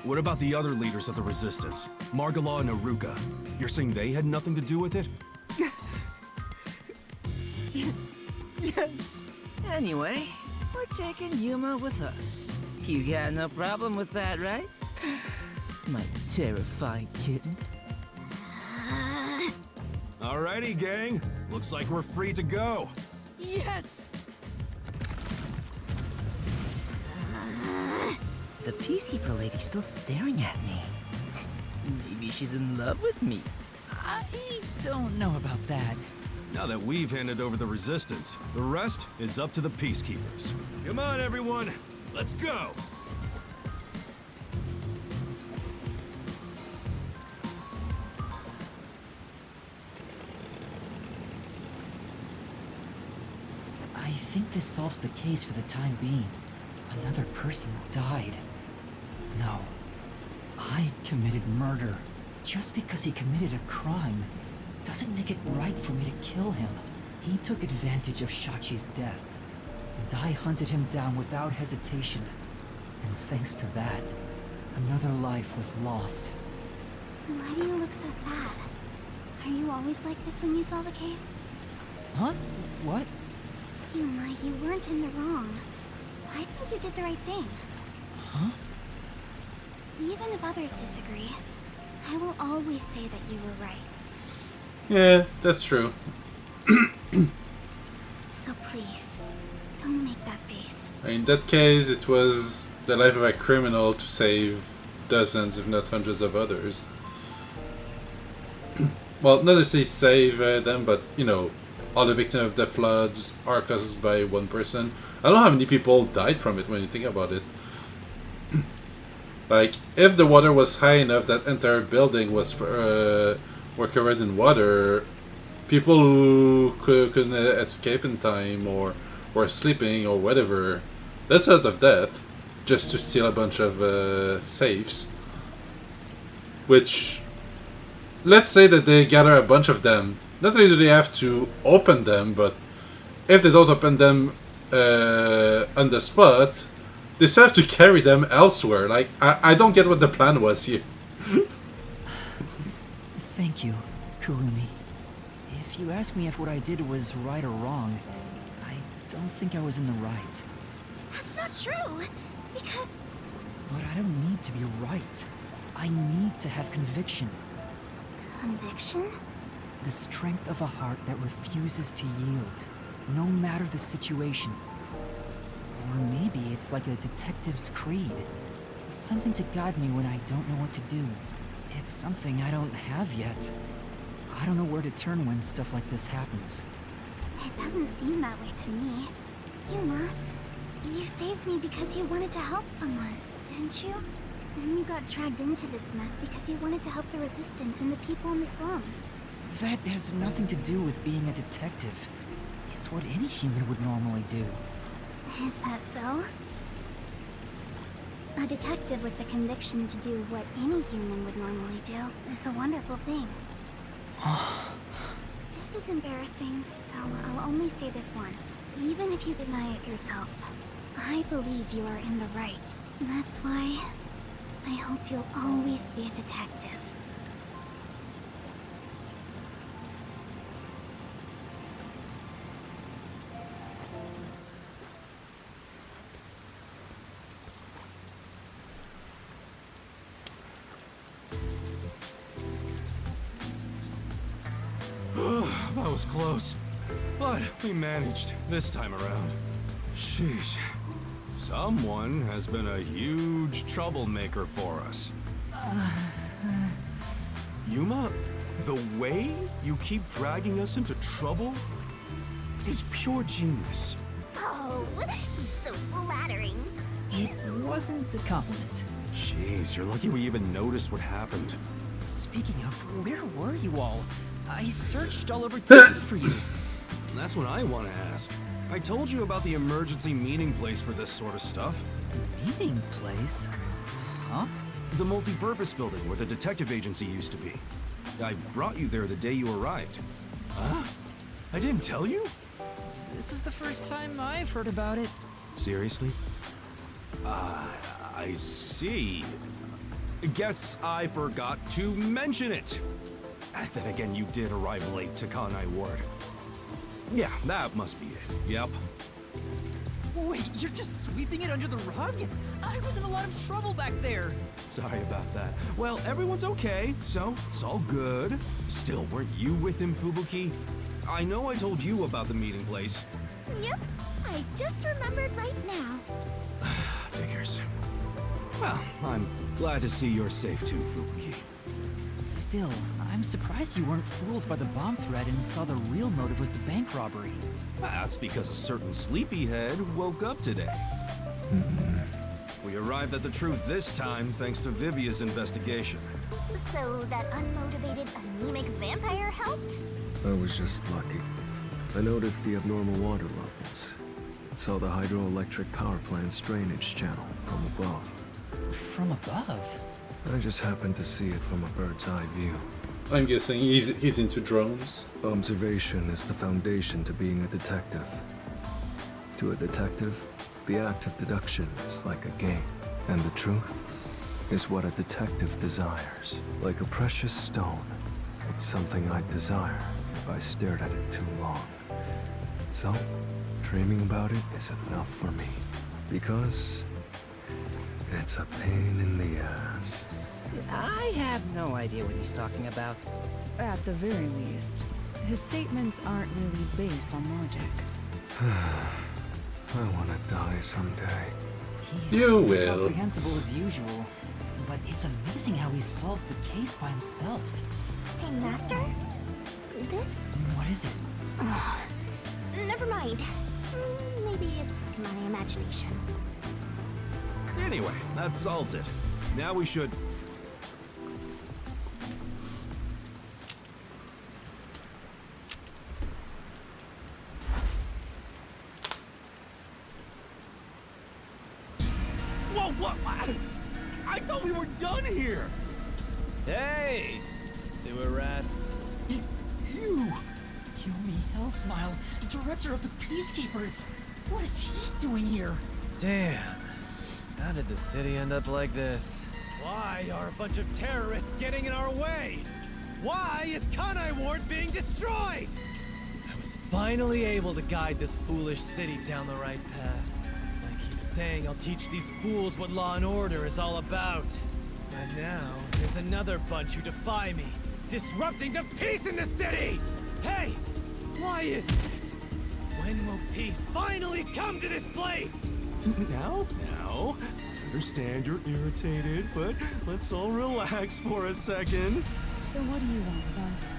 What about the other leaders of the Resistance? Margala and Aruka. You're saying they had nothing to do with it? Yes. Anyway, we're taking Yuma with us. You got no problem with that, right? My terrifying kitten. Alrighty, gang. Looks like we're free to go. Yes! The Peacekeeper lady's still staring at me. Maybe she's in love with me. I don't know about that. Now that we've handed over the Resistance, the rest is up to the Peacekeepers. Come on, everyone. Let's go! I think this solves the case for the time being. Another person died. No. I committed murder. Just because he committed a crime doesn't make it right for me to kill him. He took advantage of Shachi's death, and I hunted him down without hesitation. And thanks to that, another life was lost. Why do you look so sad? Are you always like this when you solve a case? Huh? What? Yuma, you weren't in the wrong. I think you did the right thing. Huh? Even if others disagree, I will always say that you were right. Yeah, that's true. So please, don't make that face. In that case, it was the life of a criminal to save dozens, if not hundreds of others. Well, not to say save them, but, you know, all the victims of the floods are caused by one person. I don't know how many people died from it when you think about it. Like, if the water was high enough that entire building was were covered in water, people who couldn't escape in time or were sleeping or whatever, that's out of death just to steal a bunch of safes. Which, let's say that they gather a bunch of them. Not only do they have to open them, but if they don't open them on the spot, they still have to carry them elsewhere. Like, I don't get what the plan was here. Thank you, Kurumi. If you ask me if what I did was right or wrong, I don't think I was in the right. That's not true, because... But I don't need to be right. I need to have conviction. Conviction? The strength of a heart that refuses to yield, no matter the situation. Or maybe it's like a detective's creed. Something to guide me when I don't know what to do. It's something I don't have yet. I don't know where to turn when stuff like this happens. It doesn't seem that way to me. Yuma, you saved me because you wanted to help someone. didn't you? Then you got dragged into this mess because you wanted to help the Resistance and the people in the slums. That has nothing to do with being a detective. It's what any human would normally do. Is that so? A detective with the conviction to do what any human would normally do is a wonderful thing. This is embarrassing, so I'll only say this once. Even if you deny it yourself, I believe you are in the right. That's why I hope you'll always be a detective. That was close. But we managed this time around. Sheesh. Someone has been a huge troublemaker for us. Yuma, the way you keep dragging us into trouble is pure genius. Oh, so flattering. It wasn't a compliment. Jeez, you're lucky we even noticed what happened. Speaking of, where were you all? I searched all over town for you. That's what I want to ask. I told you about the emergency meeting place for this sort of stuff. Meeting place? Huh? The multi-purpose building where the detective agency used to be. I brought you there the day you arrived. Huh? I didn't tell you? This is the first time I've heard about it. Seriously? I see. Guess I forgot to mention it. Then again, you did arrive late to Kanai Ward. Yeah, that must be it. Yep. Wait, you're just sweeping it under the rug? I was in a lot of trouble back there. Sorry about that. Well, everyone's okay, so it's all good. Still, weren't you with him, Fubuki? I know I told you about the meeting place. Yep, I just remembered right now. Figures. Well, I'm glad to see you're safe too, Fubuki. Still, I'm surprised you weren't fooled by the bomb threat and saw the real motive was the bank robbery. That's because a certain sleepyhead woke up today. We arrived at the truth this time thanks to Vivia's investigation. So that unmotivated, anemic vampire helped? I was just lucky. I noticed the abnormal water levels. Saw the hydroelectric power plant's drainage channel from above. From above? I just happened to see it from a bird's eye view. I'm guessing he's into drones. Observation is the foundation to being a detective. To a detective, the act of deduction is like a game, and the truth is what a detective desires. Like a precious stone, it's something I'd desire if I stared at it too long. So, dreaming about it is enough for me, because it's a pain in the ass. I have no idea what he's talking about. At the very least, his statements aren't really based on logic. I want to die someday. He's You will. incomprehensible as usual, but it's amazing how he solved the case by himself. Hey, Master? This? What is it? Never mind. Maybe it's my imagination. Anyway, that solves it. Now we should... Whoa, what? I thought we were done here! Hey, sewer rats. You! Yumi Hellsmile, director of the Peacekeepers! What is he doing here? Damn. How did the city end up like this? Why are a bunch of terrorists getting in our way? Why is Kanai Ward being destroyed? I was finally able to guide this foolish city down the right path. I keep saying I'll teach these fools what law and order is all about. And now, there's another bunch who defy me, disrupting the peace in the city! Hey! Why is that? When will peace finally come to this place? Now, I understand you're irritated, but let's all relax for a second. So what do you want with us?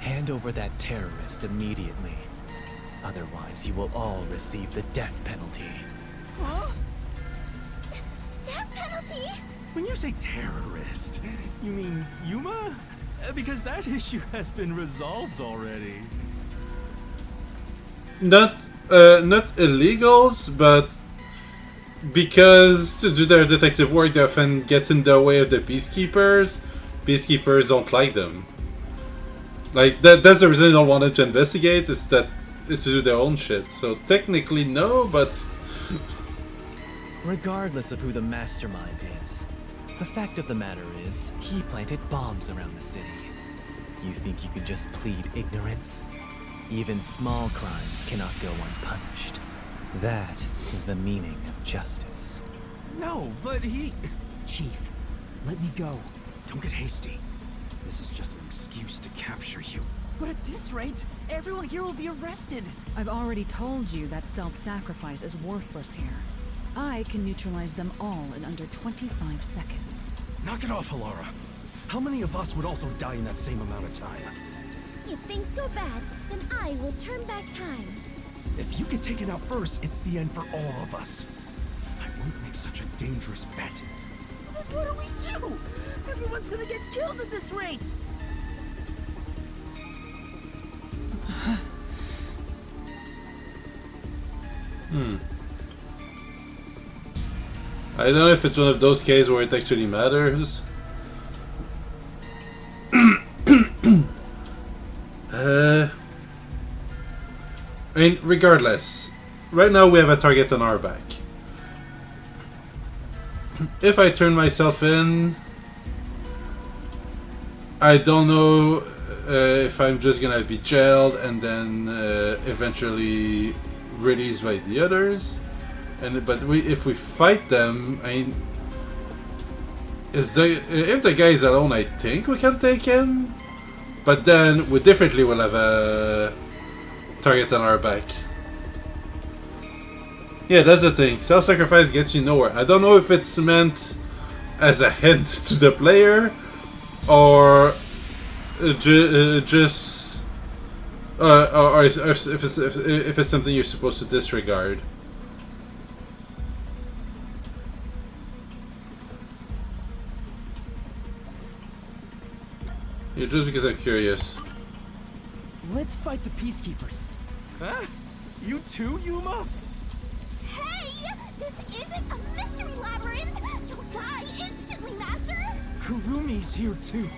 Hand over that terrorist immediately. Otherwise, you will all receive the death penalty. Huh? Death penalty? loyalty? When you say terrorist, you mean Yuma? Because that issue has been resolved already. Not illegals, but because to do their detective work, they often get in the way of the peacekeepers. Peacekeepers don't like them. Like that's the reason they don't want them to investigate. Is that it's to do their own shit. So technically, no, but regardless of who the mastermind is, the fact of the matter is, he planted bombs around the city. You think you can just plead ignorance? Even small crimes cannot go unpunished. That is the meaning of justice. No, but he... Chief, let me go. Don't get hasty. This is just an excuse to capture you. But at this rate, everyone here will be arrested. I've already told you that self-sacrifice is worthless here. I can neutralize them all in under 25 seconds. Knock it off, Halara. How many of us would also die in that same amount of time? If things go bad, then I will turn back time. If you get taken out first, it's the end for all of us. I won't make such a dangerous bet. What do we do? Everyone's gonna get killed at this rate! I don't know if it's one of those cases where it actually matters. I mean, regardless, right now we have a target on our back. If I turn myself in, I don't know if I'm just gonna be jailed and then eventually released by the others. But if we fight them, I mean, if the guy is alone, I think we can take him. But then we definitely will have a target on our back. Yeah, that's the thing. Self-sacrifice gets you nowhere. I don't know if it's meant as a hint to the player or just or if it's something you're supposed to disregard. Yeah, just because I'm curious. Let's fight the peacekeepers. Huh? You too, Yuma? Hey! This isn't a mystery labyrinth! You'll die instantly, Master! Kurumi's here too.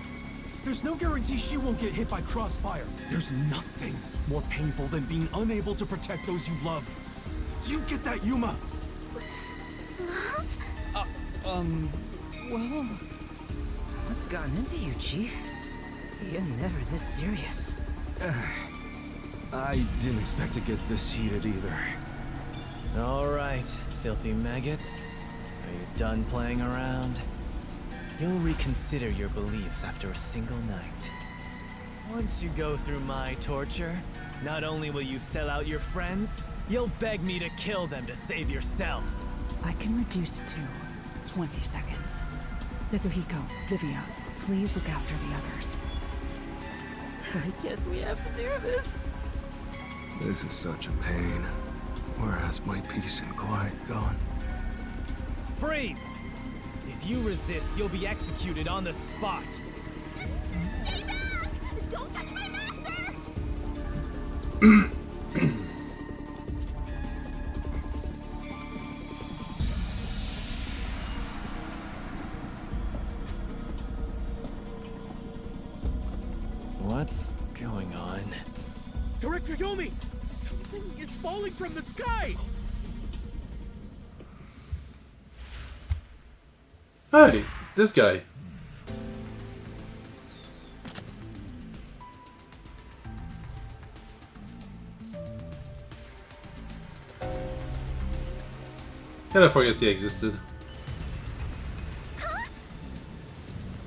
There's no guarantee she won't get hit by crossfire. There's nothing more painful than being unable to protect those you love. Do you get that, Yuma? Love? Well... What's gotten into you, Chief? You're never this serious. I didn't expect to get this heated either. Alright, filthy maggots. Are you done playing around? You'll reconsider your beliefs after a single night. Once you go through my torture, not only will you sell out your friends, you'll beg me to kill them to save yourself. I can reduce it to 20 seconds. Nezuhiko, Livia, please look after the others. I guess we have to do this. This is such a pain. Where has my peace and quiet gone? Freeze! If you resist, you'll be executed on the spot. Stay back! Don't touch my master! What's going on? Director Yomi! Something is falling from the sky! Hey, this guy. Kind of forget he existed.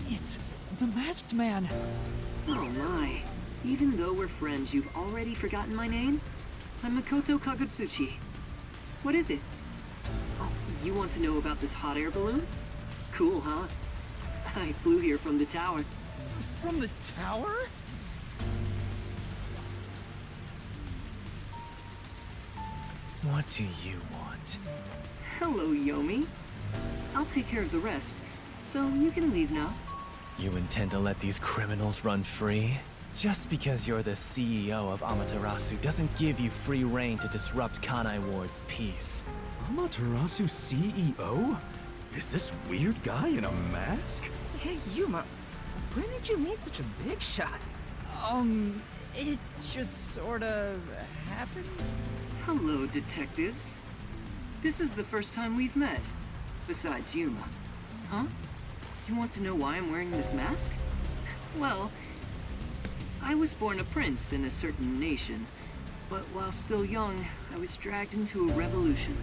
It's the masked man. Oh my. Even though we're friends, you've already forgotten my name? I'm Makoto Kagutsuchi. What is it? Oh, you want to know about this hot air balloon? Cool, huh? I flew here from the tower. From the tower? What do you want? Hello, Yomi. I'll take care of the rest, so you can leave now. You intend to let these criminals run free? Just because you're the CEO of Amaterasu doesn't give you free reign to disrupt Kanai Ward's peace. Amaterasu CEO? Is this weird guy in a mask? Hey, Yuma, when did you meet such a big shot? It just sorta happened? Hello, detectives. This is the first time we've met. Besides Yuma. Huh? You want to know why I'm wearing this mask? Well, I was born a prince in a certain nation, but while still young, I was dragged into a revolution.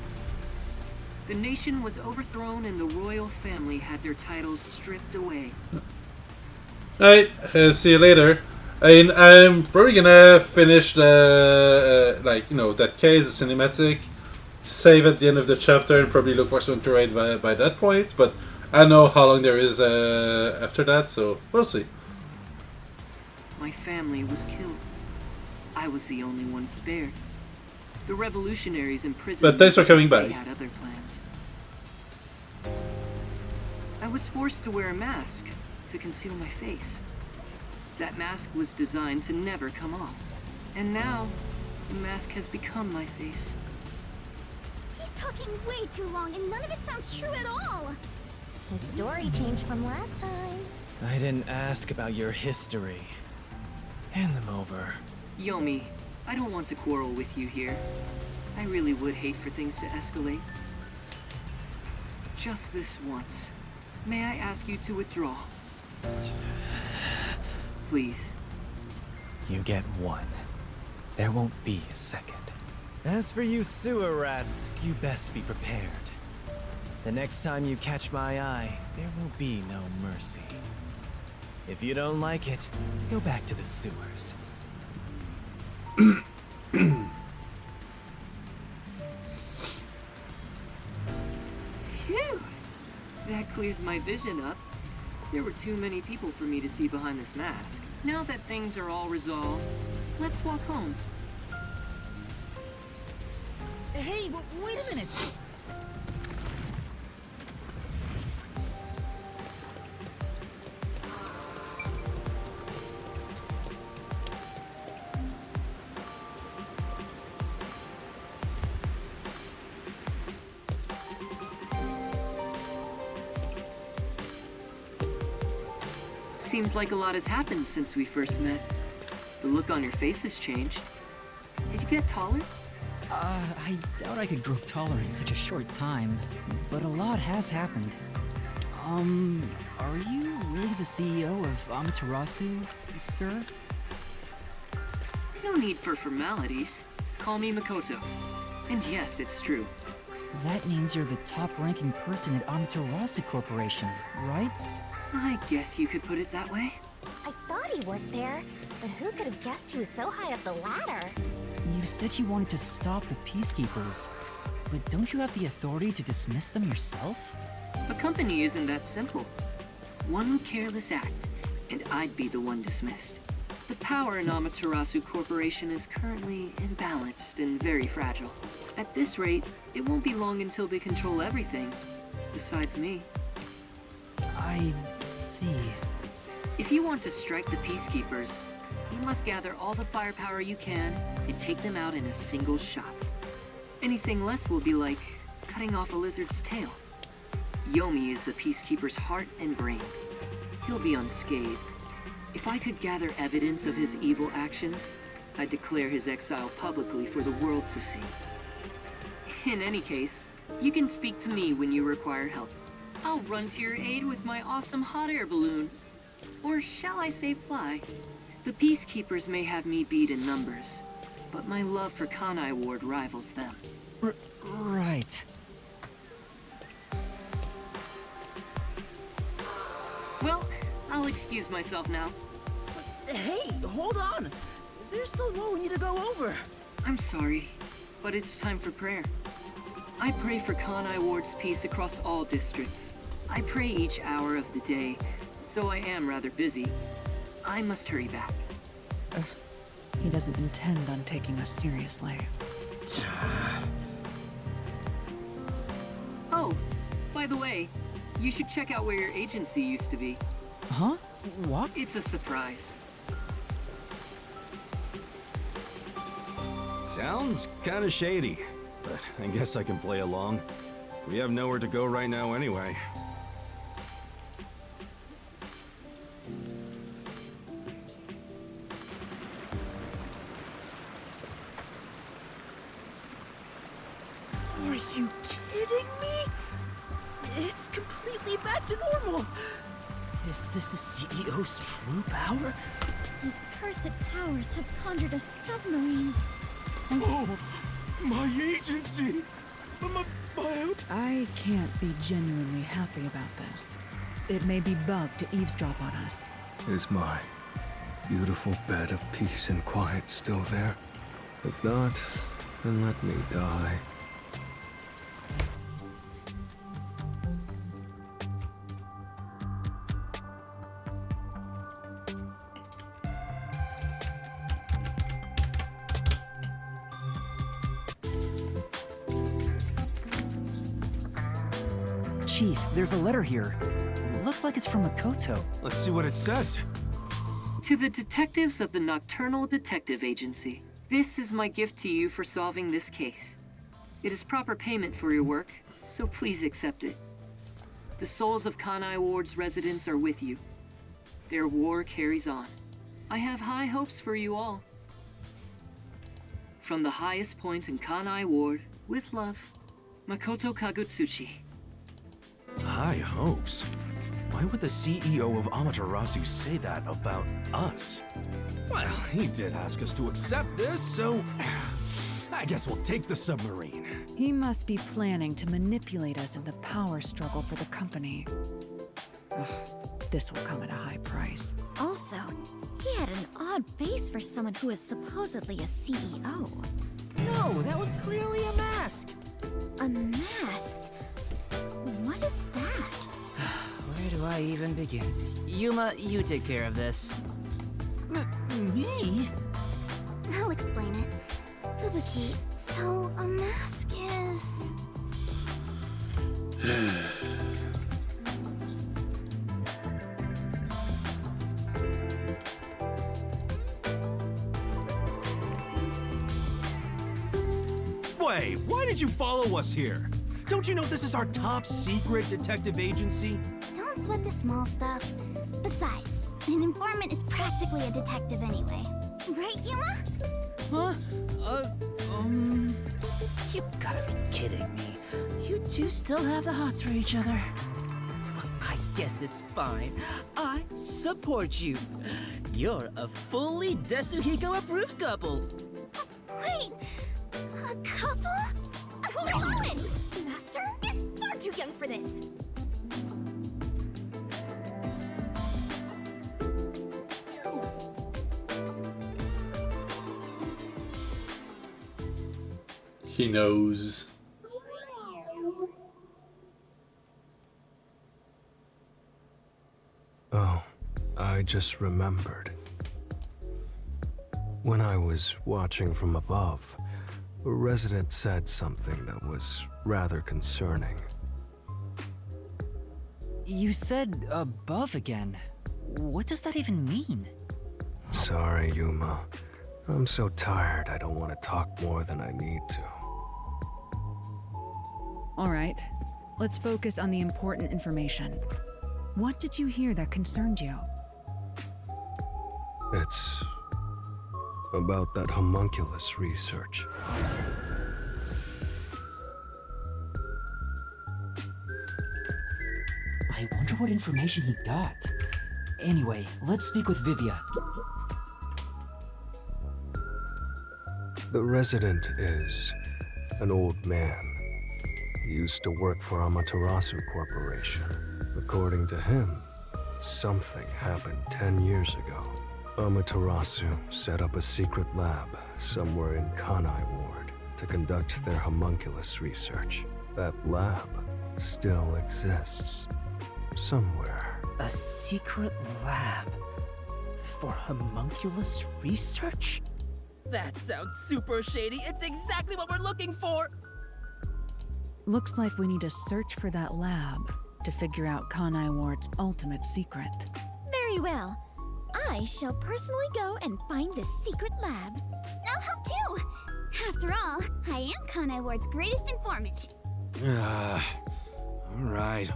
The nation was overthrown and the royal family had their titles stripped away. Alright, see you later. I'm probably gonna finish the, that case, the cinematic, save at the end of the chapter, and probably look for something to write by that point, but I don't know how long there is after that, so we'll see. My family was killed. I was the only one spared. The revolutionaries imprisoned But thanks for coming because by. they had other plans. I was forced to wear a mask to conceal my face. That mask was designed to never come off. And now, the mask has become my face. He's talking way too long and none of it sounds true at all. His story changed from last time. I didn't ask about your history. Hand them over. Yomi, I don't want to quarrel with you here. I really would hate for things to escalate. Just this once. May I ask you to withdraw? Please. You get one. There won't be a second. As for you sewer rats, you best be prepared. The next time you catch my eye, there will be no mercy. If you don't like it, go back to the sewers. Phew! That clears my vision up. There were too many people for me to see behind this mask. Now that things are all resolved, let's walk home. Hey, wait a minute! Seems like a lot has happened since we first met. The look on your face has changed. Did you get taller? I doubt I could grow taller in such a short time, but a lot has happened. Are you really the CEO of Amaterasu, sir? No need for formalities. Call me Makoto. And yes, it's true. That means you're the top-ranking person at Amaterasu Corporation, right? I guess you could put it that way. I thought he worked there, but who could have guessed he was so high up the ladder? You said you wanted to stop the Peacekeepers, but don't you have the authority to dismiss them yourself? A company isn't that simple. One careless act, and I'd be the one dismissed. The power in Amaterasu Corporation is currently imbalanced and very fragile. At this rate, it won't be long until they control everything, besides me. I see. If you want to strike the Peacekeepers, you must gather all the firepower you can and take them out in a single shot. Anything less will be like cutting off a lizard's tail. Yomi is the Peacekeeper's heart and brain. He'll be unscathed. If I could gather evidence of his evil actions, I'd declare his exile publicly for the world to see. In any case, you can speak to me when you require help. I'll run to your aid with my awesome hot air balloon. Or shall I say fly? The Peacekeepers may have me beat in numbers, but my love for Kanai Ward rivals them. Right. Well, I'll excuse myself now. Hey, hold on! There's still more we need to go over. I'm sorry, but it's time for prayer. I pray for Kanai Ward's peace across all districts. I pray each hour of the day, so I am rather busy. I must hurry back. He doesn't intend on taking us seriously. Oh, By the way, you should check out where your agency used to be. Huh? What? It's a surprise. Sounds kinda shady, but I guess I can play along. We have nowhere to go right now anyway. Are you kidding me? It's completely back to normal. Is this the CEO's true power? His cursed powers have conjured a submarine. Oh, my agency! I can't be genuinely happy about this. It may be bugged to eavesdrop on us. Is my beautiful bed of peace and quiet still there? If not, then let me die. Chief, there's a letter here. Looks like it's from Makoto. Let's see what it says. To the detectives of the Nocturnal Detective Agency, this is my gift to you for solving this case. It is proper payment for your work, so please accept it. The souls of Kanai Ward's residents are with you. Their war carries on. I have high hopes for you all. From the highest points in Kanai Ward, with love, Makoto Kagutsuchi. High hopes? Why would the CEO of Amaterasu say that about us? Well, he did ask us to accept this, so I guess we'll take the submarine. He must be planning to manipulate us in the power struggle for the company. Ugh, this will come at a high price. Also, he had an odd face for someone who is supposedly a CEO. No, that was clearly a mask. A mask? What is that? Where do I even begin? Yuma, you take care of this. Me? I'll explain it. Fubuki, so a mask is... Wait, why did you follow us here? Don't you know this is our top secret detective agency? Don't sweat the small stuff. Besides, an informant is practically a detective anyway. Right, Yuma? Huh? You gotta be kidding me. You two still have the hots for each other. Well, I guess it's fine. I support you. You're a fully Desuhiko-approved couple. Wait, a couple? Rowan! Master is far too young for this. He knows. Oh, I just remembered. When I was watching from above, a resident said something that was rather concerning. You said above again. What does that even mean? Sorry, Yuma. I'm so tired I don't want to talk more than I need to. All right, let's focus on the important information. What did you hear that concerned you? It's about that homunculus research. I wonder what information he got. Anyway, let's speak with Vivia. The resident is an old man. He used to work for Amaterasu Corporation. According to him, something happened 10 years ago. Amaterasu set up a secret lab somewhere in Kanai Ward to conduct their homunculus research. That lab still exists. Somewhere. A secret lab for homunculus research? That sounds super shady. It's exactly what we're looking for. Looks like we need to search for that lab to figure out Kanai Ward's ultimate secret. Very well. I shall personally go and find the secret lab. I'll help too! After all, I am Kanai Ward's greatest informant. Alright.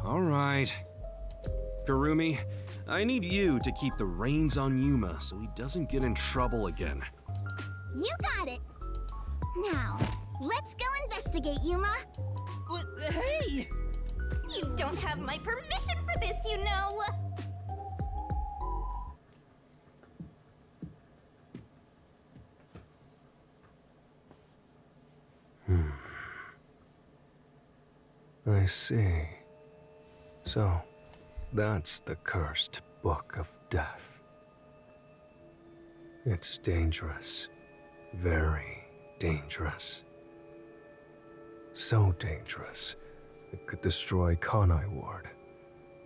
Karumi, I need you to keep the reins on Yuma so he doesn't get in trouble again. You got it! Now, let's go investigate, Yuma. Hey! You don't have my permission for this, you know! I see. So, that's the cursed Book of Death. It's dangerous. Very dangerous. So dangerous, it could destroy Kanai Ward,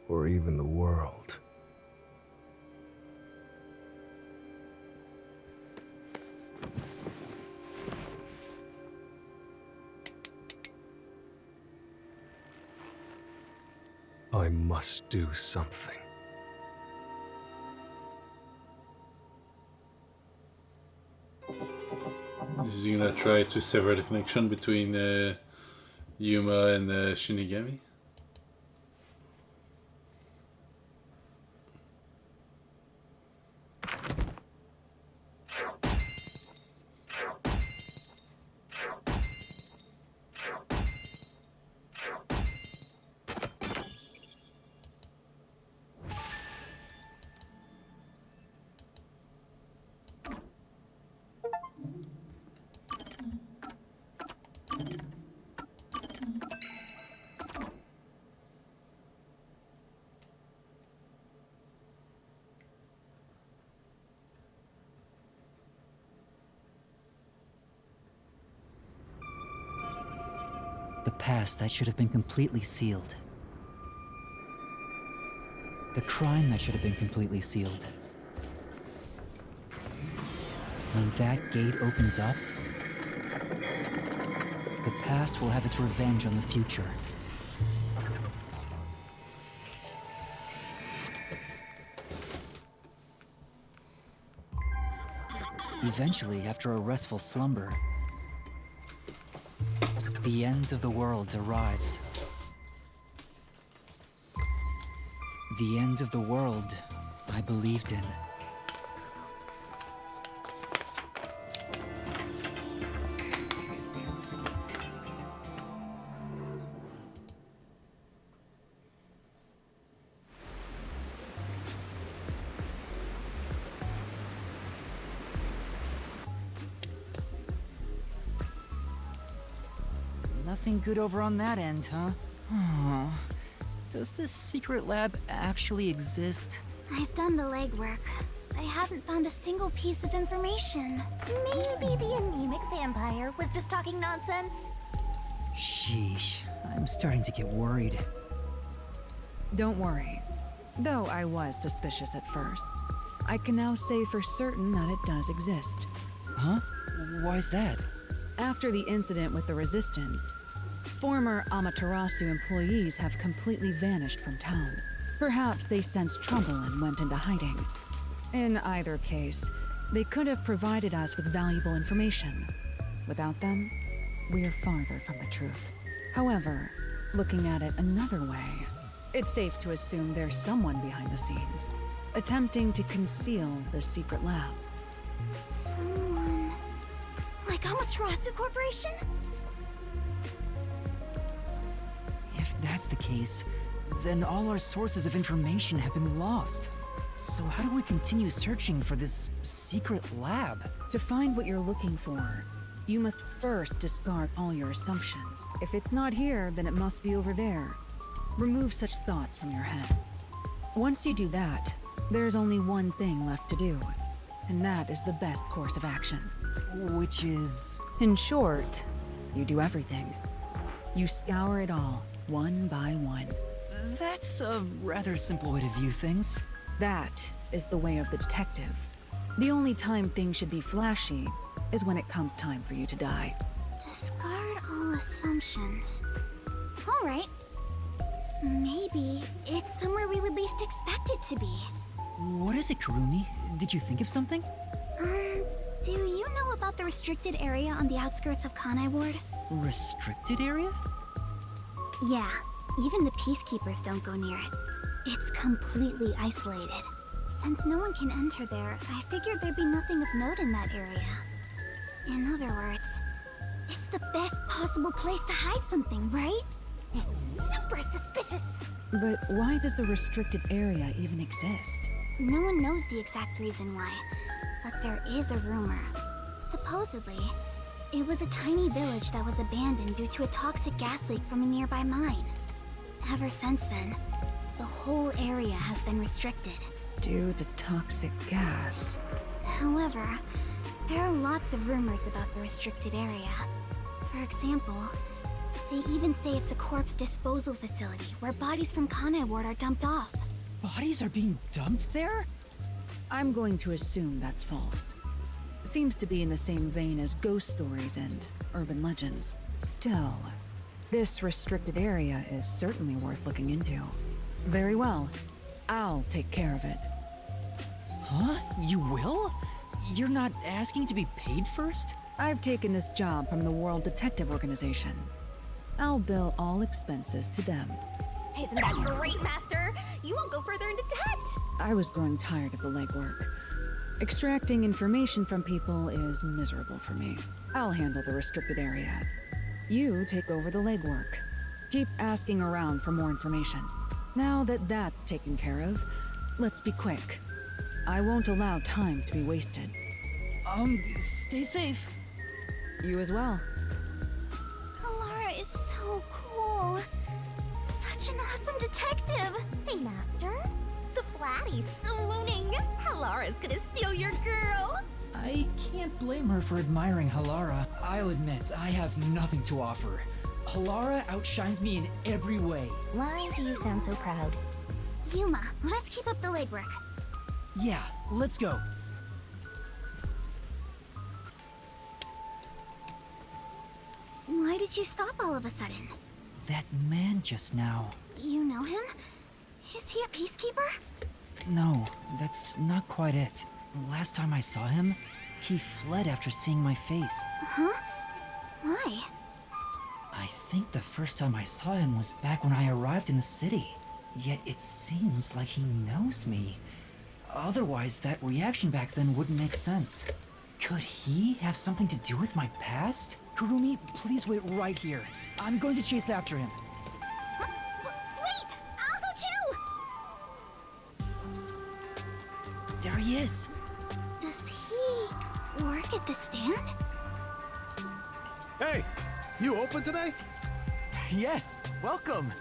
or even the world. I must do something. Is he gonna try to sever the connection between Yuma and Shinigami? The past that should have been completely sealed. The crime that should have been completely sealed. When that gate opens up, the past will have its revenge on the future. Eventually, after a restful slumber, the end of the world arrives. The end of the world I believed in. Nothing good over on that end, huh? Oh. Does this secret lab actually exist? I've done the legwork. I haven't found a single piece of information. Maybe the anemic vampire was just talking nonsense. Sheesh, I'm starting to get worried. Don't worry. Though I was suspicious at first, I can now say for certain that it does exist. Huh? Why's that? After the incident with the Resistance, former Amaterasu employees have completely vanished from town. Perhaps they sensed trouble and went into hiding. In either case, they could have provided us with valuable information. Without them, we're farther from the truth. However, looking at it another way, it's safe to assume there's someone behind the scenes, attempting to conceal the secret lab. Someone... like Amaterasu Corporation? If that's the case, then all our sources of information have been lost. So how do we continue searching for this secret lab? To find what you're looking for, you must first discard all your assumptions. If it's not here, then it must be over there. Remove such thoughts from your head. Once you do that, there's only one thing left to do, and that is the best course of action. Which is... In short, you do everything. You scour it all, one by one. That's a rather simple way to view things. That is the way of the detective. The only time things should be flashy is when it comes time for you to die. Discard all assumptions. Alright. Maybe it's somewhere we would least expect it to be. What is it, Kurumi? Did you think of something? Do you know about the restricted area on the outskirts of Kanai Ward? Restricted area? Yeah, even the peacekeepers don't go near it. It's completely isolated. Since no one can enter there, I figured there'd be nothing of note in that area. In other words, it's the best possible place to hide something, right? It's super suspicious. But why does a restricted area even exist? No one knows the exact reason why, but there is a rumor. Supposedly, it was a tiny village that was abandoned due to a toxic gas leak from a nearby mine. Ever since then, the whole area has been restricted. Due to toxic gas. However, there are lots of rumors about the restricted area. For example, they even say it's a corpse disposal facility where bodies from Kanai Ward are dumped off. Bodies are being dumped there? I'm going to assume that's false. Seems to be in the same vein as ghost stories and urban legends. Still, this restricted area is certainly worth looking into. Very well. I'll take care of it. Huh? You will? You're not asking to be paid first? I've taken this job from the World Detective Organization. I'll bill all expenses to them. Isn't that great, Master? You won't go further into debt. I was growing tired of the legwork. Extracting information from people is miserable for me. I'll handle the restricted area. You take over the legwork. Keep asking around for more information. Now that that's taken care of, let's be quick. I won't allow time to be wasted. Stay safe. You as well. Halara is so cool. Such an awesome detective. Hey, Master. The Flatty's swooning. Halara's gonna steal your girl. I can't blame her for admiring Halara. I'll admit, I have nothing to offer. Halara outshines me in every way. Why do you sound so proud? Yuma, let's keep up the legwork. Yeah, let's go. Why did you stop all of a sudden? That man just now. You know him? Is he a peacekeeper? No, that's not quite it. Last time I saw him, he fled after seeing my face. Huh? Why? I think the first time I saw him was back when I arrived in the city. Yet it seems like he knows me. Otherwise, that reaction back then wouldn't make sense. Could he have something to do with my past? Kurumi, please wait right here. I'm going to chase after him. Wait! I'll go too! There he is. Does he work at the stand? Hey, you open today? Yes, welcome.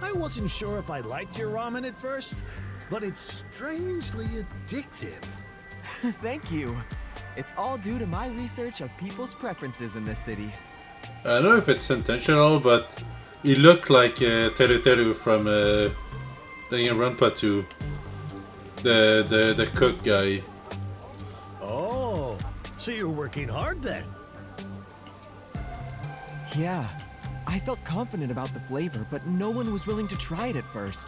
I wasn't sure if I liked your ramen at first, but it's strangely addictive. Thank you. It's all due to my research of people's preferences in this city. I don't know if it's intentional, but he looked like Teru Teru from Danganronpa 2. The cook guy. Oh, so you're working hard then? Yeah, I felt confident about the flavor, but no one was willing to try it at first.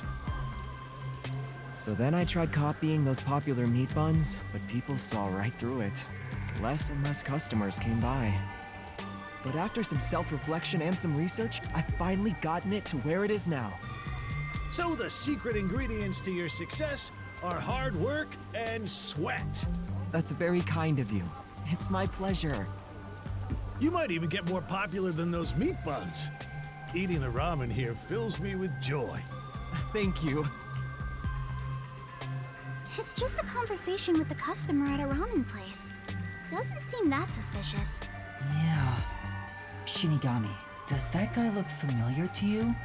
So then I tried copying those popular meat buns, but people saw right through it. Less and less customers came by. But after some self-reflection and some research, I've finally gotten it to where it is now. So the secret ingredients to your success are hard work and sweat. That's very kind of you. It's my pleasure. You might even get more popular than those meat buns. Eating the ramen here fills me with joy. Thank you. It's just a conversation with the customer at a ramen place. Doesn't seem that suspicious. Yeah. Shinigami, does that guy look familiar to you?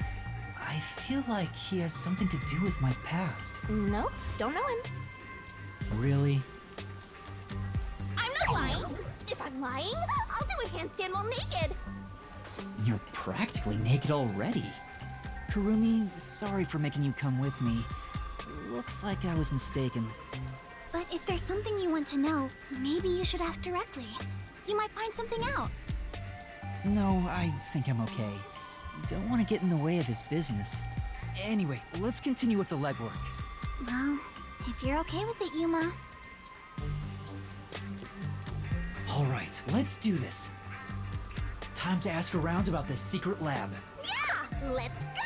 I feel like he has something to do with my past. Nope, don't know him. Really? I'm not lying. If I'm lying, I'll do a handstand while naked. You're practically naked already. Kurumi, sorry for making you come with me. Looks like I was mistaken. But if there's something you want to know, maybe you should ask directly. You might find something out. No, I think I'm okay. Don't want to get in the way of his business. Anyway, let's continue with the legwork. Well, if you're okay with it, Yuma. Alright, let's do this. Time to ask around about this secret lab. Yeah! Let's go!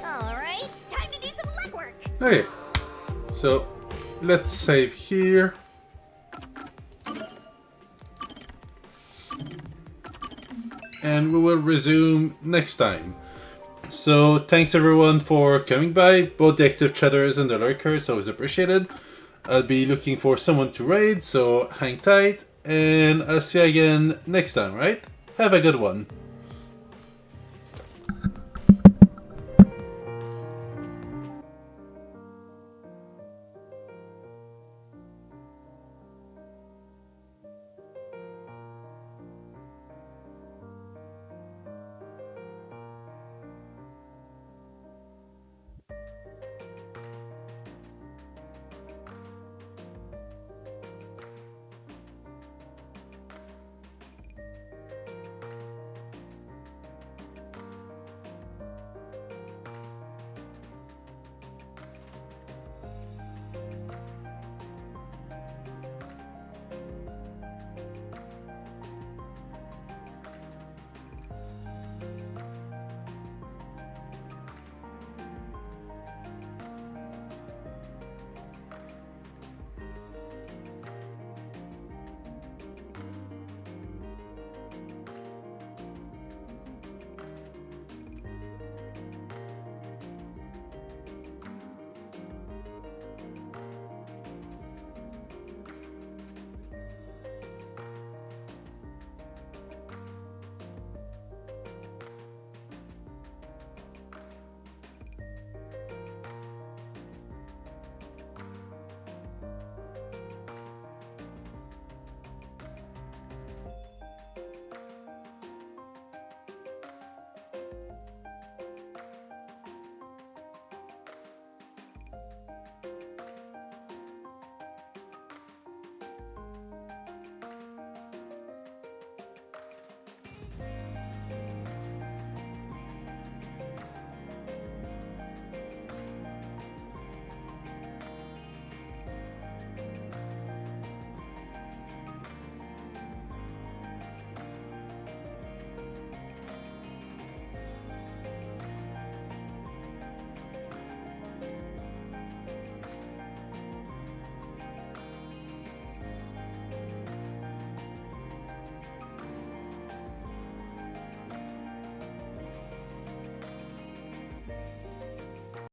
Alright, time to do some legwork! Okay, so let's save here. And we will resume next time. So thanks everyone for coming by, both the active chatters and the lurkers, always appreciated. I'll be looking for someone to raid, so hang tight, and I'll see you again next time, right? Have a good one.